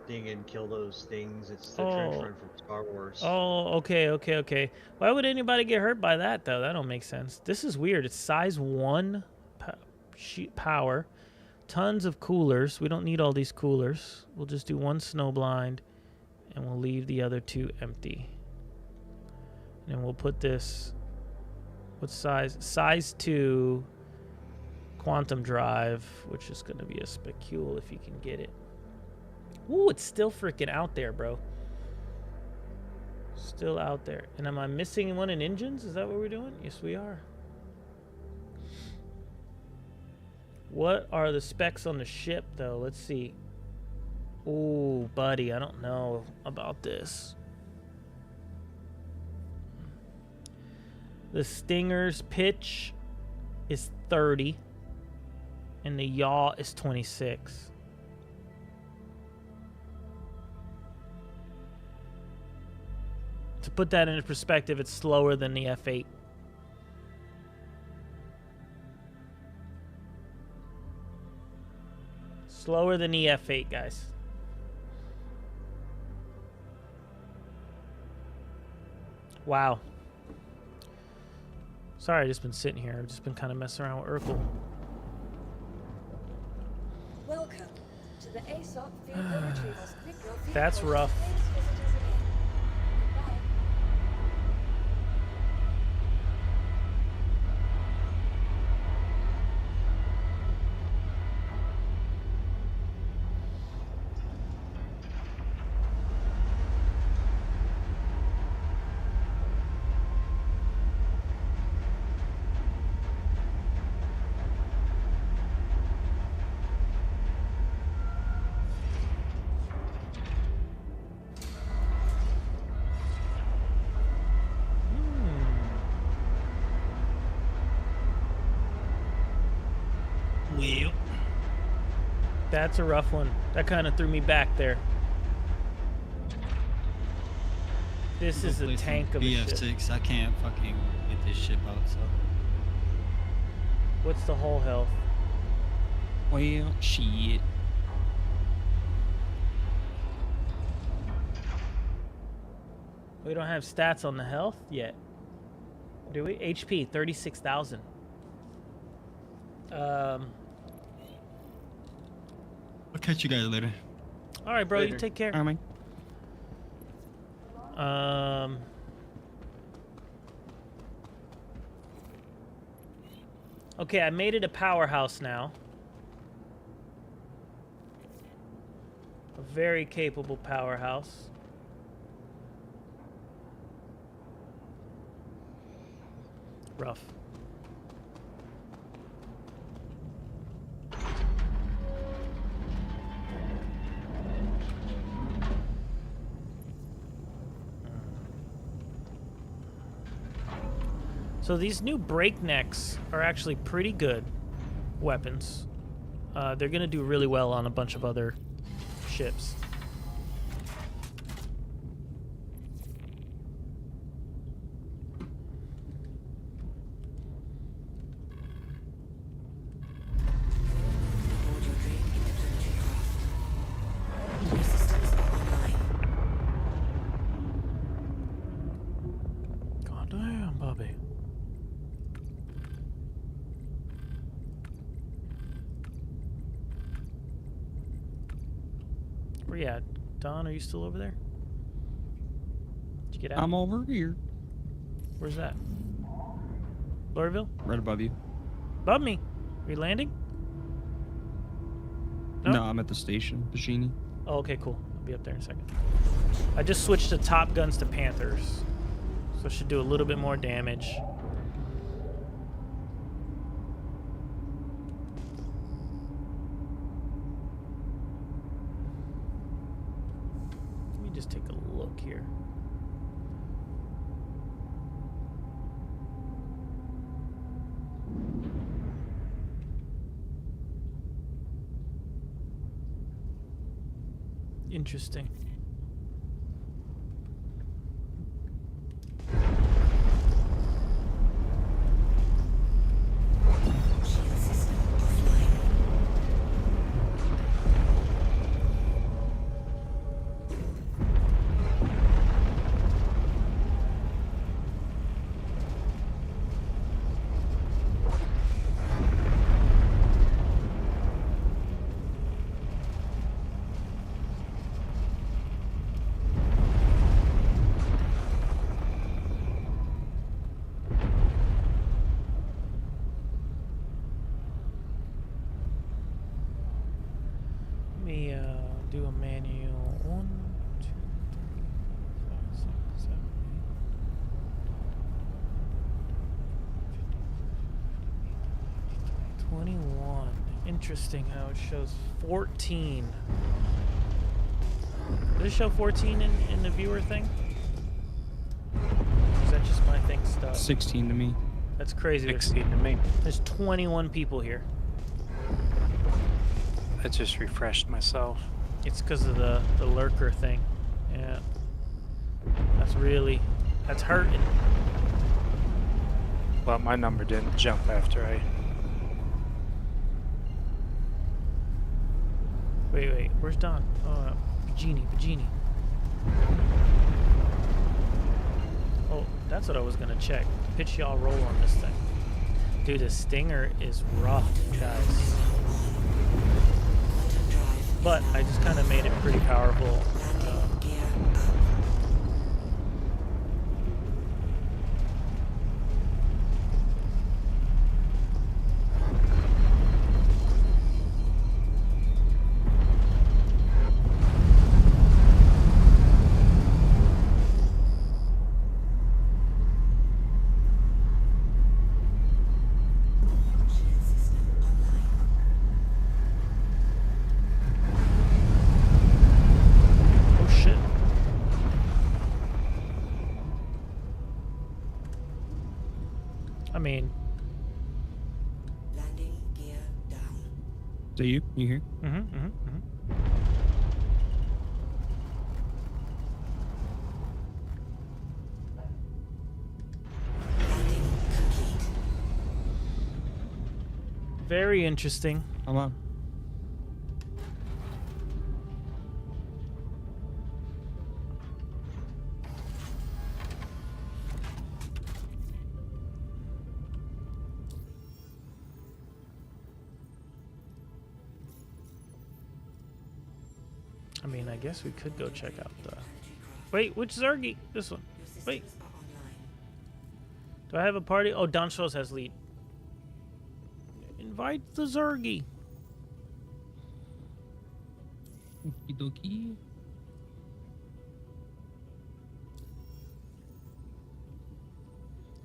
thing and kill those things. It's the trench run from Star Wars. Oh, okay. Why would anybody get hurt by that, though? That don't make sense. This is weird. It's size 1 power. Tons of coolers. We don't need all these coolers. We'll just do 1 snowblind, and we'll leave the other 2 empty. And we'll put this... What size? Size 2 quantum drive, which is going to be a specule if you can get it. Ooh, it's still freaking out there, bro. Still out there. And am I missing one in engines? Is that what we're doing? Yes, we are. What are the specs on the ship, though? Let's see. Ooh, buddy, I don't know about this. The Stinger's pitch is 30, and the yaw is 26. To put that into perspective, it's slower than the F8. Slower than the F8, guys. Wow. Sorry, I've just been sitting here. I've just been kind of messing around with Urkel. Welcome to the ASOP vehicle retrievals. That's rough. Well, That's a rough one. That kind of threw me back there. This is a tank of a ship. BF6. I can't fucking get this ship out. So What's the hull health? Well, shit. We don't have stats on the health yet, do we? HP 36,000. I'll catch you guys later. All right, bro. Later. You take care. All right, Okay, I made it a powerhouse now. A very capable powerhouse. Rough. So these new breaknecks are actually pretty good weapons. They're gonna do really well on a bunch of other ships. God damn, Bobby. Where you at? Don, are you still over there? Did you get out? I'm over here. Where's that? Lorville? Right above you. Above me. Are you landing? No, I'm at the station, Bajini. Oh, okay, cool. I'll be up there in a second. I just switched the Top Guns to Panthers. So it should do a little bit more damage. Let me just take a look here. Interesting. Let me do a manual. 1, 2, 3, 4, 5, 6, 7, 8, 21. Interesting how it shows 14. Does it show 14 in the viewer thing? Or is that just my thing stuck? 16 to me. That's crazy. 16 to me. There's 21 people here. I just refreshed myself. It's because of the lurker thing. Yeah. That's hurting. Well, my number didn't jump after I... Wait, where's Don? Oh, Bajini. Oh, that's what I was gonna check. Pitch y'all roll on this thing. Dude, the Stinger is rough, guys. But I just kind of made it pretty powerful. I mean, Landing gear down. Is that you? You here? Very interesting. Come on. I mean, I guess we could go check out the... Wait, which Zergy? This one. Wait. Do I have a party? Oh, Don Schultz has lead. Invite the Zergy. Okie dokie.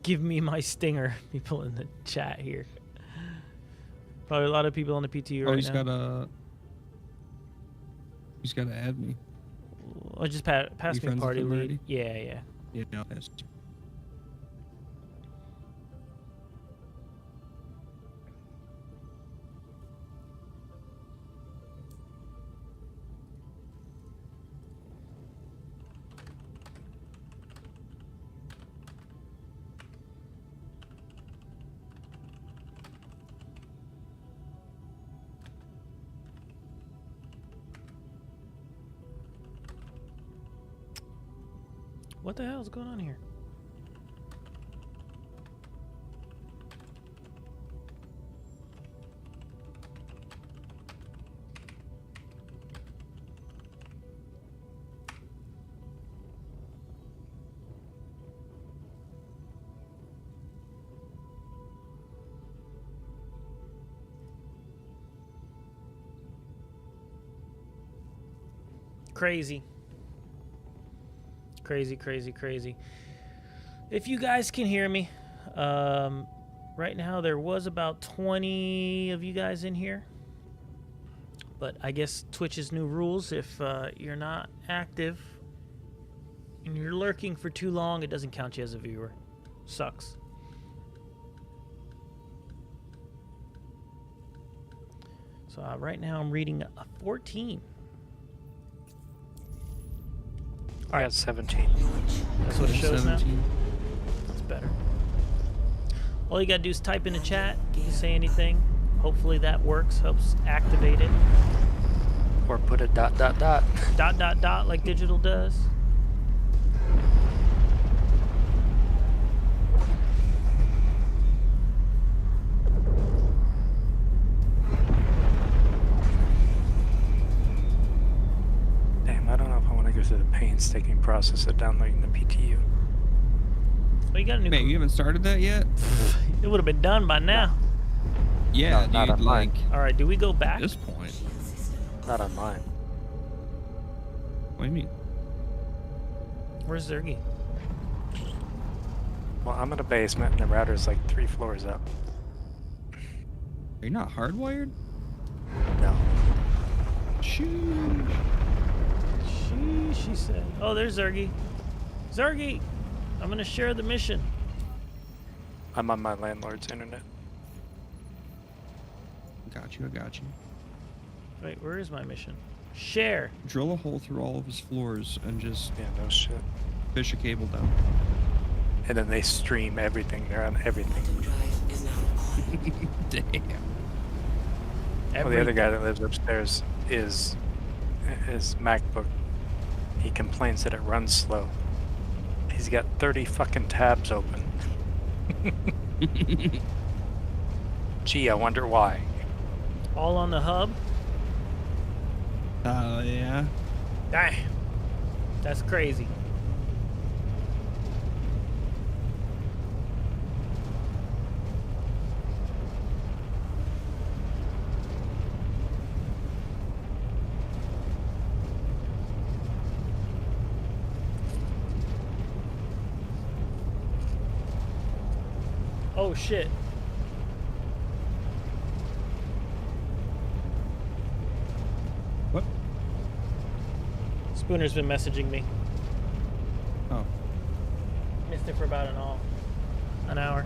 Give me my stinger. People in the chat here. Probably a lot of people on the PTU right now. He's got to add me. Oh, just pass me party lead. Already? Yeah. Yeah, I'll pass. What the hell is going on here? Crazy. Crazy. If you guys can hear me, right now there was about 20 of you guys in here. But I guess Twitch's new rules, if you're not active and you're lurking for too long, it doesn't count you as a viewer. Sucks. So right now I'm reading a 14. All right, 17. That's what it shows 17. Now? That's better. All you gotta do is type in the chat, you say anything. Hopefully that works, helps activate it. Or put a ... Like digital does. The painstaking process of downloading the PTU. Well, you got a new. Man, you haven't started that yet? It would have been done by now. Yeah, no, dude. Like, all right, do we go back? At this point, not on mine. What do you mean? Where's Zergy? Well, I'm in a basement, and the router's like 3 floors up. Are you not hardwired? No. Sheesh. She said. Oh, there's Zergy. Zergy, I'm gonna share the mission. I'm on my landlord's internet. Got you. Wait, where is my mission? Share. Drill a hole through all of his floors and just no shit. Fish a cable down. And then they stream everything. They're on everything. Damn. Well, the other guy that lives upstairs is his MacBook. He complains that it runs slow. He's got 30 fucking tabs open. Gee, I wonder why. All on the hub? Oh, yeah. Dang. That's crazy. Oh shit. What? Spooner's been messaging me. Oh. Missed it for about an hour.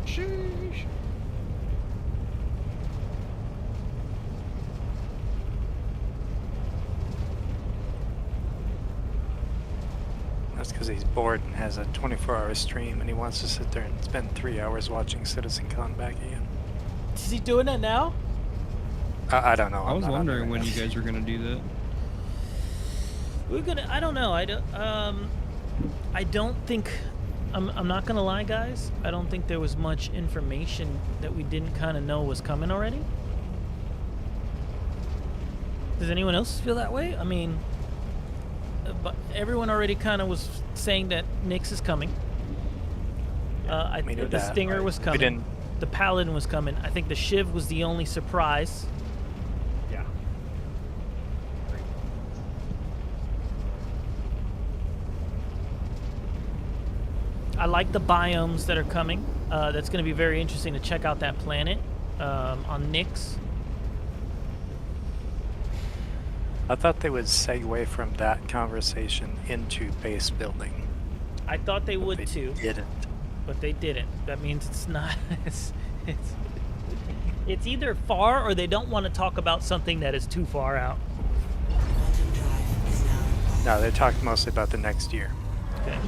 Sheesh. It's because he's bored and has a 24-hour stream, and he wants to sit there and spend 3 hours watching Citizencon back again. Is he doing that now? I don't know. I was I'm not on there wondering right when now. you guys were gonna do that. We're gonna. I don't know. I don't think. I'm not gonna lie, guys. I don't think there was much information that we didn't kind of know was coming already. Does anyone else feel that way? I mean, but everyone already kind of was saying that Nyx is coming. I we knew think the that. Stinger was coming. didn't- The Paladin was coming. I think the Shiv was the only surprise. Yeah. I like the biomes that are coming. That's going to be very interesting to check out that planet on Nyx. I thought they would segue from that conversation into base building. I thought they would They too, didn't. but they didn't. That means it's not. It's either far or they don't want to talk about something that is too far out. No, they talked mostly about the next year. Okay.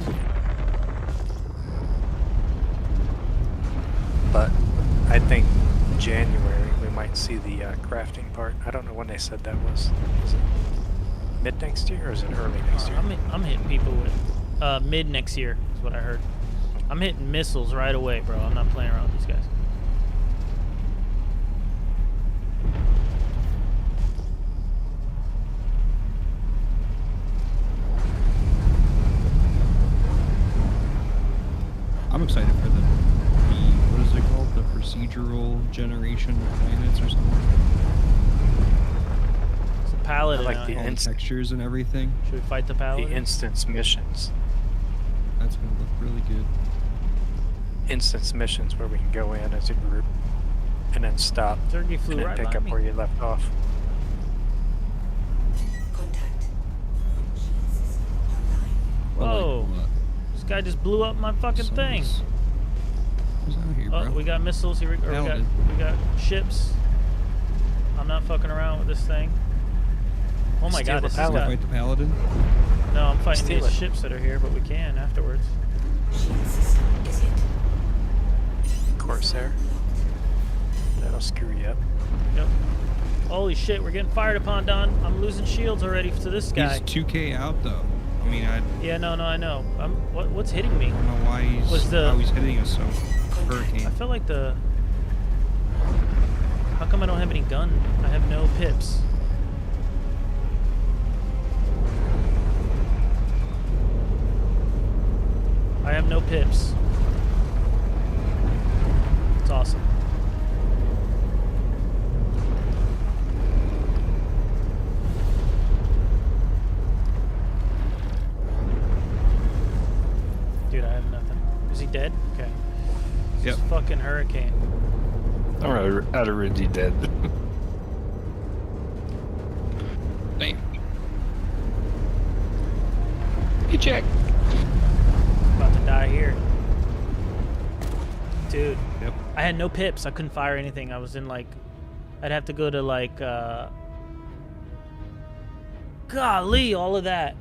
But I think January we might see the crafting part. I don't know when they said that was. Is it mid next year or is it early next year? I'm hitting people with mid next year is what I heard. I'm hitting missiles right away, bro. I'm not playing around with these guys. I'm excited for the what is it called? The procedural generation of planets or something. It's a Paladin I like out the here. All the textures and everything. Should we fight the Paladin? The instance missions. That's gonna look really good. Instance missions where we can go in as a group and then stop Zergy flew and then right pick by up me. where you left off. Whoa! This guy just blew up my fucking thing. Who's out here, Oh, bro? we got missiles here. Or Paladin. we got ships. I'm not fucking around with this thing. Oh my Steal god, the this has Paladin. got. Fight the Paladin. No, I'm fighting Steal these it. ships that are here, but we can afterwards. Corsair. That'll screw you up. Yep. Holy shit, we're getting fired upon, Don. I'm losing shields already to this guy. He's 2K out though. I mean, I Yeah, no, I know. What's hitting me? don't know why how he's hitting us so. Hurricane. I feel like the. How come I don't have any gun? I have no pips. I have no pips. It's awesome. Dude, I have nothing. Is he dead? Okay. Yep. This fucking hurricane. Alright, already dead. Damn. Hey, Jack. About to die here. Dude. Yep. I had no pips. I couldn't fire anything. I was in like... I'd have to go to like... Golly, all of that.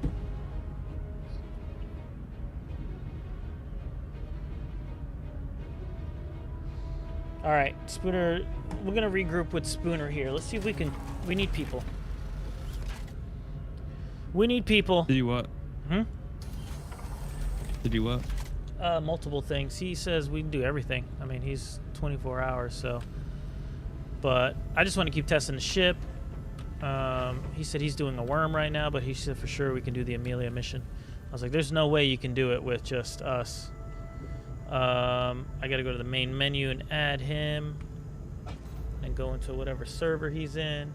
All right, Spooner, we're gonna regroup with Spooner here. Let's see if we can. We need people. We need people. Did you what? Hmm? Did you what? Multiple things. He says we can do everything. I mean, he's 24 hours, so. But I just want to keep testing the ship. He said he's doing a worm right now, but he said for sure we can do the Amelia mission. I was like, there's no way you can do it with just us. I gotta go to the main menu and add him and go into whatever server he's in.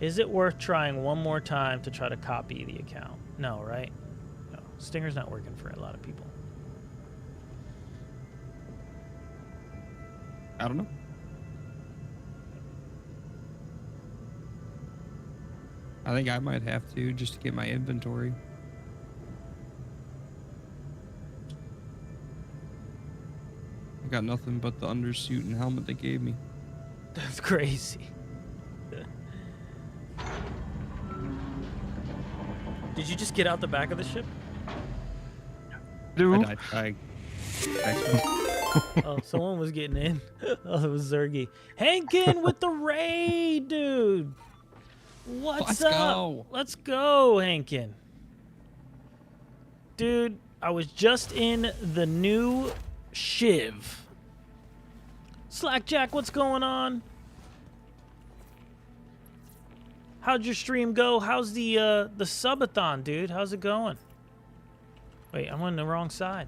Is it worth trying one more time to try to copy the account? No, right? No. Stinger's not working for a lot of people. I don't know. I think I might have to just to get my inventory. I got nothing but the undersuit and helmet they gave me. That's crazy. Did you just get out the back of the ship? I died. Oh, someone was getting in. Oh, it was Zergy. Hankin with the raid, dude. What's up? Go. Let's go, Hankin. Dude, I was just in the new Shiv. Slackjack, what's going on? How'd your stream go? How's the subathon, dude? How's it going? Wait, I'm on the wrong side.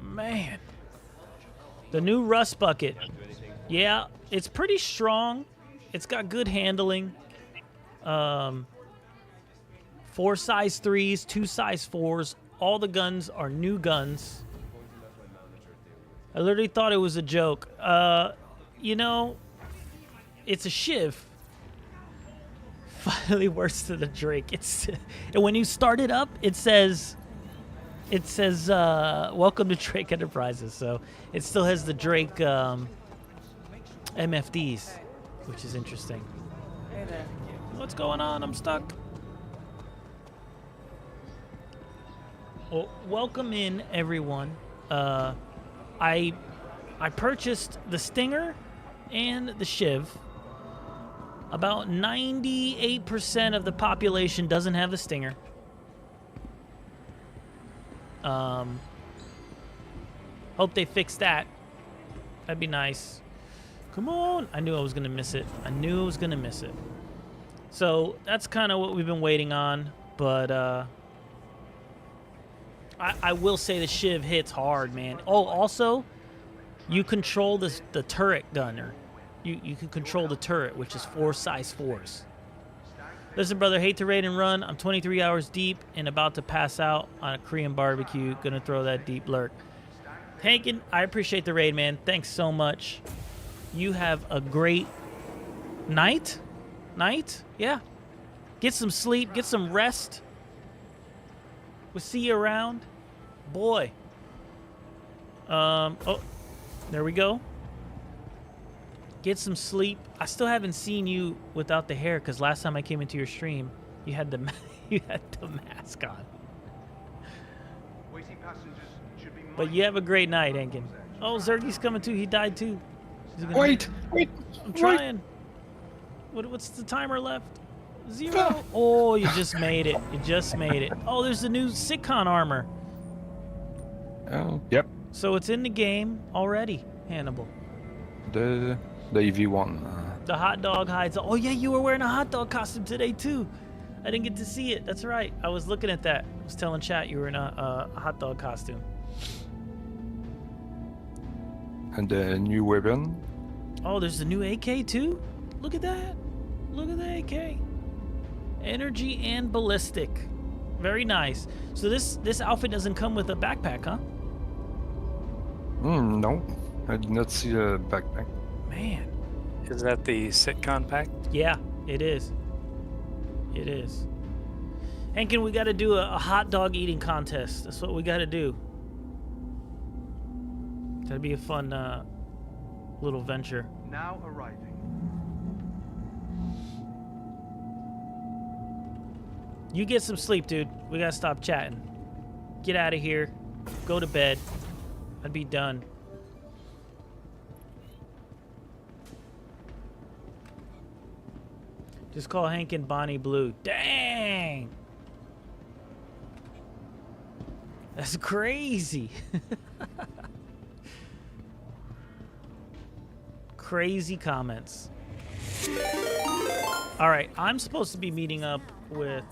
Man. The new Rust Bucket. Yeah, it's pretty strong. It's got good handling. 4 size 3s, 2 size 4s. All the guns are new guns. I literally thought it was a joke. You know, it's a Shiv. Finally works to the Drake. And when you start it up, it says welcome to Drake Enterprises. So it still has the Drake MFDs, which is interesting. Hey there. What's going on? I'm stuck. Well, welcome in, everyone. I purchased the Stinger and the Shiv. About 98% of the population doesn't have the Stinger. Hope they fix that. That'd be nice. Come on. I knew I was going to miss it. I knew I was going to miss it. So that's kind of what we've been waiting on. But I will say the Shiv hits hard, man. Oh, also, you control the turret gunner. You can control the turret, which is 4 size 4s. Listen, brother, hate to raid and run. I'm 23 hours deep and about to pass out on a Korean barbecue. Gonna throw that deep lurk. Hankin, I appreciate the raid, man. Thanks so much. You have a great night. Yeah. Get some sleep. Get some rest. We'll see you around. Boy. Oh, there we go. Get some sleep. I still haven't seen you without the hair because last time I came into your stream, you had the mask on. But you have a great night, Enkin. Oh, Zergy's coming too. He died too. Wait. I'm trying. What's the timer left? 0. Oh, you just made it. You just made it. Oh, there's the new Sitcon armor. Oh, yep. So it's in the game already, Hannibal. The EV1. The hot dog hides. Oh, yeah, you were wearing a hot dog costume today, too. I didn't get to see it. That's right. I was looking at that. I was telling chat you were in a hot dog costume. And the new weapon. Oh, there's the new AK, too? Look at that. Look at the AK. Energy and ballistic. Very nice. So this outfit doesn't come with a backpack, huh? No. I did not see a backpack. Man. Is that the Sitcon pack? Yeah, it is. It is. Hankin, we got to do a hot dog eating contest. That's what we got to do. That'd be a fun little venture. Now arriving. You get some sleep, dude. We got to stop chatting. Get out of here. Go to bed. I'd be done. Just call Hankin Bonnie Blue. Dang! That's crazy. Crazy comments. All right, I'm supposed to be meeting up with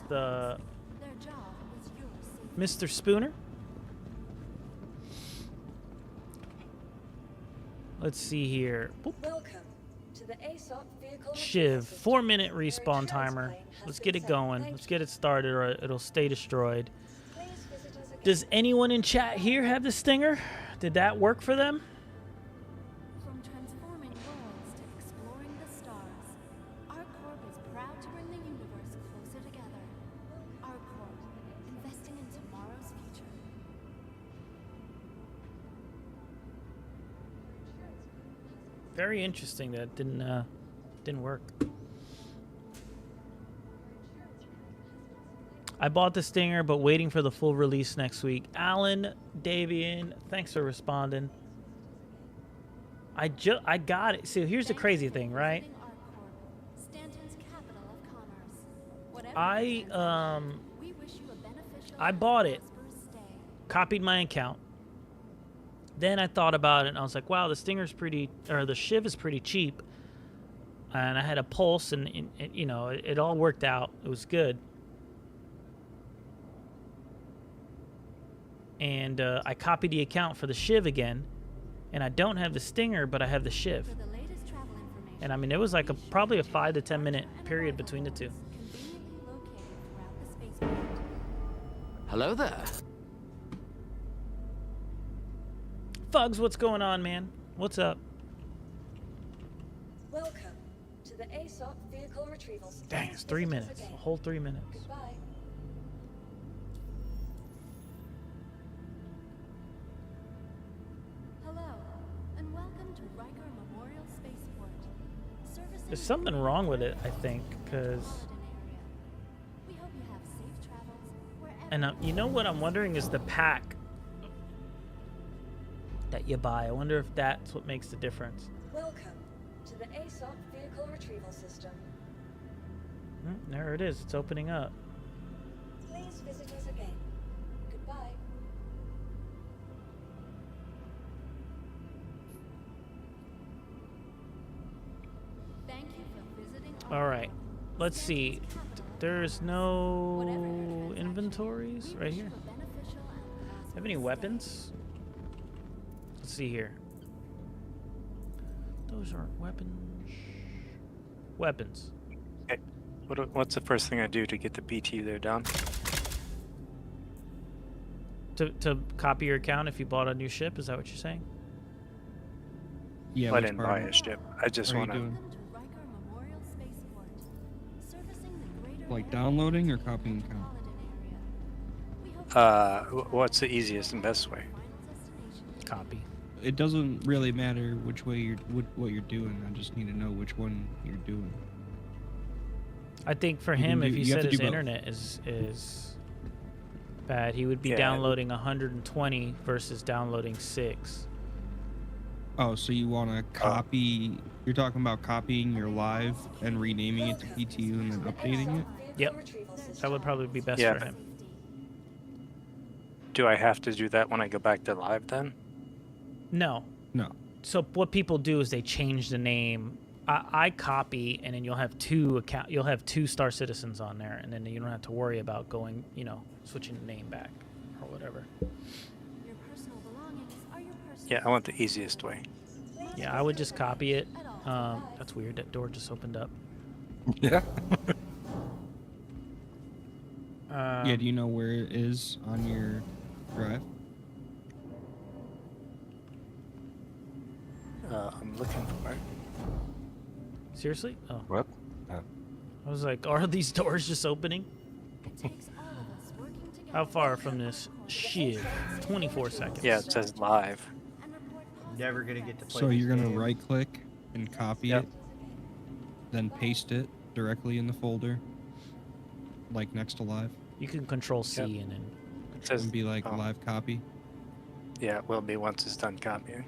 Mr. Spooner. Let's see here. Boop. Welcome to the ASOP vehicle Shiv, 4-minute respawn timer. Let's get it going. Let's get it started or it'll stay destroyed. Does anyone in chat here have the Stinger? Did that work for them? From transforming worlds to exploring the stars, ArcCorp is proud to bring the universe closer together. ArcCorp, investing in tomorrow's future. Very interesting that didn't work. I bought the Stinger, but waiting for the full release next week. Alan, Davian, thanks for responding. I got it. See, here's the crazy thing, right? I bought it, copied my account. Then I thought about it, and I was like, wow, the Stinger's pretty, or the Shiv is pretty cheap. And I had a Pulse, and you know, it all worked out. It was good. And I copied the account for the Shiv again, and I don't have the Stinger, but I have the Shiv. And I mean, it was like probably a 5 to 10 minute period between the two. Hello there. Fugs, what's going on, man? What's up? Welcome to the ASOP vehicle retrieval system. Dang, it's 3 minutes. A whole 3 minutes. Goodbye. Hello, and welcome to Riker Memorial Spaceport. Servicing There's something wrong with it, I think, because... We hope you have safe travels wherever. And you know what I'm wondering is the pack that you buy. I wonder if that's what makes the difference. Welcome to the ASOP vehicle retrieval system. There it is. It's opening up. Please visit us again. Goodbye. Thank you for visiting. All right. Let's see. There's no inventories right here. Have any weapons? Let's see here. Those aren't weapons. Weapons. Okay. What's the first thing I do to get the BT there done? To copy your account if you bought a new ship? Is that what you're saying? Yeah, I didn't buy a ship. I just want to. Like downloading or copying account? What's the easiest and best way? Copy. It doesn't really matter which way what you're doing. I just need to know which one you're doing. I think for You him, can if do- he you have said to his do both. internet is bad, he would be Yeah. downloading 120 versus downloading 6. Oh, so you want to copy? You're talking about copying your live and renaming it to PTU and then updating it? Yep. That would probably be best Yeah, for but- him. Do I have to do that when I go back to live then? No. No. So what people do is they change the name. I copy, and then you'll have you'll have 2 Star Citizens on there, and then you don't have to worry about going, switching the name back or whatever. Your personal belongings are your personal. Yeah, I want the easiest way. Yeah, I would just copy it. That's weird. That door just opened up. Yeah. Yeah, do you know where it is on your drive? I'm looking for it. Seriously? Oh. What? I was like, are these doors just opening? How far from this shit? 24 seconds. Yeah, it says live. Never gonna get to play. So this you're gonna game. right click and copy Yep. it, then paste it directly in the folder, like next to live. You can control C Yep. and then. It says And be like live copy. Yeah, it will be once it's done copying.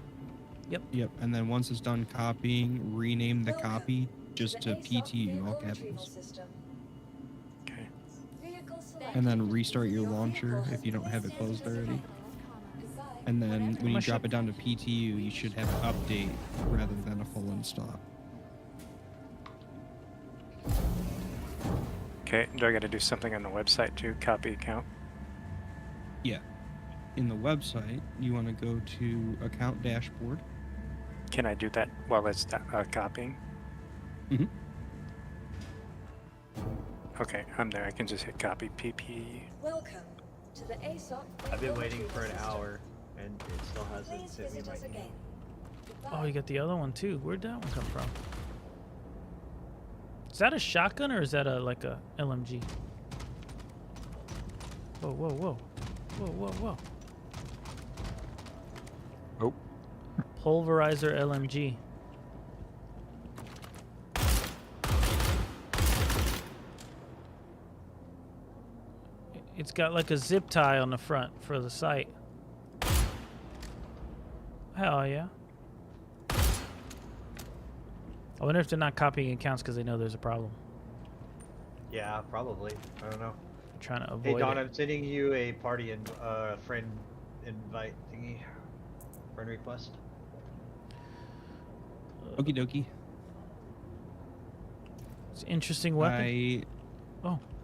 Yep, and then once it's done copying, rename the copy just to PTU, all capitals. Okay. And then restart your launcher if you don't have it closed already. And then when you drop it down to PTU, you should have an update rather than a full install. Okay, do I got to do something on the website to copy account? Yeah. In the website, you want to go to account dashboard. Can I do that while it's copying? Mm-hmm. Okay, I'm there. I can just hit copy PP. Welcome to the ASOP. I've been waiting for an hour, and it still hasn't Please sent me visit my us email. again. Oh, you got the other one too. Where'd that one come from? Is that a shotgun or is that like a LMG? Whoa, whoa, whoa. Whoa, whoa, whoa. Oh. Pulverizer LMG. It's got like a zip tie on the front for the site. Hell yeah. I wonder if they're not copying accounts because they know there's a problem. Yeah, probably. I don't know. I'm trying to avoid Hey Don, it. I'm sending you a party and friend invite thingy, friend request. Okie dokie. It's an interesting weapon. I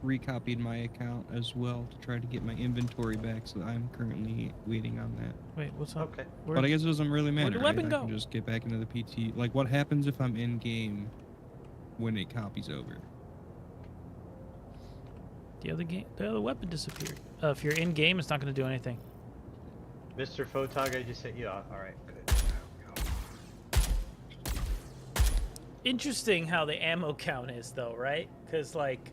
recopied my account as well to try to get my inventory back, so I'm currently waiting on that. Wait, what's up? Okay. But I guess it doesn't really matter. Where'd the Right? weapon I go? can just get back into the PT. Like, what happens if I'm in game when it copies over? The other weapon disappeared. If you're in game, it's not going to do anything. Mr. Photog, I just sent you out. All right, good. Interesting how the ammo count is, though, right? Because, like,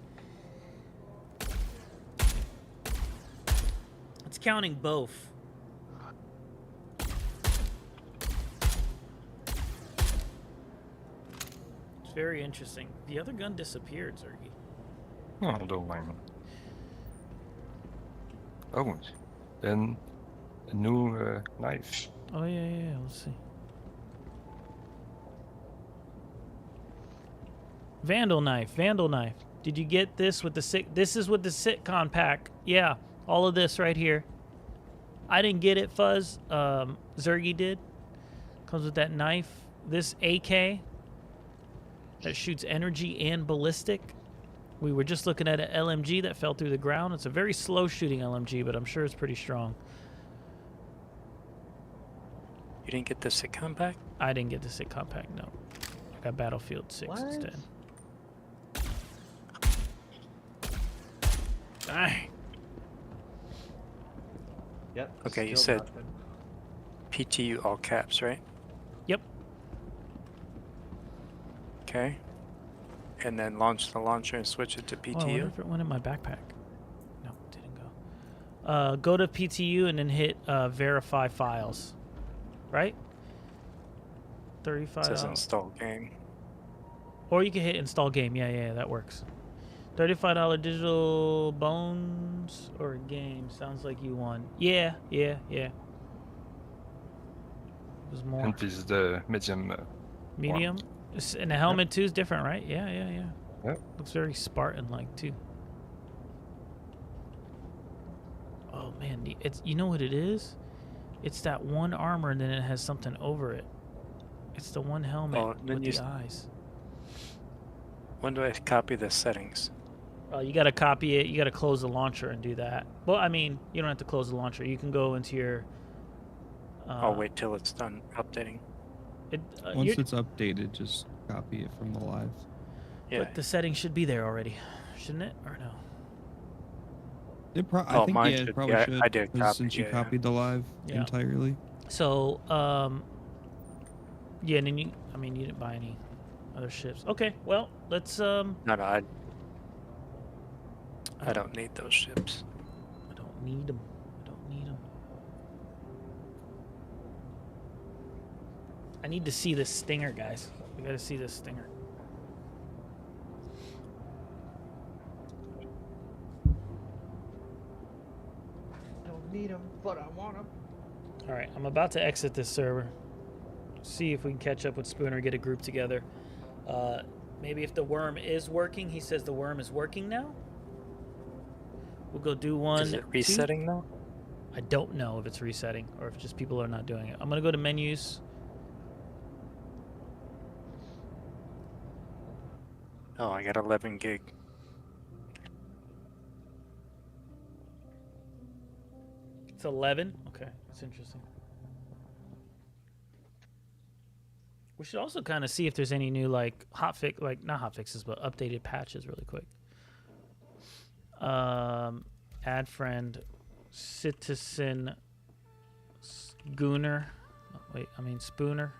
it's counting both. It's very interesting. The other gun disappeared, Zergy. Oh, don't mind me. Oh, then a new knife. Oh, yeah, let's see. Vandal knife. Did you get this with the This is with the Sitcon pack. Yeah, all of this right here. I didn't get it, Fuzz. Zergy did. Comes with that knife. This AK that shoots energy and ballistic. We were just looking at an LMG that fell through the ground. It's a very slow shooting LMG, but I'm sure it's pretty strong. You didn't get the sitcom pack? I didn't get the Sitcon pack, no. I got Battlefield 6 instead. Dang. Yep. Okay, you still said PTU all caps, right? Yep. Okay. And then launch the launcher and switch it to PTU. Oh, I wonder if it went in my backpack. No, it didn't go. Go to PTU and then hit verify files. Right? 35. It says install game. Or you can hit install game. Yeah, that works. $35 digital bones or game. Sounds like you won. Yeah. It was more. And this is the medium. Medium? And the helmet too is different, right? Yeah. Yep. Looks very Spartan-like too. Oh man, it's, you know what it is? It's that one armor and then it has something over it. It's the one helmet with the eyes. When do I copy the settings? You got to copy it. You got to close the launcher and do that. Well, I mean, you don't have to close the launcher. You can go into your... I'll wait till it's done updating. Once it's updated, just copy it from the live. Yeah. But the settings should be there already, shouldn't it? Or no? I think mine it should. probably Yeah, should. I did 'cause copy, since you yeah. copied the live entirely. So, yeah, and then you didn't buy any other ships. Okay, well, let's, No, I don't need those ships. I don't need them. I need to see this stinger, guys. We gotta see this stinger. Don't need them, but I want them. All right, I'm about to exit this server. See if we can catch up with Spooner, get a group together. Maybe if the worm is working, he says the worm is working now. We'll go do one. Is it resetting now? I don't know if it's resetting or if just people are not doing it. I'm gonna go to menus. Oh, I got 11 gig. It's 11. Okay, that's interesting. We should also kind of see if there's any new like not hot fixes, but updated patches really quick. Add friend, Citizen Schooner. Oh, wait, I mean Spooner.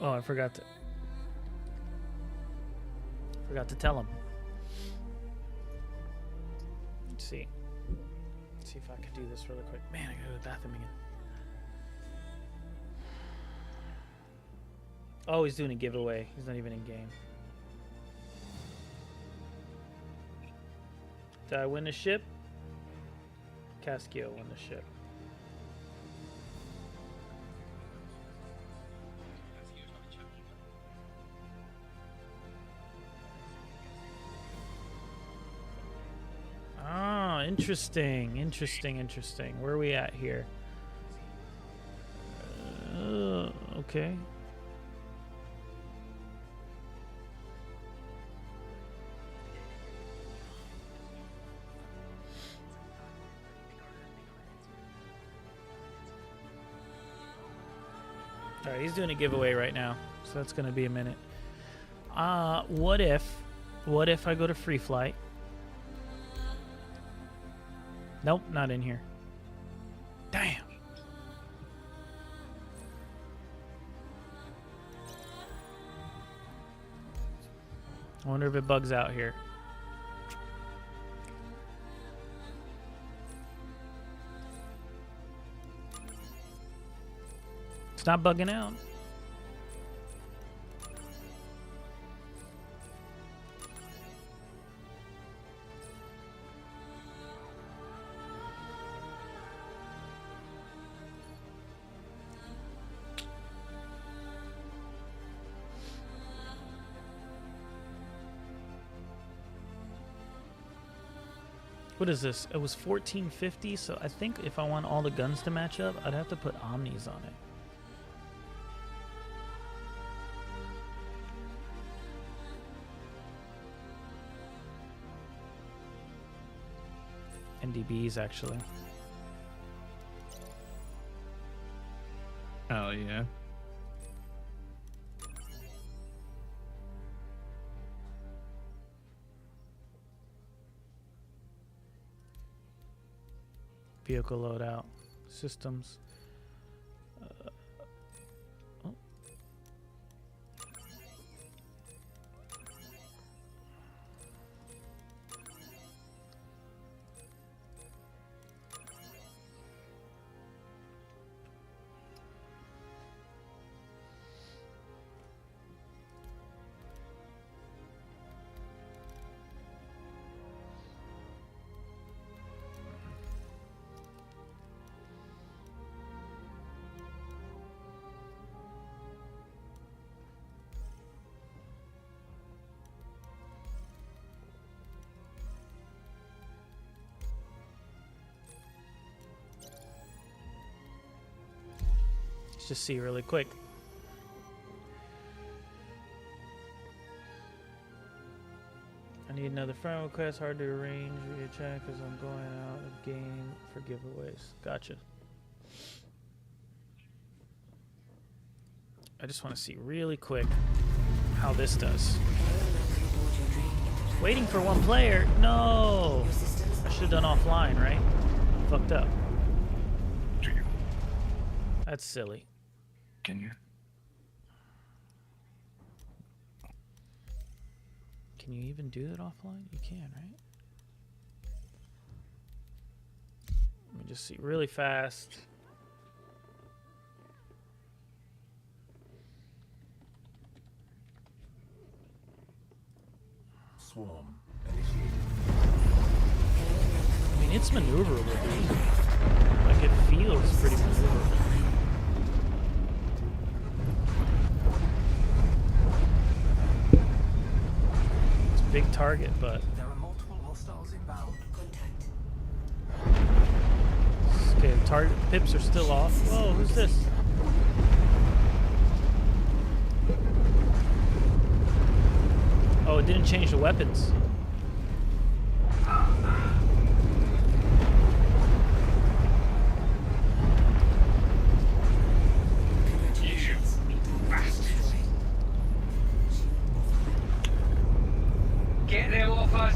Oh, I forgot to tell him. Let's see. Let's see if I can do this really quick. Man, I gotta go to the bathroom again. Oh, he's doing a giveaway. He's not even in game. Did I win the ship? Cascio won the ship. Ah, interesting, interesting. Where are we at here? Okay. All right, he's doing a giveaway right now, so that's gonna be a minute. What if I go to free flight? Nope, not in here. Damn. I wonder if it bugs out here. It's not bugging out. What is this? It was 1450, so I think if I want all the guns to match up, I'd have to put Omnis on it. NDBs, actually. Oh, yeah. Vehicle loadout. Systems. Oh. Let's just see really quick. I need another friend request. Hard to arrange via chat because I'm going out of game for giveaways. Gotcha. I just want to see really quick how this does. Waiting for one player? No! I should have done offline, right? Fucked up. That's silly. Can you? Can you even do that offline? You can, right? Let me just see really fast. Swarm initiated. I mean, it's maneuverable, dude. Like, it feels pretty maneuverable. It's a big target, but... There are multiple hostiles inbound. Okay, the target pips are still off. Whoa, who's this? Oh, it didn't change the weapons. You bastard! Get them off us!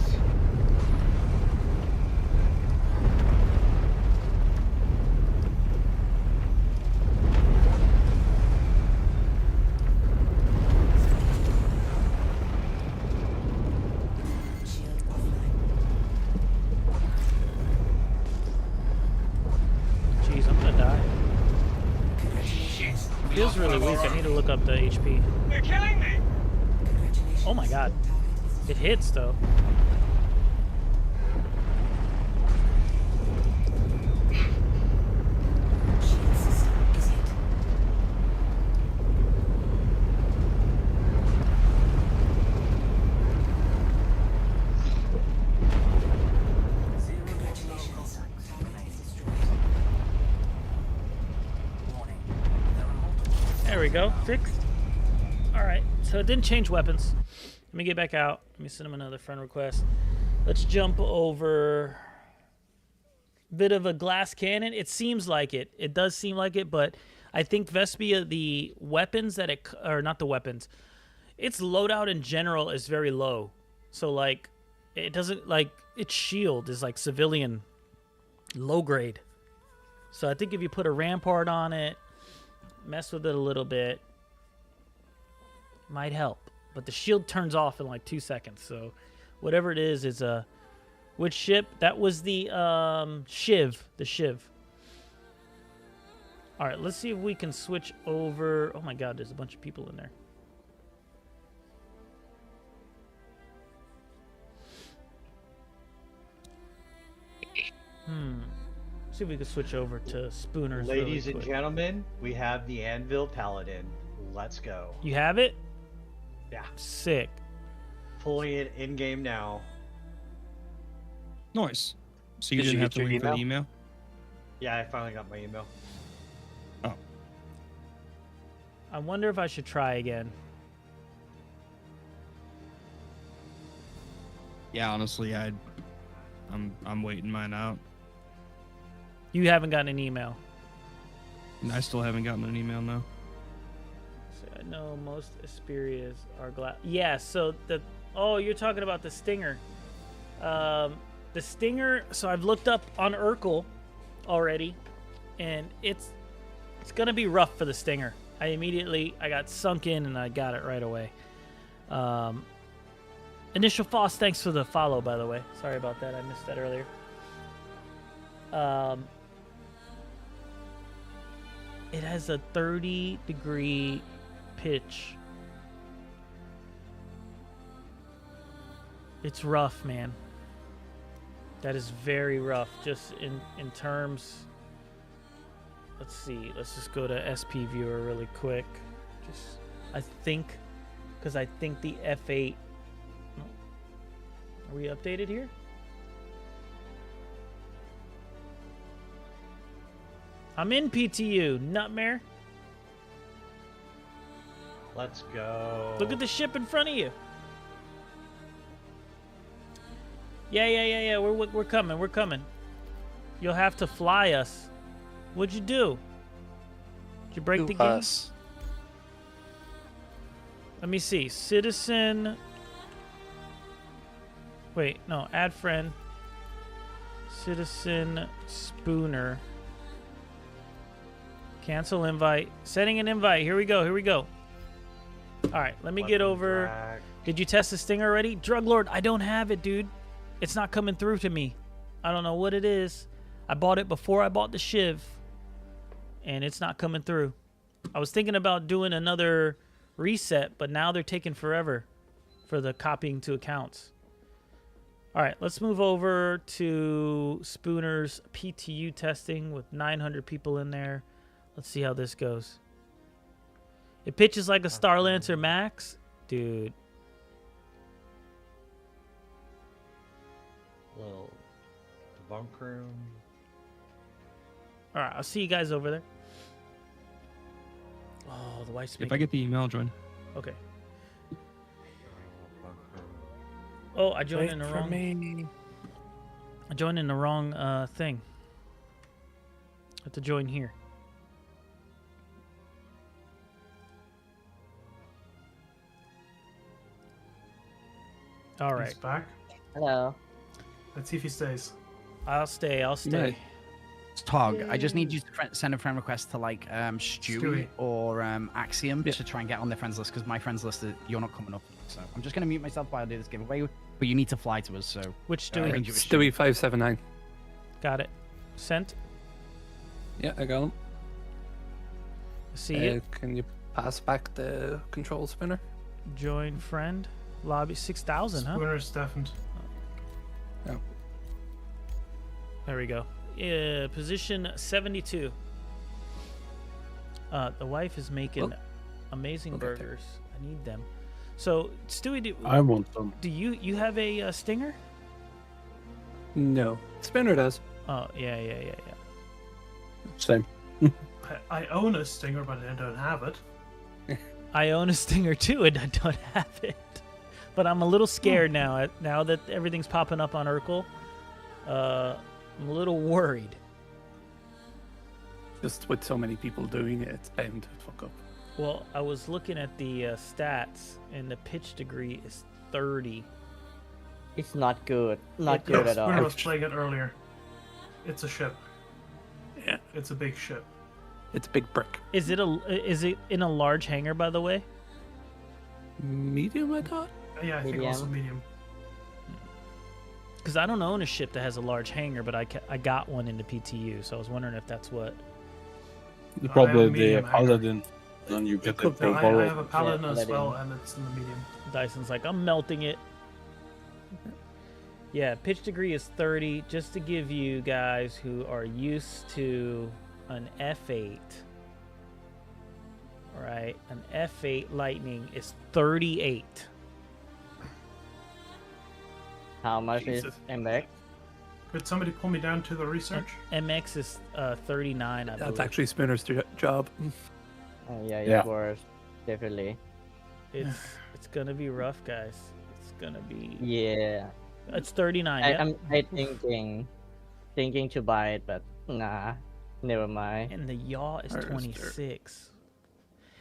feels really weak. I need to look up the HP. You're killing me! Oh my god. It hits though. There we go. Fixed. Alright, so it didn't change weapons. Let me get back out. Let me send him another friend request. Let's jump over. Bit of a glass cannon. It seems like it. It does seem like it, but I think Vespia, the weapons that it, or not the weapons, its loadout in general is very low. So like, it doesn't like, its shield is like civilian low grade. So I think if you put a rampart on it, mess with it a little bit, might help. But the shield turns off in like 2 seconds. So whatever it is a... Which ship? That was the Shiv. The Shiv. Alright, let's see if we can switch over... Oh my god, there's a bunch of people in there. See if we can switch over to Spooners. Ladies really and quick. gentlemen, we have the Anvil Paladin. Let's go. You have it? Yeah. Sick. Pulling it in game now. Nice. So you didn't have to wait for the email? Yeah, I finally got my email. Oh. I wonder if I should try again. Yeah, honestly, I'm waiting mine out. You haven't gotten an email. I still haven't gotten an email, no. So I know most Asperias are glad. Yeah, so the... Oh, you're talking about the Stinger. The Stinger... So I've looked up on Urkel already, and it's going to be rough for the Stinger. I got sunk in, and I got it right away. Initial Foss, thanks for the follow, by the way. Sorry about that. I missed that earlier. It has a 30-degree pitch. It's rough, man. That is very rough. Just in terms... Let's see. Let's just go to SP Viewer really quick. I think... Because I think the F8... Are we updated here? I'm in PTU, Nutmare. Let's go. Look at the ship in front of you. Yeah. We're coming. You'll have to fly us. What'd you do? Did you break the game? Let me see. Citizen. Wait, no. Add friend. Citizen Spooner. Cancel invite. Setting an invite. Here we go. All right, let me get over. Drag. Did you test the Stinger already? Drug Lord, I don't have it, dude. It's not coming through to me. I don't know what it is. I bought it before I bought the Shiv, and it's not coming through. I was thinking about doing another reset, but now they're taking forever for the copying to accounts. All right, let's move over to Spooner's PTU testing with 900 people in there. Let's see how this goes. It pitches like a Starlancer Max. Dude. Little bunk room. All right, I'll see you guys over there. Oh, the wife's If I get the email, I'll join. Okay. Oh, I joined in the wrong... I joined in the wrong thing. I have to join here. All right. He's back. Hello. Let's see if he stays. I'll stay. Right. It's Tog. I just need you to send a friend request to like Stewie or Axiom to try and get on their friends list, because my friends list you're not coming up. So I'm just gonna mute myself while I do this giveaway, but you need to fly to us. So which Stewie? Stewie 579. Got it. Sent. Yeah, I got him. See it? Can you pass back the control spinner? Join friend. Lobby 6,000, huh? Spooner's deafened. Yeah. There we go. Position 72. The wife is making amazing burgers. I need them. So, Stewie, I want them. Do you have a stinger? No. Spinner does. Oh, yeah. Same. I own a stinger, but I don't have it. I own a stinger too, and I don't have it. But I'm a little scared now. Now that everything's popping up on Urkel, I'm a little worried. Just with so many people doing it, it's bound to fuck up. Well, I was looking at the stats, and the pitch degree is 30. It's not good. Not good at all. Spooner was playing it earlier. It's a ship. Yeah. It's a big ship. It's a big brick. Is it in a large hangar, by the way? Medium, I thought. Yeah, I think also medium. Because I don't own a ship that has a large hangar, but I got one in the PTU, so I was wondering if that's what. Probably the paladin, and you get the I have a paladin as well, and it's in the medium. Dyson's like, I'm melting it. Yeah, pitch degree is 30. Just to give you guys who are used to an F8, right? An F8 Lightning is 38. How much is MX? Could somebody pull me down to the research? MX is 39, I believe. That's actually Spinner's job. Yeah, of course. Definitely. It's gonna be rough, guys. It's gonna be... Yeah. It's 39, I'm thinking to buy it, but nah, never mind. And the yaw is 26.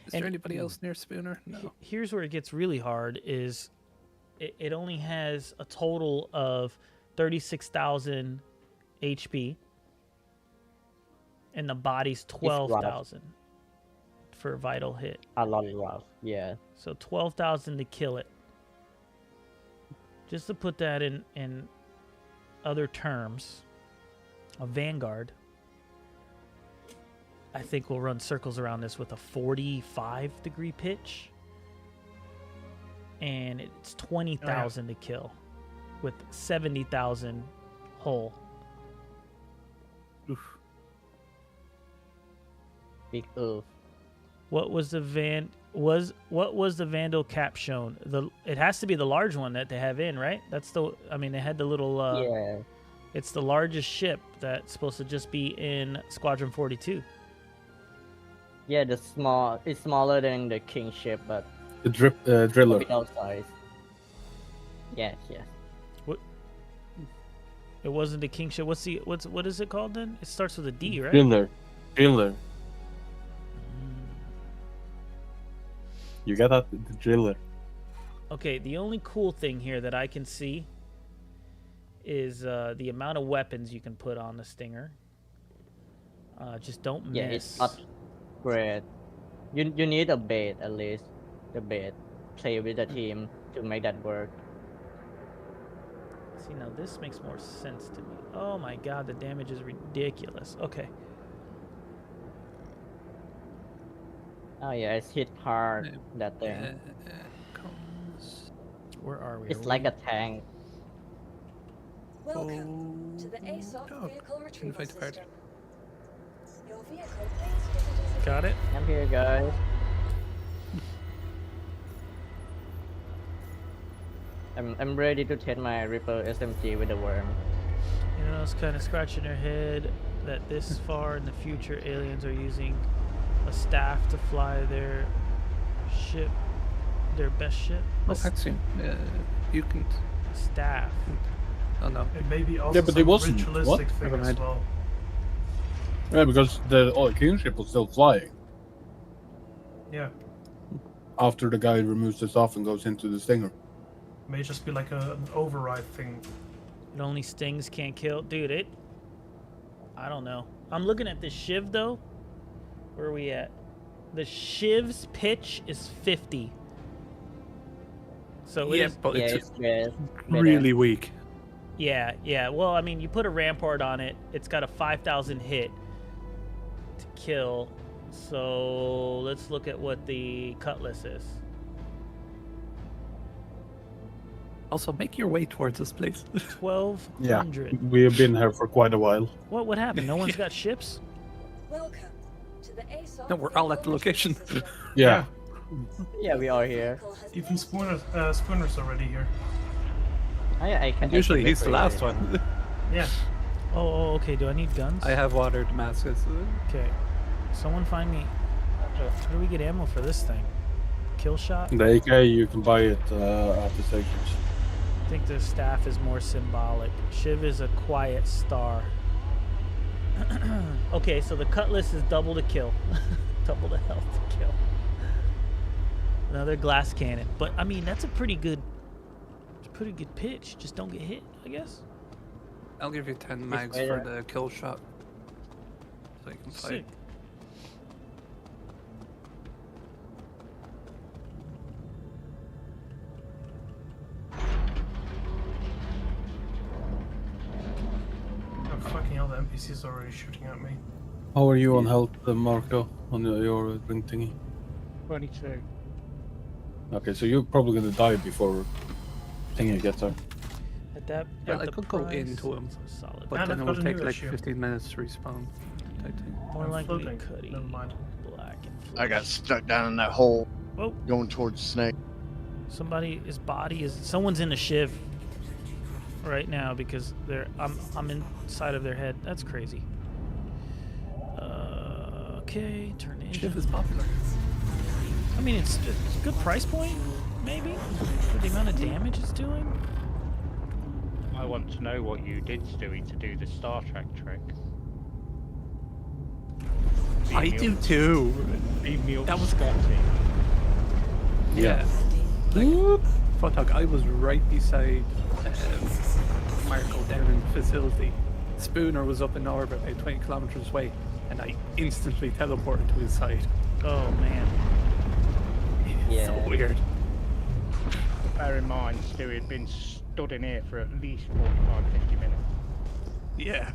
Is there anybody else near Spooner? No. Here's where it gets really hard is it only has a total of 36,000 HP, and the body's 12,000 for a vital hit. A lot of rough, yeah. So 12,000 to kill it. Just to put that in other terms, a Vanguard, I think we'll run circles around this with a 45-degree pitch, and it's 20,000 to kill, with 70,000 hull. Oof. Big oof. What was the what was the Vandal cap shown? It has to be the large one that they have in, right? That's the. I mean, they had the little. Yeah. It's the largest ship that's supposed to just be in Squadron 42. Yeah, it's smaller than the King ship, but the driller. Without size. Yes. What? It wasn't the King ship. What is it called then? It starts with a D, right? Driller. You got that, the driller. Okay, the only cool thing here that I can see is the amount of weapons you can put on the Stinger. Just don't miss. Yeah, it's not great. You need a bait at least. The bait. Play with the team to make that work. See, now this makes more sense to me. Oh my god, the damage is ridiculous. Okay. Oh yeah, it's hit hard, that thing. Where are we? It's like a tank. Welcome to the ASOP vehicle retrieval system. Your vehicle please Got it? I'm here, guys. I'm ready to test my Ripper SMG with the worm. You know, it's kind of scratching their head that this far in the future, aliens are using a staff to fly their ship, their best ship. Oh, Axiom. You can. Staff. Oh no. It may be also but they wasn't. ritualistic What? thing as well. Yeah, because the kingship was still flying. Yeah. After the guy removes this off and goes into the Stinger. May just be like an override thing. It only stings, can't kill. Dude, I don't know. I'm looking at the Shiv though. Where are we at? The Shiv's pitch is 50. So yeah, but it's really weak. Yeah. Well, I mean, you put a Rampart on it. It's got a 5,000 hit to kill. So let's look at what the Cutlass is. Also, make your way towards this place. 1,200. Yeah, we have been here for quite a while. What happened? No one's got ships? Welcome to the ASOP. No, we're all at the location. Yeah. Yeah, we are here. Even Spooner's already here. I can. Usually he's the last one. Yeah. Oh, okay. Do I need guns? I have water, Damascus. Okay. Someone find me. How do we get ammo for this thing? Kill shot? The AK, you can buy it at the stations. I think the staff is more symbolic. Shiv is a quiet star. Okay, so the Cutlass is double the kill. Double the health to kill. Another glass cannon. But, I mean, that's a pretty good pitch. Just don't get hit, I guess. I'll give you 10 mags for the kill shot. So you can fight. Sick. Oh, fucking hell, the NPC's already shooting at me. How are you on health, Marco, on your ring thingy? 22. Okay, so you're probably gonna die before thingy gets there. At that, Yeah, at I the could go price, into him, solid. but And then I've it will got a take new like issue. 15 minutes to respawn. type thing. More I'm likely floating. Cuddy. Never mind. Black and I got stuck down in that hole. Whoa. Going towards the snake. Somebody, his body is. Someone's in a shiv right now because they're. I'm inside of their head. That's crazy. Okay, turn in. Shiv is popular. I mean, it's a good price point, maybe, for the amount of damage it's doing. I want to know what you did, Stewie, to do the Star Trek trick. I do too. That was Scotty. Yeah. Like, Photog, I was right beside Marco down in the facility. Spooner was up in orbit about 20 kilometers away, and I instantly teleported to his side. Oh man. It's so weird. Bear in mind, Stewie had been stood in here for at least 45-50 minutes. Yeah.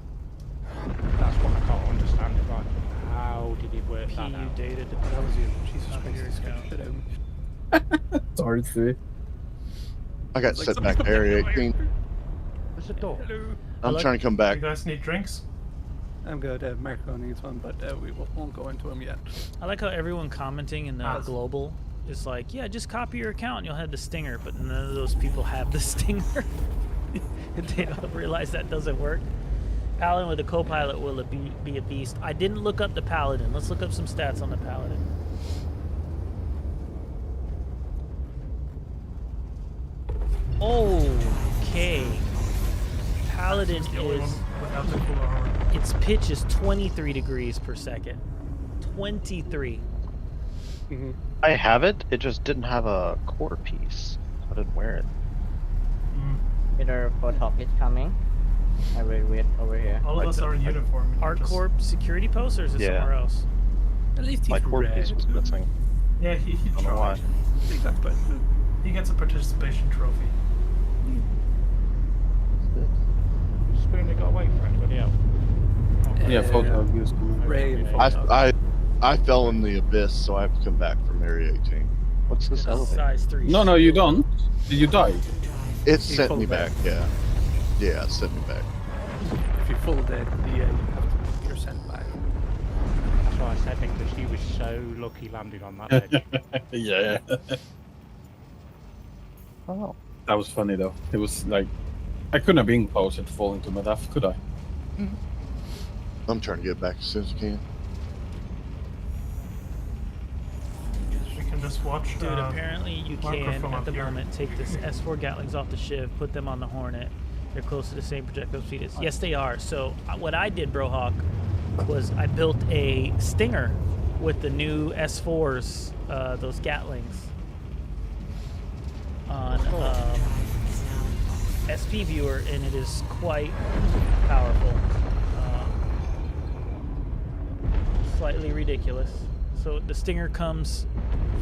That's what I can't understand. Like, how did it work that PU out? dated. That was you. Jesus Christ, you scared shit out. Sorry, Steve. I got Like, set back to Area 18. There's a door. I'm trying to come back. You guys need drinks? I'm good. Marco needs one, but we won't go into him yet. I like how everyone commenting in the global is like, yeah, just copy your account and you'll have the stinger, but none of those people have the stinger. They don't realize that doesn't work. Paladin with a co-pilot will be a beast. I didn't look up the Paladin. Let's look up some stats on the Paladin. Okay. Paladin is... Without the cool armor. Its pitch is 23 degrees per second. 23. I have it. It just didn't have a core piece. I didn't wear it. Peter Photog is coming. I will wait over here. All of us are in uniform. Hardcore security post, or is it somewhere else? At least My he's core red. piece was missing. Yeah, he I don't know why. tried. Exactly. He gets a participation trophy. Spooner got away for anybody else? Yeah, photo views. Ray and I fell in the abyss, so I have to come back from Area 18. What's this elevator? Size 3. No, you don't. Did you die? It sent me back, yeah. Yeah, it sent me back. If you fall dead, you're sent back. That's why I said because he was so lucky landing on that ledge. Yeah. Oh. That was funny though. It was like, I couldn't have been closer to falling to my death, could I? I'm trying to get back as soon as I can. We can just watch. Dude, apparently you can, microphone at up the here. moment, take this S4 Gatlings off the Shiv, put them on the Hornet. They're close to the same projectile speed as... Yes, they are. So what I did, Brohawk, was I built a Stinger with the new S4s, those Gatlings, on SP Viewer, and it is quite powerful. Slightly ridiculous. So the Stinger comes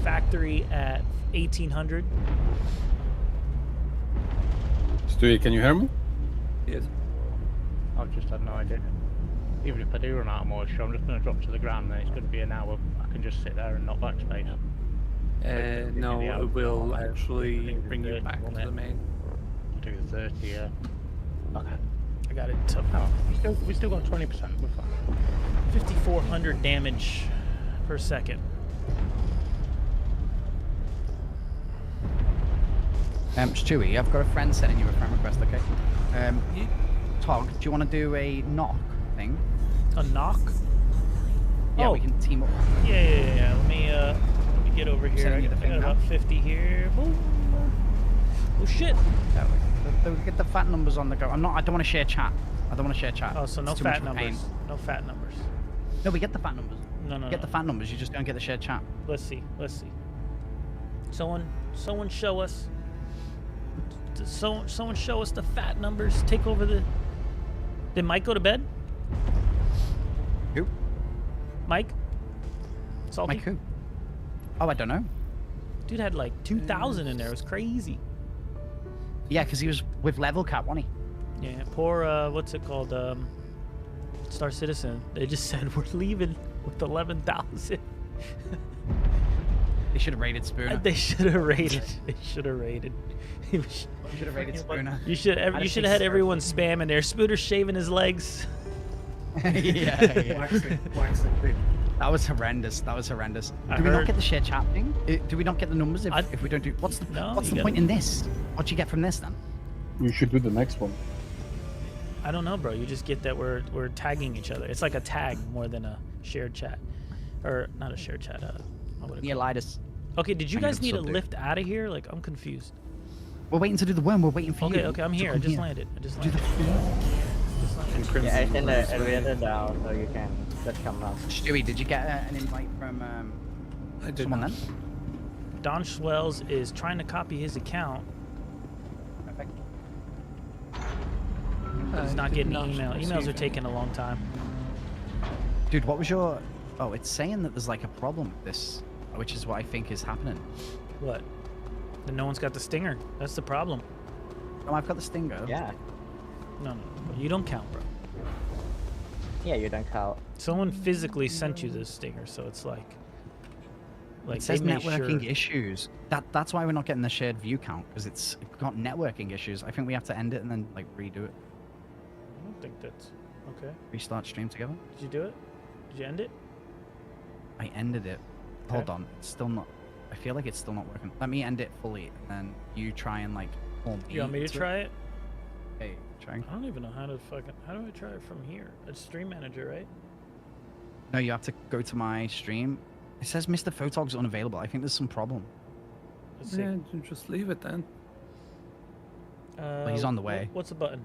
factory at 1800. Stewie, can you hear me? Yes. I've just had no idea. Even if I do run out of moisture, I'm just going to drop to the ground, and it's going to be an hour. I can just sit there and not backspace. No, it will actually bring you back to the main. I'll do the 30, yeah. Okay. I got it to We still got 20%. We're fine. 5,400 damage per second. Stewie, I've got a friend sending you a friend request, okay? Tog, do you want to do a knock thing? A knock? Yeah, Oh. we can team up. Yeah. Let me get over here. Sending I you the got thing about now. 50 here. Boom. Oh shit. Get the fat numbers on the go. I don't want to share chat. Oh, so no It's too much fat of a pain. numbers. No fat numbers. No, we get the fat numbers. No. Get the fat numbers. You just don't get the shared chat. Let's see. Someone show us. Someone show us the fat numbers. Take over the. Did Mike go to bed? Who? Mike? Salty? Mike who? Oh, I don't know. Dude had like 2,000 in there. It was crazy. Yeah, because he was with level cap, wasn't he? Yeah. Poor what's it called? Star Citizen. They just said we're leaving with 11,000. They should have raided Spooner. They should have raided. They should have raided. Should have raided Spooner. You should have had everyone spamming there. Spooner shaving his legs. yeah. Waxing. That was horrendous. Do we heard- not get the share chat thing? Do we not get the numbers if we don't do? What's the point in this? What do you get from this then? You should do the next one. I don't know, bro. You just get that we're tagging each other. It's like a tag more than a shared chat, or not a shared chat. Neolitis. Okay, did you I need guys a need a subject. lift out of here? Like, I'm confused. We're waiting to do the worm. We're waiting for you. Okay, I'm here. I just landed. Yeah, I sent the elevator down so you can just come up. Stewie, did you get an invite from I did someone not. then? Don Schwells is trying to copy his account. Perfect. But he's not getting the email. Emails are taking a long time. Dude, what was your... Oh, it's saying that there's like a problem with this, which is what I think is happening. What? Then no one's got the stinger. That's the problem. No, I've got the stinger. Yeah. No. You don't count, bro. Yeah, you don't count. Someone physically sent you this stinger, so it's like It says they made networking sure. issues. That's why we're not getting the shared view count, because it's got networking issues. I think we have to end it and then like redo it. I don't think that's okay. Restart stream together. Did you do it? Did you end it? I ended it. Okay. Hold on. It's still not... I feel like it's still not working. Let me end it fully, and then you try and like pull me. You want me to into try it? Hey, trying. I don't even know how to fucking. How do I try it from here? It's Stream Manager, right? No, you have to go to my stream. It says Mr. Photog's unavailable. I think there's some problem. Let's see. Yeah, just leave it then. He's on the way. What's the button?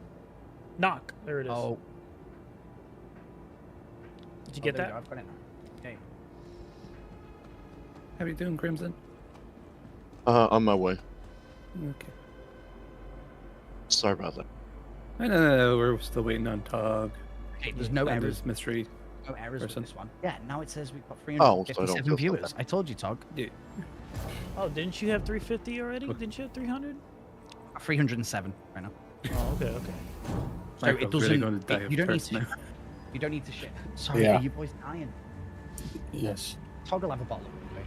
Knock. There it is. Oh. Did you get there that? you go, I've got it now. Okay. How are you doing, Crimson? On my way. Okay. Sorry about that. No, we're still waiting on Tog. Okay, there's no And errors. there's mystery. No errors with person. this one. Yeah, now it says we've got Oh, so I don't 357 feel so viewers. bad. I told you, Tog. Yeah. Oh, didn't you have 350 already? Didn't you have 300? 307 right now. Oh, okay. So Michael's it doesn't. really gonna die of you don't need thirst to. now. You don't need to shit. Sorry, Yeah. are you boys dying? Yes. Tog will have a bottle of water.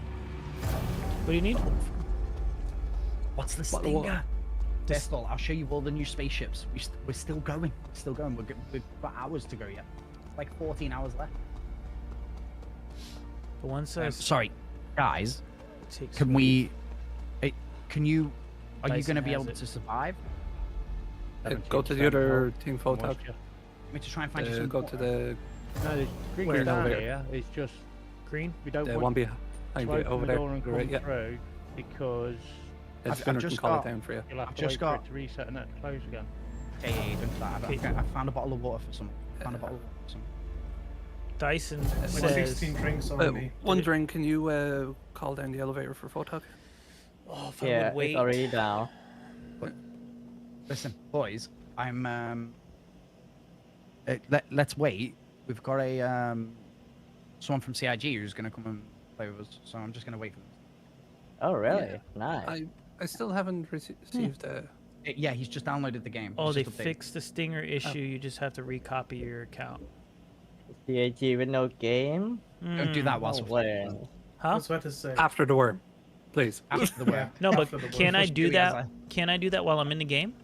What do you need? What's the Bottle of water. stinger? Pistol. I'll show you all the new spaceships. We're still going. We've got hours to go yet. Like 14 hours left. The one says. Sorry, guys. Takes Can we? Can you? Are you Dyson going to be has able it. to survive? Go to the other team Photog. Want me to try and find you some Go to the No, the green Where down elevator? here. It's just green. we don't the want one behind to you open over the there. door and come Right, yeah. through because The I've spinner can just call got- it down for you. you'll have I've to just wait got- for it to reset and it close again. Yeah, don't do that. I found a bottle of water for someone. Found a bottle of water for someone. Dyson With says. 16 drinks on me. Wondering, can you call down the elevator for Photog? Oh, if I Yeah, would wait. it's already down. Listen, boys, I'm let's wait. We've got a someone from CIG who's gonna come and play with us, so I'm just gonna wait for them. Oh, really? Yeah. Nice. I still haven't received Yeah, he's just downloaded the game. Oh, He's they just updated. fixed the stinger issue. You just have to recopy your account. CAG with no game? Don't do that whilst No we're way. Huh? I was about to say. After the worm, please. after the worm. No, but After the can I Push do Dewey as that? Can I do that while I'm in the game?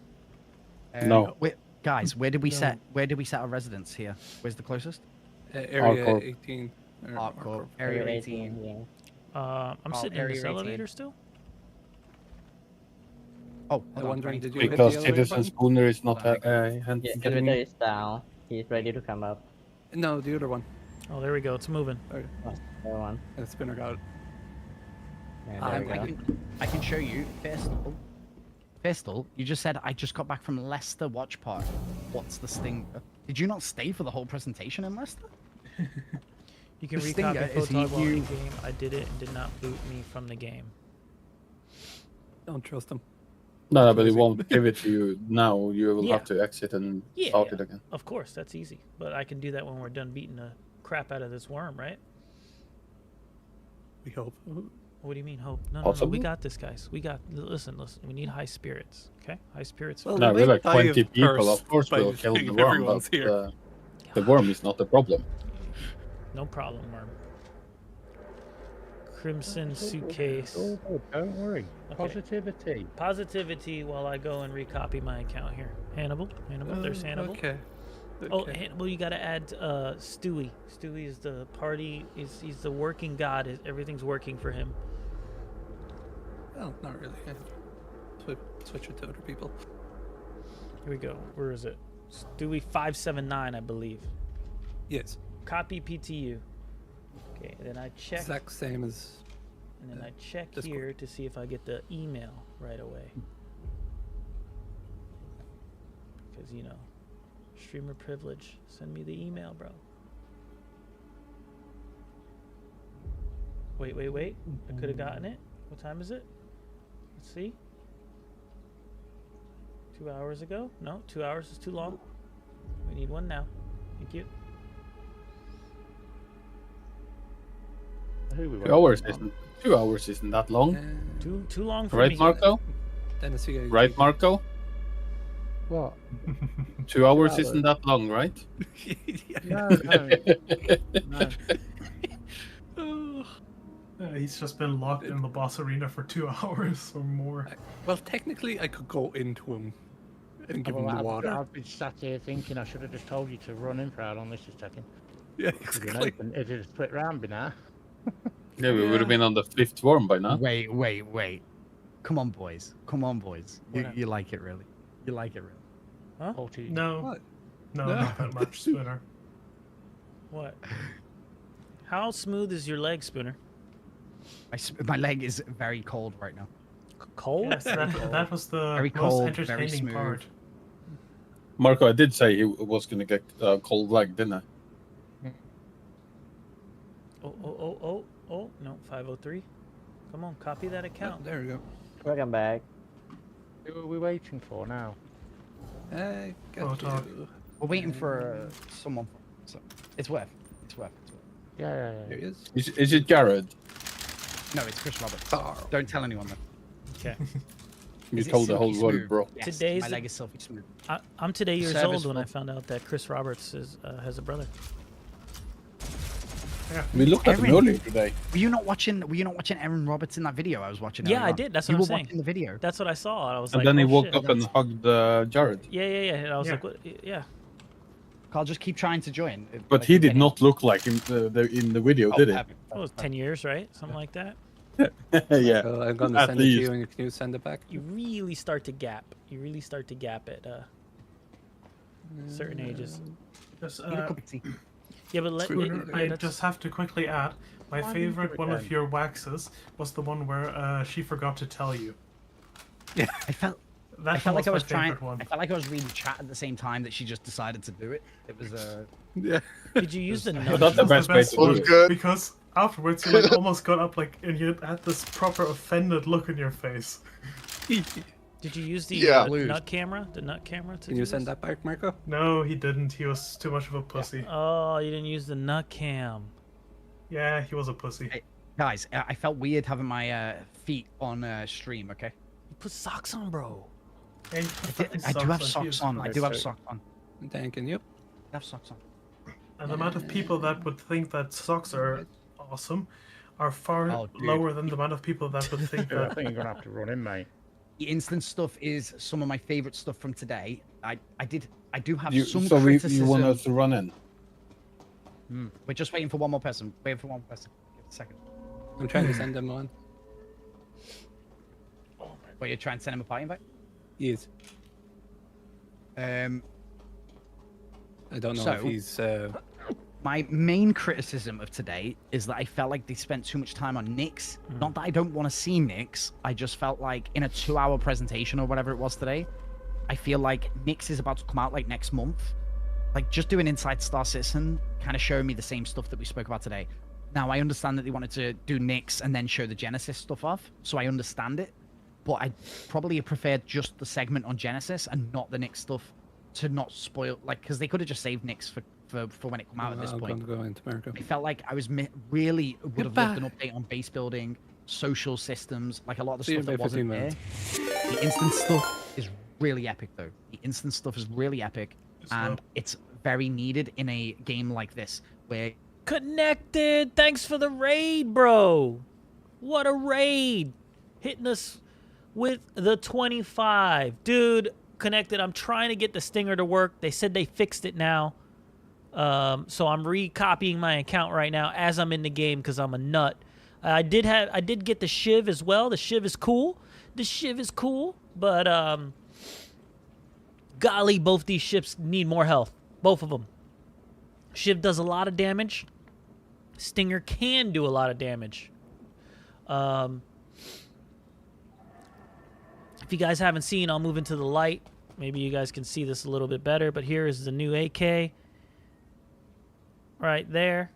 No. Wait, guys, where did we No. set? Where did we set our residence here? Where's the closest? Area Arcorp. 18. Arcorp, Area 18. Yeah. I'm Oh, sitting in Area this 18. elevator still. Oh, I'm hold on, wondering, 20. did you hit Because the elevator Citizen button? Spooner is not Hold hand Yeah, getting elevator me. is down. He's ready to come up. No, the other one. Oh, there we go. It's moving. Okay. Oh, there one. The spinner got it. Yeah, there we go. I can show you. First, you just said I just got back from Leicester Watch Party. What's the Stinger? Did you not stay for the whole presentation in Leicester? You can The recopy Stinger is Photog while you- in game. I did it and did not boot me from the game. Don't trust him. No, but it won't give it to you now. You will Yeah. have to exit and Yeah, start yeah. it again. Of course, that's easy. But I can do that when we're done beating the crap out of this worm, right? We hope. What do you mean hope? No, no, no. Possible? We got this, guys. We got. Listen. We need high spirits. Okay, high spirits. Well, No, we we're like die of 20 people. thirst Of course, by we'll kill the seeing worm, everyone's but here. the worm is not the problem. No problem, worm. Crimson suitcase. All good, don't worry. Okay. Positivity. Positivity while I go and recopy my account here. Hannibal. There's Hannibal. Okay. Oh, Okay. Hannibal, you gotta add Stewie. Stewie is the party. He's the working god. Everything's working for him. Well, not really. Switch it to other people. Here we go. Where is it? Stewie 579, I believe. Yes. Copy PTU. Okay, then I check. Exact same as. And then I check Discord. here to see if I get the email right away. Because, you know, streamer privilege. Send me the email, bro. Wait. I could have gotten it. What time is it? Let's see. 2 hours ago? No, 2 hours is too long. We need one now. Thank you. 2 hours isn't that long. Too long for Right, me. Marco? Tennessee. Right, Marco? What? 2 hours 2 isn't that long, right? No. He's just been locked in the boss arena for 2 hours or more. Well, technically, I could go into him and give him the water. I've been sat here thinking I should have just told you to run in proud on this a second. Yeah, exactly. It would have split round by now. Yeah, we would have been on the 5th worm by now. Wait. Come on, boys. You like it, really? You like it, really? Huh? No. What? No, No. not that much, Spinner. What? How smooth is your leg, Spooner? My leg is very cold right now. Cold? Yes, that was the Very most cold, very entertaining smooth. part. Marco, I did say he was going to get cold leg, didn't I? Oh, no, 503. Come on, copy that account. There we go. Welcome back. Who are we waiting for now? Hey, Oh, talk. We're waiting for someone. So it's worth. Yeah. There he is. Is it Jared? No, it's Chris Roberts. Oh. Don't tell anyone that. Okay. You Is it told the whole silky world, smooth? bro. Yes, Today's my the- leg is silky smooth. I'm today years Service old when I full. found out that Chris Roberts has a brother. We looked at him Erin. earlier today. Were you not watching Aaron Roberts in that video I was watching? Yeah, earlier I on? did. That's you what I'm were saying. watching the video. That's what I saw. And I was And like, then he oh, woke shit. up and hugged Jared. Yeah. And I was Yeah. like, what? Yeah. I'll just keep trying to join. But Like, he did getting- not look like him in the video, Oh, did he? perfect. It was 10 years, right? Something like that. Yeah. I'm gonna At send it to least. you, and can you send it back? You really start to gap. At certain ages. Just, Need a cup of tea. Yeah, but let Spooner, I that's- just have to quickly add, my Why didn't you favorite do it one of then? your waxes was the one where she forgot to tell you. I felt That I felt like I my was trying. favorite one. I felt like I was reading chat at the same time that she just decided to do it. It was Yeah. Did you use the But nudge? that's the That's best way to Was do it. good. Because afterwards you like almost got up like and you had this proper offended look in your face. Did you use the Yeah. nut camera? The nut camera to Can do you send this? that back, Marco? No, he didn't. He was too much of a pussy. Oh, you didn't use the nut cam. Yeah, he was a pussy. Hey, guys. I felt weird having my feet on stream. Okay. You put socks on, bro. Hey, I do have socks on. I do have socks on. Thanking you. I have socks on. And the amount of people that would think that socks are awesome are far Oh, dude. lower than the amount of people that would think Yeah, I that. think you're gonna have to run in, mate. The instant stuff is some of my favorite stuff from today. I do have You, some so criticism. you want us to run in? We're just waiting for one more person. Waiting for one more person. Give it a second. I'm trying to send them on. But you're trying to send him a party invite? Yes. Um. I don't know So, if he's. My main criticism of today is that I felt like they spent too much time on Nyx. Not that I don't want to see Nyx. I just felt like in a 2-hour presentation or whatever it was today, I feel like Nyx is about to come out like next month. Like just doing Inside Star Citizen kind of showing me the same stuff that we spoke about today. Now I understand that they wanted to do Nyx and then show the Genesis stuff off, so I understand it. But I probably preferred just the segment on Genesis and not the Nyx stuff to not spoil, like, because they could have just saved Nyx for when it come out at this point. I'm going to go into America. I felt like I was really would have loved an update on base building, social systems, like a lot of the See you stuff in that wasn't 15 there. minutes. The instant stuff is really epic, though. The instant stuff is really epic, and it's very needed in a game like this, where Connected! Thanks for the raid, bro! What a raid! Hitting us with the 25. Dude, Connected, I'm trying to get the stinger to work. They said they fixed it now. So I'm recopying my account right now as I'm in the game because I'm a nut. I did get the Shiv as well. The Shiv is cool. But golly, both these ships need more health. Both of them. Shiv does a lot of damage. Stinger can do a lot of damage. If you guys haven't seen, I'll move into the light. Maybe you guys can see this a little bit better. But here is the new AK. Right there.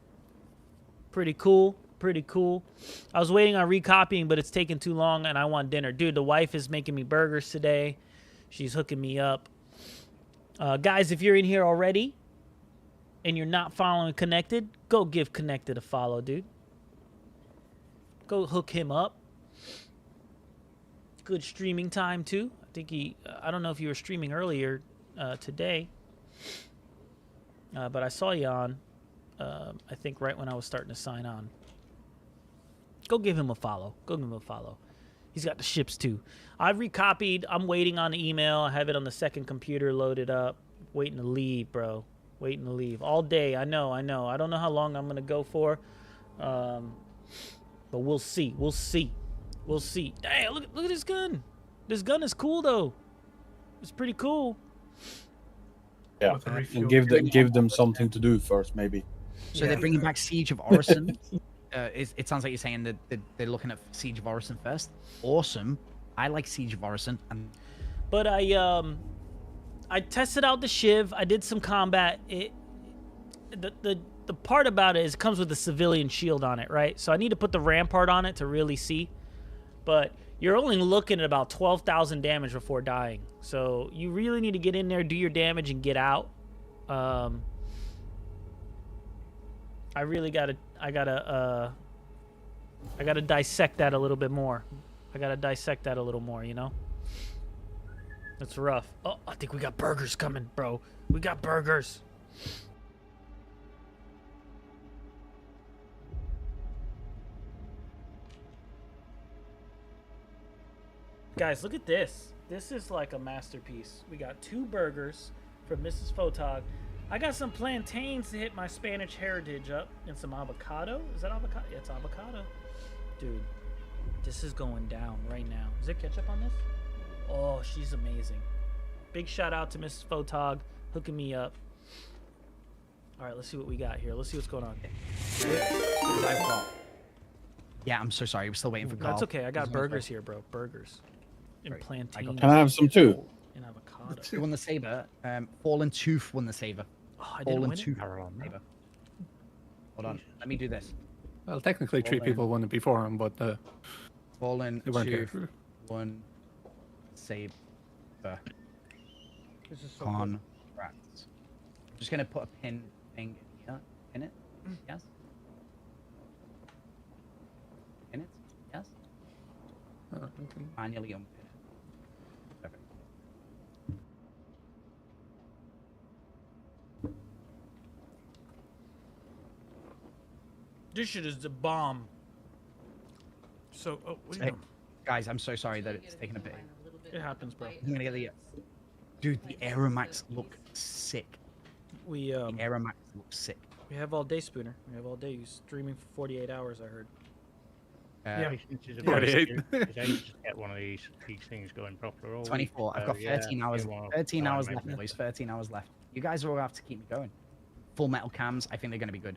Pretty cool. I was waiting on recopying, but it's taking too long, and I want dinner. Dude, the wife is making me burgers today. She's hooking me up. Guys, if you're in here already and you're not following Connected, go give Connected a follow, dude. Go hook him up. Good streaming time, too. I think I don't know if you were streaming earlier today, but I saw you on. I think right when I was starting to sign on. Go give him a follow. He's got the ships too. I've recopied. I'm waiting on the email. I have it on the second computer loaded up. Waiting to leave, bro. Waiting to leave. All day. I know. I don't know how long I'm going to go for. But we'll see. Dang, look at this gun. This gun is cool, though. It's pretty cool. Yeah, and give them something to do first, maybe. So they're bringing back Siege of Orison. It sounds like you're saying that they're looking at Siege of Orison first. Awesome. I like Siege of Orison. But I tested out the Shiv. I did some combat. The part about it is it comes with a civilian shield on it, right? So I need to put the Rampart on it to really see. But you're only looking at about 12,000 damage before dying. So you really need to get in there, do your damage, and get out. I really gotta dissect that a little bit more. You know? That's rough. Oh, I think we got burgers coming, bro. We got burgers. Guys, look at this. This is like a masterpiece. We got 2 burgers from Mrs. Photog. I got some plantains to hit my Spanish heritage up, and some avocado. Is that avocado? Yeah, it's avocado. Dude, this is going down right now. Is there ketchup on this? Oh, she's amazing. Big shout out to Mrs. Photog hooking me up. All right, let's see what we got here. Let's see what's going on. Yeah, I'm so sorry. We're still waiting for Carl. That's okay. I got burgers here, bro. Burgers. And plantains. Can I have some too? And avocado. Who won the saber? Fallen Tooth won the saber. Oh, I didn't win it? Tooth saber. Hold on. Let me do this. Well, technically, 3 people won it before him, but Fallen they weren't Tooth here. won saber. This is so Contracts. I'm just gonna put a pin thing here. In it. Yes. In it. Yes. Manually unpin it. Perfect. This shit is the bomb. So, what are you Hey, doing? guys, I'm so sorry that it's taken a bit. It happens, bro. I'm gonna get the. Dude, the Aeromax look sick. We The Aeromax look sick. we have all day, Spooner. We have all day. You're streaming for 48 hours, I heard. Yeah, since it's a 48. It's ages to get one of these things going proper. All week, 24. I've so, got 13 yeah, hours. you wanna 13 try and hours make left, it. boys. 13 hours left. You guys are all have to keep me going. Full metal cams. I think they're gonna be good.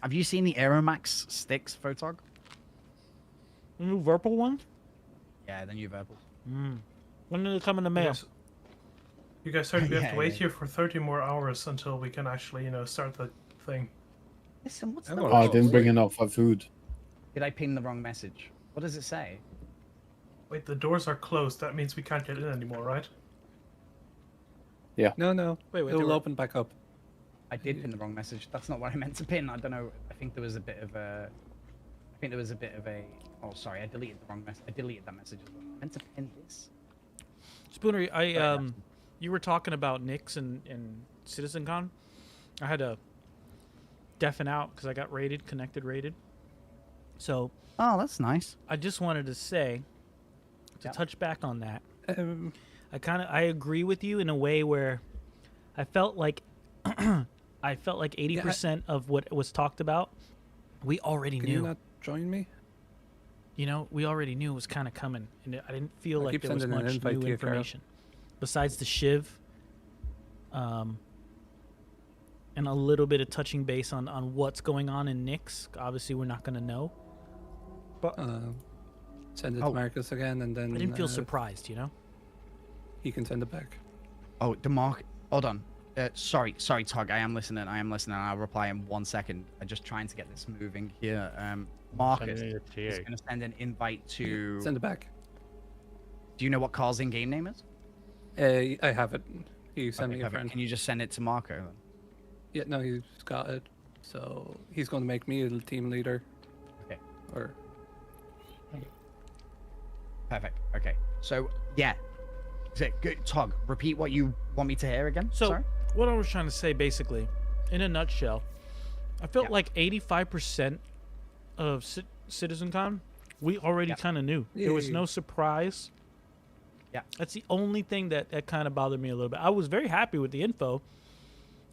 Have you seen the Aeromax sticks, Photog? The new Verpal one? Yeah, the new Verpals. When do they come in the mail? Yes. You guys heard we have Yeah, to wait yeah. here for 30 more hours until we can actually, start the thing. Listen, what's Oh, the? I didn't bring enough food. Did I ping the wrong message? What does it say? Wait, the doors are closed. That means we can't get in anymore, right? Yeah. No. Wait, they It'll were- open back up. I did pin the wrong message. That's not what I meant to pin. I don't know. I think there was a bit of a. Oh, sorry. I deleted the wrong message. I deleted that message as well. I meant to pin this. Spooner, you were talking about Nyx and CitizenCon. I had to deafen out because I got connected rated. So. Oh, that's nice. I just wanted to say, to touch back on that. I agree with you in a way where I felt like 80% of what was talked about, we already Can knew. you not join me? We already knew it was kind of coming, and I didn't feel I like keep there was sending an much invite new to you, Carol. information besides the Shiv, and a little bit of touching base on what's going on in Nyx. Obviously, we're not going to know, but Send it to Marcus again, and then I didn't feel surprised. He can send it back. Oh, hold on. Sorry, Tog. I am listening. I'll reply in 1 second. I'm just trying to get this moving here. Marcus Sending it to is you. going to send an invite to. Send it back. Do you know what Carl's in-game name is? I have it. He sent me a perfect. friend. Can you just send it to Marco then? Yeah, no, he's got it. So he's going to make me a team leader. Okay. Or. Perfect. Okay. So yeah. Good. Tog, repeat what you want me to hear again. So, Sorry? what I was trying to say, basically, in a nutshell, I felt like 85% of CitizenCon, we already kind of knew. There was no surprise. Yeah. That's the only thing that kind of bothered me a little bit. I was very happy with the info,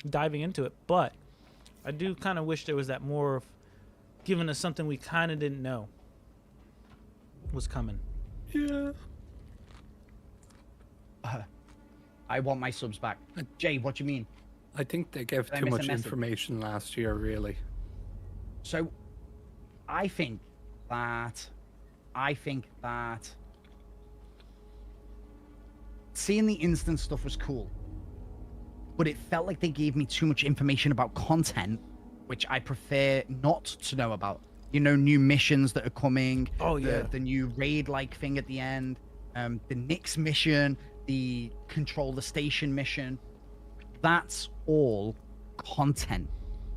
diving into it, but I do kind of wish there was that more of giving us something we kind of didn't know was coming. Yeah. I want my subs back. Jay, what do you mean? I think they gave Did I too miss a much message? information last year, really. So, I think that seeing the instant stuff was cool, but it felt like they gave me too much information about content, which I prefer not to know about. New missions that are coming. Oh, yeah. The new raid-like thing at the end. The Nyx mission, the control the station mission. That's all content,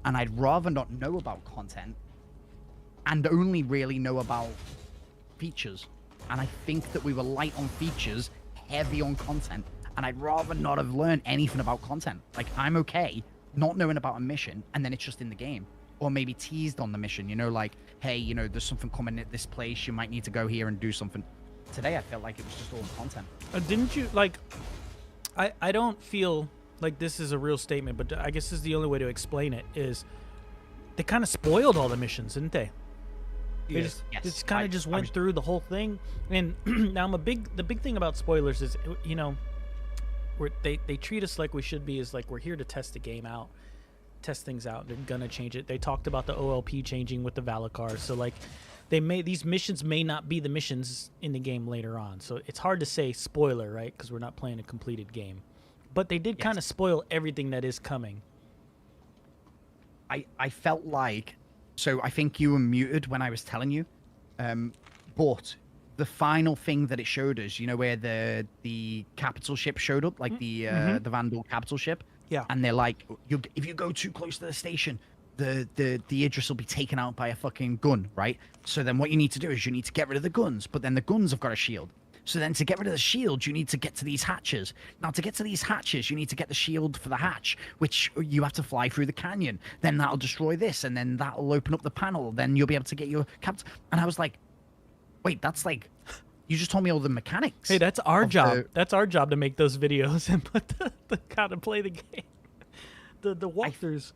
and I'd rather not know about content and only really know about features. And I think that we were light on features, heavy on content, and I'd rather not have learned anything about content. Like, I'm okay not knowing about a mission and then it's just in the game, or maybe teased on the mission, like, hey, there's something coming at this place, you might need to go here and do something. Today I felt like it was just all content. Didn't you, I don't feel like this is a real statement, but I guess this is the only way to explain it, is they kind of spoiled all the missions, didn't they? They just kind of just went through the whole thing. And now the big thing about spoilers is, they treat us like we should be, is like we're here to test the game out, test things out. They're gonna change it. They talked about the OLP changing with the Valakar, so like these missions may not be the missions in the game later on. So it's hard to say spoiler, right? Because we're not playing a completed game. But they did kind of spoil everything that is coming. I felt like, so I think you were muted when I was telling you, but the final thing that it showed us, where the capital ship showed up, like the Vandal capital ship. Yeah. And they're like, if you go too close to the station, the Idris will be taken out by a fucking gun, right? So then what you need to do is you need to get rid of the guns, but then the guns have got a shield. So then to get rid of the shield, you need to get to these hatches. Now to get to these hatches, you need to get the shield for the hatch, which you have to fly through the canyon. Then that'll destroy this, and then that'll open up the panel. Then you'll be able to get your captain. And I was like, wait, that's like, you just told me all the mechanics. Hey, that's our job. the- That's our job to make those videos and put the how to play the game. The walkthroughs.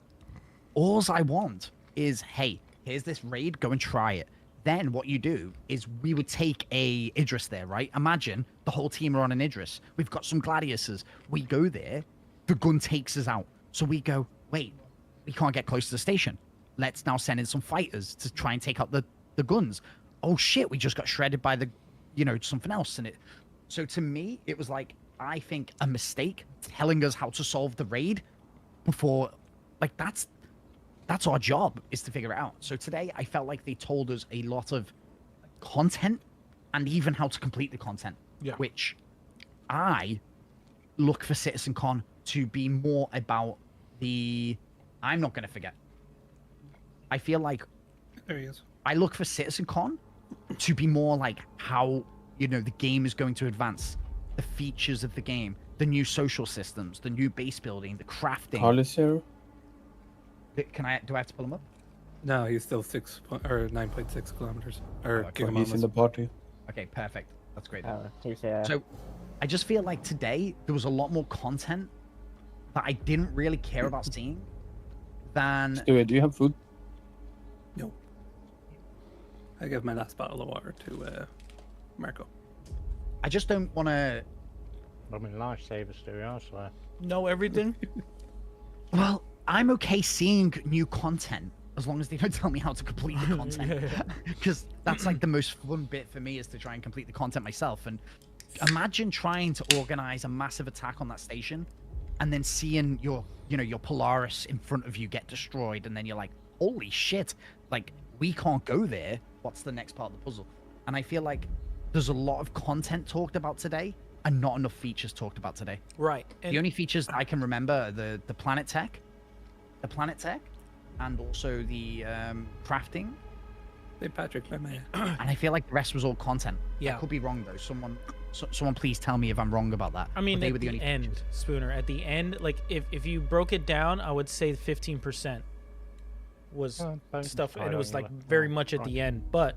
Alls I want is, hey, here's this raid, go and try it. Then what you do is we would take a Idris there, right? Imagine the whole team are on an Idris. We've got some gladiuses. We go there, the gun takes us out. So we go, wait, we can't get close to the station. Let's now send in some fighters to try and take out the guns. Oh shit, we just got shredded by the, something else. And so to me, it was like, I think a mistake telling us how to solve the raid before, like that's our job, is to figure it out. So today I felt like they told us a lot of content and even how to complete the content, which I look for CitizenCon to be more about I'm not going to forget. I feel like there he is. I look for CitizenCon to be more like how, the game is going to advance, the features of the game, the new social systems, the new base building, the crafting. Carl is here. Do I have to pull him up? No, he's still 9.6 kilometers. Or He's in the party. Okay, perfect. That's great. He's here. So, I just feel like today there was a lot more content that I didn't really care about seeing than. Stewie, do you have food? No. I gave my last bottle of water to Marco. I just don't want to. I mean, lifesaver, Stewie, I swear. Know everything? Well, I'm okay seeing new content as long as they don't tell me how to complete the content. Because that's like the most fun bit for me, is to try and complete the content myself. And imagine trying to organize a massive attack on that station and then seeing your Polaris in front of you get destroyed. And then you're like, holy shit, like we can't go there. What's the next part of the puzzle? And I feel like there's a lot of content talked about today and not enough features talked about today. Right. The only features I can remember are the planet tech, and also the crafting. Hey, Patrick, let me. And I feel like the rest was all content. Yeah. I could be wrong though. Someone please tell me if I'm wrong about that. I mean, But they at were the only end, features. Spooner, at the end, like if you broke it down, I would say 15% was stuff, and it was like very much at the end. But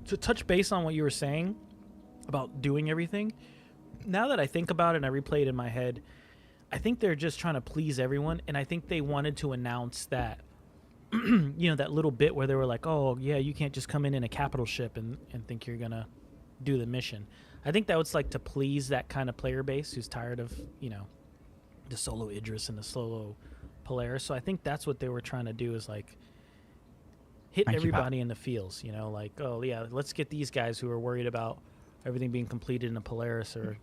to touch base on what you were saying about doing everything, now that I think about it and I replay it in my head, I think they're just trying to please everyone, and I think they wanted to announce that, that little bit where they were like, oh, yeah, you can't just come in a capital ship and think you're going to do the mission. I think that was like to please that kind of player base who's tired of, the solo Idris and the solo Polaris. So I think that's what they were trying to do, is like hit everybody in the feels, like, oh, yeah, let's get these guys who are worried about everything being completed in a Polaris or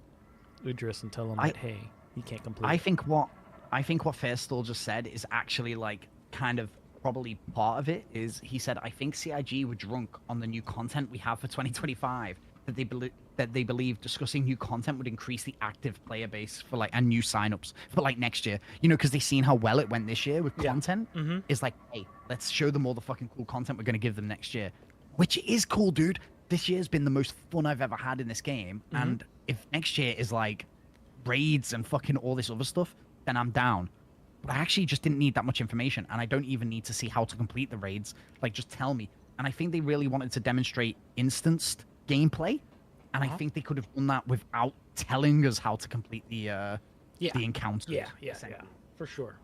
Idris and tell them that, hey, you can't complete I it. think what Fairstall just said is actually like kind of probably part of it. Is he said, I think CIG were drunk on the new content we have for 2025, that they believe discussing new content would increase the active player base for like, and new signups for like next year, because they've seen how well it went this year with content. Is like, hey, let's show them all the fucking cool content we're going to give them next year, which is cool, dude. This year's been the most fun I've ever had in this game. And if next year is like raids and fucking all this other stuff, then I'm down. But I actually just didn't need that much information, and I don't even need to see how to complete the raids. Like, just tell me. And I think they really wanted to demonstrate instanced gameplay, and I think they could have done that without telling us how to complete the encounters. Yeah, for sure.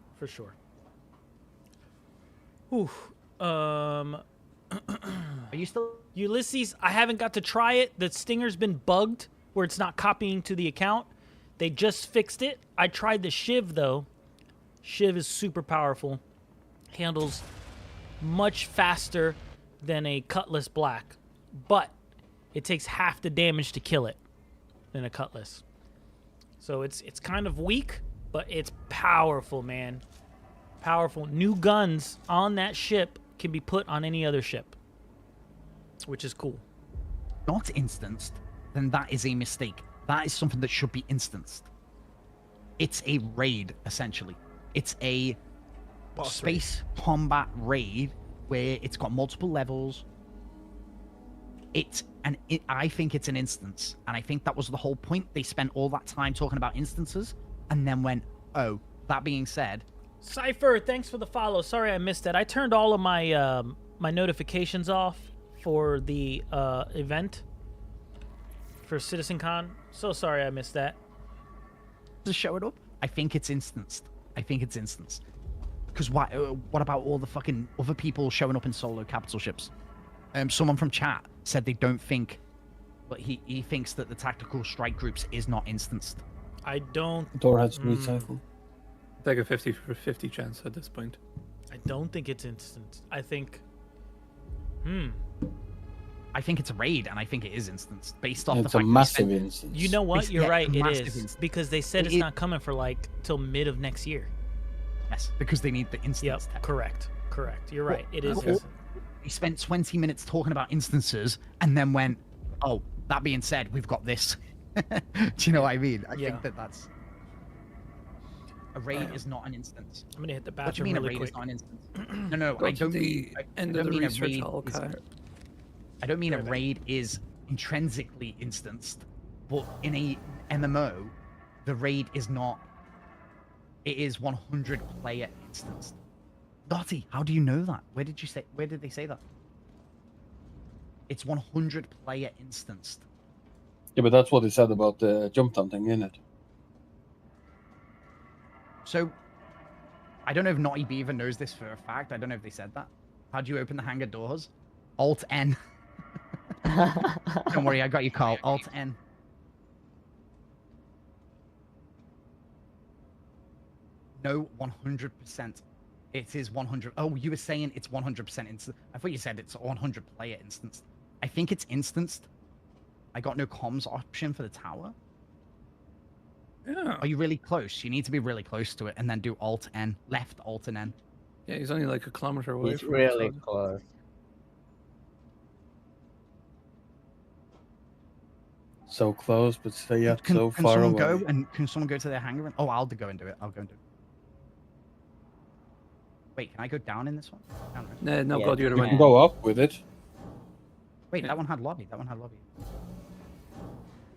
Oof. Are you still Ulysses? I haven't got to try it. The Stinger's been bugged where it's not copying to the account. They just fixed it. I tried the Shiv though. Shiv is super powerful. Handles much faster than a Cutlass Black, but it takes half the damage to kill it than a Cutlass. So it's kind of weak, but it's powerful, man. Powerful. New guns on that ship can be put on any other ship, which is cool. Not instanced, then that is a mistake. That is something that should be instanced. It's a raid, essentially. It's a space combat raid where it's got multiple levels. I think it's an instance, and I think that was the whole point. They spent all that time talking about instances, and then went, "Oh, that being said." Cypher, thanks for the follow. Sorry I missed it. I turned all of my my notifications off for the event for Citizencon. So sorry I missed that. To show it up, I think it's instanced. I think it's instanced. Because why? What about all the fucking other people showing up in solo capital ships? Someone from chat said they don't think, but he thinks that the tactical strike groups is not instanced. I don't. Door has to recycle. Take a 50-50 chance at this point. I don't think it's instant. I think. I think it's a raid, and I think it is instanced based off the It's fact a that massive instance. You know what? You're right. It is instance. because they said it's not coming for like till mid of next year. Yes, because they need the instance. Yep. Correct. You're right. It is. Okay. We spent 20 minutes talking about instances, and then went, "Oh, that being said, we've got this." Do you know what I mean? I think that's. A raid is not an instance. I'm gonna hit the What do you bathroom mean really a raid quick. is not an instance? No, Go I to don't the mean. end I of don't the mean a research raid hall, is- Kyle. I don't mean a raid is intrinsically instanced, but in a MMO, the raid is not. It is 100 player instanced. Dottie, how do you know that? Where did they say that? It's 100 player instanced. Yeah, but that's what they said about the jump hunting, isn't it? So, I don't know if Naughty Beaver knows this for a fact. I don't know if they said that. How do you open the hangar doors? Alt N. Don't worry, I got you, Carl. Alt N. No, 100%. It is 100. Oh, you were saying it's 100% instant. I thought you said it's 100 player instance. I think it's instanced. I got no comms option for the tower. Yeah. Are you really close? You need to be really close to it and then do Alt N. Left Alt and N. Yeah, he's only like a kilometer away It's from really us. close. So close, but yet Can, so can far someone away. go and can someone go to their hangar? And, oh, I'll go and do it. I'll go and do it. Wait, can I go down in this one? Down, right? No, Yeah, go the other You way. can go up with it. Wait, that one had lobby. That one had lobby.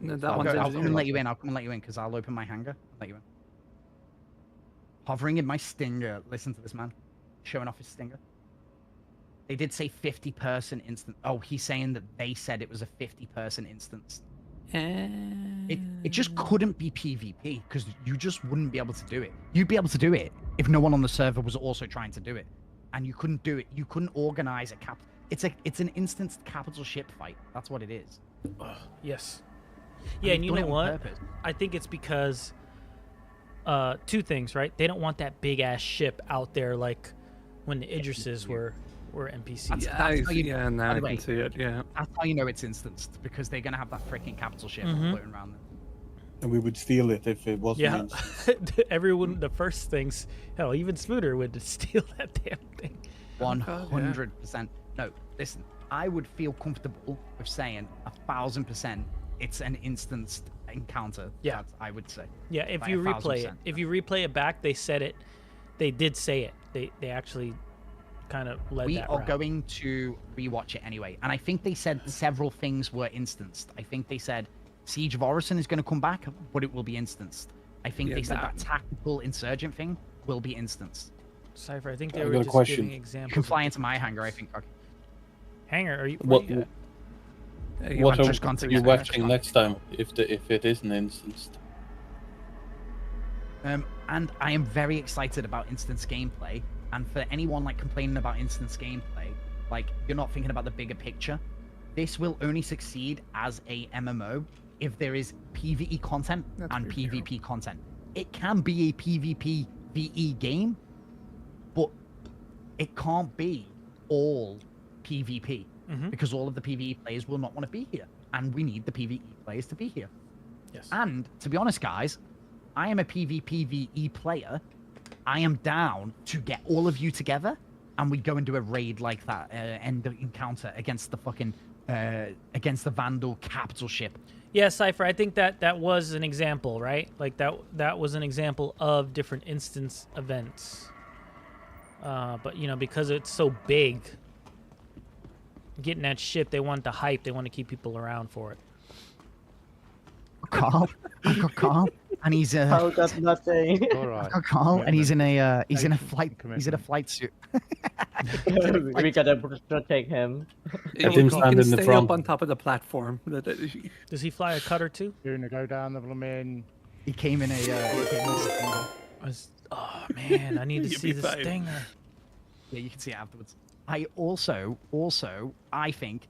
No, that I'll one's come and engineering. let you in. I'll come and let you in because I'll open my hangar. I'll let you in. Hovering in my stinger. Listen to this man. Showing off his stinger. They did say 50-person instance. Oh, he's saying that they said it was a 50-person instance. It just couldn't be PvP because you just wouldn't be able to do it. You'd be able to do it if no one on the server was also trying to do it, and you couldn't do it. You couldn't organize a cap. It's an instanced capital ship fight. That's what it is. Yes. Yeah, and you done know it on what? purpose. I think it's because two things, right? They don't want that big ass ship out there like when the Idrises were NPCs. That's Yeah, how I you- see, yeah, now by I the way, can see it, yeah. That's how you know it's instanced because they're gonna have that freaking capital ship Mhm. floating around them. And we would steal it if it wasn't. Yeah, instant. everyone. The first things, hell, even Spooter would steal that damn thing. 100%. No, listen. I would feel comfortable with saying 1,000% it's an instanced encounter. Yeah. That I would say. Yeah, if By you replay 1,000%. it, if you replay it back, they said it. They did say it. They actually kind of led We that are route. going to rewatch it anyway, and I think they said several things were instanced. I think they said Siege of Orison is going to come back, but it will be instanced. I think Yeah, they said that- that tactical insurgent thing will be instanced. Cypher, I think I they were got a just question. giving You examples. can of fly into my hangar, I think. Okay. Hangar, are you? What where you at? what I've are just gone to you the- watching next time if it isn't instanced? And I am very excited about instance gameplay. And for anyone like complaining about instance gameplay, like you're not thinking about the bigger picture. This will only succeed as a MMO if there is PvE content and PvP content. It can be a PvP VE game, but it can't be all PvP because all of the PvE players will not want to be here, and we need the PvE players to be here. Yes. And to be honest, guys, I am a PvP VE player. I am down to get all of you together, and we go and do a raid like that, end encounter against the fucking against the Vandal capital ship. Yeah, Cypher, I think that was an example, right? Like that was an example of different instance events. But you know, because it's so big, getting that ship. They want the hype. They want to keep people around for it. Carl, I've got Carl, and he's Carl got nothing. All right. I've got Carl, and he's in a Commitment. flight suit. We gotta protect him. You can stay up on top of the platform. Does he fly a cutter too? You're gonna go down the blooming. He came in a. Oh man, I need to You'll see be this fine. stinger. Yeah, you can see it afterwards. I also, I think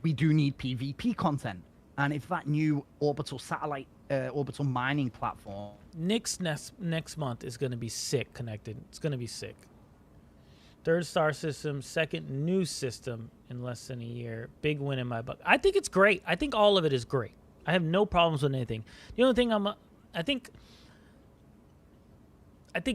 we do need PvP content, and if that new orbital satellite, orbital mining platform. Nick's next month is going to be sick connected. It's going to be sick. Third star system, second new system in less than a year. Big win in my book. I think it's great. I think all of it is great. I have no problems with anything. The only thing I think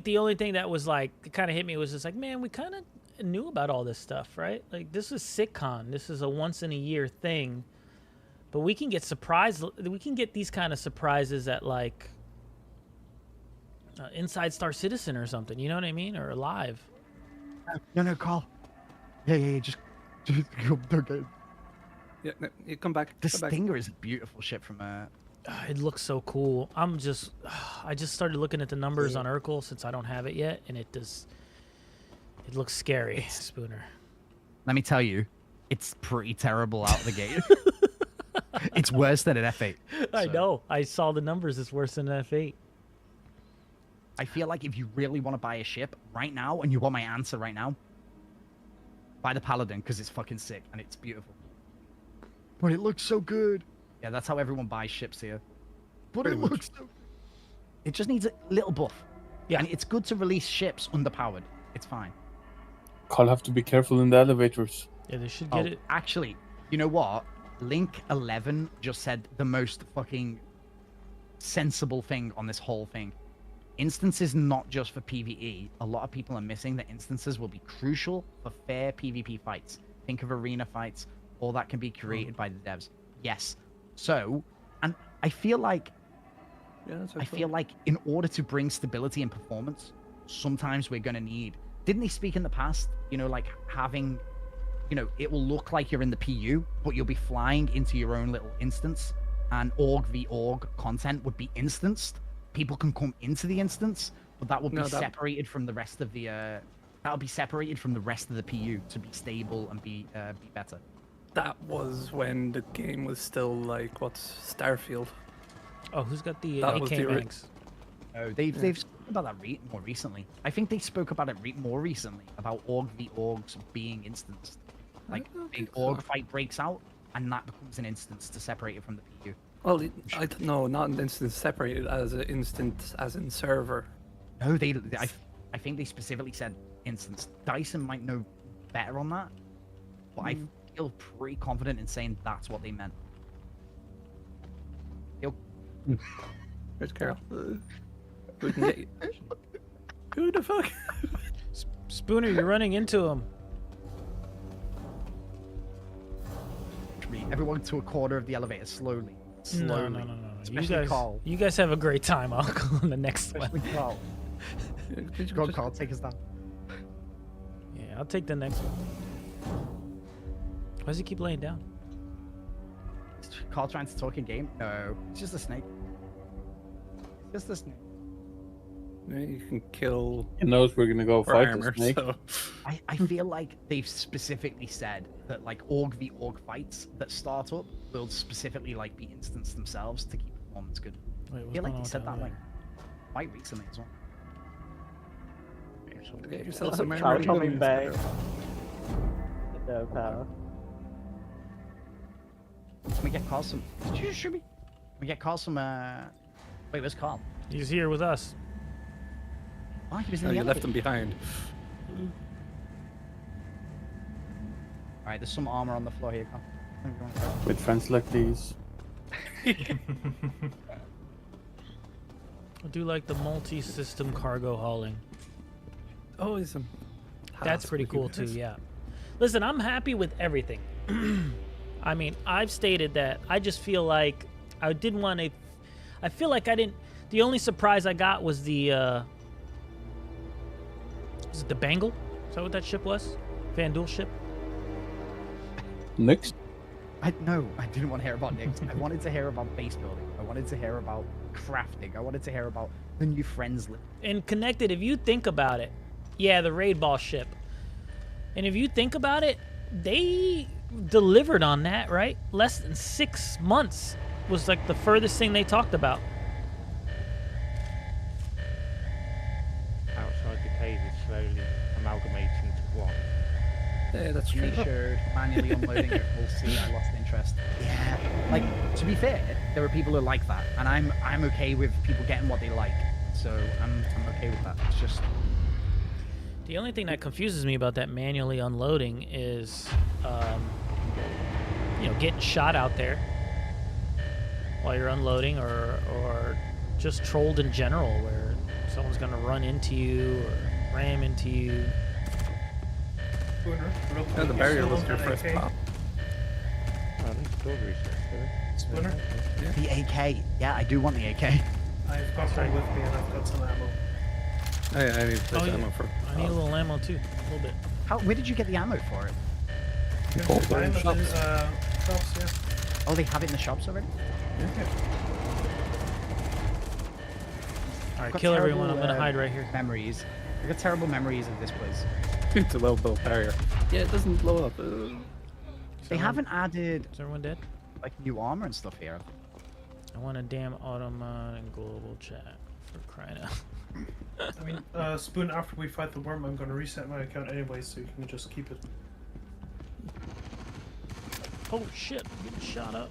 the only thing that was like, it kind of hit me was just like, man, we kind of knew about all this stuff, right? Like, this is SitCon. This is a once in a year thing. But we can get surprised. We can get these kind of surprises at like Inside Star Citizen or something. You know what I mean? Or live. No, Carl. Yeah, just okay. Yeah, no, you come back. The come back. Stinger is a beautiful ship from It looks so cool. I just started looking at the numbers on Urkel since I don't have it yet, and it looks scary. Spooner. Let me tell you, it's pretty terrible out the gate. It's worse than an F8. I know. I saw the numbers. It's worse than an F8. I feel like if you really want to buy a ship right now, and you want my answer right now, buy the Paladin, because it's fucking sick and it's beautiful. But it looks so good. Yeah, that's how everyone buys ships here. But it looks so good. It just needs a little buff. Yeah, and it's good to release ships underpowered. It's fine. I'll have to be careful in the elevators. Yeah, they should get it. Actually, you know what? Link 11 just said the most fucking sensible thing on this whole thing. Instances not just for PvE. A lot of people are missing that instances will be crucial for fair PvP fights. Think of arena fights. All that can be created by the devs. Yes. So, and I feel like in order to bring stability and performance, sometimes we're going to need... Didn't they speak in the past, like having, it will look like you're in the PU, but you'll be flying into your own little instance, and org v org content would be instanced. People can come into the instance, but that will be separated from the rest of the, that'll be separated from the rest of the PU to be stable and be better. That was when the game was still like, what's Starfield? Oh, who's got the That was AK the ranks? Oh, they've spoken about that more recently. I think they spoke about it more recently, about org v orgs being instanced. Like, big org fight breaks out, and that becomes an instance to separate it from the PU. Well, I don't know, not an instance separated as an instance as in server. No, I think they specifically said instance. Dyson might know better on that, but I feel pretty confident in saying that's what they meant. Where's Carol? We can get you. Who the fuck? Spooner, you're running into him. Everyone to a corner of the elevator slowly. No. Especially Carl. You guys have a great time. I'll go on the next one. Carl. Go on, Carl, take us down. Yeah, I'll take the next one. Why does he keep laying down? Is Carl trying to talk in game? No, it's just a snake. It's just a snake. You can kill. He knows we're gonna go fight the snake. So. I feel like they've specifically said that like org v org fights that start up will specifically like be instanced themselves to keep performance good. Wait, I feel like they said that like quite recently as well. Get yourself some Carl coming back. No, Carl. Can we get Carl some? Should we? We get Carl some. Wait, where's Carl? He's here with us. Oh, he was in Oh, the you elevator. left him behind. Alright, there's some armor on the floor here, Carl. With friends like these. I do like the multi-system cargo hauling. Oh, it's That's pretty cool too, yeah. Listen, I'm happy with everything. I mean, I've stated that I just feel like I didn't want to... I feel like I didn't... The only surprise I got was the... Was it the Bengal? Is that what that ship was? FanDuel ship? Next. I didn't want to hear about Nick. I wanted to hear about base building. I wanted to hear about crafting. I wanted to hear about the new friends list. And Connected, if you think about it, yeah, the raid ball ship. And if you think about it, they delivered on that, right? Less than 6 months was like the furthest thing they talked about. Outside the cave is slowly amalgamating to one. Yeah, that's true. Sure, manually unloading it. We'll see. I lost interest. Yeah, like to be fair, there are people who like that, and I'm okay with people getting what they like. So I'm okay with that. It's just The only thing that confuses me about that manually unloading is, you know, getting shot out there while you're unloading, or just trolled in general, where someone's gonna run into you or ram into you. Yeah, the barrier was your first pop. Splinter? the AK. Yeah, I do want the AK. I've got one with me and I've got some ammo. I need to Oh, take yeah. ammo for. I need a little ammo too, a little bit. Where did you get the ammo for it? You can buy them in shops, yeah. Oh, they have it in the shops already? Yeah. All right, Got kill terrible, everyone. I'm gonna hide right here. Memories. I got terrible memories of this place. It's a low build barrier. Yeah, it doesn't blow up. They haven't added. Is everyone dead? Like new armor and stuff here. I want a damn automod and global chat for crying out. I mean, Spoon, after we fight the worm, I'm gonna reset my account anyway, so you can just keep it. Oh shit, I'm getting shot up.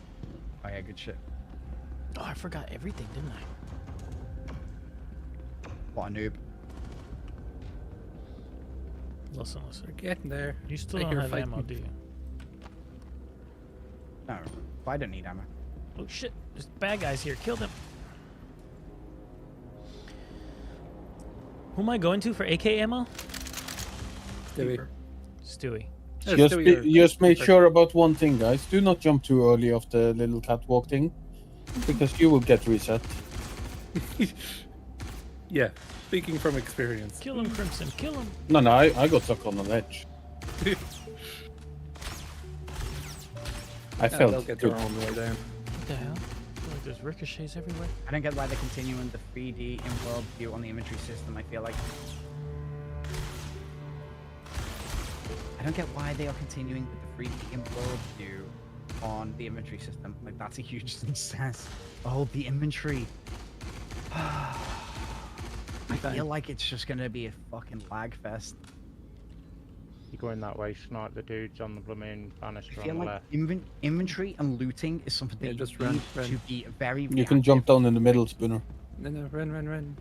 Oh yeah, good shit. Oh, I forgot everything, didn't I? What a noob. Listen. We're getting there. You still I don't hear have fighting. ammo, do you? No, I don't need ammo. Oh shit, there's bad guys here. Kill them. Who am I going to for AK ammo? Stewie. Stewie. Just make sure about one thing, guys. Do not jump too early off the little catwalk thing, because you will get reset. Yeah, speaking from experience. Kill him, Crimson. Kill him. No, I got stuck on the ledge. I They'll felt get good. their own way down. What the hell? I feel like there's ricochets everywhere. I don't get why they're continuing the 3D in-world view on the inventory system. I feel like. I don't get why they are continuing with the 3D in-world view on the inventory system. Like, that's a huge success. Oh, the inventory. I feel like it's just gonna be a fucking lag fest. You go in that way, snipe the dudes on the blooming banister I on feel the like left. inventory and looting is something that just you run, need run. to be very. You can jump down in the middle, Spooner. No, run.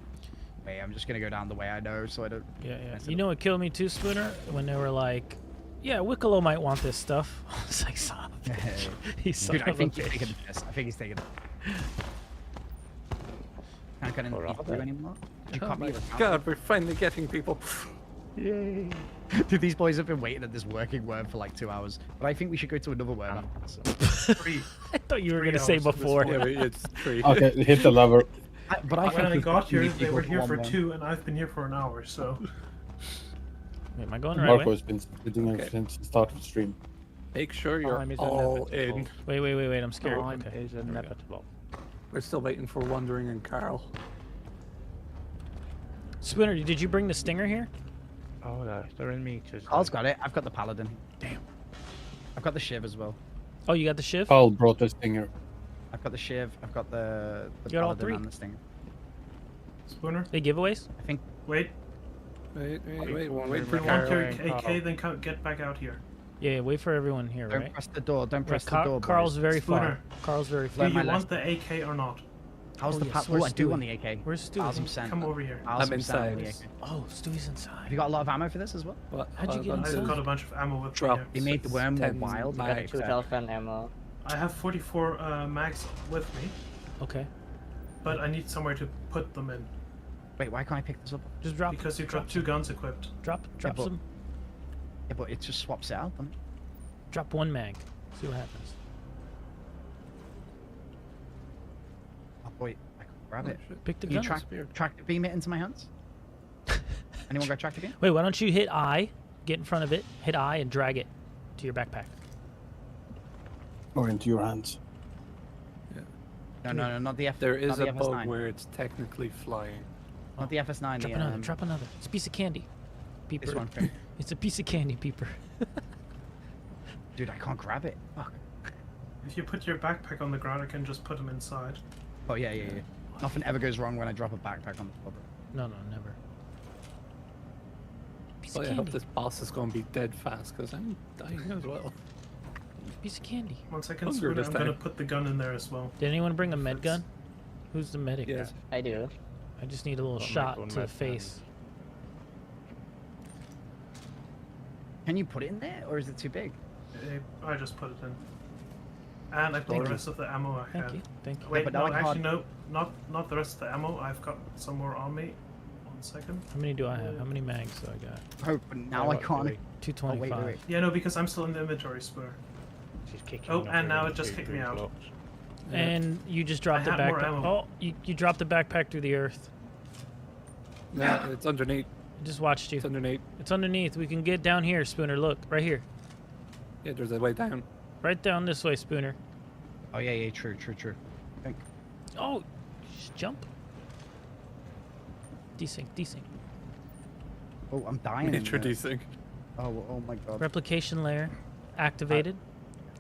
Wait, I'm just gonna go down the way I know, so I don't. Yeah. You know what killed me too, Spooner? When they were like, yeah, Wicklow might want this stuff. It's like, son of a bitch. He's son Dude, I of a think he's bitch. taking this. I think he's taking it. Can't get into through anymore. Did you Oh copy my your account? god, we're finally getting people. Yay! Dude, these boys have been waiting at this working worm for like 2 hours. But I think we should go to another worm. I thought you were gonna say before. Yeah, but it's 3. Okay, hit the lever. But I When think I we've got here, need to they go were for here one for more. 2, and I've been here for an hour, so. Wait, am I going the right way? Marco's been sitting since the start of the stream. Make sure you're Time is all inevitable. in. Wait, I'm scared. Time Okay. is there we go. inevitable. We're still waiting for Wandering and Carl. Spooner, did you bring the stinger here? Oh, they're in meters. Carl's got it. I've got the paladin. Damn. I've got the shiv as well. Oh, you got the shiv? Paul brought the stinger. I've got the shiv. I've got the You got all paladin three? and the stinger. Spooner? They giveaways? I think. Wait. Wait If for you want your Carl. AK, then get back out here. Yeah, wait for everyone here, Don't right? press the door. Don't press Wait, the door. Carl's boys. very far. Spooner. Carl's very Do far. you my want left. the AK or not? How's the yes, Oh, where's I do Stewie? want the AK. Where's Stewie? 1000%. Come over here. 1000% on the inside. AK. Oh, Stewie's inside. Have you got a lot of ammo for this as well? What? How'd you get I've inside? got a bunch of ammo with me Drop. here. They made the worm more 10 wild. mags. 2000 ammo. I have 44 mags with me, Okay. but I need somewhere to put them in. Wait, why can't I pick this up? Just drop. Because you got 2 guns equipped. Drop but- some. Yeah, but it just swaps it out, doesn't it? Drop one mag. See what happens. Oh boy, I can grab it. Pick the Can you gun. track beam it into my hands? Anyone got tractor beam? Wait, why don't you hit I, get in front of it, hit I, and drag it to your backpack. Or into your hands. No, not the F. There is not the a bug FS9. where it's technically flying. Not the FS9. Drop the, another. Drop another. It's a piece of candy. Peeper. This one. It's a piece of candy, Peeper. Dude, I can't grab it. Fuck. If you put your backpack on the ground, I can just put them inside. Oh yeah. Nothing ever goes wrong when I drop a backpack on the floor. No, never. Piece Oh, of I hope candy. this boss is going to be dead fast because I'm dying as well. Piece of candy. 1 second, Hunger Spooner, this I'm gonna time. put the gun in there as well. Did anyone bring a med gun? Who's the medic? Yes. I do. I just need a little I'll make shot one to the med face. Can you put it in there, or is it too big? I just put it in. And I put the rest of the ammo I had. Thank you. Wait, Yeah, but no, now I actually, can't- no, not the rest of the ammo. I've got some more on me. 1 second. How many do I have? How many mags do I got? Oh, but now I can't. 225. wait. Yeah, no, because I'm still in the inventory, Spooner. She's kicking. Oh, and now it just kicked me out. And you just dropped the I had more backpack. ammo. Oh, you dropped the backpack through the earth. Yeah, it's underneath. I just watched you. It's underneath. It's underneath. We can get down here, Spooner. Look, right here. Yeah, there's a way down. Right down this way, Spooner. Oh yeah, true. Think. Oh, just jump. Desync. Oh, I'm dying. in there. Introducing. Oh my god. Replication layer activated.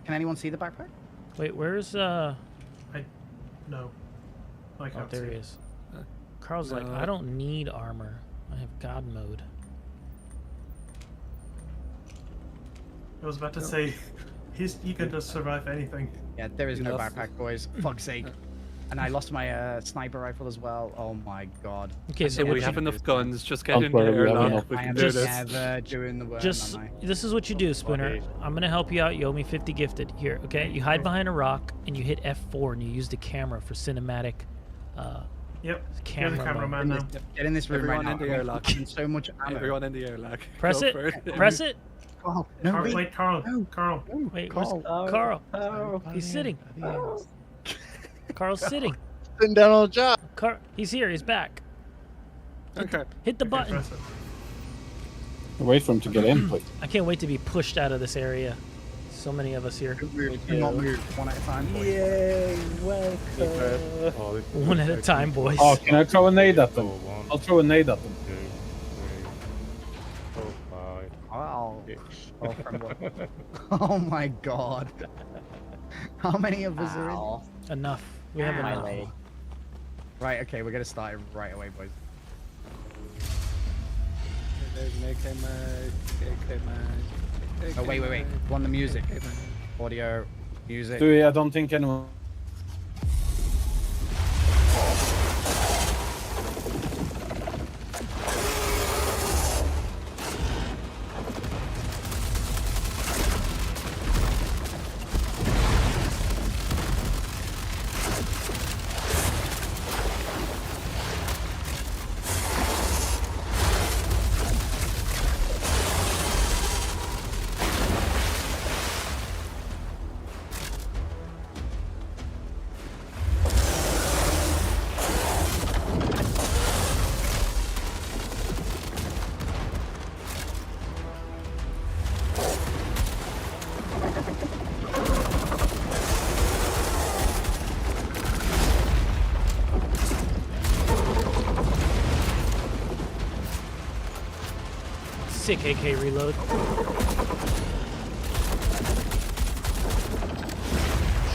Can anyone see the backpack? Wait, where's No. I Oh, can't there see he it. is. Carl's like, No. I don't need armor. I have God mode. I was about to say, he can just survive anything. Yeah, there is You no lost- backpack, boys. Fuck's sake. And I lost my sniper rifle as well. Oh my god. Okay, so Hey, what we you- have enough guns. Just get Don't in the worry, we have airlock. enough. We I can am do Just- this. never doing the worm, Just am I? this is what you do, Spooner. Okay. I'm gonna help you out. You owe me 50 gifted. Here, okay? You hide behind a rock and you hit F4 and you use the camera for cinematic. Yep. You're Camera the cameraman now. Get in this room Everyone right in now. the I'm airlock. fucking so much ammo. Everyone in the airlock. Press Go it. for it. Press it. Oh, no, wait. Wait, Carl. No. Carl. Wait, where's Carl? He's sitting. Carl's sitting. Sitting down on the job. He's here. He's back. Okay. Hit the button. Press it. Wait for him to get in, please. I can't wait to be pushed out of this area. So many of us here. Do not move one at a time, boys. Yay! Welcome. One at a time, boys. Oh, can I throw a nade at them? I'll throw a nade at them. 2, 3, 4, 5, Wow. 6. Oh, from what? Oh my god. How many of us are in? Enough. We have My enough. leg. Right, okay, we're gonna start right away, boys. There's an AK mag. Oh, wait. Want the music. Audio, music. Stewie, I don't think anyone. Sick AK reload.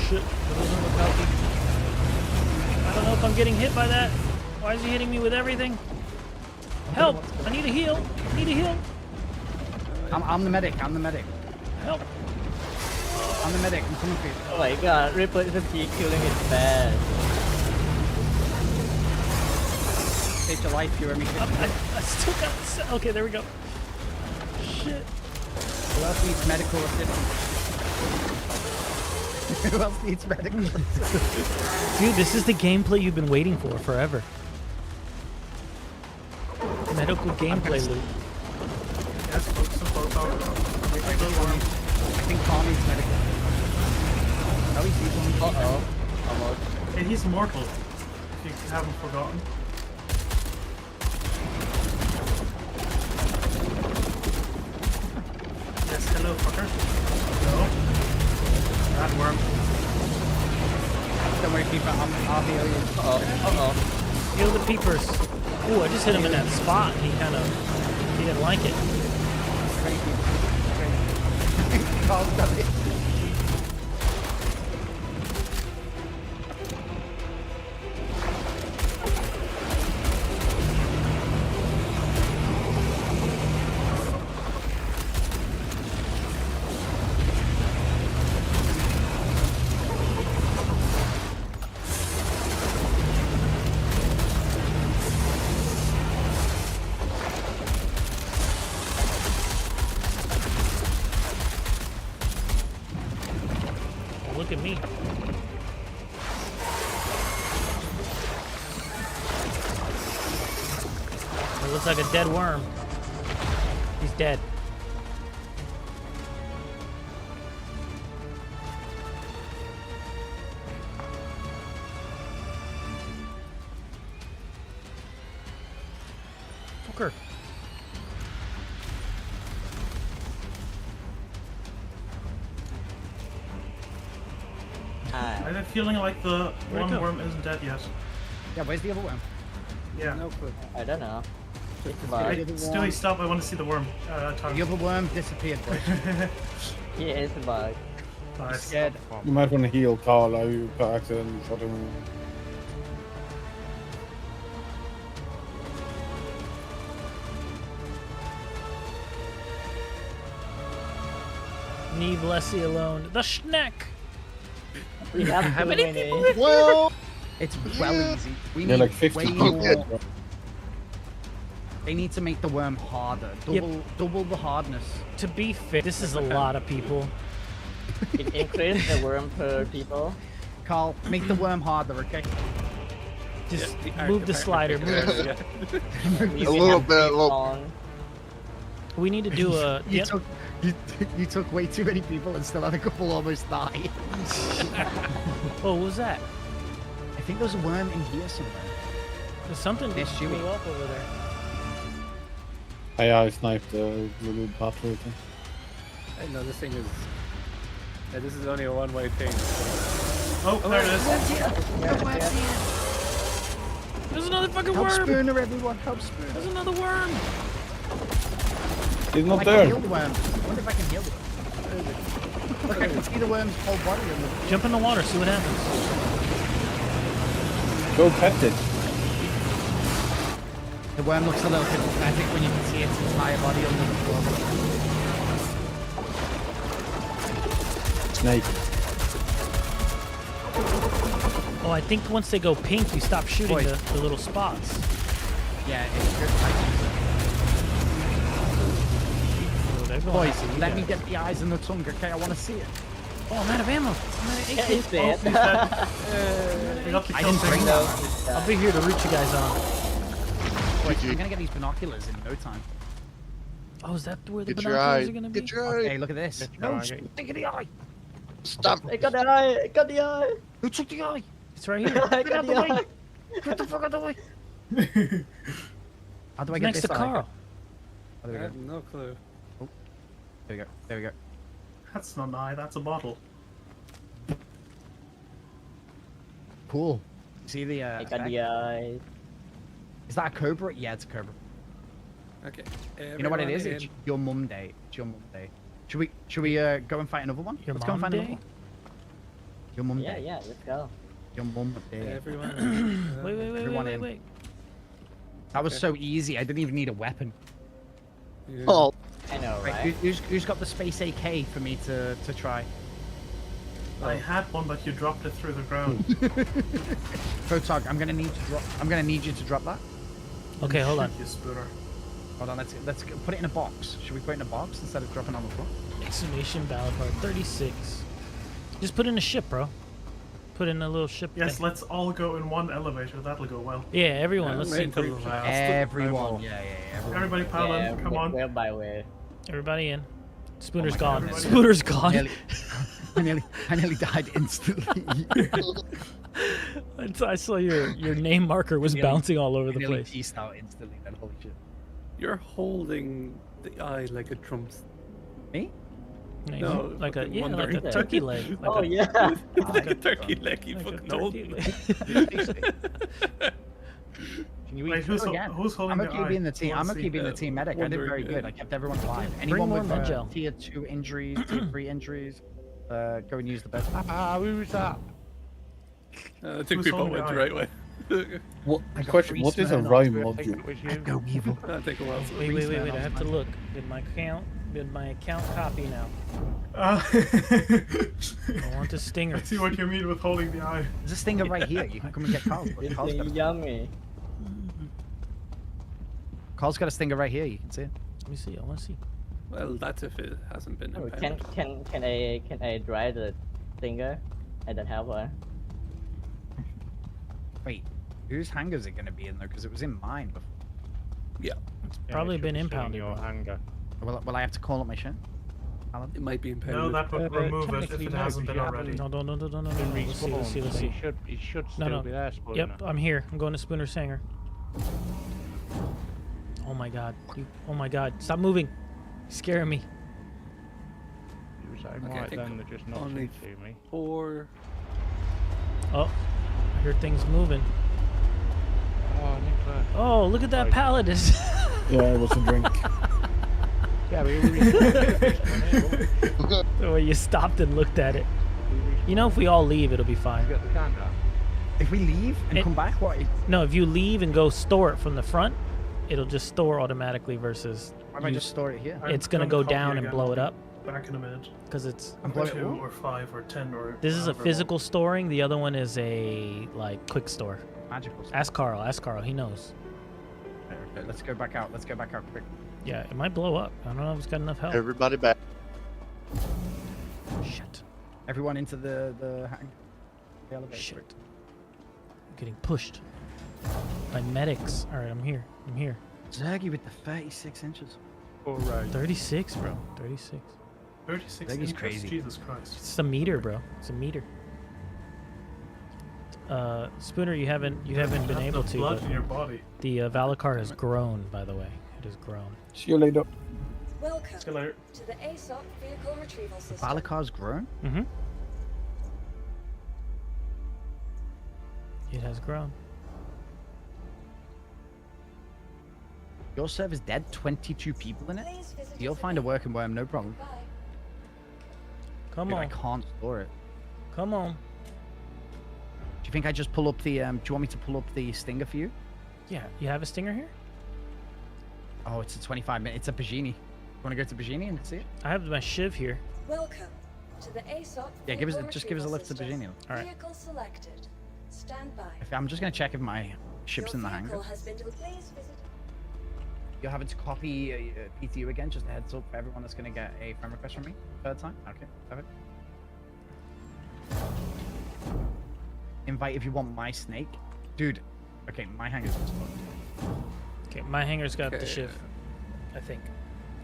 Shit. I don't know if I'm getting hit by that. Why is he hitting me with everything? Help! I need a heal. I need a heal. I'm the medic. I'm the medic. Help! I'm the medic. I'm coming for you. Oh my god, Ripple fatigue killing is bad. Saved your life, you owe me. I still got. Okay, there we go. Shit. Who else needs medical assistance? Who else needs medical assistance? Dude, this is the gameplay you've been waiting for forever. Medical gameplay loop. Yes, folks, support power. I think Paul needs medical. Oh, he's using. Uh-oh. Almost. Hey, he's mortal. If you haven't forgotten. Yes, hello, fucker. Hello. That worm. Don't worry, people. I'll heal you. Uh-oh. Heal the peepers. Ooh, I just hit him in that spot. And he didn't like it. Carl's got it. Look at me. It looks like a dead worm. He's dead. Fucker. I have a feeling like the one worm isn't dead yet. Yeah, where's the other worm? Yeah. No clue. I don't know. Hey, Stewie, stop! I want to see the worm. The other worm disappeared, boys. He is a bug. Nice. Scared. You might want to heal Carl. I got accidentally shot him. Leave Leslie alone. The schneck. We have How too many many. people live Well, It's well easy. We They're need like 50 way people. more. They need to make the worm harder. Double the hardness. To be fair, this is a lot of people. It increases the worm per people. Carl, make the worm harder, okay? Just move the slider. Move the A little bit. We need to do a. You took way too many people and still had a couple almost die. Oh, what was that? I think there's a worm in here somewhere. There's something There's blew Chewie. up over there. I sniped the little battle thing. I know this thing is. Yeah, this is only a one-way thing. Oh, there it is. There's another fucking Help worm. Spooner, everyone! Help Spooner! There's another worm. He's not I there. can heal the worm. I wonder if I can heal the worm. Look, I can see the worm's whole body on the. Jump in the water. See what happens. Go pet it. The worm looks a little bit pathetic when you can see its entire body under the floor. Snake. Oh, I think once they go pink, you stop shooting Boy. the little spots. Yeah, it's good. Oh, they're going Boys, after you let me guys. get the eyes and the tongue, okay? I want to see it. Oh, I'm out of ammo. I'm out of Yeah, AK. he's dead. We got the I kill didn't bring thing. that. I'll be here to root you guys on. Boys, I'm gonna get these binoculars in no time. Oh, is that where the Get your binoculars eye. are gonna be? Get your eye. Okay, look at this. No, stick in the eye. Stop. I got the eye. I got the eye. Who took the eye? It's right here. I Get got out the the way. eye. Get the fuck out the way. How do I get Next this to eye? Carl. Oh, there I we have go. no clue. There we go. There we go. That's not an eye. That's a bottle. Cool. See the I got effect? the eye. Is that a cobra? Yeah, it's a cobra. Okay. You know what it is? everyone It's your mum day. It's your mum day. Should we go and fight another one? Your Let's go and mom fight another day? one. Your mum Yeah, day. yeah. Let's go. Your mum in. day. Everyone. Wait, Everyone in. wait. That was so easy. I didn't even need a weapon. Yeah. Oh, I know, Right, right? who's got the space AK for me to try? I had one, but you dropped it through the ground. Photog, I'm gonna need you to drop that. Okay, hold on. You spooner. Hold on, let's put it in a box. Should we put it in a box instead of dropping on the floor? Exclamation valid part 36. Just put in a ship, bro. Put in a little ship. Yes, thing. let's all go in one elevator. That'll go well. Yeah, everyone. Let's see. Everyone. Yeah. Everybody pile Yeah, in. Come on. Where by where? Everybody in. Spooner's my gone. God. Spooner's gone. I nearly died instantly. I saw your name marker was bouncing all over the nearly place. peaced out instantly. Then holy shit. You're holding the eye like a drum. Me? Nice. No, like a fucking like a wondering. turkey leg. Like Oh, yeah. It's like a turkey leg. You like a fucking turkey old. leg. Can you Wait, eat who's, again? who's holding I'm the okay eye? being the team. I'm Let's okay see. being the team medic. I did wondering, very good. yeah. I kept everyone alive. Bring Anyone more with med gel. tier 2 injuries, tier 3 injuries, go and use the best. Who was that? I think Who's we both holding went the the eye? right way. What I got question? three What is a Smirnoffs. rhyme I think module? Go evil. I think it was. Wait. I have to look. Did my account copy now? Uh, I want the stinger. I see what you mean with holding the eye. There's a stinger right here. You can come and get Carl's. It's Carl's got a- yummy. Carl's got a stinger right here. You can see it. Let me see. I want to see. Well, that's if it hasn't been Oh, impounded. can I dry the stinger? I don't have one. Wait, whose hangar is it going to be in there? Because it was in mine before. Yeah. Probably been impounded. Your hangar. Will I have to call up my ship? Alan? It might be impounded. No, that would remove it if technically it no, hasn't because been you already. No. Been Let's see. respawned, so it should still No. be there. Spooner. Yep, I'm here. I'm going to Spooner's hangar. Oh my god. Oh my god. Stop moving. You're scaring me. You were saying Okay, I right think then, they're just not only to me. 4. Oh. I hear things moving. Oh, Nicola. Oh, look at that Like- paladin. Yeah, it was a drink. Yeah, we The way you stopped and looked at it. You know, if we all leave, it'll be fine. got the countdown. If we leave and It- come back, what? No, if you leave and go store it from the front, it'll just store automatically versus Why don't I just store it here? it's gonna go down and blow it up Back in a minute. because it's And blow it 2 up? or 5 or 10 or. this is a however physical storing. The other one is a like quick store. Magical. Ask Carl. He knows. Okay, let's go back out. Let's go back out quick. Yeah, it might blow up. I don't know if it's got enough help. Everybody back. Shit. Everyone into the hang. The elevator. Shit. I'm getting pushed by medics. All right, I'm here. Zergy with the 36 inches. All right. 36, bro. 36. 36 That is inches. crazy. Jesus Christ. It's a meter, bro. It's a meter. Spooner, you haven't been Have able the to. blood But in your body. the Valacar has grown, by the way. It has grown. See you later. Welcome See you later. to the ASOP vehicle retrieval system. Valakar's grown? Mm-hmm. It has grown. Your server's dead. 22 people in it. Please visit You'll us find a again. working worm, no problem. Bye. Come Dude, on. I can't store it. Come on. Do you think I just pull up the? Do you want me to pull up the stinger for you? Yeah, you have a stinger here? Oh, it's a 25-minute. It's a Pagini. You want to go to Pagini and see it? I have my shiv here. Welcome to the ASOP Yeah, give us vehicle just give us a retrieval lift to system. Pagini. All right. Vehicle selected. Stand by. I'm just gonna check if my ship's Your in the vehicle hangar. has been please visit. You're having to copy PTU again. Just a heads up for everyone that's gonna get a friend request from me. Third time. Okay, perfect. Invite if you want my snake, dude. Okay, my hangar's just fucked. Okay, my hangar's got the Okay. shiv. I think.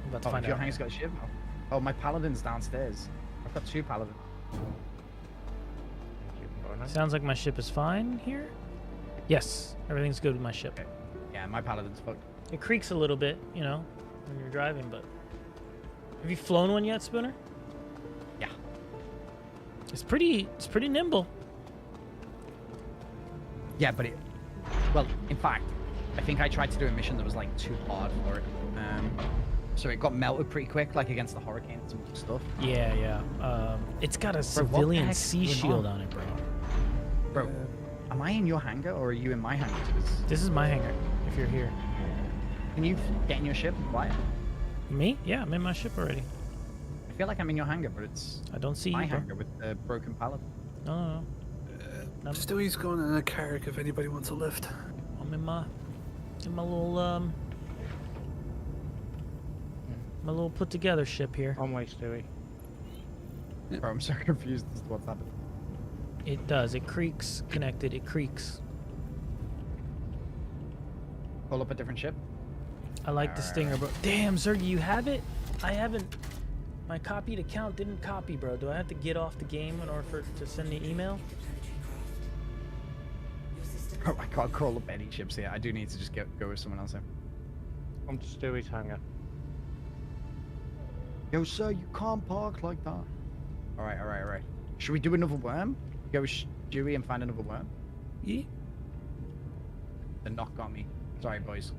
I'm about to Oh, find your out. hangar's got a shiv now. Oh, my paladin's downstairs. I've got 2 paladins. Sounds like my ship is fine here. Yes, everything's good with my ship. Okay. Yeah, my paladin's fucked. It creaks a little bit, you know, when you're driving, but have you flown one yet, Spooner? Yeah. It's pretty nimble. Yeah, but well, in fact, I think I tried to do a mission that was like too hard for it. So it got melted pretty quick, like against the hurricanes and stuff. Yeah. It's got a what the civilian heck's sea going shield on? on it, bro. Bro, am I in your hangar or are you in my hangar? This is my hangar, if you're here. Can you get in your ship and fly it? Me? Yeah, I'm in my ship already. I feel like I'm in your hangar, but it's I don't see my you, bro. hangar with the broken paladin. No. Stewie's going in a Carrick if anybody wants a lift. I'm in my little put together ship here. On way, Stewie. Bro, I'm so confused as to what's happening. It does. It creaks. Connected. It creaks. Call up a different ship. I like the stinger, bro. Damn, Zergy, you have it? I haven't. My copied account didn't copy, bro. Do I have to get off the game in order for it to send me email? Oh, I can't call up any ships here. I do need to just go with someone else here. Come to Stewie's hangar. Yo, sir, you can't park like that. All right. Should we do another worm? Go with Stewie and find another worm? Yeah. The knock got me. Sorry, boys.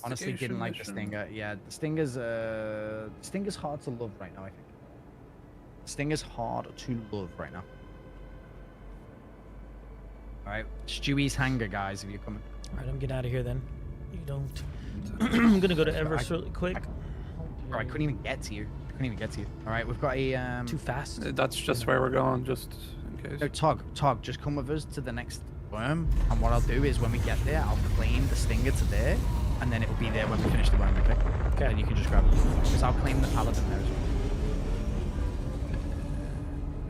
Honestly, didn't like the Stinger. Yeah, the Stinger's hard to love right now, I think. The Stinger's hard to love right now. Alright, Stewie's hangar, guys, if you're coming. Alright, I'm getting out of here then. You don't. I'm gonna go to Everest really quick. Bro, I couldn't even get to you. Alright, we've got a Too fast. That's just where we're going, just in case. No, Tog, just come with us to the next worm, and what I'll do is when we get there, I'll claim the Stinger to there, and then it'll be there when we finish the worm, okay? Okay. And you can just grab it. Because I'll claim the Paladin there as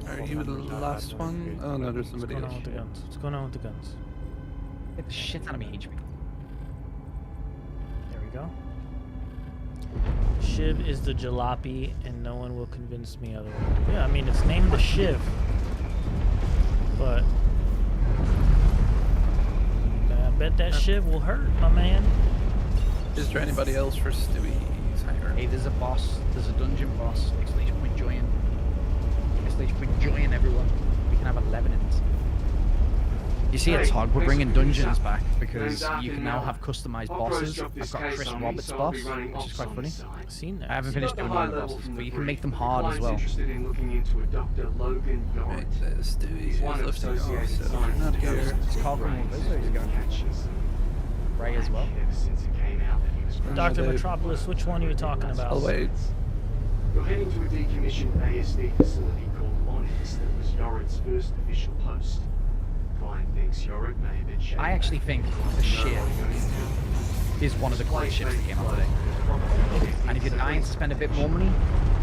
well. Are you the last one? Oh no, there's somebody else. What's going on with the guns? Get the shit out of me, HP. There we go. Shiv is the jalopy, and no one will convince me otherwise. Yeah, I mean, it's named the Shiv. But I bet that Shiv will hurt, my man. Is there anybody else for Stewie's hangar? Hey, there's a boss. There's a dungeon boss. Exclamation point join. Exclamation point join, everyone. We can have 11 in this. You see, it's hard. We're bringing dungeons back because you can now have customized bosses. I've got Chris Roberts' boss, which is quite funny. I've seen that. I haven't finished doing all the bosses, but you can make them hard as well. Right, Stewie is lifting off, so not here. Is Carl coming with us, or is he going? Ray as well. Dr. Metropolis, which one are you talking about? I'll wait. You're heading to a decommissioned ASD facility called Onyx that was Yored's first official post. Fine thinks Yored may have been shaped. I actually think the Shiv is one of the coolest ships that came out today. And if you're dying to spend a bit more money,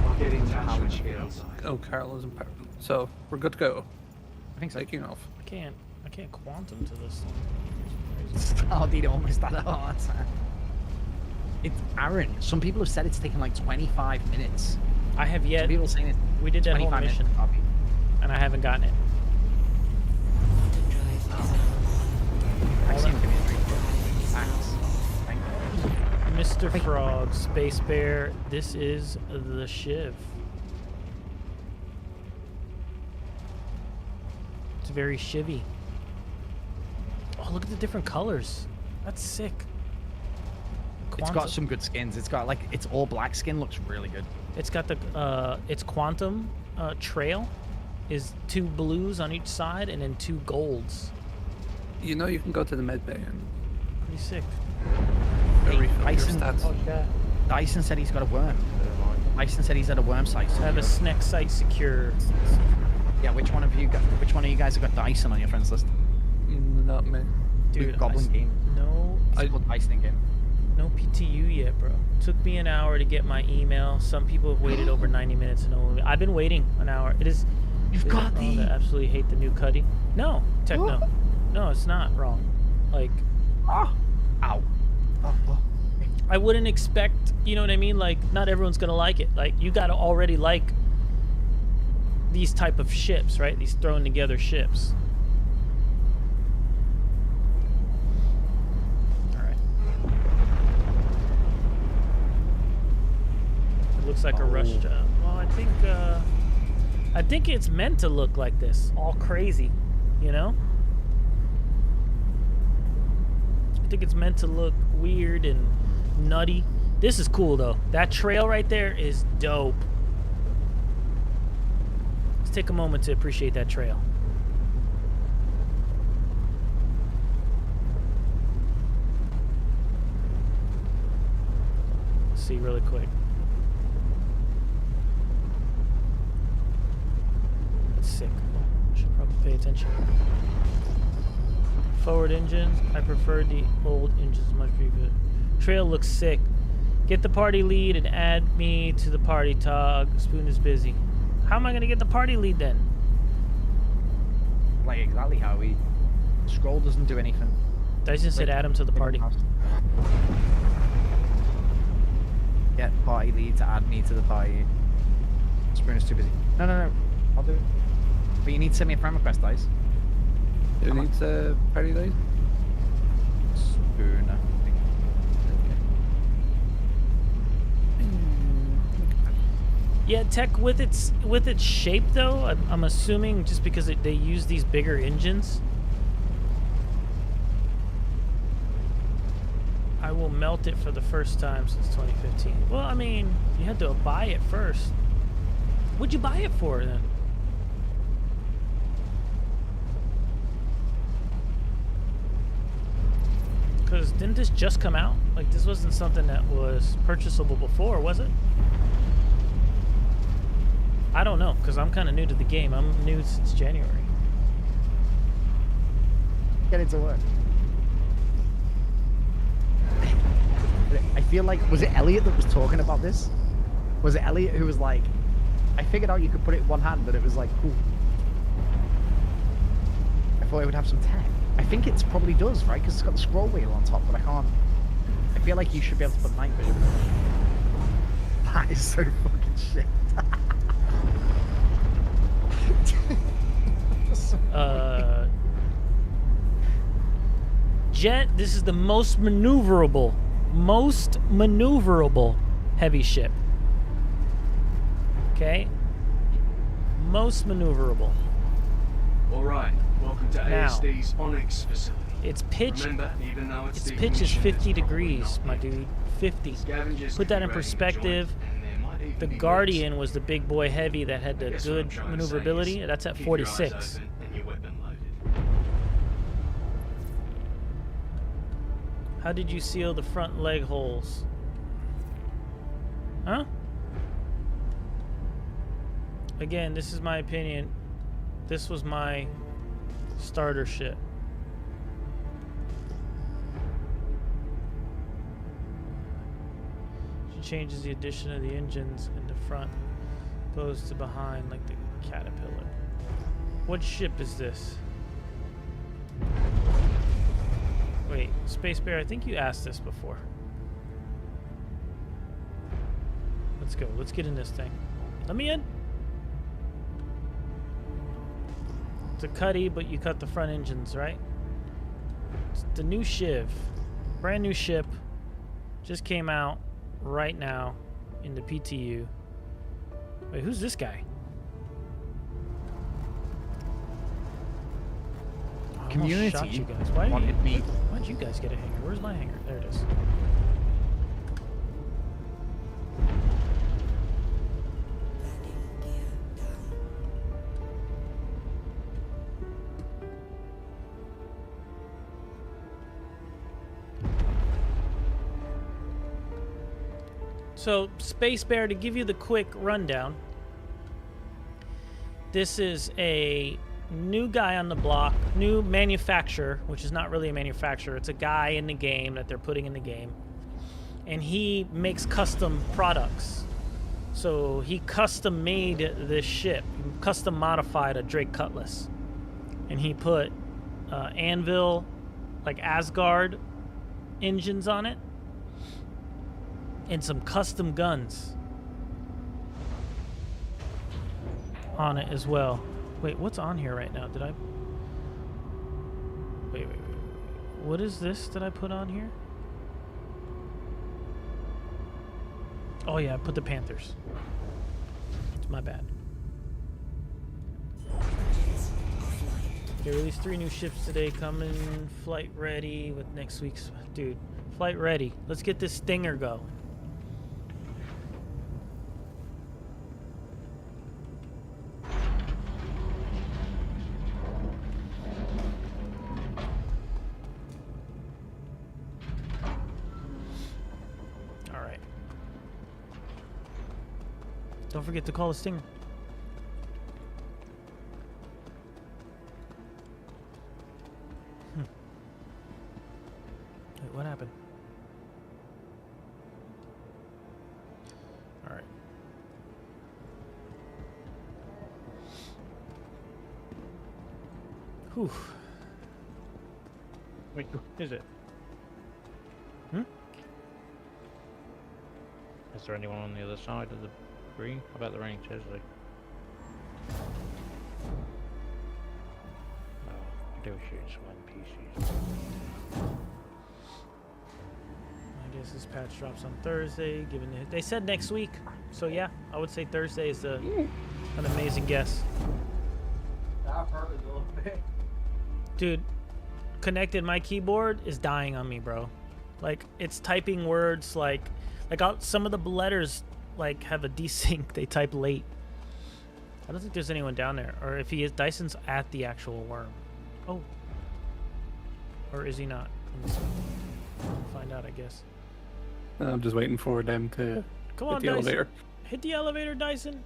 I'll get in touch when you get outside. Oh, Carl is empowered. So we're good to go. I think so. Taking off. I can't quantum to this thing. Oh, dude, almost had a heart attack. It's Aaron. Some people have said it's taken like 25 minutes. I have yet. Some people saying it. We did that whole 25 mission, minutes. and I haven't gotten it. Maxime, give me a drink. Thanks. Thank you. Mr. Frog, Space Bear, this is the Shiv. It's very shivy. Oh, look at the different colors. That's sick. It's got some good skins. It's got like, it's all black skin, looks really good. It's got the, its quantum trail is 2 blues on each side and then 2 golds. You know you can go to the med bay and Pretty sick. Dyson said he's got a worm. Dyson said he's at a worm site. I have a SNEC site secure. Yeah, which one of you guys have got Dyson on your friends list? Not me. Dude, Goblin game. No. It's called Dyson game. No PTU yet, bro. Took me an hour to get my email. Some people have waited over 90 minutes. And I've been waiting an hour. It is. You've got the. I absolutely hate the new Cuddy. No, Techno. No, it's not wrong. Like. Ah. Ow. I wouldn't expect. You know what I mean? Like, not everyone's gonna like it. Like, you gotta already like these type of ships, right? These thrown together ships. Looks like a rush job. Well, I think it's meant to look like this, all crazy, you know? I think it's meant to look weird and nutty. This is cool though. That trail right there is dope. Let's take a moment to appreciate that trail. Let's see really quick. Sick. Oh, should probably pay attention. Forward engines. I prefer the old engines much good. Trail looks sick. Get the party lead and add me to the party, Tog. Spoon is busy. How am I gonna get the party lead then? Like exactly how we. Scroll doesn't do anything. Dyson said add him to the party. Get party lead to add me to the party. Spoon is too busy. No. I'll do it. But you need to send me a friend request, Dice. Who needs a party lead? Spoon, I think. Yeah, Tech, with its shape though, I'm assuming just because they use these bigger engines, I will melt it for the first time since 2015. Well, I mean, you had to buy it first. What'd you buy it for then? Because didn't this just come out? Like, this wasn't something that was purchasable before, was it? I don't know, because I'm kind of new to the game. I'm new since January. Get it to work. I feel like, was it Elliot that was talking about this? Was it Elliot who was like, I figured out you could put it in one hand and it was like, cool. I thought it would have some tech. I think it probably does, right? Because it's got the scroll wheel on top, but I can't. I feel like you should be able to put night vision. That is so fucking shit. Jet, this is the most maneuverable heavy ship. Okay? Most maneuverable. Alright, welcome to Now, ASD's Onyx facility. Its pitch, Remember, even though its pitch is 50 degrees, my dude. 50. Put that in perspective. The Guardian was the big boy heavy that had the good maneuverability. That's at 46. How did you seal the front leg holes? Huh? Again, this is my opinion. This was my starter shit. She changes the addition of the engines in the front opposed to behind like the Caterpillar. What ship is this? Wait, Space Bear, I think you asked this before. Let's go. Let's get in this thing. Let me in. It's a cutty, but you cut the front engines, right? It's the new Shiv. Brand new ship. Just came out right now in the PTU. Wait, who's this guy? I almost Community shot you guys. Why wanted me. Why'd you guys get a hanger? Where's my hanger? There it is. So, Space Bear, to give you the quick rundown, this is a new guy on the block, new manufacturer, which is not really a manufacturer. It's a guy in the game that they're putting in the game. And he makes custom products. So he custom made this ship, custom modified a Drake Cutlass. And he put anvil, like Asgard engines on it. And some custom guns on it as well. Wait, what's on here right now? Did I... Wait. What is this that I put on here? Oh yeah, I put the Panthers. It's my bad. They released 3 new ships today, coming flight ready with next week's... Dude, flight ready. Let's get this Stinger go. Don't forget to call the Stinger. Wait, what happened? All right. Whew. Wait, who is it? Hmm? Is there anyone on the other side of the green? How about the range, Chesley? Oh, they were shooting some NPCs. I guess this patch drops on Thursday. They said next week, so yeah, I would say Thursday is an amazing guess. That hurt a little bit. Dude, connected, my keyboard is dying on me, bro. Like, it's typing words like some of the letters like have a desync. They type late. I don't think there's anyone down there, or if he is, Dyson's at the actual worm. Oh, or is he not? Let me see. We'll find out, I guess. I'm just waiting for them to Come hit on, the Dyson. elevator. Hit the elevator, Dyson.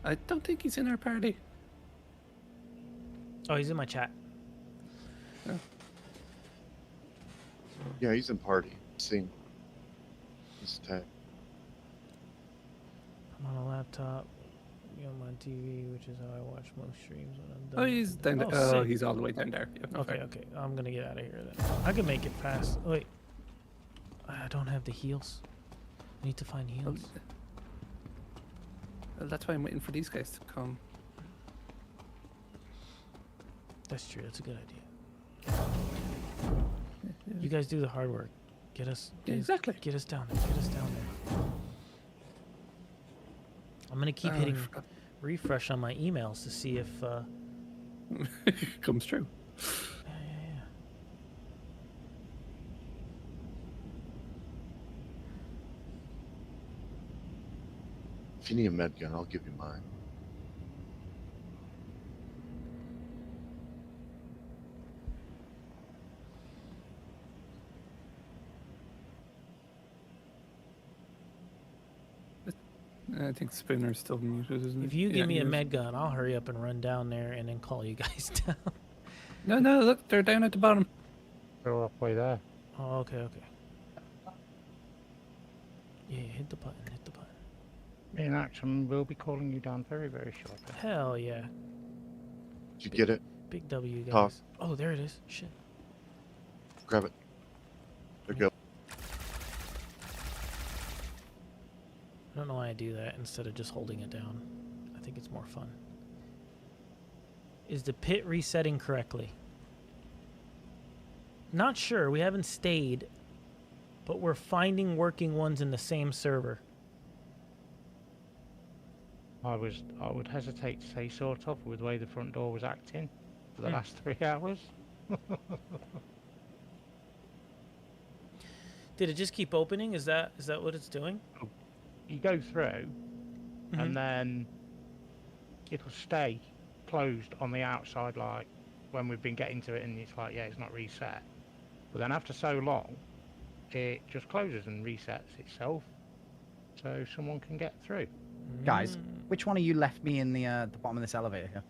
I don't think he's in our party. Oh, he's in my chat. Yeah, he's in party. Seen his tag. I'm on a laptop. On my TV, which is how I watch most streams when I'm done. Oh, he's down there. Oh, Oh, sick. he's all the way down there. Yeah, no Okay, fair. okay. I'm gonna get out of here then. I can make it fast. Wait. I don't have the heals. I need to find heals. Well, that's why I'm waiting for these guys to come. That's true. That's a good idea. You guys do the hard work. Get us. Exactly. Get us down there. Get us down there. I'm gonna keep hitting refresh on my emails to see if comes true. Yeah. If you need a med gun, I'll give you mine. I think Spooner's still muted, isn't he? If you give me he a is. med gun, I'll hurry up and run down there and then call you guys down. No, look, they're down at the bottom. They're all halfway there. Oh, okay. Yeah, hit the button. Hit the button. Me and Action will be calling you down very, very shortly. Hell yeah. Did you get it? Big W, guys. Talk. Oh, there it is. Shit. Grab it. There you go. I don't know why I do that instead of just holding it down. I think it's more fun. Is the pit resetting correctly? Not sure. We haven't stayed, but we're finding working ones in the same server. I would hesitate to say sort of with the way the front door was acting for the last 3 hours. Did it just keep opening? Is that what it's doing? You go through, and then it'll stay closed on the outside, like when we've been getting to it, and it's like, yeah, it's not reset. But then after so long, it just closes and resets itself, so someone can get through. Guys, which one of you left me in the bottom of this elevator here?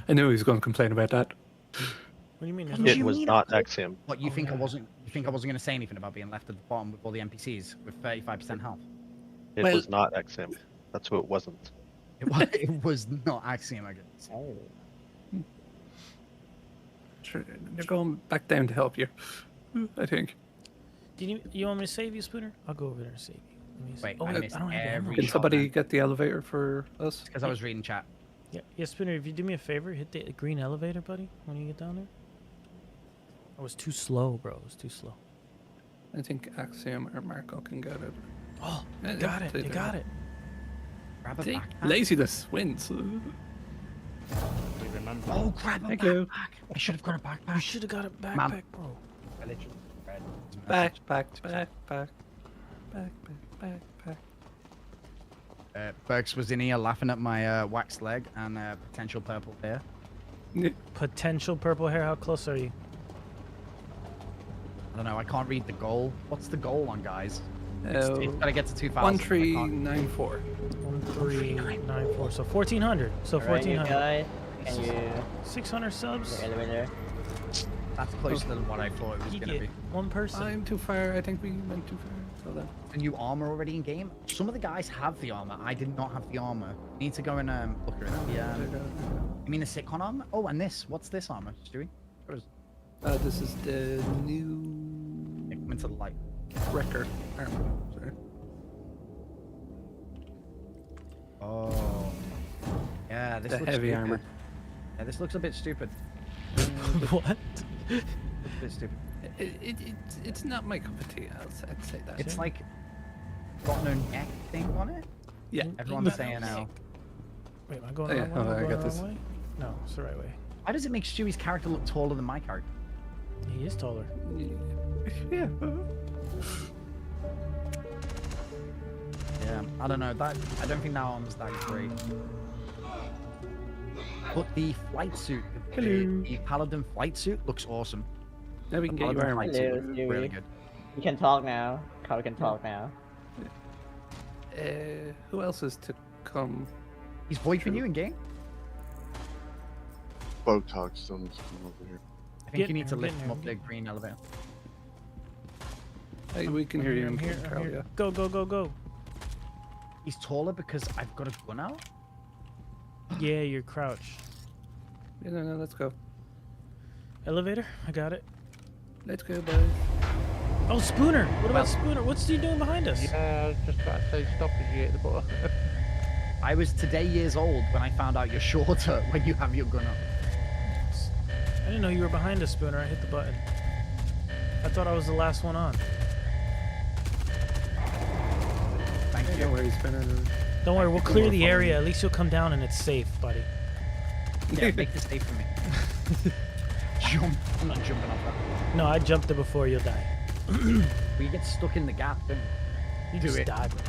I knew he was going to complain about that. What do you mean? It was not Axiom. What, you think I wasn't? You think I wasn't going to say anything about being left at the bottom with all the NPCs with 35% health? It was not Axiom. That's who it wasn't. It was not Axiom, I guess. Oh. Sure, they're going back down to help you, I think. Do you want me to save you, Spooner? I'll go over there and save you. Let me see. Wait, oh, I wait, missed I don't have every ammo. Can shot, somebody man. get the elevator for us? Because I was reading chat. Yeah, Spooner, if you do me a favor, hit the green elevator, buddy, when you get down there. I was too slow, bro. It was too slow. I think Axiom or Marco can get it. Oh, Yeah, they got it. They got it. Grab a See, backpack. laziness wins. We remember. Oh, grab a Thank backpack. you. I should have got a backpack. You should have got a backpack, Man. bro. I literally read his Backpack. Berks was in here laughing at my waxed leg and potential purple hair. Potential purple hair. How close are you? I don't know. I can't read the goal. What's the goal on, guys? Oh, It's gotta get to 2,000. 1394. 1394. So 1400. So Alright, you 1400. guys, can you 600 subs. the elevator? That's closer than what I thought it was You gonna get be. one person. I'm too far. I think we went too far. So then. The new armor already in game. Some of the guys have the armor. I did not have the armor. You need to go and look at it. Yeah. You mean the Sitcon armor? Oh, and this. What's this armor, Stewie? What is? This is the new Come into the light. Wrecker armor. Sorry. Oh. Yeah, this The looks heavy stupid. armor. Yeah, this looks a bit stupid. What? Looks a bit stupid. It's not my cup of tea. I'd say that. It's like got no neck thing on it. Yeah. Everyone's saying now. Wait, am I going Oh, the yeah. wrong way? Am I I going got the this. wrong way? No, it's the right way. Why does it make Stewie's character look taller than my character? He is taller. Yeah. Yeah, I don't know. That I don't think that arm's that great. But the flight suit, the Paladin flight suit looks awesome. Now we can The get you Paladin armor. flight suit looks really good. You can talk now. Carl can talk now. Who else is to come? He's voicing you in game. Botox still needs to come over here. I think you need to lift him up the green elevator. Hey, we can hear you in I'm here. game, I'm Carl. here. Yeah. Go, go, go, go. He's taller because I've got a gun out. Yeah, you're crouched. Yeah, no, let's go. Elevator, I got it. Let's go, boys. Oh, Spooner! What about Spooner? What's he doing behind us? Yeah, I was just about to say stop as you hit the button. I was today years old when I found out you're shorter when you have your gun up. I didn't know you were behind us, Spooner. I hit the button. I thought I was the last one on. Thank you. Don't worry, Spinner. Don't worry, we'll clear the area. At least you'll come down and it's safe, buddy. Yeah, make this safe for me. Jump. I'm not jumping off that. No, I jumped it before you'll die. We get stuck in the gap, don't we? You Do just it. die, bro.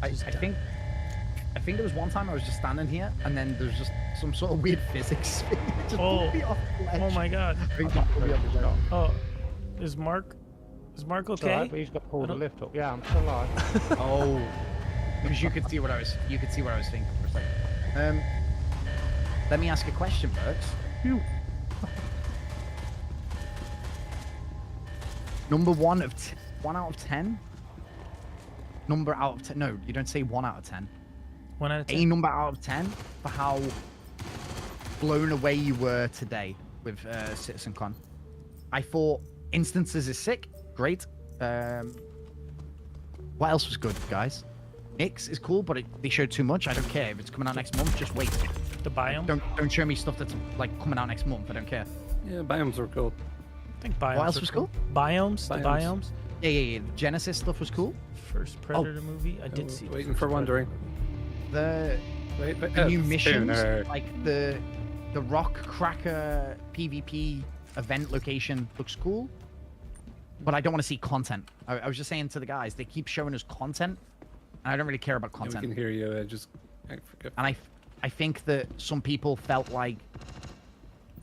I think there was one time I was just standing here and then there's just some sort of weird physics. Just Oh. pulled me off the ledge. Oh my god. I think that pulled me off the ledge. Oh, is Mark It's okay? alright, but he's got pulled the lift up. Yeah, I'm still alive. Oh, because you could see what I was thinking for a second. Let me ask a question, Berks. Number 1 out of 10. Number out of 10. No, you don't say 1 out of 10. 1 out of 10. A number out of 10 for how blown away you were today with Citizencon. I thought instances is sick, great. What else was good, guys? Nix is cool, but they showed too much. I don't care if it's coming out next month. Just wait. The biome. Don't show me stuff that's like coming out next month. I don't care. Yeah, biomes were cool. I think biomes. What else were was cool? Biomes. The biomes. Yeah. The Genesis stuff was cool. First Predator movie. I did see. Waiting for wondering. The new missions, like the Rock Cracker PvP event location looks cool, but I don't want to see content. I was just saying to the guys, they keep showing us content, and I don't really care about content. We can hear you. I forget. And I think that some people felt like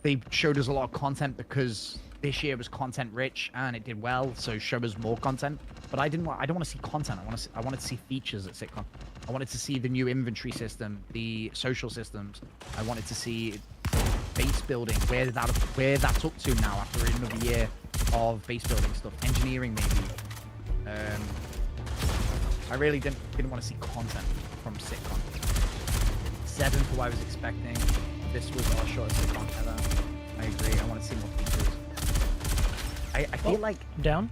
they showed us a lot of content because this year was content rich and it did well, so show us more content. But I don't want to see content. I wanted to see features at SitCon. I wanted to see the new inventory system, the social systems. I wanted to see base building, where that's up to now after another year of base building stuff. Engineering maybe. I really didn't want to see content from SitCon. 7 for what I was expecting. This was our shortest SitCon ever. I agree. I want to see more features. I feel like down.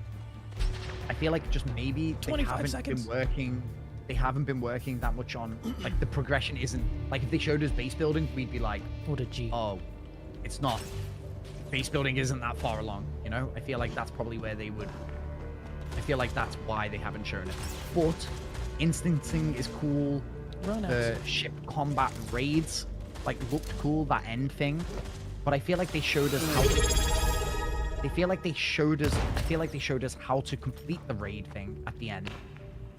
I feel like just maybe they 25 haven't seconds. been working. They haven't been working that much on like the progression isn't like if they showed us base building, we'd be like, what a G. Oh, it's not. Base building isn't that far along, you know? I feel like that's probably where they would. I feel like that's why they haven't shown it. But instancing is cool. The ship combat raids like looked cool. That end thing, but I feel like they showed us how. I feel like they showed us how to complete the raid thing at the end,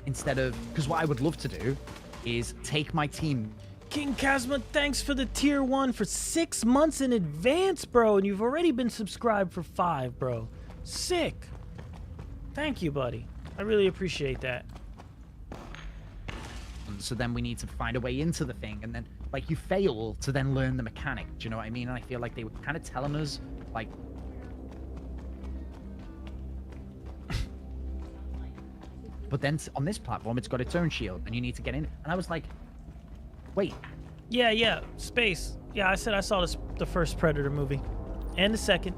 instead of because what I would love to do is take my team. King Kazma, thanks for the tier 1 for 6 months in advance, bro, and you've already been subscribed for 5, bro. Sick. Thank you, buddy. I really appreciate that. So then we need to find a way into the thing, and then like you fail to then learn the mechanic. Do you know what I mean? And I feel like they were kind of telling us like. But then on this platform, it's got its own shield, and you need to get in. And I was like, wait. Yeah. Space. Yeah, I said I saw the first Predator movie. And the second.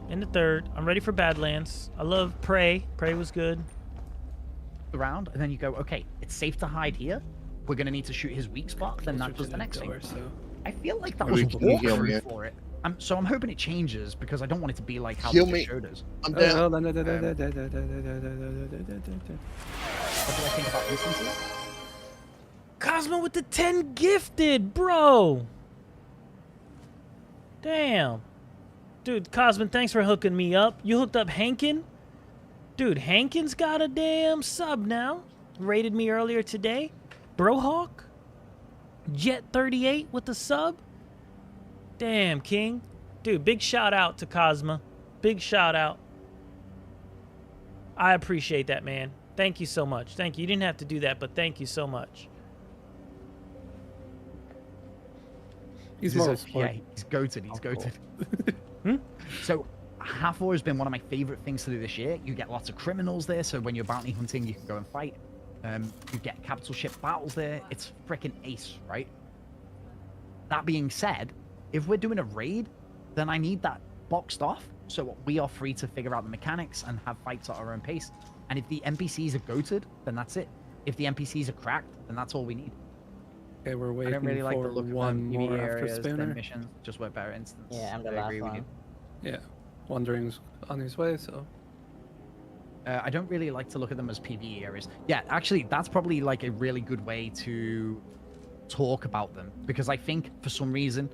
And the third. I'm ready for Badlands. I love Prey. Prey was good. Around, and then you go, okay, it's safe to hide here. We're going to need to shoot his weak spot. Then that does the next thing. I feel like that was a walkthrough for it. So I'm hoping it changes because I don't want it to be like how Heal they me. showed us. I'm down. What do I think about instances? Cosmo with the 10 gifted, bro. Damn. Dude, Cosmo, thanks for hooking me up. You hooked up Hankin? Dude, Hankin's got a damn sub now. Rated me earlier today. Brohawk? Jet38 with the sub? Damn, King. Dude, big shout out to Cosmo. Big shout out. I appreciate that, man. Thank you so much. Thank you. You didn't have to do that, but thank you so much. He's more yeah, he's goated. He's goated. So, Hathor has been one of my favorite things to do this year. You get lots of criminals there, so when you're bounty hunting, you can go and fight. You get capital ship battles there. It's freaking ace, right? That being said, if we're doing a raid, then I need that boxed off so we are free to figure out the mechanics and have fights at our own pace. And if the NPCs are goated, then that's it. If the NPCs are cracked, then that's all we need. Okay, we're waiting I don't really for like the look one of more PvE after areas, Spooner. then missions just work better instance. Yeah, I'm the I last agree with one. you. Yeah, Wandering's on his way, so. I don't really like to look at them as PvE areas. Yeah, actually, that's probably like a really good way to talk about them because I think for some reason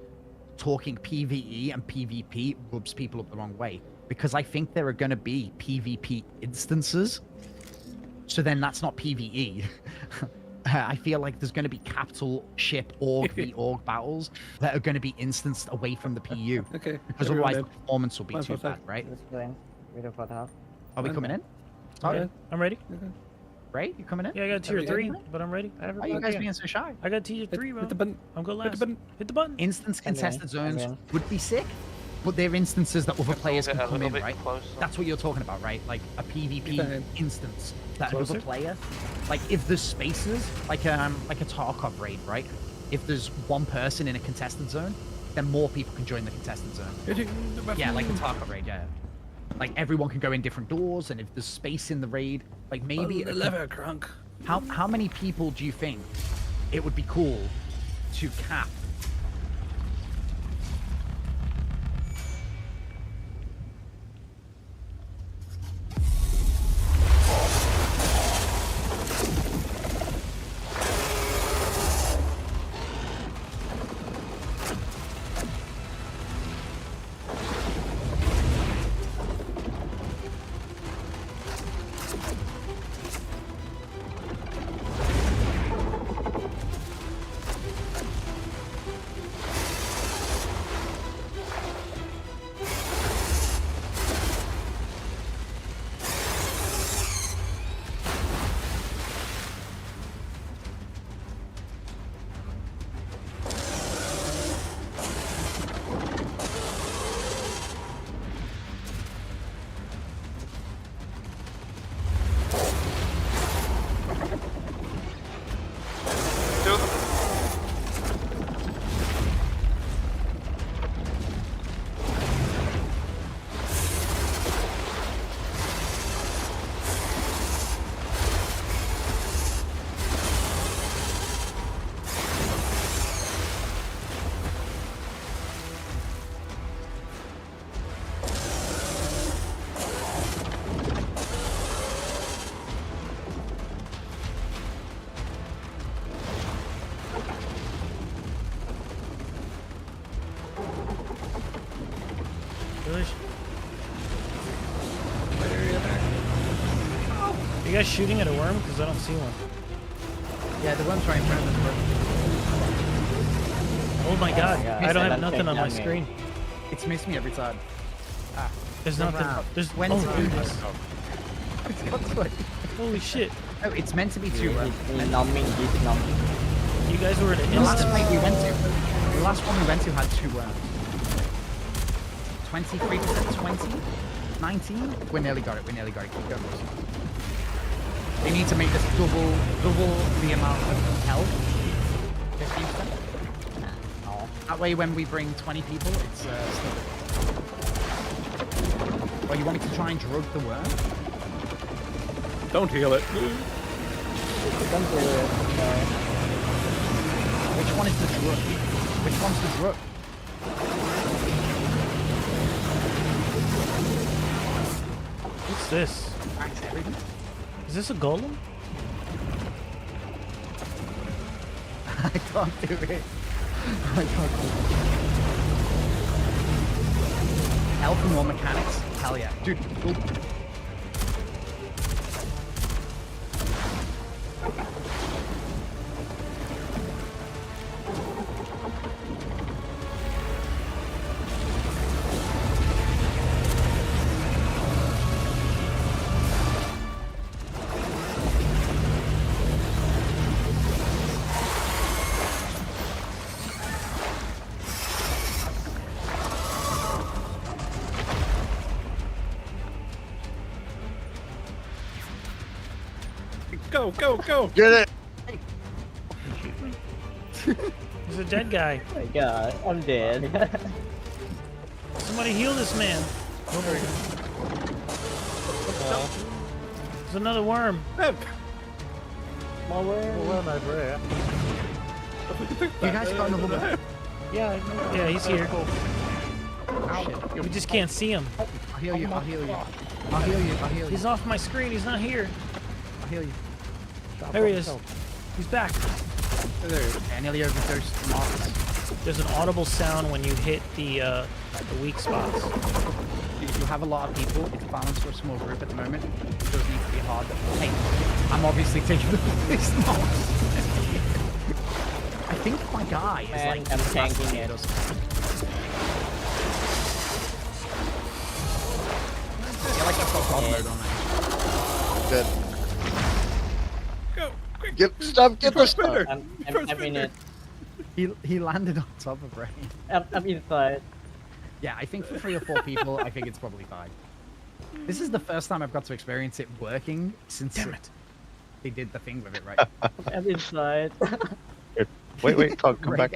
talking PvE and PvP rubs people up the wrong way because I think there are going to be PvP instances. So then that's not PvE. I feel like there's going to be capital ship org v org battles that are going to be instanced away from the PU. Okay. Because otherwise the performance will be too bad, right? Are we coming in? Okay. I'm ready. Right? You coming in? Yeah, I got tier 3, but I'm ready. Why are you guys being so shy? I got tier 3, bro. Hit the button. I'm going Hit last. the button. Hit the button. Instance contested zones in. would be sick, but they're instances that other players can a come little in, bit right? closer. That's what you're talking about, right? Like a PvP Fine. instance that Closer? another player, like if there's spaces, like a Tarkov raid, right? If there's one person in a contested zone, then more people can join the contested zone. Yeah, like a Tarkov raid, yeah. Like everyone can go in different doors, and if there's space in the raid, like maybe Pull the lever, Crunk. how many people do you think it would be cool to cap? Are you guys shooting at a worm? Because I don't see one. Yeah, the worm's right in front of us. Oh my god, I don't have That nothing on my takedown me. screen. It's missed me every time. Ah, There's go nothing. round. There's When oh to do goodness. this? Holy shit. Oh, it's meant to be two rounds. You guys were at an The last instance. fight we went to, the last one we went to had 2 rounds. 23%, 20, 19. We nearly got it. We nearly got it. Keep going, boys. They need to make this double the amount of health. 15%. That way, when we bring 20 people, it's still. Oh, you want me to try and drug the worm? Don't heal it. Which one is the drug? Which one's the drug? What's this? Is this a golem? I can't do it. I can't do it. Help and more mechanics? Hell yeah. Dude, cool. Go, go, go! Get it! He's a dead guy. Oh my god, I'm dead. Somebody heal this man. Oh, there we go. There's another worm. Small worm over here. You guys got another one? Yeah, Yeah, he's here. Ow. We just can't see him. I'll heal you, I'll heal you. I'll heal you, I'll heal you. He's off my screen. He's not here. I'll heal you. There he is. He's back. There he is. I nearly overdosed Marcus. There's an audible sound when you hit the weak spots. If you have a lot of people, it's balanced for a small group at the moment. It does need to be hard. Hey, I'm obviously taking this now. I think my guy is Man, like... I'm tanking it. Yeah, like I've got God mode on it. Dead. Get the stuff. I'm in it. He landed on top of Ray. I'm inside. Yeah, I think for 3 or 4 people, I think it's probably fine. This is the first time I've got to experience it working since they did the thing with it, right? I'm inside. Wait, Todd, come back.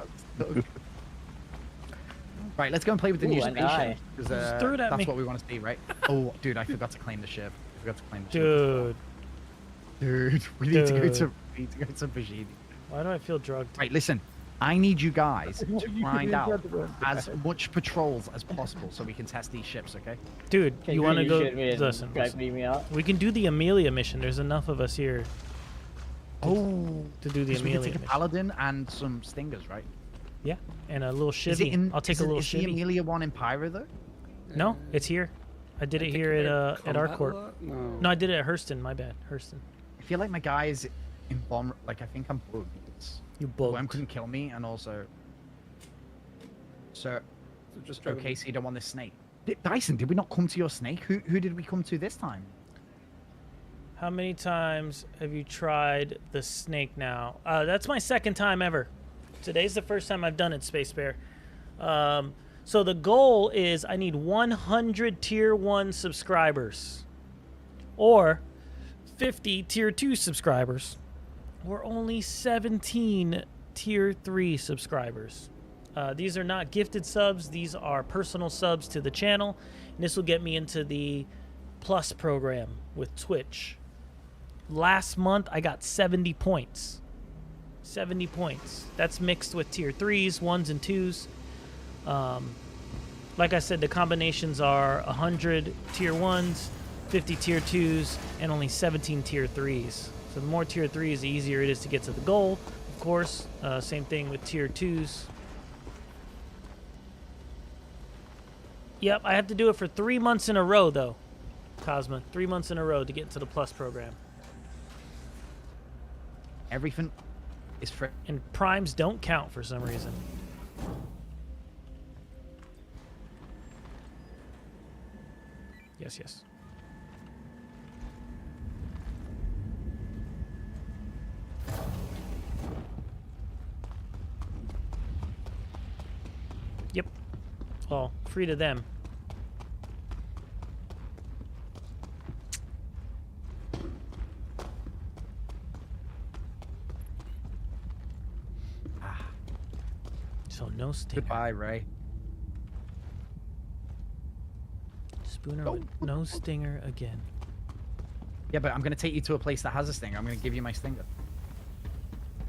Right, let's go and play with the new Ooh, an spaceship. eye. Because threw it at that's me. what we want to see, right? Oh, dude, I forgot to claim the ship. Dude. Dude, we need to go to Bajidi. Why do I feel drugged? Right, listen. I need you guys to You grind can out use that as much patrols as possible so we can test these ships, okay? Dude, you want to go? Listen. We can do the Amelia mission. There's enough of us here. To do the because we Amelia can take a mission. paladin and some stingers, right? Yeah, and a little shivvy. I'll take a little Is the shivvy. Amelia one in Pyro though? No, it's here. I did it here at our court. No, I did it at Hurston. My bad, Hurston. I feel like my guy is in bomb. Like I think I'm bugged. You bugged. Worm couldn't kill me, and also. So just okay, so you don't want this snake. Dyson, did we not come to your snake? Who did we come to this time? How many times have you tried the snake now? That's my second time ever. Today's the first time I've done it, Space Bear. So the goal is I need 100 Tier 1 subscribers. Or 50 Tier 2 subscribers. We're only 17 Tier 3 subscribers. These are not gifted subs. These are personal subs to the channel. And this will get me into the Plus program with Twitch. Last month, I got 70 points. 70 points. That's mixed with Tier 3s, 1s, and 2s. Like I said, the combinations are 100 Tier 1s, 50 Tier 2s, and only 17 Tier 3s. So the more Tier 3s, the easier it is to get to the goal. Of course, same thing with Tier 2s. Yep, I have to do it for 3 months in a row, though, Cosma. 3 months in a row to get into the Plus program. Everything is free. And primes don't count for some reason. Yes, yes. Yep. Well, free to them. So no stinger. Goodbye, Ray. Spooner with no stinger again. Yeah, but I'm gonna take you to a place that has a stinger. I'm gonna give you my stinger.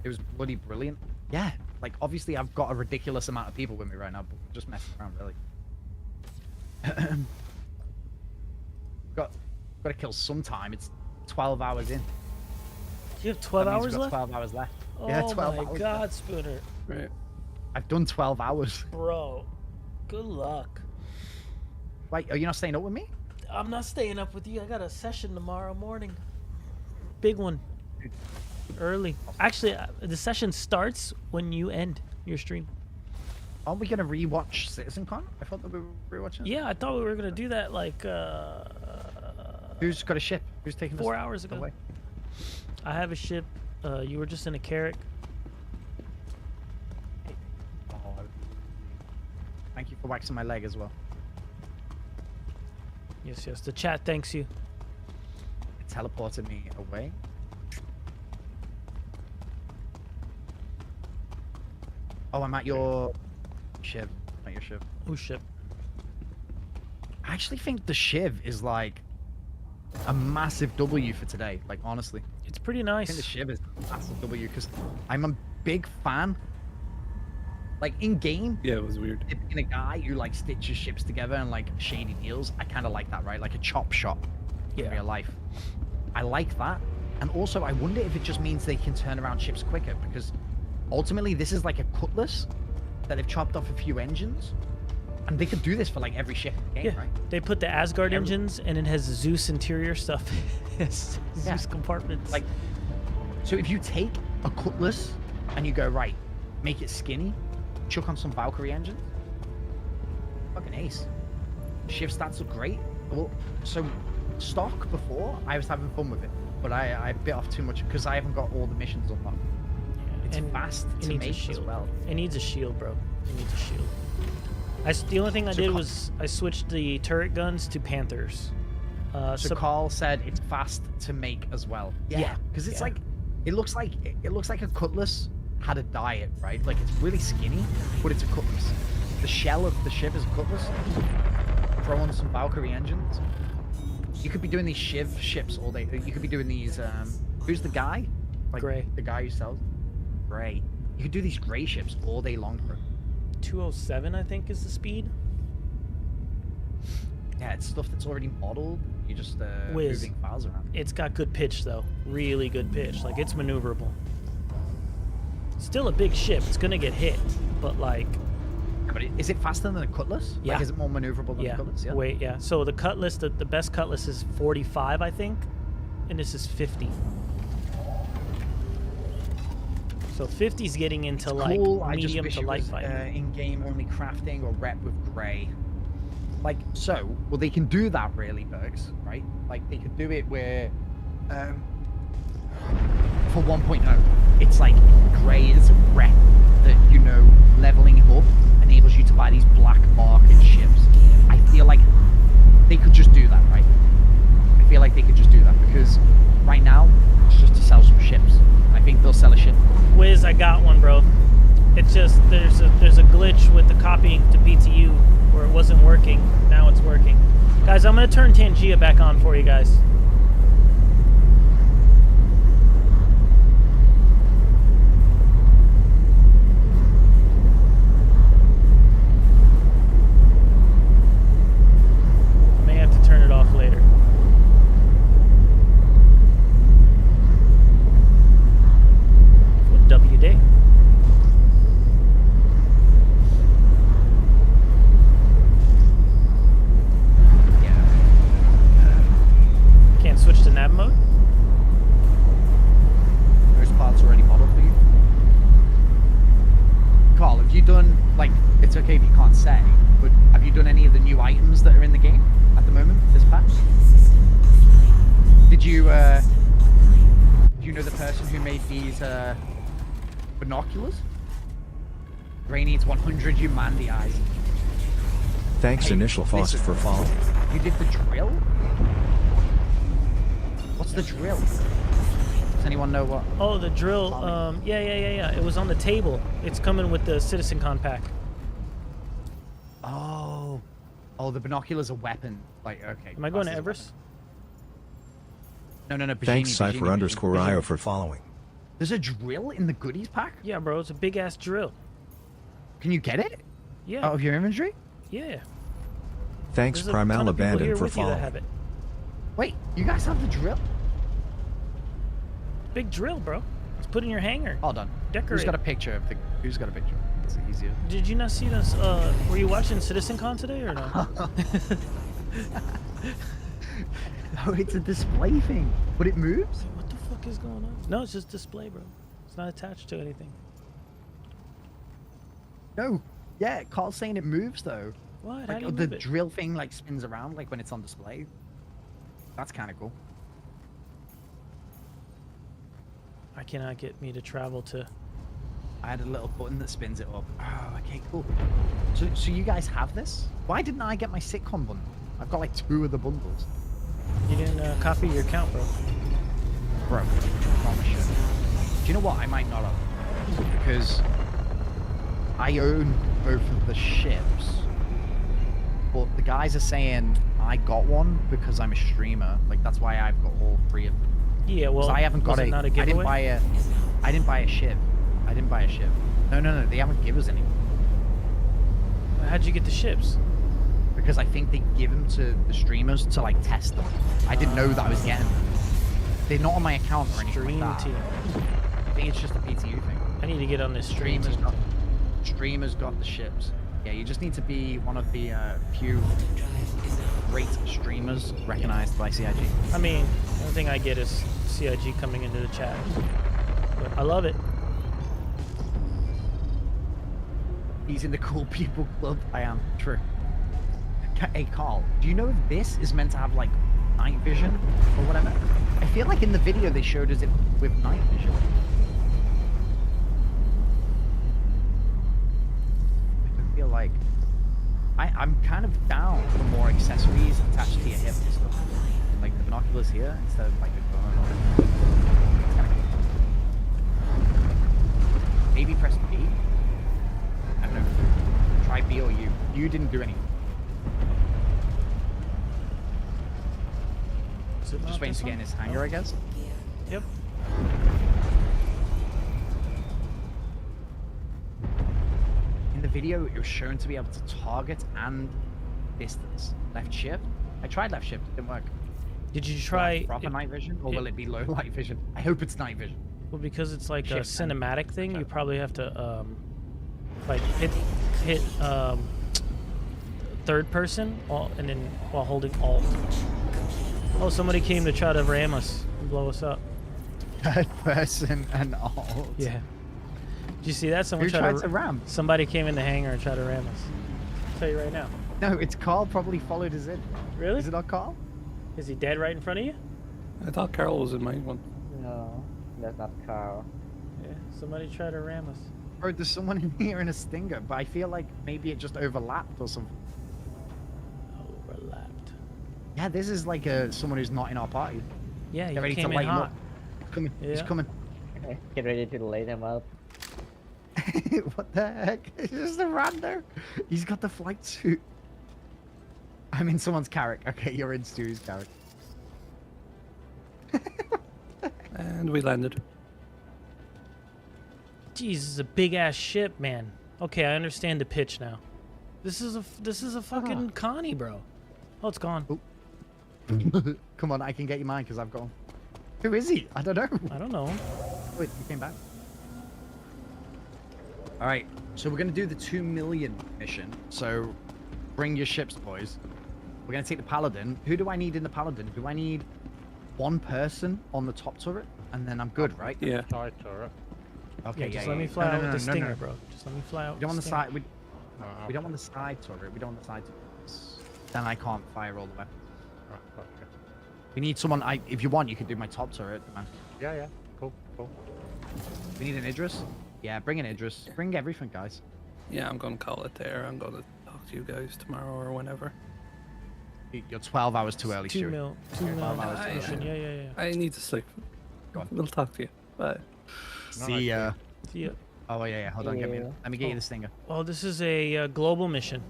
It was bloody brilliant. Yeah, like obviously I've got a ridiculous amount of people with me right now, but we're just messing around, really. Gotta kill sometime. It's 12 hours in. You have 12 That means hours we've got left? 12 hours left. Oh Yeah, 12 my hours god, left. Spooner. Right. I've done 12 hours. Bro, good luck. Wait, are you not staying up with me? I'm not staying up with you. I got a session tomorrow morning. Big one. Early. Actually, the session starts when you end your stream. Aren't we gonna rewatch CitizenCon? I thought that we were rewatching. Yeah, I thought we were gonna do that like Who's got a ship? Who's taking 4 us hours ago. away? I have a ship. You were just in a carrack. Oh, thank you for waxing my leg as well. Yes, yes. The chat thanks you. It teleported me away. Oh, I'm at your ship. At your ship. Whose ship? I actually think the Shiv is like a massive W for today. Like, honestly. It's pretty I nice. think the Shiv is a massive W because I'm a big fan. Like, in game, Yeah, it was weird. in a guy who like stitches ships together and like shady deals, I kind of like that, right? Like a chop shop in real life. I like that. And also, I wonder if it just means they can turn around ships quicker because ultimately this is like a cutlass that they've chopped off a few engines. And they could do this for like every ship in the game, right? They put the Asgard engines and it has Zeus interior stuff. It's Zeus compartments. Like, so if you take a cutlass and you go, right, make it skinny, chuck on some Valkyrie engines, fucking ace. Shift stats look great. Well, so stock before, I was having fun with it, but I bit off too much because I haven't got all the missions unlocked. It's fast it to needs a make shield. as well. It needs a shield, bro. It needs a shield. The only thing I did was I switched the turret guns to Panthers. So Carl said it's fast to make as well. Yeah, because it's like it looks like a cutlass had a diet, right? Like it's really skinny, but it's a cutlass. The shell of the ship is a cutlass. Throw on some Valkyrie engines. You could be doing these Shiv ships all day. You could be doing these. Who's the guy? Like Gray. The guy who sells. Gray. You could do these gray ships all day long for it. 207, I think, is the speed. Yeah, it's stuff that's already modeled. You just Whiz. moving files around. It's got good pitch, though. Really good pitch. Like, it's maneuverable. Still a big ship. It's gonna get hit, but like. Yeah, but is it faster than a cutlass? Yeah. Like, is it more maneuverable than a cutlass? Yeah. Wait, yeah. So the cutlass, the best cutlass is 45, I think, and this is 50. So 50's getting into It's like cool. I just medium wish to it light was, fighting. in-game only crafting or rep with Gray. Like, so, well, they can do that really, Bergs, right? Like, they could do it where, for 1.0, it's like Gray is a rep that, you know, leveling up enables you to buy these black market ships. I feel like they could just do that, right? I feel like they could just do that because right now, it's just to sell some ships. I think they'll sell a ship. Wiz, I got one, bro. It's just there's a glitch with the copying to PTU where it wasn't working. Now it's working. Guys, I'm gonna turn Tangia back on for you guys. I may have to turn it off later. What W day? Can't switch to nav mode? Those parts already modeled for you. Carl, have you done, like, it's okay if you can't say, but have you done any of the new items that are in the game at the moment, this patch? Did you, do you know the person who made these, binoculars? Gray needs 100 humanity eyes. Thanks, Hey, Initial Faucet, listen. for following. You did the drill? What's the drill? Does anyone know what? Oh, the drill. Yeah. It was on the table. It's coming with the CitizenCon pack. Oh, the binocular's a weapon. Like, okay. Am I going to classed as a Everest? No. Thanks, Cypher_IO, for following. There's a drill in the goodies pack? Yeah, bro. It's a big ass drill. Can you get it? Yeah. Out of your inventory? Yeah. Thanks, There's a Primal ton of people here Abandon, for with you that following. have it. Wait, you guys have the drill? Big drill, bro. Let's put in your hangar. Hold on. Decorate. Who's got a picture of the? Who's got a picture? It's easier. Did you not see this? Were you watching Citizencon today or no? Oh, it's a display thing, but it moves. What the fuck is going on? No, it's just display, bro. It's not attached to anything. No. Yeah, Carl's saying it moves though. What? How Like do you the move it? drill thing like spins around like when it's on display. That's kind of cool. I cannot get me to travel to. I had a little button that spins it up. Oh, okay, cool. So you guys have this? Why didn't I get my sitcom bundle? I've got like 2 of the bundles. You didn't copy your account, bro. Bro, I promise you. Do you know what? I might not have. Because I own both of the ships. But the guys are saying I got one because I'm a streamer. Like, that's why I've got all 3 of them. Yeah, well, I haven't got was it not a giveaway? I didn't buy a ship. I didn't buy a ship. No, they haven't given us any. How'd you get the ships? Because I think they give them to the streamers to like test them. I didn't know that I was getting them. They're not on my account or anything Stream like that. team. I think it's just a PTU thing. I need to get on this stream team. Streamers got the ships. Yeah, you just need to be one of the few great streamers recognized by CIG. I mean, the only thing I get is CIG coming into the chat. But I love it. He's in the cool people club. I am. True. Hey, Carl, do you know if this is meant to have, like, night vision or whatever? I feel like in the video they showed us it with night vision. I feel like... I'm kind of down for more accessories attached to your hip and stuff. Like the binoculars here instead of, like, a gun or whatever. It's kind of cool. Maybe press B? I don't know. Try B or U. U didn't do anything. Just waiting to get in his hangar, I guess. Yep. In the video, it was shown to be able to target and distance. Left shift. I tried left shift. It didn't work. Did you try proper night vision, or will it be low light vision? I hope it's night vision. Well, because it's like Shift a cinematic thing, you probably have to like hit third person and then while holding Alt. Oh, somebody came to try to ram us and blow us up. Third person and Alt. Yeah. Did you see that? Someone Who tried to ram? Somebody came in the hangar and tried to ram us. I'll tell you right now. No, it's Carl. Probably followed us in. Really? Is it not Carl? Is he dead right in front of you? I thought Carl was in my one. No, that's not Carl. Yeah, somebody tried to ram us. Bro, there's someone in here in a Stinger, but I feel like maybe it just overlapped or something. Overlapped. Yeah, this is like someone who's not in our party. Yeah, Get he ready came to in light him hot. up. Coming. He's Yeah. coming. Okay, get ready to light them up. What the heck? It's just a rando. He's got the flight suit. I'm in someone's carrick. Okay, you're in Stew's carrick. And we landed. Jeez, this is a big ass ship, man. Okay, I understand the pitch now. This is a fucking Connie, bro. Oh, it's gone. Come on, I can get you mine because I've got him. Who is he? I don't know. I don't know. Wait, he came back. All right, so we're gonna do the 2 million mission. So, bring your ships, boys. We're gonna take the Paladin. Who do I need in the Paladin? Do I need one person on the top turret, and then I'm good, right? Yeah. Side turret. Okay, Just let me fly out with the Stinger, bro. Just let me fly out. We don't want with the Stinger. side. We don't want the side turret. We don't want the side turret. Then I can't fire all the way. Okay. We need someone. If you want, you could do my top turret, man. Yeah. Cool. We need an Idris. Yeah, bring an Idris. Bring everything, guys. Yeah, I'm gonna call it there. I'm gonna talk to you guys tomorrow or whenever. You're 12 hours too early, 2 Stuart. mil. 2 mil. Mission. Yeah. I need to sleep. Go on. We'll talk to you. Bye. See ya. See ya. Oh yeah. Hold on, let me get you the Stinger. Oh, this is a global mission.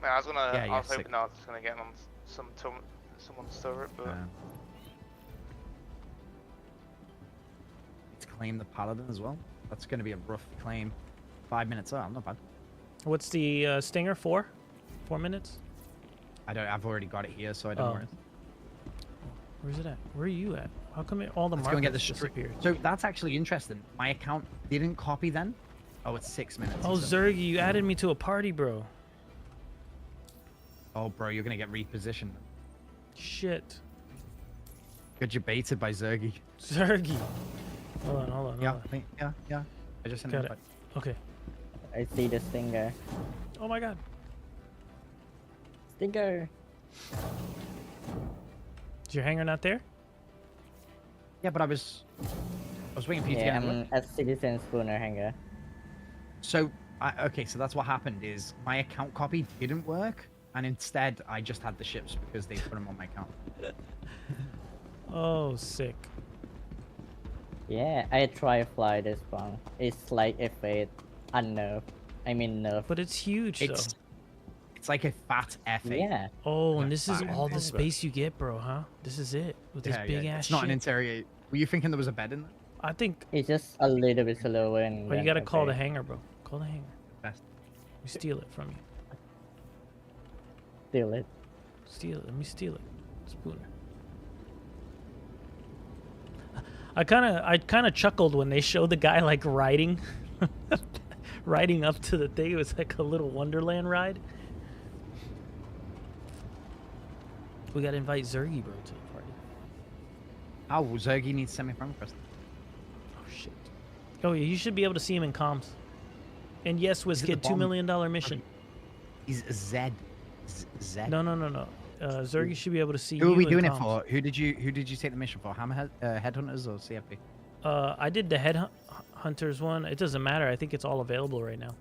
Man, I was gonna. Yeah, I was sick. hoping I was just gonna get on someone's turret, but To claim the Paladin as well. That's gonna be a rough claim. 5 minutes. Oh, not bad. What's the Stinger for? 4 minutes? I've already got it here, so I don't worry. Where's it at? Where are you at? How come all the Let's go and get the markers disappeared? So that's actually interesting. My account didn't copy then. Oh, it's 6 minutes. Oh, Zergy, you added me to a party, bro. Oh, bro, you're gonna get repositioned. Shit. Got you baited by Zergy. Zergy. Hold on. Yeah, yeah. I just sent Got it. it. Okay. I see the stinger. Oh my god. Stinger. Is your hanger not there? Yeah, but I was waiting for you to Yeah, get I'm it. at Citizen Spooner hangar. So, okay, so that's what happened is my account copy didn't work, and instead I just had the ships because they put them on my account. Oh, sick. Yeah, I try fly this one. It's like F8 unnerved. I mean nerf. But it's huge It's like a fat F8. Yeah. Oh, and this is Fat all the F8. space you get, bro, huh? This is it with this big ass It's not shit. an interior. Were you thinking there was a bed in there? I think. It's just a little bit slower. And Oh, you gotta call the okay. hanger, bro. Call the hanger. Best. We steal it from you. Steal it. Steal it. Let me steal it. Spooner. I kind of chuckled when they showed the guy like riding, riding up to the thing. It was like a little Wonderland ride. We gotta invite Zergy, bro, to the party. Oh, well, Zergy needs semi-friend request. Oh shit. Oh yeah, you should be able to see him in comms. And yes, He's at the WizKid, $2 bottom. million mission. He's Z. Z. No. Zergy should be able to see you. Who are we in doing it comms. for? Who did you take the mission for? Hammerhead, Headhunters or CFP? I did the Headhunters one. It doesn't matter. I think it's all available right now.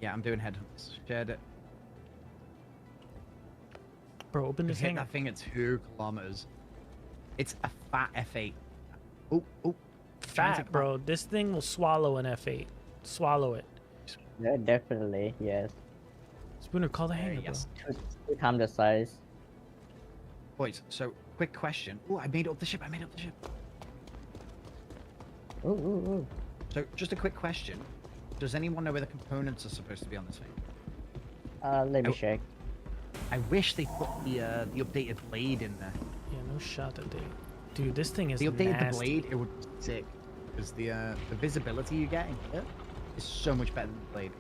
Yeah, I'm doing Headhunters. Shared it. Bro, open this Hit hangar. that thing at 2 kilometers. It's a fat F8. Oh. Fat, bro. This thing will swallow an F8. Swallow it. Yeah, definitely, yes. Spooner, call the hanger, yes. Two times the size. Boys, so quick question. Oh, I made up the ship. Ooh. So just a quick question. Does anyone know where the components are supposed to be on this thing? Let me check. I wish they put the updated blade in there. Yeah, no shot that they. Dude, this thing is If they updated nasty. the blade, it would be sick. Because the visibility you get in here is so much better than the blade.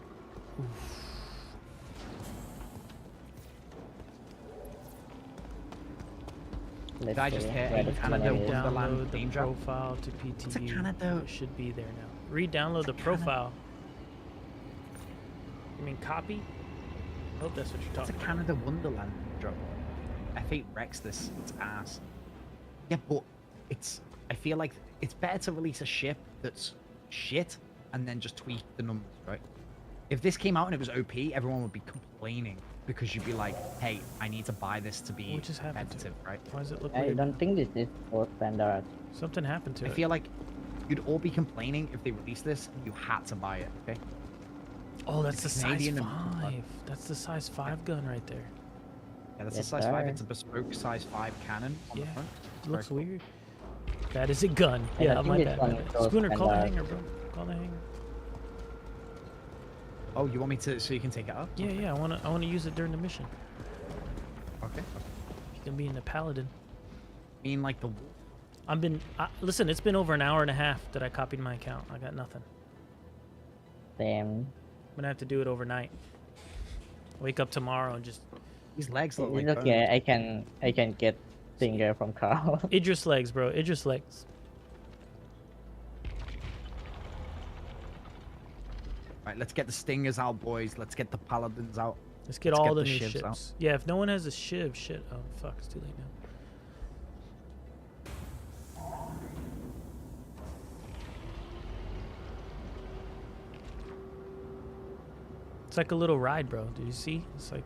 Did I just hit a Canada Wonderland Download the name drop? profile to PTU. It's a Canada. It should be there now. Re-download the profile. You mean copy? I hope that's what you're It's a talking about. Canada Wonderland drop. F8 wrecks this. It's ass. Yeah, but it's. I feel like it's better to release a ship that's shit and then just tweak the numbers, right? If this came out and it was OP, everyone would be complaining because you'd be like, "Hey, I need to buy this to be What just happened to competitive, right?" Why does it look I weird? don't think this is for standard. Something happened to I it. feel like you'd all be complaining if they released this and you had to buy it. Okay. Oh, that's the It's size Canadian and- 5. That's the size 5 gun right there. Yeah, that's Yes, a size 5. sir. It's a bespoke size 5 cannon on the Yeah. front. It looks Very cool. weird. That is a gun. And I Yeah, think my this bad. one My bad. goes Spooner, call the standard. hanger, bro. Call the hanger. Oh, you want me to so you can take it up? Yeah. I wanna use it during the mission. Okay. You can be in the paladin. Mean like the. Listen, it's been over an hour and a half that I copied my account. I got nothing. Damn. I'm gonna have to do it overnight. Wake up tomorrow and just. These legs look It's like. okay. I can get stinger from Carl. Idris legs, bro. Idris legs. Right, let's get the stingers out, boys. Let's get the paladins out. Let's get Let's all get the the new shivs ships. out. Yeah, if no one has a shiv, shit. Oh fuck, it's too late now. It's like a little ride, bro. Do you see? It's like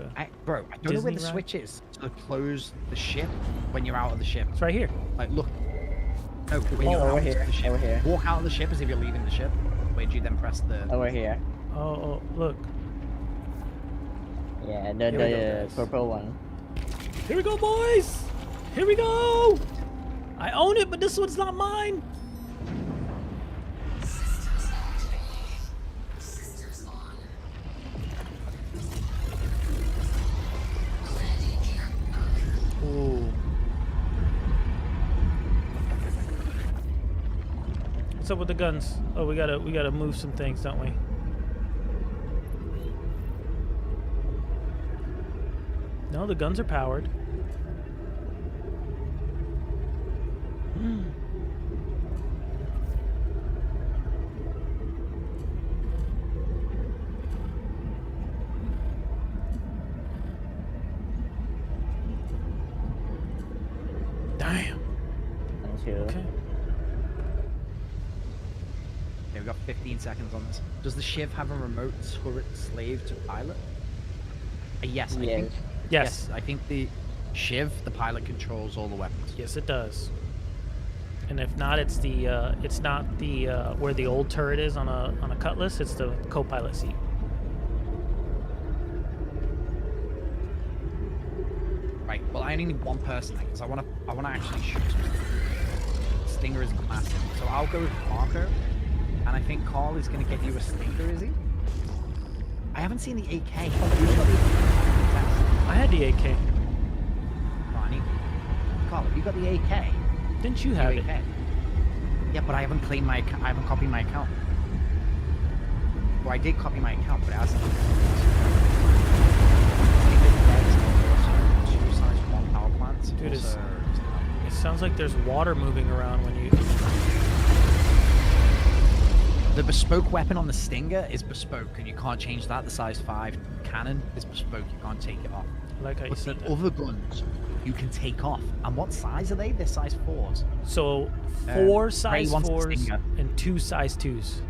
a. Bro, I don't know where Disney the ride? switch is to close the ship when you're out of the ship. It's right here. Like, look. No, when you're over out here, of the ship. over here. Walk out of the ship as if you're leaving the ship. Where do you then press the? Over here. Oh, look. Yeah, Here we go, the guys. purple one. Here we go, boys. Here we go. I own it, but this one's not mine. Ooh. up with the guns? Oh, we gotta move some things, don't we? No, the guns are powered. Damn. Thank you. Okay. Okay, we've got 15 seconds on this. Does the Shiv have a remote turret slave to pilot? Yes, I think. Yes. I think the Shiv, the pilot, controls all the weapons. Yes, it does. And if not, it's not the where the old turret is on a Cutlass. It's the co-pilot seat. Right. Well, I only need one person because I wanna actually shoot. Stinger is massive, so I'll go with Marco, and I think Carl is gonna get you a Stinger. Is he? I haven't seen the AK. I had the AK. Ronnie, Carl, have you got the AK? Didn't you have it? Yeah, but I haven't claimed my. I haven't copied my account. Well, I did copy my account, but it hasn't. Two size one power plants. Dude, it sounds like there's water moving around when you. The bespoke weapon on the Stinger is bespoke, and you can't change that. The size 5 cannon is bespoke. You can't take it off. I like how you But said the that. other guns you can take off. And what size are they? They're size 4s. So 4 size Ray wants the 4s Stinger. and 2 size 2s.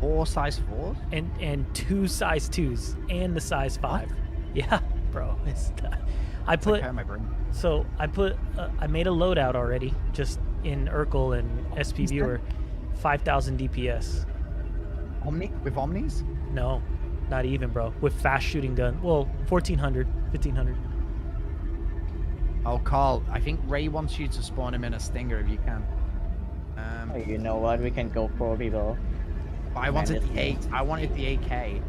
4 size 4s? And 2 size 2s and the size 5. Yeah, bro. I put like my brain. So I made a loadout already just in Urkel and SP Viewer, 5,000 DPS. With Omnis? No, not even, bro. With fast shooting gun. Well, 1,400, 1,500. Oh, Carl, I think Ray wants you to spawn him in a Stinger if you can. Oh, you know what? We can go for people. I wanted the 8. I wanted the AK.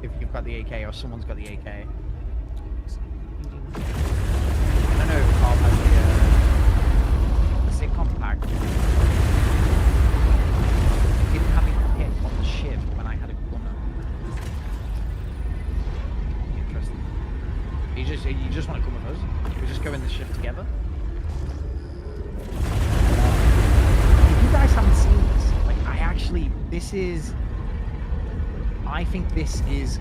If you've got the AK or someone's got the AK. I don't know if Carl has the sitcom pack. Didn't have it hit on the Shiv when I had a gunner. Interesting. You just want to come with us? We just go in the Shiv together? If you guys haven't seen this, like I think this is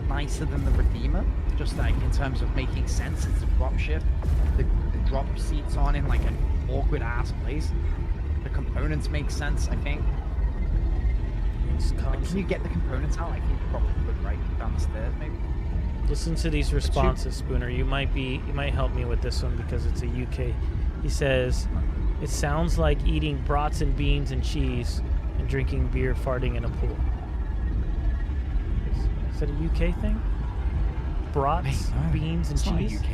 nicer than the Redeemer. Just like in terms of making sense, it's a drop ship. The drop seats aren't in like an awkward ass place. The components make sense, I think. Like, can you get the components out? I think you probably could, right down the stairs, maybe. Listen to these responses, Spooner. You might help me with this one because it's a UK. He says, "It sounds like eating brats and beans and cheese and drinking beer, farting in a pool." Is that a UK thing? Brats, beans, and It's not a cheese? UK.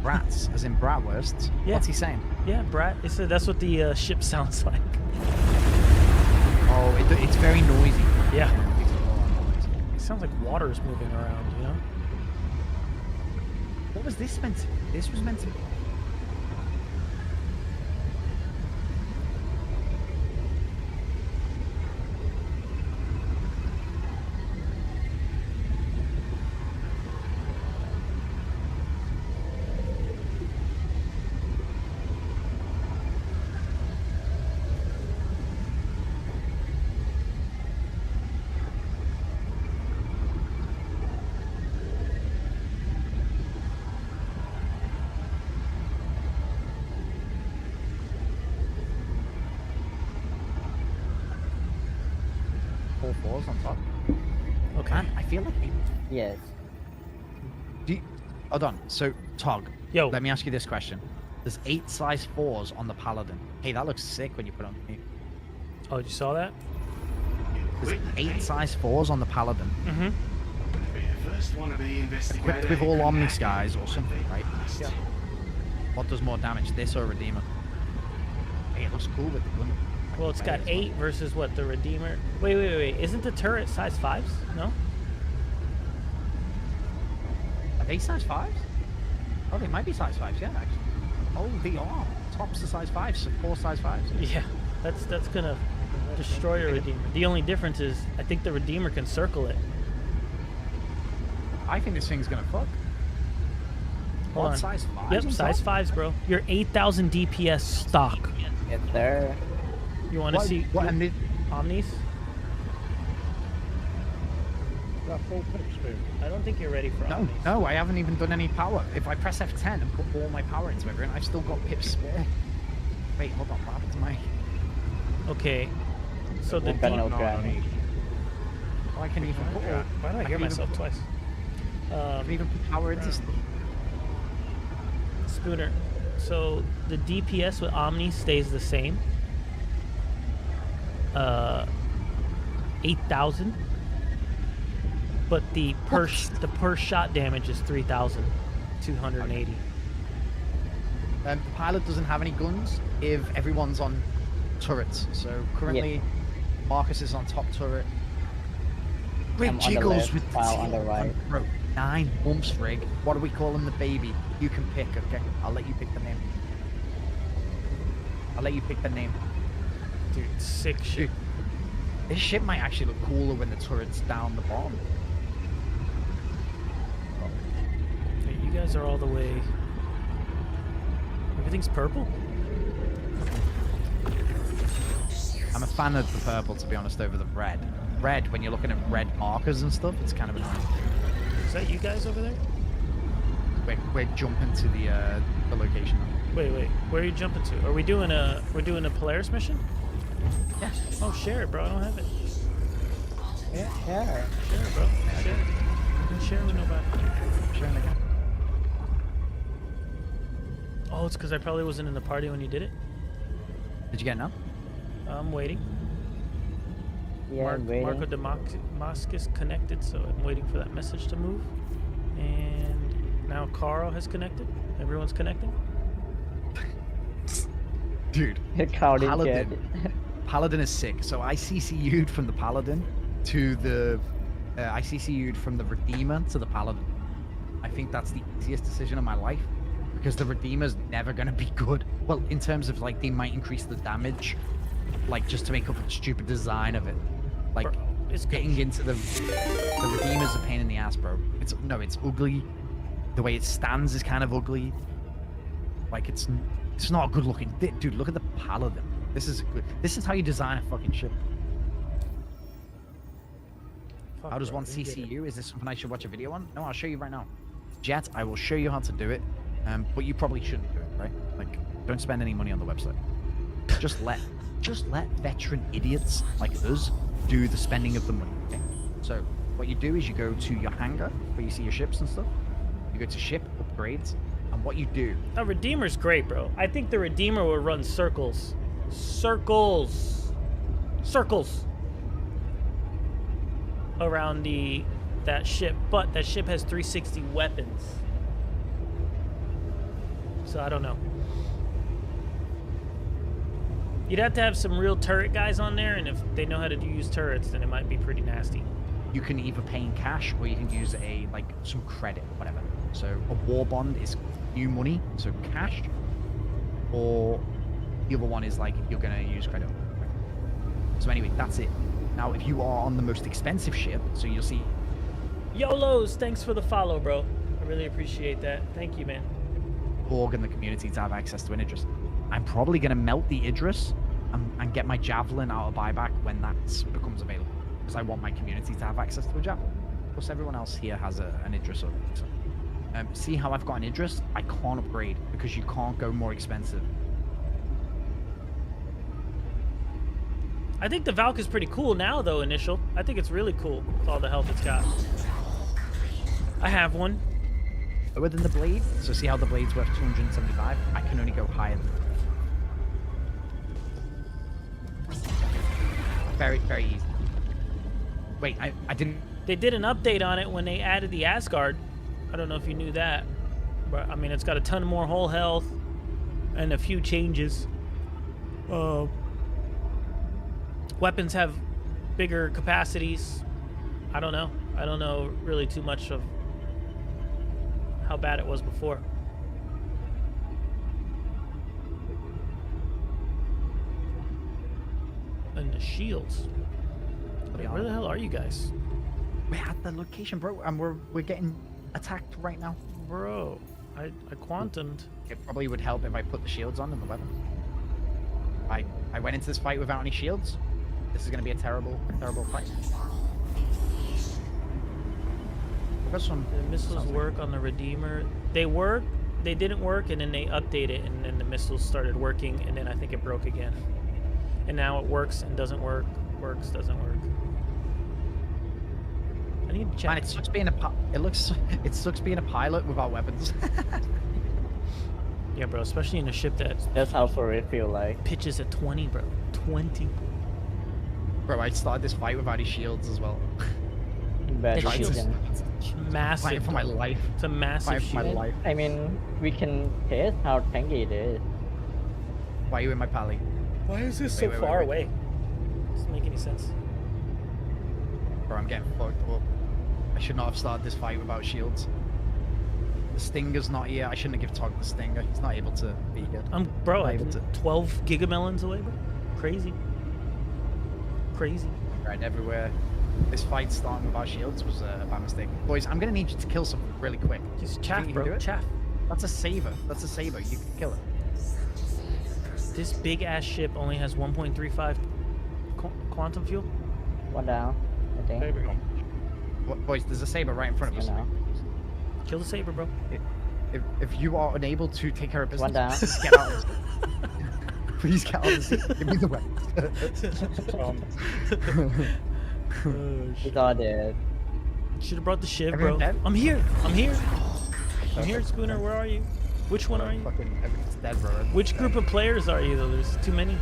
Brats, as in bratwursts. Yeah. What's he saying? Yeah, brat. It said that's what the ship sounds like. Oh, it's very noisy. Yeah. It sounds like water's moving around, you know? What was this meant to be? This was meant to be. All 4s on top. Okay. Man, I feel like Yes. hold on. So, Tog. Yo. Let me ask you this question. There's 8 size 4s on the Paladin. Hey, that looks sick when you put it on me. Oh, you saw that? There's 8 size 4s on the Paladin. Mm-hmm. First one to be investigated. Equipped with all Omni Skies or something, right? Yeah. What does more damage, this or Redeemer? Hey, it looks cool with the gun. Well, it's got 8 versus what, the Redeemer? Wait. Isn't the turret size 5s? No? Are they size 5s? Oh, they might be size 5s, yeah, actually. Oh, they are. Tops are size 5s, so 4 size 5s. Yeah, that's gonna destroy a Redeemer. The only difference is I think the Redeemer can circle it. I think this thing's gonna fuck. Hold What, on. size 5s? Yep, on size top? 5s, bro. You're 8,000 DPS stock. Get there. You want to see and it, Omnis? That full pitch spoon. I don't think you're ready for No, Omnis. no, I haven't even done any power. If I press F10 and put all my power into everything, I've still got pips spare. Wait, hold on, what happened to my... Okay, so the Got no deep... granny. Oh, I can even put all... Why do I hear myself twice? I can even put power into stuff. Spooner, so the DPS with Omni stays the same. 8,000. But the per shot damage is 3,280. The pilot doesn't have any guns if everyone's on turrets. So currently, Marcus is on top turret. Rig I'm on the jiggles left, with the Kyle on the teal. right. Bro, 9 months, Rig. What do we call him? The baby. You can pick, okay? I'll let you pick the name. I'll let you pick the name. Dude, sick shit. Dude, this ship might actually look cooler when the turret's down the bottom. Okay, you guys are all the way... Everything's purple? I'm a fan of the purple, to be honest, over the red. Red, when you're looking at red markers and stuff, it's kind of annoying. Is that you guys over there? We're jumping to the location. Wait, where are you jumping to? Are we doing a Polaris mission? Yeah. Oh, share it, bro. I don't have it. Yeah. Share it, bro. Share it. You can share with nobody. Sharing again. Oh, it's because I probably wasn't in the party when you did it. Did you get it now? I'm waiting. Yeah, I'm waiting. Marco Damascus connected, so I'm waiting for that message to move. And now Carl has connected. Everyone's connecting. Dude, Paladin is sick. So I CCU'd from the Paladin to the... I CCU'd from the Redeemer to the Paladin. I think that's the easiest decision of my life. Because the Redeemer's never going to be good. Well, in terms of, like, they might increase the damage. Like, just to make up for the stupid design of it. Like, it's getting into the Redeemer's a pain in the ass, bro. It's ugly. The way it stands is kind of ugly. Like, it's not a good looking... Dude, look at the Paladin. This is how you design a fucking ship. How does one CCU? Is this something I should watch a video on? No, I'll show you right now. Jet, I will show you how to do it. But you probably shouldn't do it, right? Like, don't spend any money on the website. Just let veteran idiots like us do the spending of the money. Okay? So what you do is you go to your hangar where you see your ships and stuff. You go to ship upgrades, and what you do. The Redeemer's great, bro. I think the Redeemer will run circles. Circles around that ship, but that ship has 360 weapons. So I don't know. You'd have to have some real turret guys on there, and if they know how to use turrets, then it might be pretty nasty. You can either pay in cash or you can use some credit, whatever. So a war bond is new money, so cash, or the other one is like you're gonna use credit. So anyway, that's it. Now, if you are on the most expensive ship, so you'll see. YOLOs, thanks for the follow, bro. I really appreciate that. Thank you, man. Org in the community to have access to an Idris. I'm probably going to melt the Idris and get my Javelin out of buyback when that becomes available. Because I want my community to have access to a Javelin. Plus everyone else here has an Idris. So, see how I've got an Idris? I can't upgrade because you can't go more expensive. I think the Valk is pretty cool now, though, Initial. I think it's really cool with all the health it's got. I have one. Lower than the blade, so see how the blade's worth 275? I can only go higher than that. Very, very easy. Wait, I didn't... They did an update on it when they added the Asgard. I don't know if you knew that. But, I mean, it's got a ton more whole health and a few changes. Weapons have bigger capacities. I don't know. I don't know really too much of how bad it was before. shields. Where the hell are you guys? We're at the location, bro, and we're getting attacked right now. Bro, I quantumed. It probably would help if I put the shields on and the weapons. I went into this fight without any shields. This is going to be a terrible fight. I've got some The missiles work on the Redeemer. They didn't work, and then they updated it, and then the missiles started working, and then I think it broke again. And now it works and doesn't work. Works, doesn't work. I need to check. Man, it sucks being it sucks being a pilot without weapons. Yeah, bro, especially in a ship that That's how for it feel like. pitches at 20, bro. 20. Bro, I started this fight without any shields as well. Bad That shield's decision. massive. Fighting for my though. life. It's a massive Fighting for my shield. life. I mean, we can test how tanky it is. Why are you in my pally? Why is this Wait, so wait, far wait. away? Doesn't make any sense. Bro, I'm getting fucked up. I should not have started this fight without shields. The Stinger's not here. I shouldn't have given Tog the Stinger. He's not able to be good. Bro, Not I'm able to. 12 gigamelons away, bro. Crazy. Crazy. Right, everywhere. This fight starting without shields was a bad mistake. Boys, I'm gonna need you to kill something really quick. Just Do you chaff, think you can do bro. it? Chaff. That's a saber. That's a saber. You can kill it. This big ass ship only has 1.35 quantum fuel. One down, I think. What, boys, there's a saber right in front of us. Kill the saber, bro. If you are unable to take care of business, One down. please get out of the seat. Please get out of the seat. Give me the weapon. He's all dead. Should have brought the shiv, Everyone bro. dead? I'm here. I'm here. I'm here, Spooner. Where are you? Which one are you? Fucking everyone's dead, bro. Which group of players are you, though? There's too many.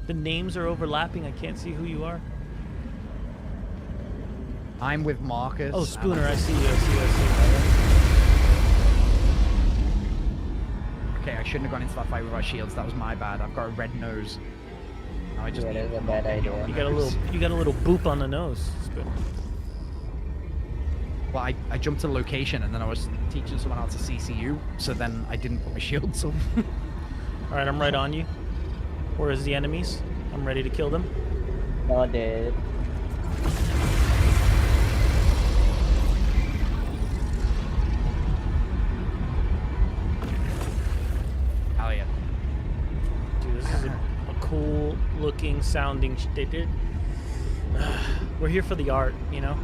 The names are overlapping. I can't see who you are. I'm with Marcus. Oh, and Spooner, I'm- I see you. I see you. I see you. Okay, I shouldn't have gone into that fight with our shields. That was my bad. I've got a red nose. Now I just Yeah, need that's a to bad not idea. get You got a little boop on the nose, Spooner. Well, I jumped to the location and then I was teaching someone how to CCU, so then I didn't put my shields on. All right, I'm right on you. Where is the enemies? I'm ready to kill them. All dead. Hell yeah. Dude, this is a cool looking sounding dude. We're here for the art, you know?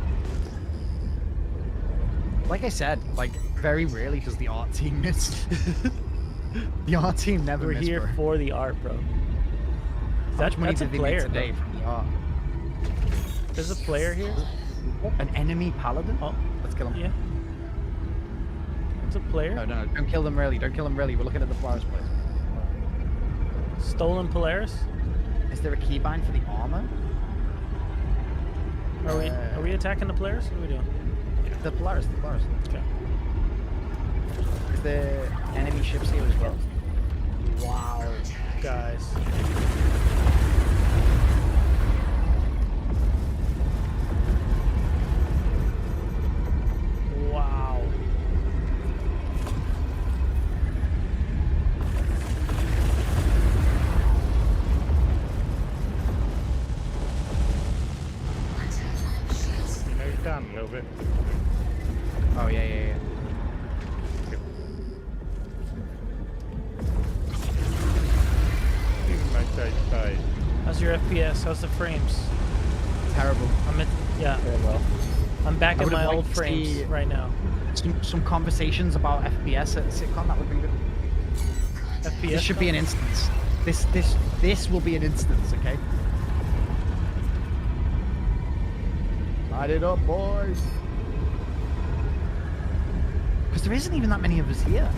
Like I said, like very rarely does the art team miss. The art team never We're miss, here bro. for the art, bro. How much money That's a did they player, make today bro. from the art? There's a player here. An enemy paladin? Oh, let's kill him. Yeah. It's a player. No, don't kill them really. Don't kill them really. We're looking at the Polaris place. Stolen Polaris. Is there a keybind for the armor? Are we attacking the Polaris? What are we doing? The Polaris. Okay. Is there enemy ships here as well? Wow, guys. Wow. You know, he's down a little bit. Oh yeah. Even make those days. How's your FPS? How's the frames? Terrible. Yeah. Very I'm back I at would've my liked old to frames see- right now. Some conversations about FPS at Sitcon, that would be good. FPS. This should be an instance. This will be an instance, okay? Light it up, boys. Because there isn't even that many of us here.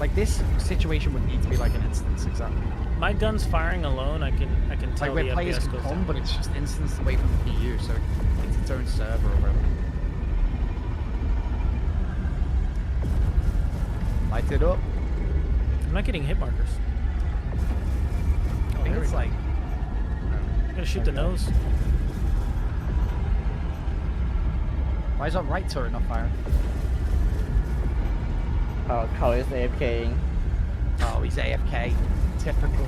Like this situation would need to be like an instance, exactly. My gun's firing alone. I can tell Like where the players FPS can goes come, down. but it's just instanced away from the PU, so it's its own server or whatever. Light it up. I'm not getting hit markers. I think it's like Gotta shoot the nose. why is our right turret not firing? Call is AFKing. Oh, he's AFK. Typical.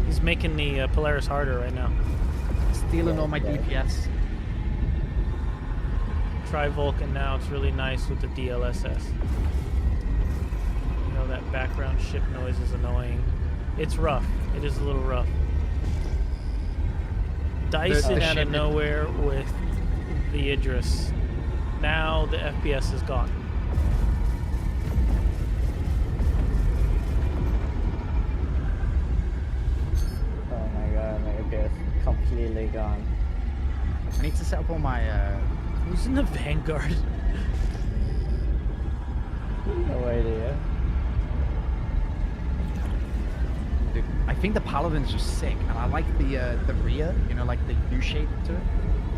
He's making the Polaris harder right now. Stealing all my DPS. Try Vulcan now. It's really nice with the DLSS. You know, that background ship noise is annoying. It's rough. It is a little rough. Dyson out of nowhere with the Idris. Now the FPS is gone. Oh my god, my FPS completely gone. I need to set up all my. Who's in the Vanguard? No idea. Dude, I think the Paladin's just sick, and I like the rear. You know, like the U shape to it.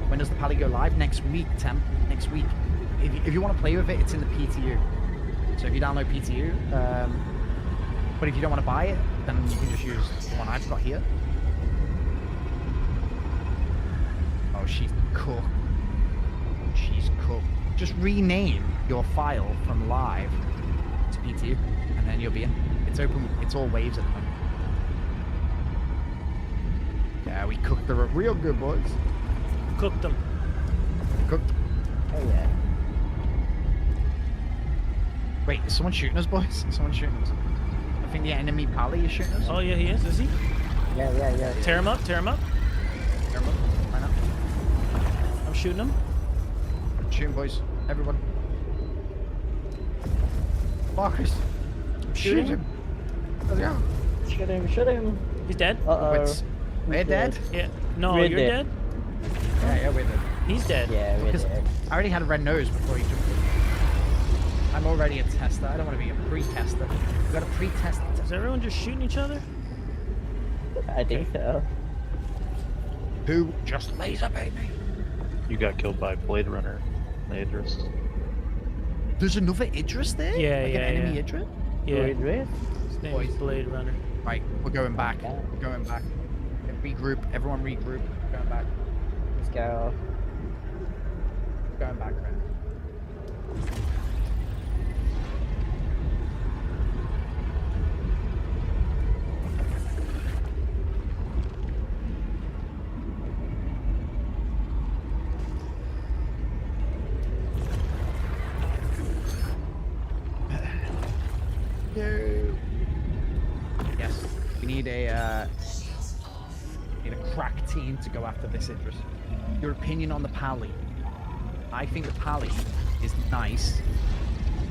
When does the Pally go live? Next week, Temp. Next week. If you want to play with it, it's in the PTU. So if you download PTU, but if you don't want to buy it, then you can just use the one I've got here. Oh, she's cooked. She's cooked. Just rename your file from live to PTU, and then you'll be in. It's open. It's all waves at the moment. Yeah, we cooked the real good, boys. Cooked them. Cooked. Oh yeah. Wait, is someone shooting us, boys? Someone shooting us. I think the enemy Pally is shooting us. Oh yeah, he is. Is he? Yeah. Tear him up. Tear him up. Tear him up. Why not? I'm shooting him. Shooting, boys. Everyone. Marcus. Shoot him. Let's go. Shoot him. He's dead. We're dead? Yeah. No, We're you're dead. Yeah, we're dead. He's dead. Yeah, we're Because dead. I already had a red nose before he jumped in. I'm already a tester. I don't want to be a pre-tester. We've got a pre-test. Is everyone just shooting each other? I think so. Who just laser bait me? You got killed by Blade Runner, Idris. There's another Idris there? Yeah, like yeah, an enemy yeah. Idris? Yeah. Idris? His name is Blade Runner. Right, we're going back. We're going back. Regroup. Everyone regroup. Going back. Let's go. Going back, right? Yes, we need a crack team to go after this Idris. Your opinion on the Pally? I think the Pally is nice.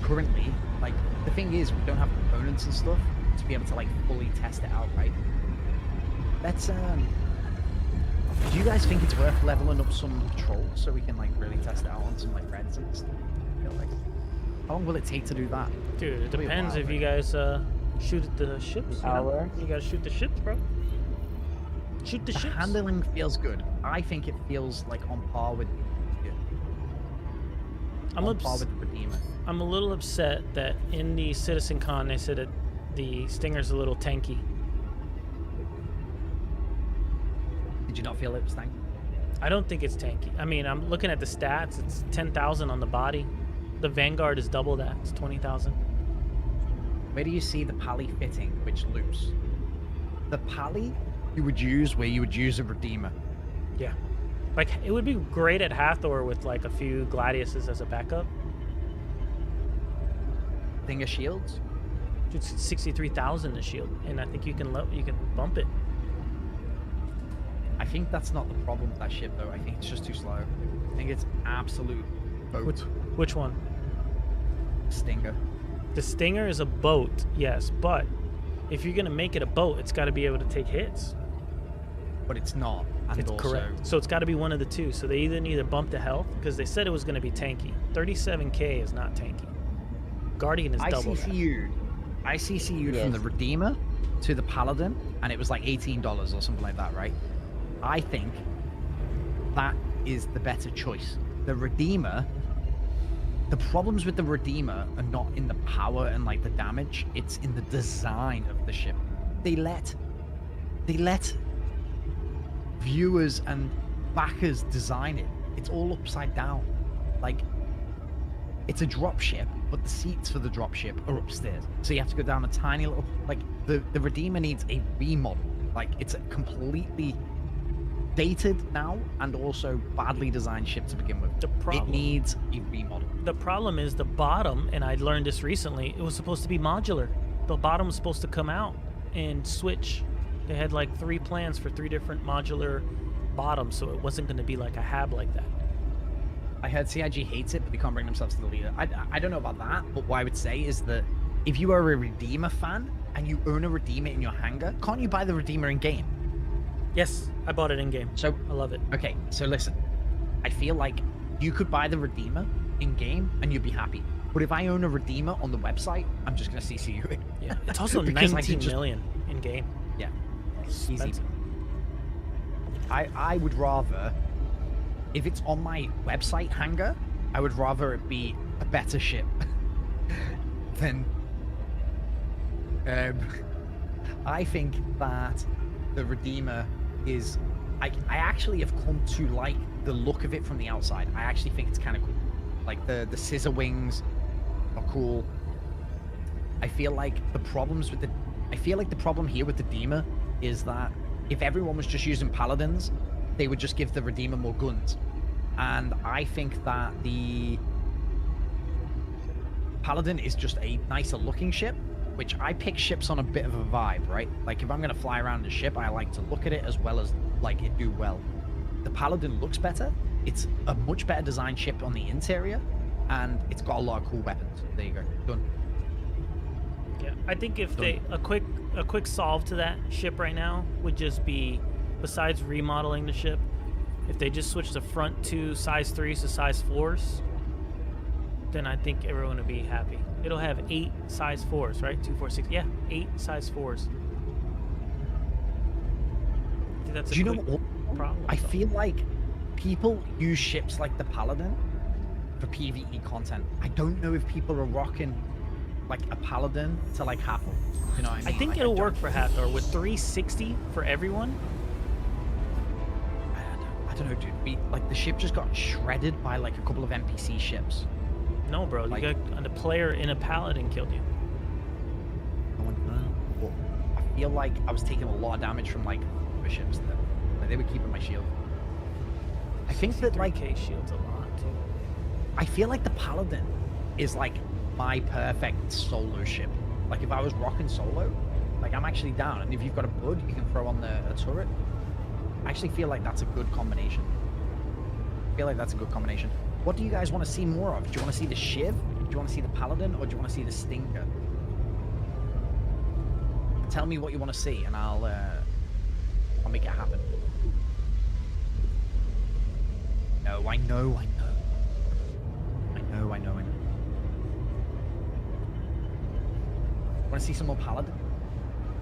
Currently, like the thing is, we don't have components and stuff to be able to like fully test it out, right? Let's do you guys think it's worth leveling up some patrols so we can like really test it out on some like reds and stuff? I feel like. How long will it take to do that? Dude, it It'll be a depends while, if right? you guys shoot at the ships. You know? Hour. You gotta shoot the ships, bro. Shoot the ships. Handling feels good. I think it feels like on par with. I'm on par with the Redeemer. I'm a little upset that in the Citizencon they said that the Stinger's a little tanky. Did you not feel it was tanky? I don't think it's tanky. I mean, I'm looking at the stats. It's 10,000 on the body. The Vanguard is double that. It's 20,000. Where do you see the Pally fitting which loops? The Pally you would use where you would use a Redeemer. Yeah. Like, it would be great at Hathor with, like, a few Gladiuses as a backup. Thing of shields? It's 63,000 a shield, and I think you can bump it. I think that's not the problem with that ship, though. I think it's just too slow. I think it's absolute boat. Which one? Stinger. The Stinger is a boat, yes, but if you're gonna make it a boat, it's got to be able to take hits. But it's not. And It's also, correct. So it's got to be one of the two. So they either need to bump the health because they said it was going to be tanky. 37k is not tanky. Guardian is double that. I CCU'd Yes. from the Redeemer to the Paladin, and it was like $18 or something like that, right? I think that is the better choice. The Redeemer, the problems with the Redeemer are not in the power and like the damage, it's in the design of the ship. They let viewers and backers design it. It's all upside down. Like, it's a drop ship, but the seats for the dropship are upstairs. So you have to go down a tiny little, like, the Redeemer needs a remodel. Like, it's a completely dated now and also badly designed ship to begin with. It needs a remodel. The problem is the bottom, and I learned this recently, it was supposed to be modular. The bottom was supposed to come out and switch. They had like 3 plans for 3 different modular bottoms, so it wasn't going to be like a hab like that. I heard CIG hates it, but they can't bring themselves to the leader. I don't know about that, but what I would say is that if you are a Redeemer fan and you own a Redeemer in your hangar, can't you buy the Redeemer in game? Yes, I bought it in game. So I love it. Okay, so listen, I feel like you could buy the Redeemer in game and you'd be happy. But if I own a Redeemer on the website, I'm just gonna CC you it. Yeah, it's also 19 million in game. Yeah, easy. Expensive. I would rather, if it's on my website hangar, I would rather it be a better ship than. I think that the Redeemer is. I actually have come to like the look of it from the outside. I actually think it's kind of cool. Like the scissor wings are cool. I feel like the problem here with the Redeemer is that if everyone was just using Paladins, they would just give the Redeemer more guns. And I think that the Paladin is just a nicer looking ship, which I pick ships on a bit of a vibe, right? Like if I'm going to fly around a ship, I like to look at it as well as like it do well. The Paladin looks better. It's a much better designed ship on the interior, and it's got a lot of cool weapons. There you go. Done. Yeah, I think if they a quick solve to that ship right now would just be, besides remodeling the ship, if they just switch the front 2 size 3s to size 4s, then I think everyone would be happy. It'll have 8 size 4s, right? 2, 4, 6. Yeah, 8 size 4s. I think that's a quick problem. I feel like people use ships like the Paladin for PvE content. I don't know if people are rocking like a Paladin to like Hathor. You know what I mean? I think like, it'll work for Hathor with 360 for everyone. I don't know, dude. Like the ship just got shredded by like a couple of NPC ships. No, bro. Like, you got a player in a Paladin killed you. Well, I feel like I was taking a lot of damage from like the ships that like, they were keeping my shield. I think that like shield's a lot too. I feel like the Paladin is like my perfect solo ship. Like if I was rocking solo, like I'm actually down, and if you've got a bud you can throw on a turret. I actually feel like that's a good combination. What do you guys want to see more of? Do you want to see the Shiv? Do you want to see the Paladin? Or do you want to see the Stinger? Tell me what you want to see, and I'll make it happen. No, I know. Want to see some more Paladin?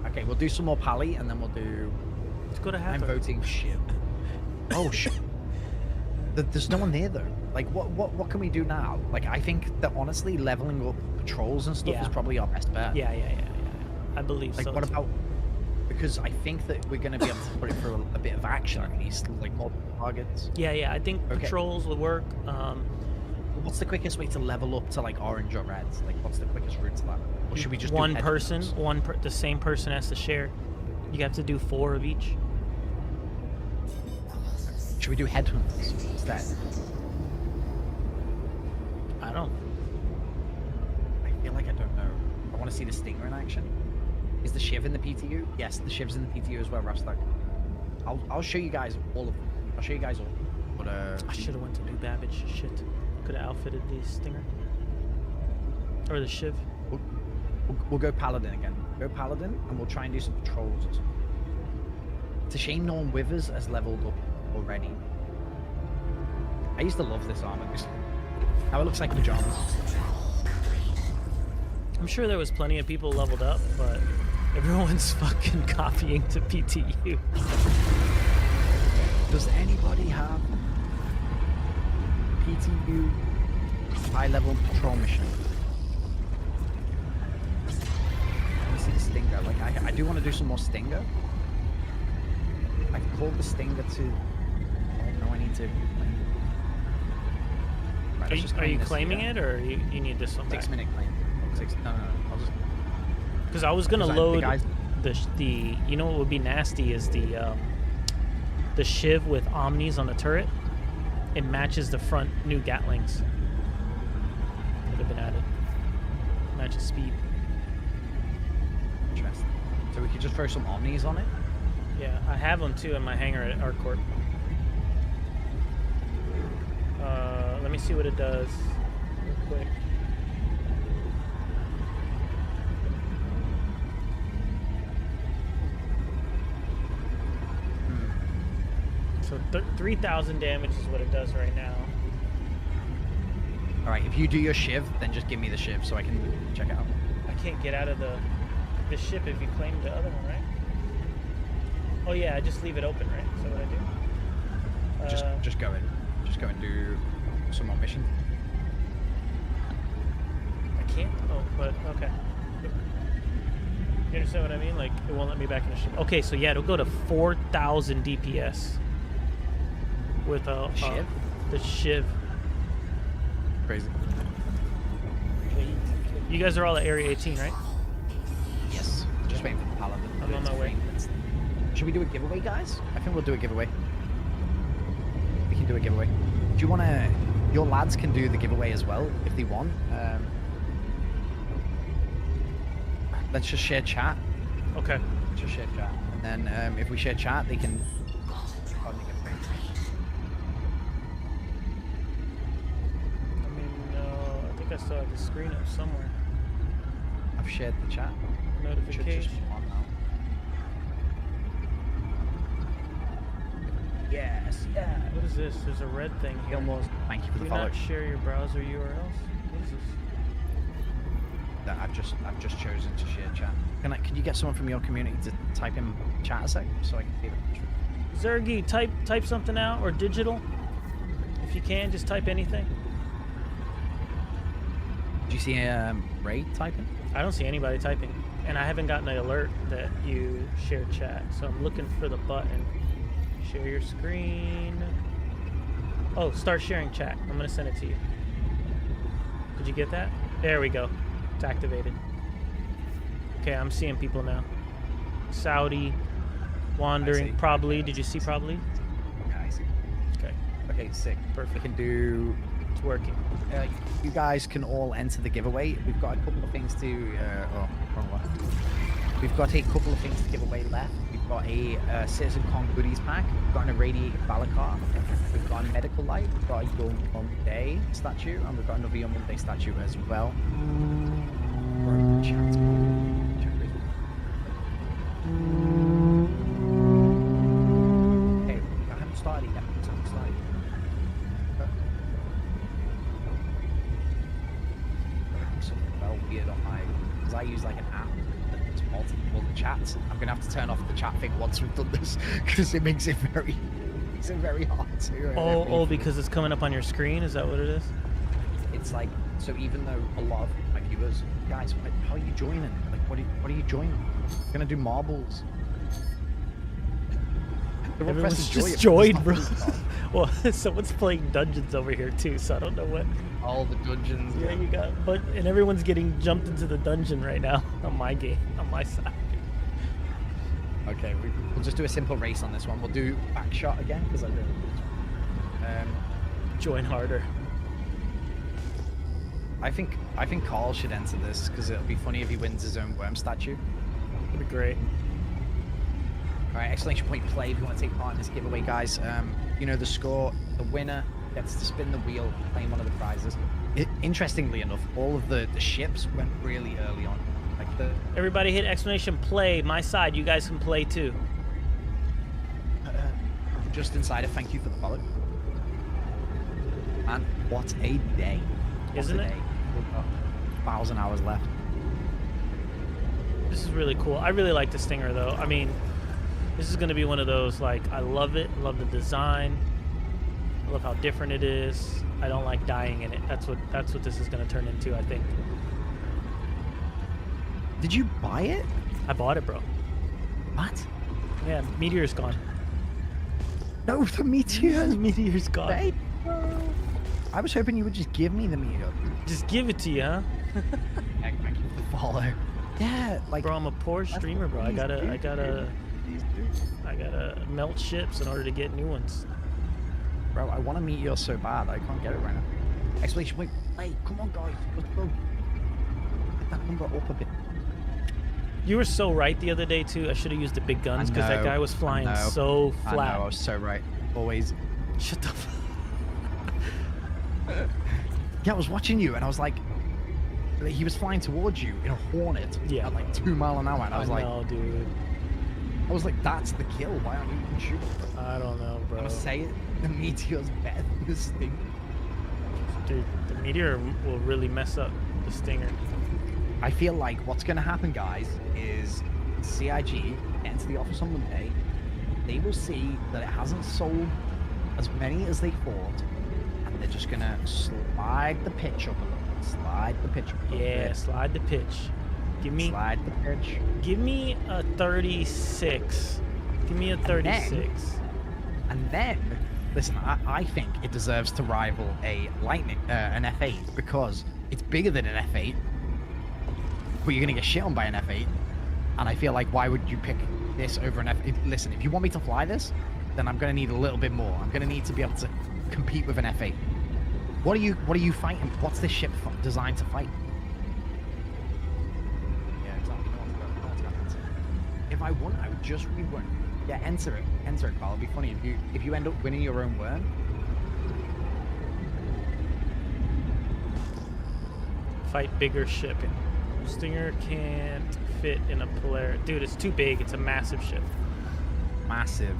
Okay, we'll do some more Pally, and then we'll do... Let's go to Hathor. I'm voting Shiv. Oh, shit. There's no one there, though. Like, what can we do now? Like, I think that, honestly, leveling up patrols and stuff is probably our best bet. Yeah. I believe like, so. What about... Because I think that we're going to be able to put it through a bit of action, at least, like, multiple targets. Yeah, I think patrols will work. What's the quickest way to level up to, like, orange or reds? Like, what's the quickest route to that? Or should we just one do person, the same person has to share. You have to do 4 of each. Should we do headhunts instead? I don't. I feel like I don't know. I want to see the Stinger in action. Is the Shiv in the PTU? Yes, the Shiv's in the PTU as well, Rastak. I'll show you guys all of them. I'll show you guys all. But I should have went to New Babbage. Shit. Could have outfitted the Stinger. Or the Shiv. We'll go Paladin again. Go Paladin, and we'll try and do some patrols or something. It's a shame no one with us has leveled up already. I used to love this armor. Now it looks like pajamas. I'm sure there was plenty of people leveled up, but everyone's fucking copying to PTU. Does anybody have PTU high-level patrol mission? Let me see the Stinger. Like, I do want to do some more Stinger. I've called the Stinger to... Oh, no, I need to... Right, Right, let's just Are claim you this claiming here. it, or you need this one back? 6 minute claim. No. I'll just. Because I was gonna Because load the guys. the you know what would be nasty is the shiv with omnis on the turret. It matches the front new Gatlings that have been added. Matches speed. Interesting. So we could just throw some omnis on it. Yeah, I have them too in my hangar at ArcCorp. Let me see what it does real quick. So 3,000 damage is what it does right now. All right. If you do your shiv, then just give me the shiv so I can check it out. I can't get out of the ship if you claim the other one, right? Oh yeah, I just leave it open, right? Is that what I do? Just go in. Just go and do some more missions. I can't. Oh, but okay. You understand what I mean? Like it won't let me back in the ship. Okay, so yeah, it'll go to 4,000 DPS with a shiv. The shiv. Crazy. You guys are all at Area 18, right? Yes. Just waiting for the paladin. I'm on my way. Should we do a giveaway, guys? I think we'll do a giveaway. We can do a giveaway. Do you want to... Your lads can do the giveaway as well, if they want. Let's just share chat. Okay. Let's just share chat. And then if we share chat, they can... I think I still have the screen up somewhere. I've shared the chat. Notification. On now. Yes, yeah. What is this? There's a red thing here. Thank you for the Do follow. not share your browser URLs. What is this? That I've just chosen to share chat. Can you get someone from your community to type in chat a sec so I can see the picture? Zergy, type something out, or digital. If you can, just type anything. Did you see Ray typing? I don't see anybody typing, and I haven't gotten an alert that you shared chat. So I'm looking for the button. Share your screen. Oh, start sharing chat. I'm gonna send it to you. Did you get that? There we go. It's activated. Okay, I'm seeing people now. Saudi, wandering, probably. Did you see probably? Yeah, I see. Okay. Okay, sick. Perfect. We can do. It's working. You guys can all enter the giveaway. We've got a couple of things to. Wrong one. We've got a couple of things to give away left. We've got a Citizencon goodies pack. We've got an irradiated Balakar. We've got a medical light. We've got a Young Monday statue, and we've got another Young Monday statue as well. Hey, I haven't started yet. I haven't started. Something well weird on my, because I use like an app that's multiple chats. I'm gonna have to turn off the chat thing once we've done this because it makes it very hard to. Oh, because it's coming up on your screen. Is that what it is? It's like, so even though a lot of my viewers, guys, how are you joining? Like, what are you joining? I'm gonna do marbles. Everyone's just joined, bro. Well, someone's playing dungeons over here too, so I don't know what. All the dungeons. Yeah, you got, and everyone's getting jumped into the dungeon right now on my game, on my side. Okay, we'll just do a simple race on this one. We'll do back shot again because I don't. Join harder. I think Carl should enter this because it'll be funny if he wins his own worm statue. That'd be great. All right, exclamation point play if you want to take part in this giveaway, guys. You know the score. The winner gets to spin the wheel, claim one of the prizes. Interestingly enough, all of the ships went really early on. Like Everybody hit exclamation play. My side, you guys can play too. Just Insider, thank you for the follow. Man, what a day. Isn't it? We've got 1,000 hours left. This is really cool. I really like the Stinger though. I mean, this is going to be one of those, like, I love it. I love the design. I love how different it is. I don't like dying in it. That's what this is going to turn into, I think. Did you buy it? I bought it, bro. What? Yeah, Meteor's gone. No, the Meteor. Meteor's gone. Hey, I was hoping you would just give me the meteor. Just give it to you, huh? Thank you for the follow. Yeah, like bro, I'm a poor streamer, bro. I gotta melt ships in order to get new ones. Bro, I want a meteor so bad. I can't get it right now. Exclamation point. Hey, come on, guys. Let's go. Get that number up a bit. You were so right the other day, too. I should have used the big guns because that guy was flying so flat. I know, I was so right. Always. Shut the fuck. Yeah, I was watching you and I was like, he was flying towards you in a Hornet at like 2 miles an hour. And I was like, no, dude. I was like, that's the kill. Why aren't you even shooting? I don't know, bro. I'm gonna say it. The meteor's better than the Stinger. Dude, the meteor will really mess up the Stinger. I feel like what's gonna happen, guys, is CIG get into the office on Monday. They will see that it hasn't sold as many as they thought, and they're just gonna slide the pitch up a little bit. Slide the pitch up a little bit. Yeah, slide the pitch. Slide the pitch. Give me a 36. Give me a 36. And then listen, I think it deserves to rival a Lightning, an F8, because it's bigger than an F8, but you're gonna get shit on by an F8. And I feel like, why would you pick this over an F8? Listen, if you want me to fly this, then I'm gonna need a little bit more. I'm gonna need to be able to compete with an F8. What are you fighting? What's this ship designed to fight? Yeah, exactly. No one's got answer. If I won, I would just rerun. Yeah, enter it, Carl. It'd be funny if you end up winning your own worm. Fight bigger ship. Stinger can't fit in a Polaris. Dude, it's too big. It's a massive ship. Massive.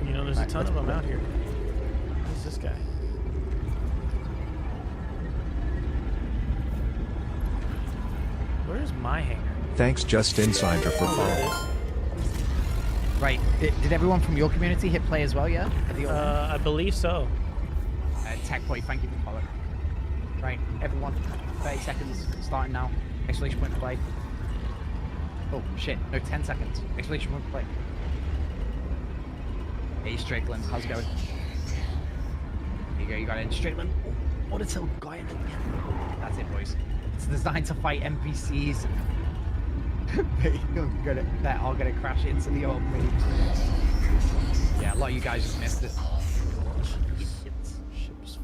You know, there's a ton of them out here. Who's this guy? Where's my hangar? Thanks, Just Insider, for following. Right. Did everyone from your community hit play as well, yeah? I believe so. Tech Boy, thank you for following. Right, everyone, 30 seconds, starting now. Exclamation point play. Oh, shit. No, 10 seconds. Exclamation point play. Hey, Strickland, how's it going? There you go, you got it in Strickland. Oh, what a little guy in again. That's it, boys. It's designed to fight NPCs. They're all gonna crash into the old mate. Yeah, a lot of you guys just missed it.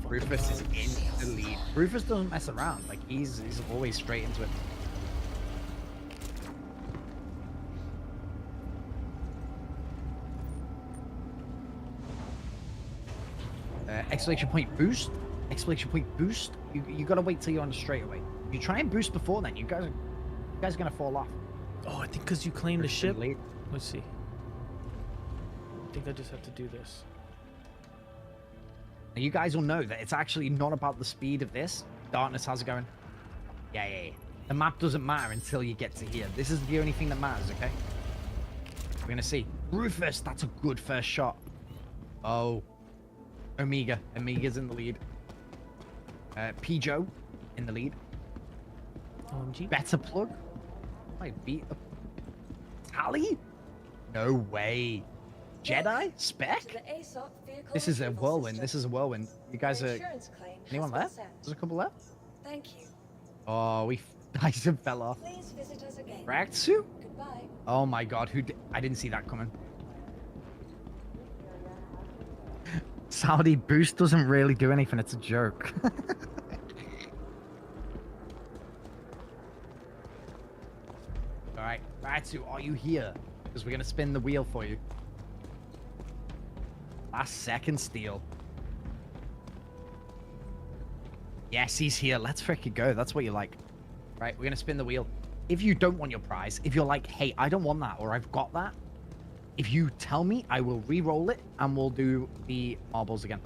Rufus is in the lead. Rufus doesn't mess around. Like, he's always straight into it. Exclamation point boost. Exclamation point boost. You gotta wait till you're on the straightaway. If you try and boost before then, you guys are gonna fall off. Oh, I think because you claimed the ship. Let's see. I think I just have to do this. Now you guys will know that it's actually not about the speed of this. Darkness, how's it going? Yeah. The map doesn't matter until you get to here. This is the only thing that matters, okay? We're gonna see. Rufus, that's a good first shot. Oh. Omega's in the lead. P-Joe in the lead. OMG. Better plug. I beat a Tally? No way. Jedi? Spec? This is a whirlwind. This is a whirlwind. You guys are... Anyone left? There's a couple left? Thank you. Oh, Dyson fell off. Please visit us again. Ragtsu? Goodbye. Oh my god, I didn't see that coming. Saudi boost doesn't really do anything, it's a joke. Alright, Ragtsu, are you here? Because we're gonna spin the wheel for you. Last second steal. Yes, he's here. Let's frickin' go. That's what you like. Right, we're gonna spin the wheel. If you don't want your prize, if you're like, hey, I don't want that, or I've got that, if you tell me, I will re-roll it, and we'll do the marbles again.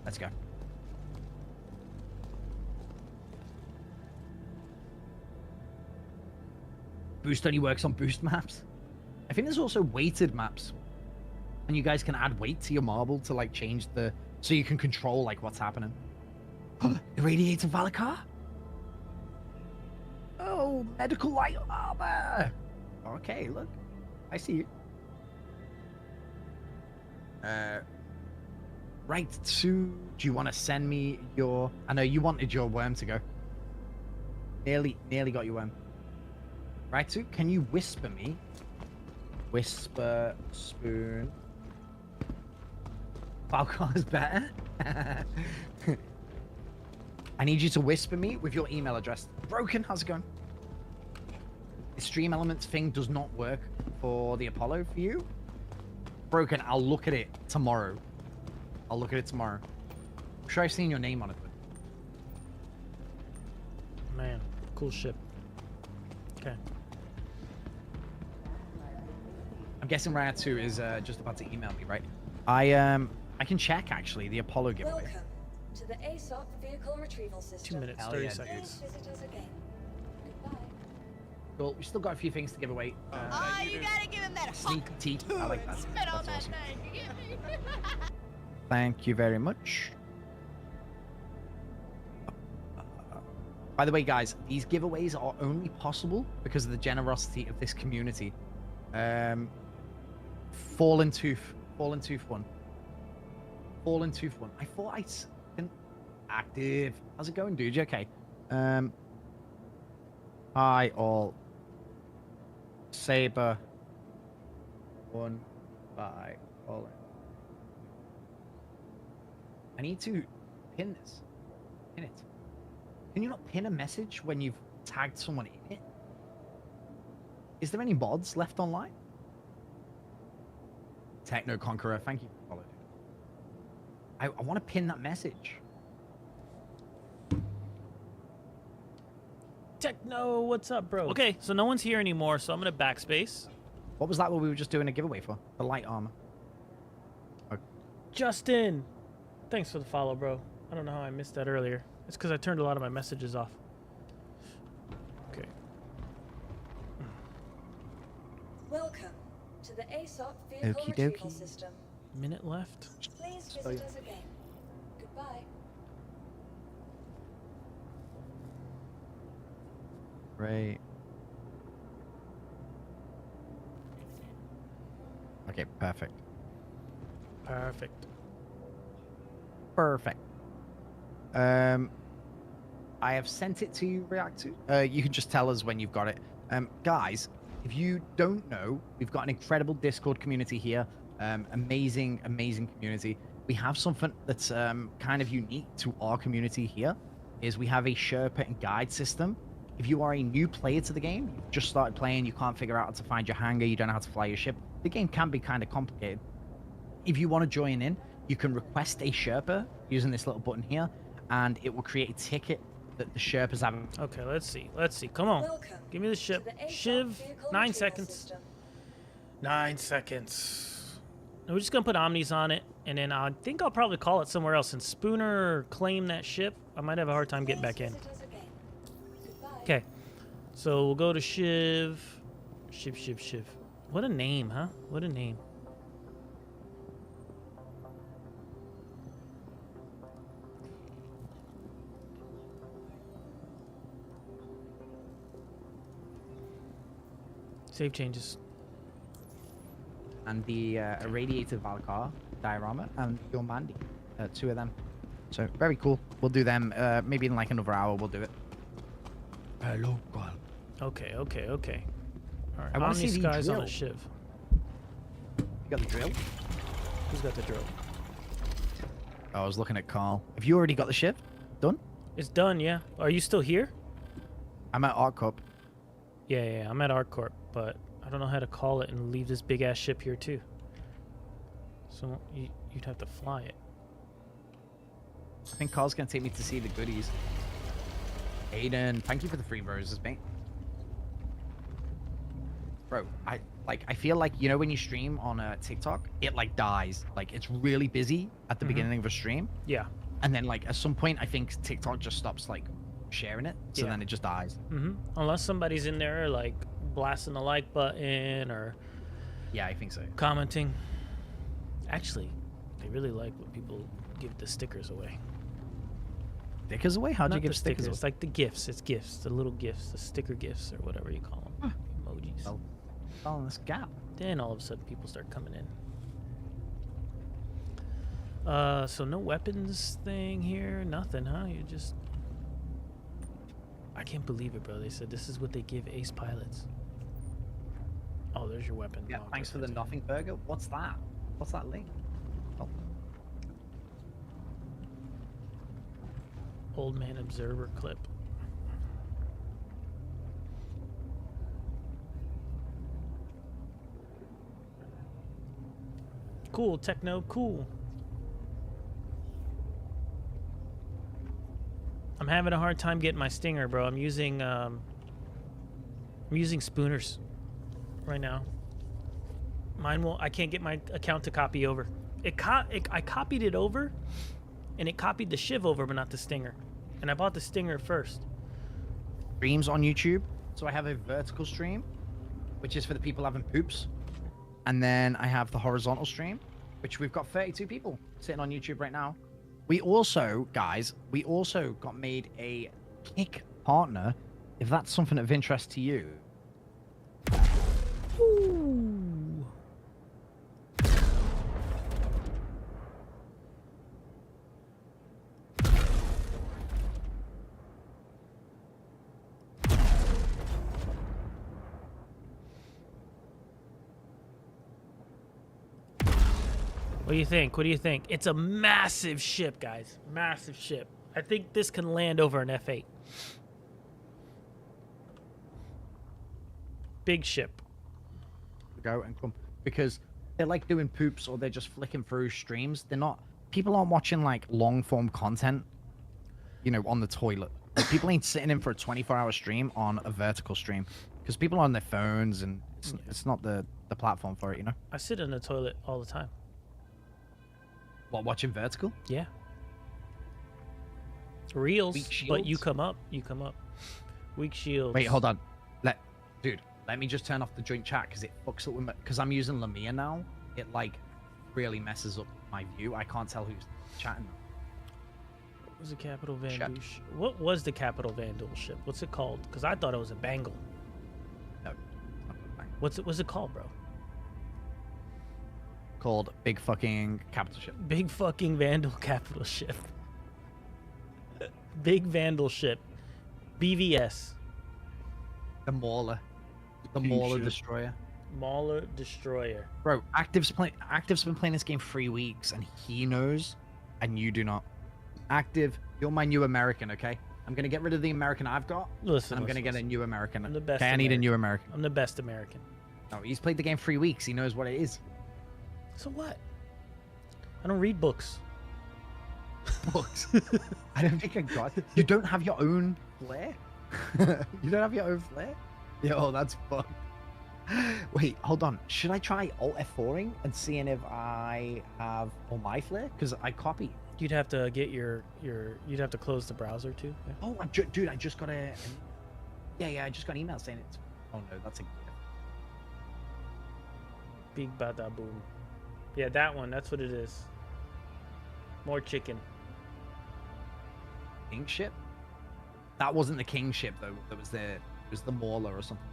Let's go. Boost only works on boost maps. I think there's also weighted maps. And you guys can add weight to your marble to like change the... So you can control like what's happening. Irradiator Valakar? Oh, medical light armor! Okay, look. I see you. Right, Sue, do you want to send me your... I know you wanted your worm to go. Nearly got your worm. Right, Sue, can you whisper me? Whisper, spoon. Falcon's better. I need you to whisper me with your email address. Broken, how's it going? The Stream Elements thing does not work for the Apollo for you. Broken, I'll look at it tomorrow. I'll look at it tomorrow. I'm sure I've seen your name on it. Man, cool ship. Okay. I'm guessing Ratu is just about to email me, right? I can check actually the Apollo giveaway. Welcome to the ASOP vehicle retrieval system. 2 minutes, Hell 30 yeah, seconds. Please visit us again. Goodbye. Cool. We still got a few things to give away. You gotta give him that Sneak peek. I like that. spit on That's that awesome. thing. You get me? Thank you very much. By the way, guys, these giveaways are only possible because of the generosity of this community. Fallen Tooth one. I thought didn't active. How's it going, dude? You okay? Hi all. Saber. One by Fallen. I need to pin this. Pin it. Can you not pin a message when you've tagged someone in it? Is there any mods left online? Techno Conqueror, thank you for following. I want to pin that message. Techno, what's up, bro? Okay, so no one's here anymore, so I'm gonna backspace. What was that what we were just doing a giveaway for? The light armor. Oh. Justin! Thanks for the follow, bro. I don't know how I missed that earlier. It's because I turned a lot of my messages off. Okay. Welcome to the ASOP vehicle Okie retrieval dokie. system. Minute left. Please Oh, visit yeah. us again. Goodbye. Right. Okay, perfect. Perfect. Perfect. I have sent it to you, React to. You can just tell us when you've got it. Guys, if you don't know, we've got an incredible Discord community here. Amazing community. We have something that's kind of unique to our community here, is we have a Sherpa and guide system. If you are a new player to the game, you've just started playing, you can't figure out how to find your hangar, you don't know how to fly your ship, the game can be kind of complicated. If you want to join in, you can request a Sherpa using this little button here, and it will create a ticket that the Sherpas have. Okay, let's see. Come on. Welcome Give me the ship. to the ASOP Shiv, vehicle 9 retrieval seconds. system. 9 seconds. Now we're just gonna put Omnis on it, and then I think I'll probably call it somewhere else. And Spooner claim that ship, I might have a hard time getting back in. Visit us again. Goodbye. Okay, so we'll go to Shiv. Shiv. What a name, huh? What a name. Save changes. And the Irradiated Valkar diorama and your Mandy. 2 of them. So, very cool. We'll do them maybe in like another hour, we'll do it. Hello, girl. Okay. All right, I wanna see Omnis the guy's on drill. a Shiv. You got the drill? Who's got the drill? Oh, I was looking at Carl. Have you already got the ship? Done? It's done, yeah. Are you still here? I'm at Arc Cup. Yeah, I'm at ArcCorp, but I don't know how to call it and leave this big-ass ship here, too. So you'd have to fly it. I think Carl's gonna take me to see the goodies. Aiden, thank you for the 3 roses, mate. Bro, I feel like, you know, when you stream on TikTok, it like dies. Like it's really busy at the beginning of a stream. Yeah. And then like at some point, I think TikTok just stops like sharing it, so then it just dies. Unless somebody's in there like blasting the like button or Yeah, I think so. commenting. Actually, they really like when people give the stickers away. Stickers away? How'd you Not give the stickers away? Like the gifts. It's gifts. The little gifts. The sticker gifts or whatever you call them. Emojis. Well, oh, this gap. Then all of a sudden people start coming in. So no weapons thing here, nothing, huh? You just... I can't believe it, bro. They said this is what they give ace pilots. Oh, there's your weapon. Yeah, Oh, thanks for the perfect. nothing burger. What's that? What's that link? Oh. Old man observer clip. Cool, techno, cool. I'm having a hard time getting my stinger, bro. I'm using spooners right now. Mine will. I can't get my account to copy over. I copied it over, and it copied the shiv over, but not the stinger. And I bought the stinger first. Streams on YouTube. So I have a vertical stream, which is for the people having poops. And then I have the horizontal stream, which we've got 32 people sitting on YouTube right now. We also, guys, got made a Kick partner, if that's something of interest to you. Ooh. What do you think? What do you think? It's a massive ship, guys. Massive ship. I think this can land over an F8. Big ship. Go and come. Because they're like doing poops or they're just flicking through streams. They're not... People aren't watching like long-form content, you know, on the toilet. Like, people ain't sitting in for a 24-hour stream on a vertical stream. Because people are on their phones and it's not the platform for it, you know? I sit in the toilet all the time. What, watching vertical? Yeah. Reels, Weak but you shields? come up. You come up. Weak shields. Wait, hold on. Dude, let me just turn off the joint chat because it fucks up with my... Because I'm using Lamia now. It, like, really messes up my view. I can't tell who's chatting. What was the Capital Vandal ship? What was the Capital Vandal ship? What's it called? Because I thought it was a Bengal. No. What's it called, bro? Called Big Fucking Capital Ship. Big fucking Vandal capital ship. Big Vandal ship. BVS. The Mauler. The Huge Mauler ship. Destroyer. Mauler Destroyer. Bro, Active's been playing this game 3 weeks, and he knows, and you do not. Active, you're my new American, okay? I'm gonna get rid of the American I've got, Listen, and I'm gonna listen, get a new American. I'm the best Okay, I need a American. new American. I'm the best American. No, he's played the game 3 weeks. He knows what it is. So what? I don't read books. Books? I don't think I got it. You don't have your own flair? You don't have your own flair? Yo, that's fun. Wait, hold on. Should I try Alt F4ing and seeing if I have all my flair? Because I copy. You'd have to get you'd have to close the browser too. Yeah. Oh, dude, I just got a... Yeah, I just got an email saying it's... Oh no, that's a... Big bada boom. Yeah, that one. That's what it is. More chicken. King ship? That wasn't the king ship though. That was it was the Mauler or something.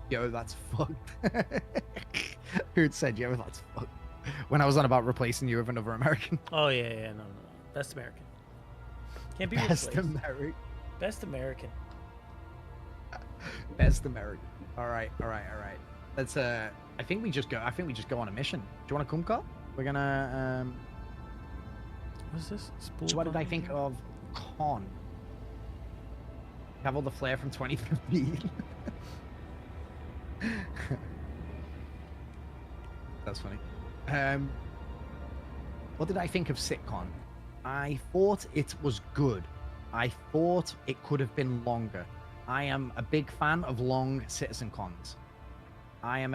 Yo, that's fucked. Who'd said, yo, that's fucked? When I was on about replacing you with another American. Oh yeah, no. Best American. Can't be Best replaced. American. Best American. Best American. All right. Let's I think we just go on a mission. Do you want to come, Carl? We're gonna What's this? So what did I think of Con? Have all the flair from 2015. That's funny. What did I think of Sitcon? I thought it was good. I thought it could have been longer. I am a big fan of long Citizencons. I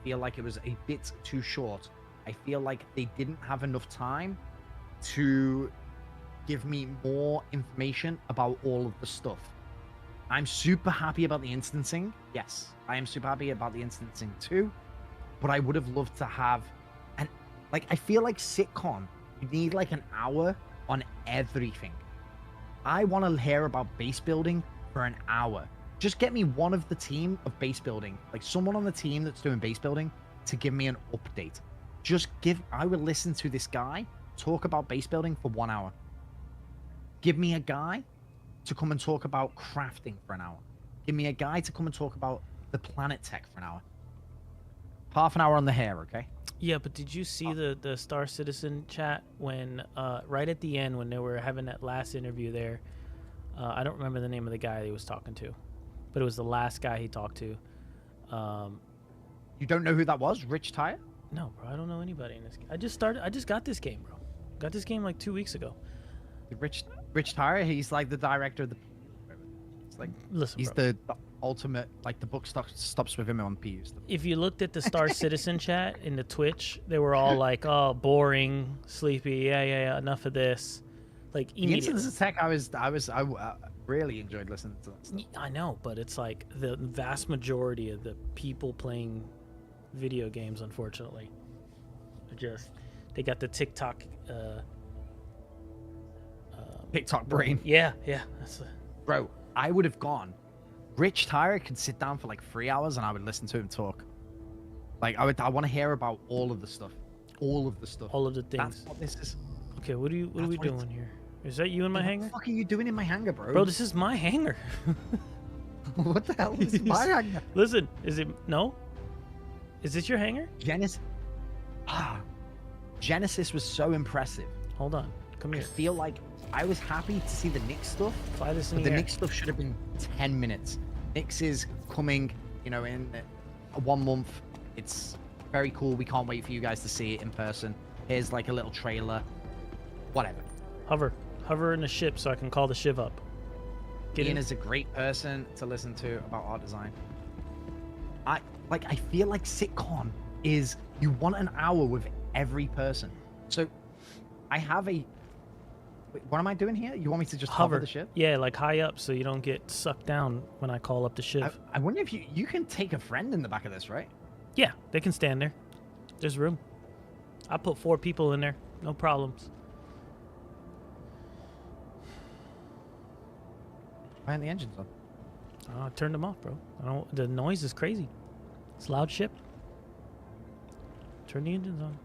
feel like it was a bit too short. I feel like they didn't have enough time to give me more information about all of the stuff. I'm super happy about the instancing. Yes, I am super happy about the instancing too. But I would have loved to have I feel like Sitcon, you need like an hour on everything. I want to hear about base building for an hour. Just get me one of the team of base building, like someone on the team that's doing base building, to give me an update. I would listen to this guy talk about base building for 1 hour. Give me a guy to come and talk about crafting for an hour. Give me a guy to come and talk about the planet tech for an hour. Half an hour on the hair, okay? Yeah, but did you see the Star Citizen chat when right at the end when they were having that last interview there? I don't remember the name of the guy he was talking to, but it was the last guy he talked to. You don't know who that was? Rich Tire? No, bro, I don't know anybody in this game. I just got this game, bro. Got this game like 2 weeks ago. Rich Tire, he's like the director of the. It's like listen, he's bro. the ultimate, like the book stops with him on PUs. If you looked at the Star Citizen chat in the Twitch, they were all like, "Oh, boring, sleepy. Yeah. Enough of this." Like The immediately. Incidents Attack, I really enjoyed listening to that stuff. I know, but it's like the vast majority of the people playing video games, unfortunately, are just they got the TikTok. TikTok brain. Yeah. That's Bro, I would have gone. Rich Tire could sit down for like 3 hours and I would listen to him talk. Like I want to hear about all of the stuff. All of the stuff. all of the things. That's what this is. Okay, what are we That's what doing here? Is that you in my hangar? What the fuck are you doing in my hangar, bro? Bro, this is my hangar. What the hell is my hangar? Listen, is it no? Is this your hangar? Genesis was so impressive. Hold on, come here. I feel like I was happy to see the Nick stuff. Fly this in But the the air. Nick stuff should have been 10 minutes. Nick's is coming, in 1 month. It's very cool. We can't wait for you guys to see it in person. Here's like a little trailer. Whatever. Hover in the ship so I can call the shiv up. Ian is a great person to listen to about art design. I feel like sitcom is you want an hour with every person. So I have a. Wait, what am I doing here? You want me to just hover the ship? Yeah, like high up so you don't get sucked down when I call up the shiv. I wonder if you can take a friend in the back of this, right? Yeah, they can stand there. There's room. I put 4 people in there. No problems. Why aren't the engines on? I turned them off, bro. The noise is crazy. It's a loud ship. Turn the engines on.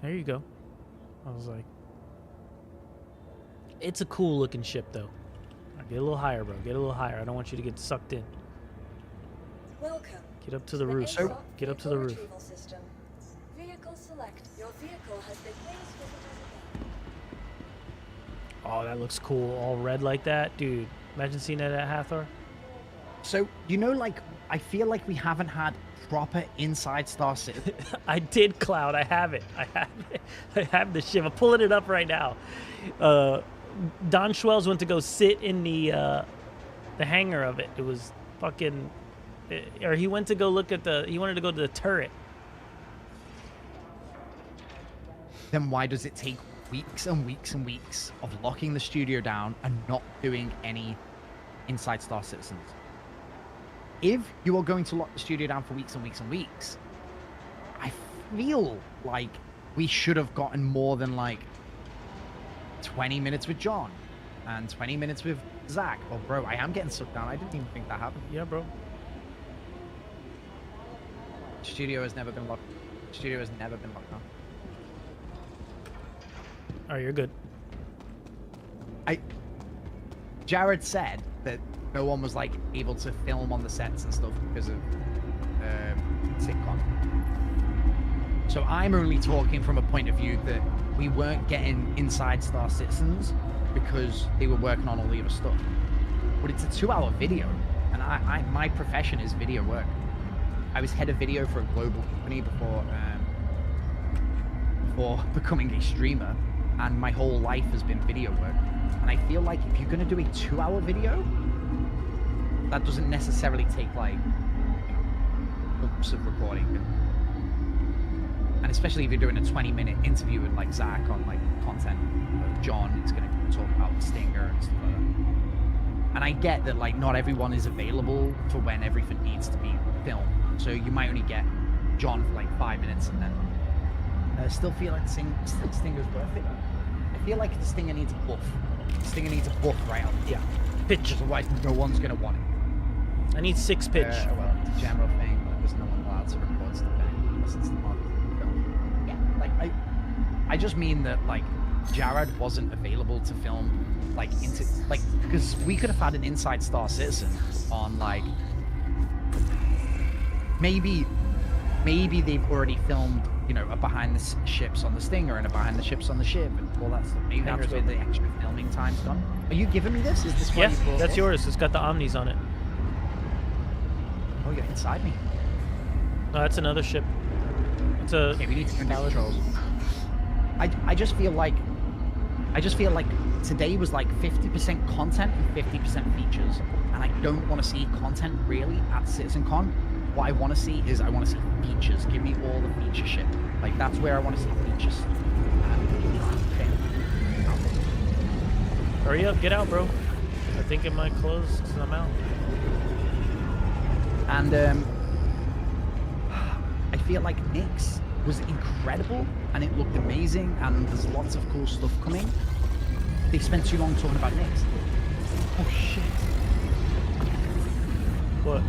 There you go. I was like, it's a cool looking ship though. Get a little higher, bro. Get a little higher. I don't want you to get sucked in. Welcome. Get up to the roof. Get up to the roof. Retrieval system. Vehicle select. Your vehicle has been placed with Oh, that looks cool. All red like that, dude. Imagine seeing that at Hathor. So I feel like we haven't had proper inside Star Citizen. I did, Cloud. I have it. I have the ship. I'm pulling it up right now. Don Schwells went to go sit in the hangar of it. It was fucking, or he went to go look at he wanted to go to the turret. Then why does it take weeks and weeks and weeks of locking the studio down and not doing any inside Star Citizens? If you are going to lock the studio down for weeks and weeks and weeks, I feel like we should have gotten more than like 20 minutes with John and 20 minutes with Zach. Oh, bro, I am getting sucked down. I didn't even think that happened. Yeah, bro. Studio has never been locked. Studio has never been locked down. Oh, you're good. Jared said that no one was like able to film on the sets and stuff because of sitcom. So I'm only talking from a point of view that we weren't getting inside Star Citizens because they were working on all the other stuff. But it's a 2-hour video, and my profession is video work. I was head of video for a global company before becoming a streamer, and my whole life has been video work. And I feel like if you're going to do a 2-hour video, that doesn't necessarily take like months of recording. And especially if you're doing a 20-minute interview with like Zach on like content, John is going to talk about Stinger and stuff like that. And I get that like not everyone is available for when everything needs to be filmed. So you might only get John for like 5 minutes, and then I still feel like Stinger's worth it. I feel like the Stinger needs a buff. The Stinger needs a buff right out. Yeah. Pitch. Otherwise, no one's going to want it. I need 6 pitch. Well, it's a general thing. Like, there's no one allowed to record stuff anymore unless it's the marketing film. Yeah, like I just mean that like Jared wasn't available to film because we could have had an Inside Star Citizen on like maybe they've already filmed, you know, a behind the ships on the Stinger and a behind the ships on the ship and all that stuff. Maybe that's where the extra filming time's gone. Are you giving me this? Is this why Yeah, you brought that's this? yours. It's got the Omnis on it. Oh, you're inside me. No, that's another ship. It's a. Okay, we need to turn down controls. I just feel like today was like 50% content and 50% features, and I don't want to see content really at CitizenCon. What I want to see is features. Give me all the feature shit. Like that's where I want to see features. Okay. Hurry up, get out, bro. I think it might close because I'm out. And I feel like Nyx was incredible and it looked amazing and there's lots of cool stuff coming. They spent too long talking about Nyx. Oh shit. What?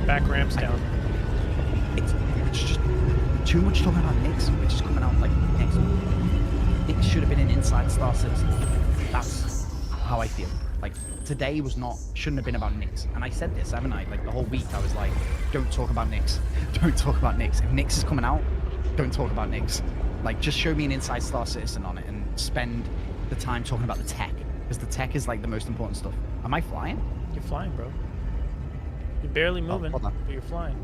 Back ramps down. It's just too much talking about Nyx, which is coming out like next month. Nyx should have been an Inside Star Citizen. That's how I feel. Like today shouldn't have been about Nyx. And I said this, haven't I? Like the whole week I was like, don't talk about Nyx. Don't talk about Nyx. If Nyx is coming out, don't talk about Nyx. Like just show me an Inside Star Citizen on it and spend the time talking about the tech. Because the tech is like the most important stuff. Am I flying? You're flying, bro. You're barely moving, but you're flying.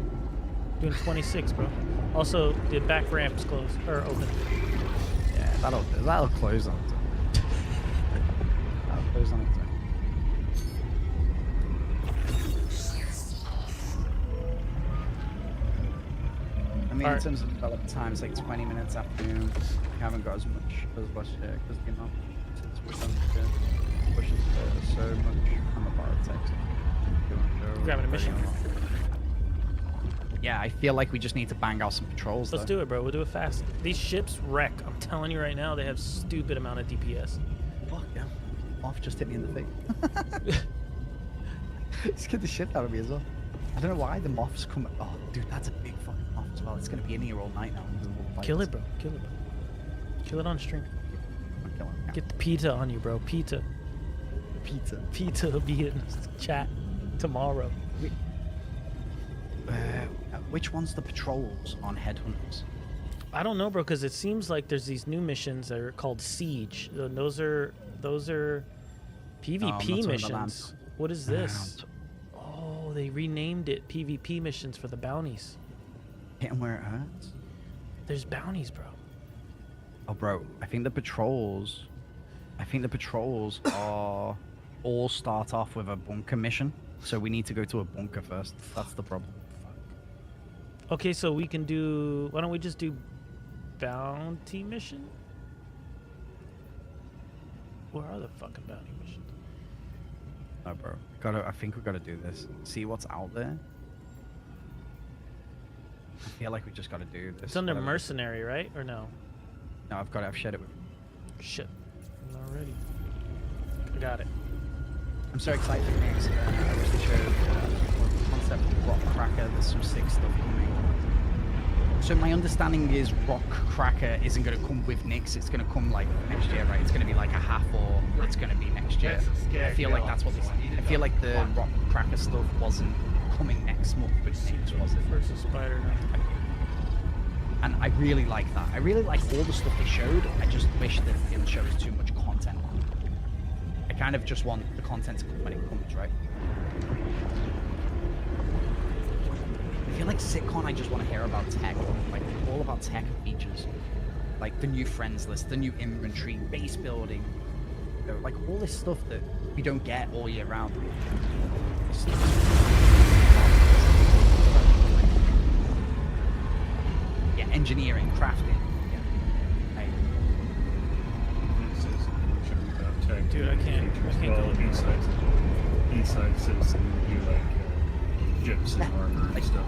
Doing 26, bro. Also, the back ramp's closed or open. Yeah, that'll close on its own. That'll close on its own. I mean, in terms of development time, it's like 20 minutes afternoon. We haven't got as much as last year because the amount pushes so much on the biotech. Grabbing a mission. Yeah, I feel like we just need to bang out some patrols. Let's do it, bro. We'll do it fast. These ships wreck. I'm telling you right now, they have stupid amount of DPS. Fuck yeah. Moth just hit me in the face. It scared the shit out of me as well. I don't know why the moths come. Oh, dude, that's a big fucking moth as well. It's gonna be in here all night now. Kill it, bro. Kill it, bro. Kill it on stream. Get the PETA on you, bro. PETA. PETA will be in chat tomorrow. Which one's the patrols on Headhunters? I don't know, bro, because it seems like there's these new missions that are called Siege. Those are PvP missions. What is this? Oh, they renamed it PvP missions for the bounties. Hit 'em where it hurts. There's bounties, bro. Oh, bro, I think the patrols are all start off with a bunker mission. So we need to go to a bunker first. That's the problem. Okay, so we can do. Why don't we just do bounty mission? Where are the fucking bounty missions? No, bro. I think we gotta do this. See what's out there. I feel like we just gotta do this. It's under mercenary, right? Or no? No, I've shared it with. Shit. I'm not ready. I got it. I'm so excited for next. I wish they showed concept of Rock Cracker. There's some sick stuff coming. So my understanding is Rock Cracker isn't going to come with Nyx. It's going to come like next year, right? It's going to be like a half, or it's going to be next year. I feel like that's what they said. I feel like the Rock Cracker stuff wasn't coming next month, but Nyx was it. Versus Spider-Man. And I really like that. I really like all the stuff they showed. I just wish that they didn't show us too much content. I kind of just want the content to come when it comes, right? I feel like Sitcon, I just want to hear about tech, like all about tech and features, like the new friends list, the new inventory, base building, you know, like all this stuff that we don't get all year round. Yeah, engineering, crafting. Dude, I can't go inside Citizen would be like gyps and armor and stuff.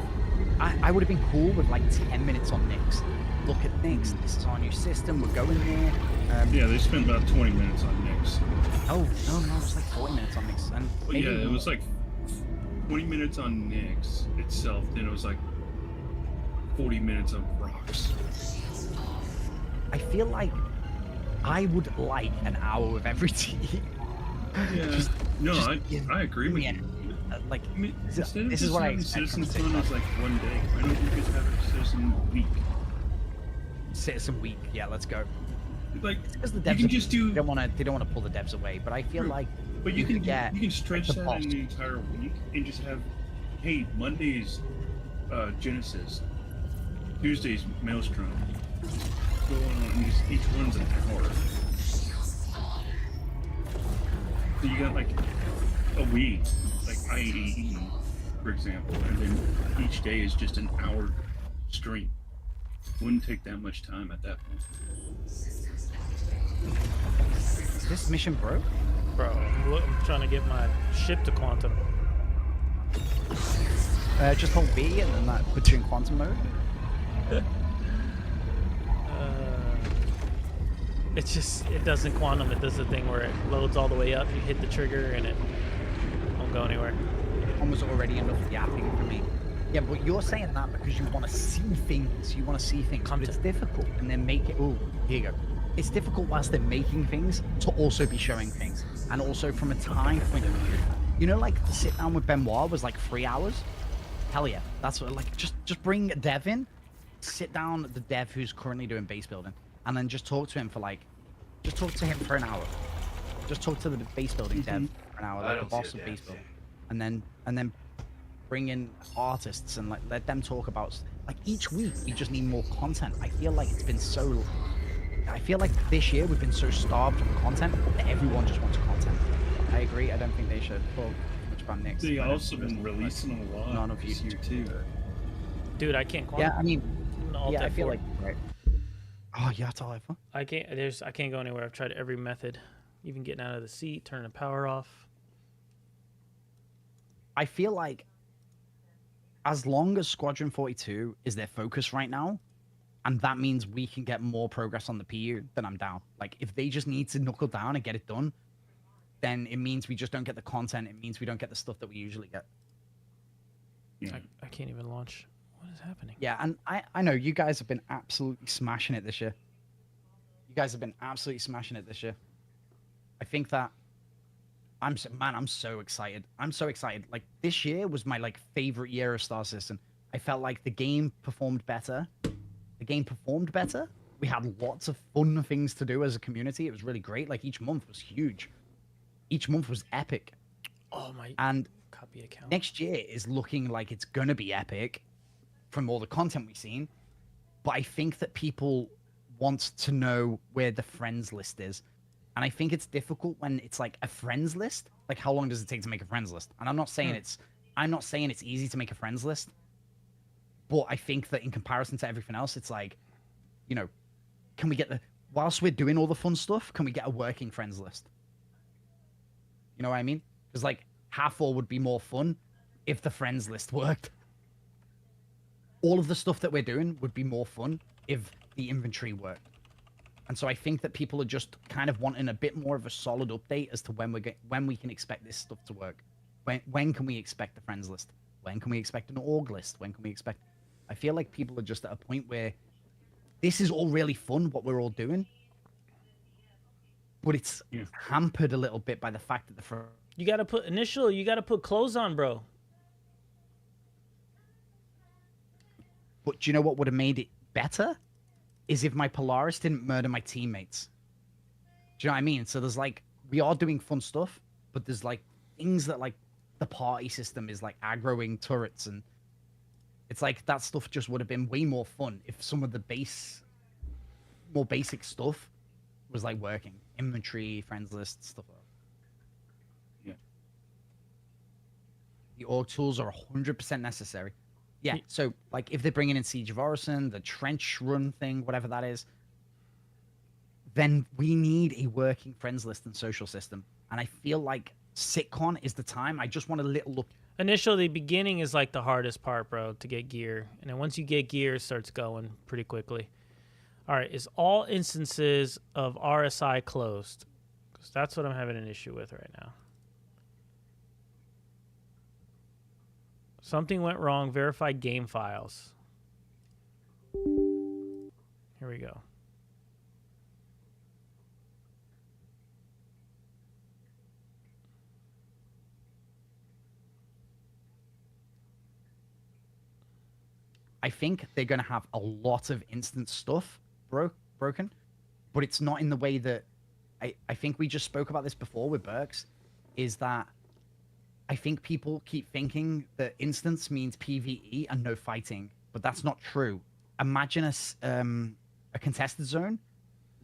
I would have been cool with like 10 minutes on Nyx. look at things. This is our new system. We're going there. Yeah, they spent about 20 minutes on Nyx. Oh no, it was like 40 minutes on Nyx, and Well, maybe yeah, it more. was like 20 minutes on Nyx itself. Then it was like 40 minutes of rocks. I feel like I would like an hour with every team. Yeah. I agree with you. Like, I mean, instead of this just is what I having expect from Citizencon as like one day, why don't you just have a Citizen week? Citizen Week, yeah, let's go. Like, because the you devs can just do. they don't want to pull the devs away, but I feel like But you can get you can stretch the that boss. in the entire week and just have, hey, Monday's Genesis, Tuesday's Maelstrom. Go on and just each one's an hour. So you got like a week, like IAE, for example, and then each day is just an hour stream. Wouldn't take that much time at that point. Is this mission broke? Bro, I'm trying to get my ship to quantum. Just hold B and then that puts you in quantum mode. It doesn't quantum. It does the thing where it loads all the way up. You hit the trigger and it won't go anywhere. Almost already enough yapping for me. Yeah, but you're saying that because you want to see things. You want to see things. But it's difficult, and then make it. Oh, here you go. It's difficult whilst they're making things to also be showing things, and also from a time point of view. You know, like the sit down with Benoit was like 3 hours. Hell yeah, that's what. Like just bring a dev in, sit down the dev who's currently doing base building, and then just talk to him for like, just talk to him for an hour. Just talk to the base building dev for an hour, like the boss of base building, and then bring in artists and like let them talk about like each week we just need more content. I feel like it's been so. I feel like this year we've been so starved of content that everyone just wants content. I agree. I don't think they should talk much about Nyx. They also been releasing a lot None of this you year too. Dude, I can't quantum. Yeah, I mean, Alt I feel F4. like right. Oh yeah, it's all over. I can't go anywhere. I've tried every method, even getting out of the seat, turning the power off. I feel like as long as Squadron 42 is their focus right now, and that means we can get more progress on the PU, then I'm down. Like, if they just need to knuckle down and get it done, then it means we just don't get the content. It means we don't get the stuff that we usually get. Yeah. I can't even launch. What is happening? Yeah, and I know you guys have been absolutely smashing it this year. You guys have been absolutely smashing it this year. I think that I'm so excited. I'm so excited. Like, this year was my like favorite year of Star Citizen. I felt like the game performed better. We had lots of fun things to do as a community. It was really great. Like, each month was huge. Each month was epic. Oh my! And copy account. next year is looking like it's gonna be epic from all the content we've seen. But I think that people want to know where the friends list is. And I think it's difficult when it's like a friends list. Like, how long does it take to make a friends list? And I'm not saying it's easy to make a friends list. But I think that in comparison to everything else, it's like, you know, can we get whilst we're doing all the fun stuff, can we get a working friends list? You know what I mean? Because like half four would be more fun if the friends list worked. All of the stuff that we're doing would be more fun if the inventory worked. And so I think that people are just kind of wanting a bit more of a solid update as to when we can expect this stuff to work. When can we expect the friends list? When can we expect an org list? When can we expect? I feel like people are just at a point where this is all really fun, what we're all doing, but it's hampered a little bit by the fact that You gotta put clothes on, bro. But do you know what would have made it better? Is if my Polaris didn't murder my teammates. Do you know what I mean? So there's like, we are doing fun stuff, but there's like things that like the party system is like aggroing turrets, and it's like that stuff just would have been way more fun if some of the more basic stuff was like working. Inventory, friends list, stuff like that. Yeah. The org tools are 100% necessary. Yeah, so like if they're bringing in Siege of Orison, the trench run thing, whatever that is, then we need a working friends list and social system. And I feel like Sitcon is the time. I just want a little look. Initially, the beginning is like the hardest part, bro, to get gear. And then once you get gear, it starts going pretty quickly. All right, is all instances of RSI closed? Because that's what I'm having an issue with right now. Something went wrong. Verify game files. Here we go. I think they're going to have a lot of instant stuff broken, but it's not in the way that I think we just spoke about this before with Burks, is that I think people keep thinking that instance means PvE and no fighting, but that's not true. Imagine a contested zone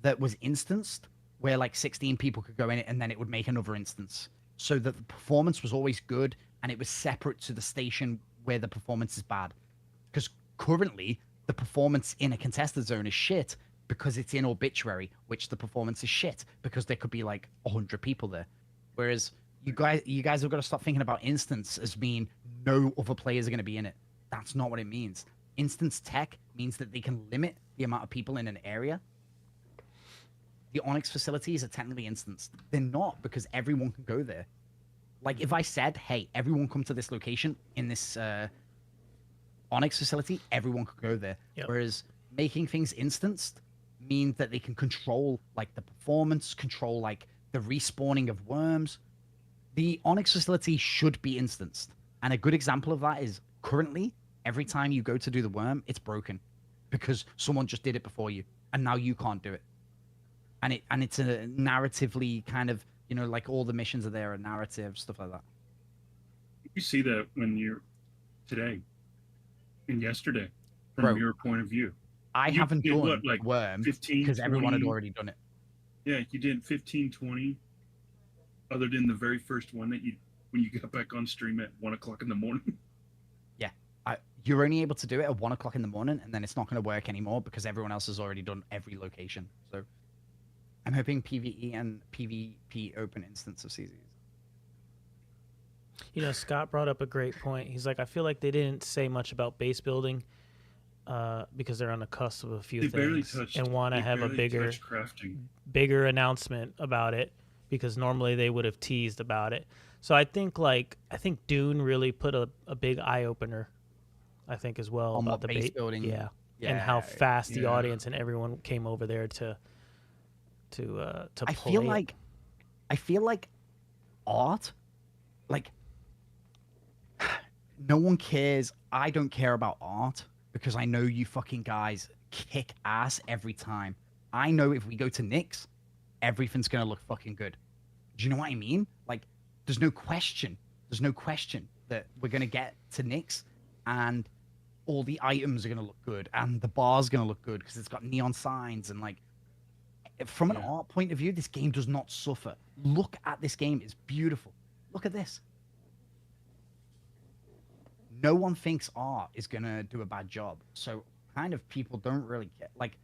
that was instanced where like 16 people could go in it and then it would make another instance, so that the performance was always good and it was separate to the station where the performance is bad. Because currently the performance in a contested zone is shit because it's in Obituary, which the performance is shit because there could be like 100 people there. Whereas you guys have got to stop thinking about instance as being no other players are going to be in it. That's not what it means. Instance tech means that they can limit the amount of people in an area. The Onyx facilities are technically instanced. They're not, because everyone can go there. Like if I said, hey, everyone come to this location in this Onyx facility, everyone could go there. Yep. Whereas making things instanced means that they can control like the performance, control like the respawning of worms. The Onyx facility should be instanced. And a good example of that is currently, every time you go to do the worm, it's broken because someone just did it before you and now you can't do it. And it's a narratively kind of, you know, like all the missions are there, a narrative, stuff like that. You see that when you're today and yesterday from your point of view. I haven't done what, like worm 15, because everyone had 20? already done it. Yeah, you did 15, 20, other than the very first one that when you got back on stream at 1 o'clock in the morning. Yeah, you're only able to do it at 1 o'clock in the morning, and then it's not going to work anymore because everyone else has already done every location. So I'm hoping PvE and PvP open instance of CZs. You know, Scott brought up a great point. He's like, I feel like they didn't say much about base building because they're on the cusp of a few things and want to have a bigger announcement about it, because normally they would have teased about it. So I think Dune really put a big eye opener, I think, as well, on about the the base building. Yeah, and how fast the audience and everyone came over there to play. I feel like art, like no one cares. I don't care about art because I know you fucking guys kick ass every time. I know if we go to Nick's, everything's gonna look fucking good. Do you know what I mean? Like, there's no question that we're gonna get to Nick's and all the items are gonna look good and the bar's gonna look good because it's got neon signs and like. From an art point of view, this game does not suffer. Look at this game. It's beautiful. Look at this. No one thinks art is going to do a bad job. So kind of people don't really get, like,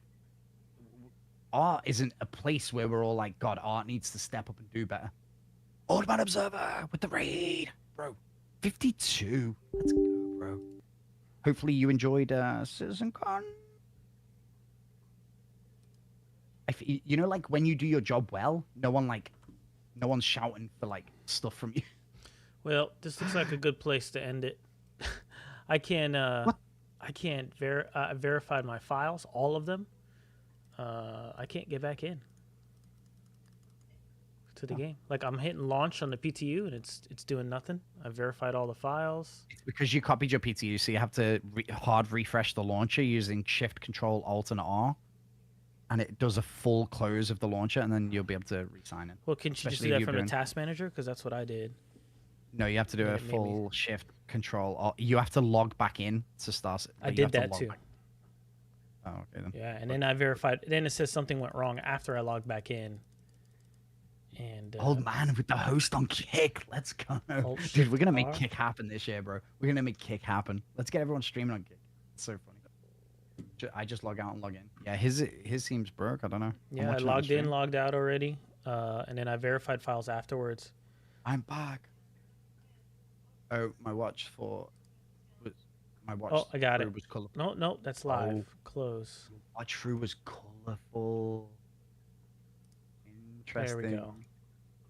art isn't a place where we're all like, God, art needs to step up and do better. Old Man Observer with the raid. Bro, 52. Let's go, bro. Hopefully you enjoyed CitizenCon. You know, like when you do your job well, no one's shouting for like stuff from you. Well, this looks like a good place to end it. I can't verify my files, all of them. I can't get back in to the game. Like I'm hitting launch on the PTU and it's doing nothing. I verified all the files. It's because you copied your PTU, so you have to hard refresh the launcher using Shift, Control, Alt, and R. And it does a full close of the launcher, and then you'll be able to re-sign it. Well, can't you just do that from the task manager? Because that's what I did. No, you have to do a full Shift, Control, or you have to log back in to start. I did that too. Oh, okay then. Yeah, and then I verified. Then it says something went wrong after I logged back in. And old man with the host on Kick. Let's go, dude. We're gonna make Kick happen this year, bro. We're gonna make Kick happen. Let's get everyone streaming on Kick. It's so funny. I just log out and log in. Yeah, his seems broke. I don't know. Yeah, I logged in, logged out already, and then I verified files afterwards. I'm back. Oh, my watch for My watch. Oh, I got true it. Was colorful. No, no, that's live. Oh. Close. My true was colorful. Interesting. There we go.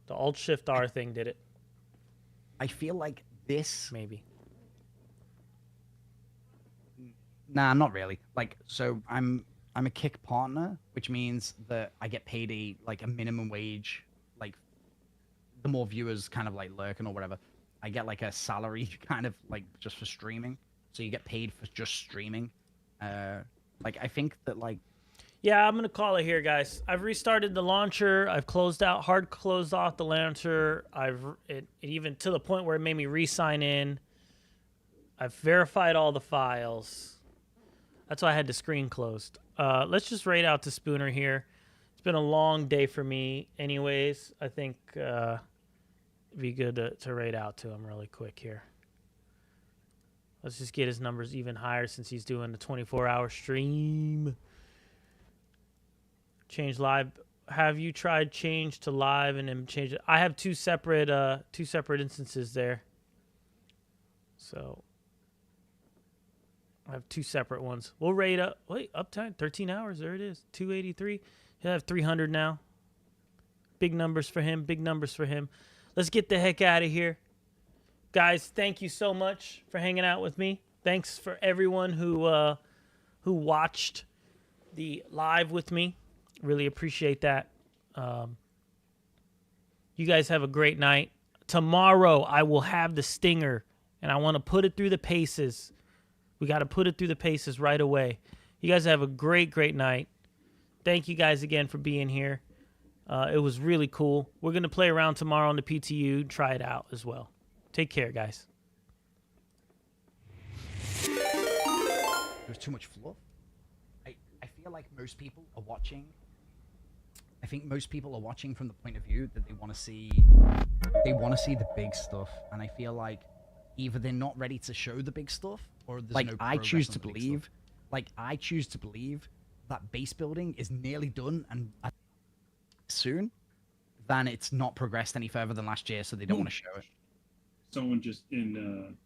The Alt Shift R thing did it. I feel like this. Maybe. Nah, not really. Like, so I'm a kick partner, which means that I get paid a minimum wage. Like, the more viewers kind of like lurking or whatever, I get like a salary kind of like just for streaming. So you get paid for just streaming. Like I think that like. Yeah, I'm gonna call it here, guys. I've restarted the launcher. I've hard closed off the launcher. It even to the point where it made me re-sign in. I've verified all the files. That's why I had the screen closed. Let's just raid out to Spooner here. It's been a long day for me, anyways. I think it'd be good to raid out to him really quick here. Let's just get his numbers even higher since he's doing the 24-hour stream. Change live. Have you tried change to live and then change it? I have two separate instances there. So I have two separate ones. We'll rate up. Wait, uptime 13 hours. There it is. 283. He'll have 300 now. Big numbers for him. Big numbers for him. Let's get the heck out of here. Guys, thank you so much for hanging out with me. Thanks for everyone who watched the live with me. Really appreciate that. You guys have a great night. Tomorrow I will have the stinger, and I want to put it through the paces. We got to put it through the paces right away. You guys have a great, great night. Thank you guys again for being here. It was really cool. We're going to play around tomorrow on the PTU, try it out as well. Take care, guys. There's too much fluff. I feel like most people are watching. I think most people are watching from the point of view that they want to see the big stuff, and I feel like either they're not ready to show the big stuff, or there's like no I progress choose on to the big believe, stuff. Like I choose to believe that base building is nearly done and soon, then it's not progressed any further than last year, so they don't want to show it. Someone just in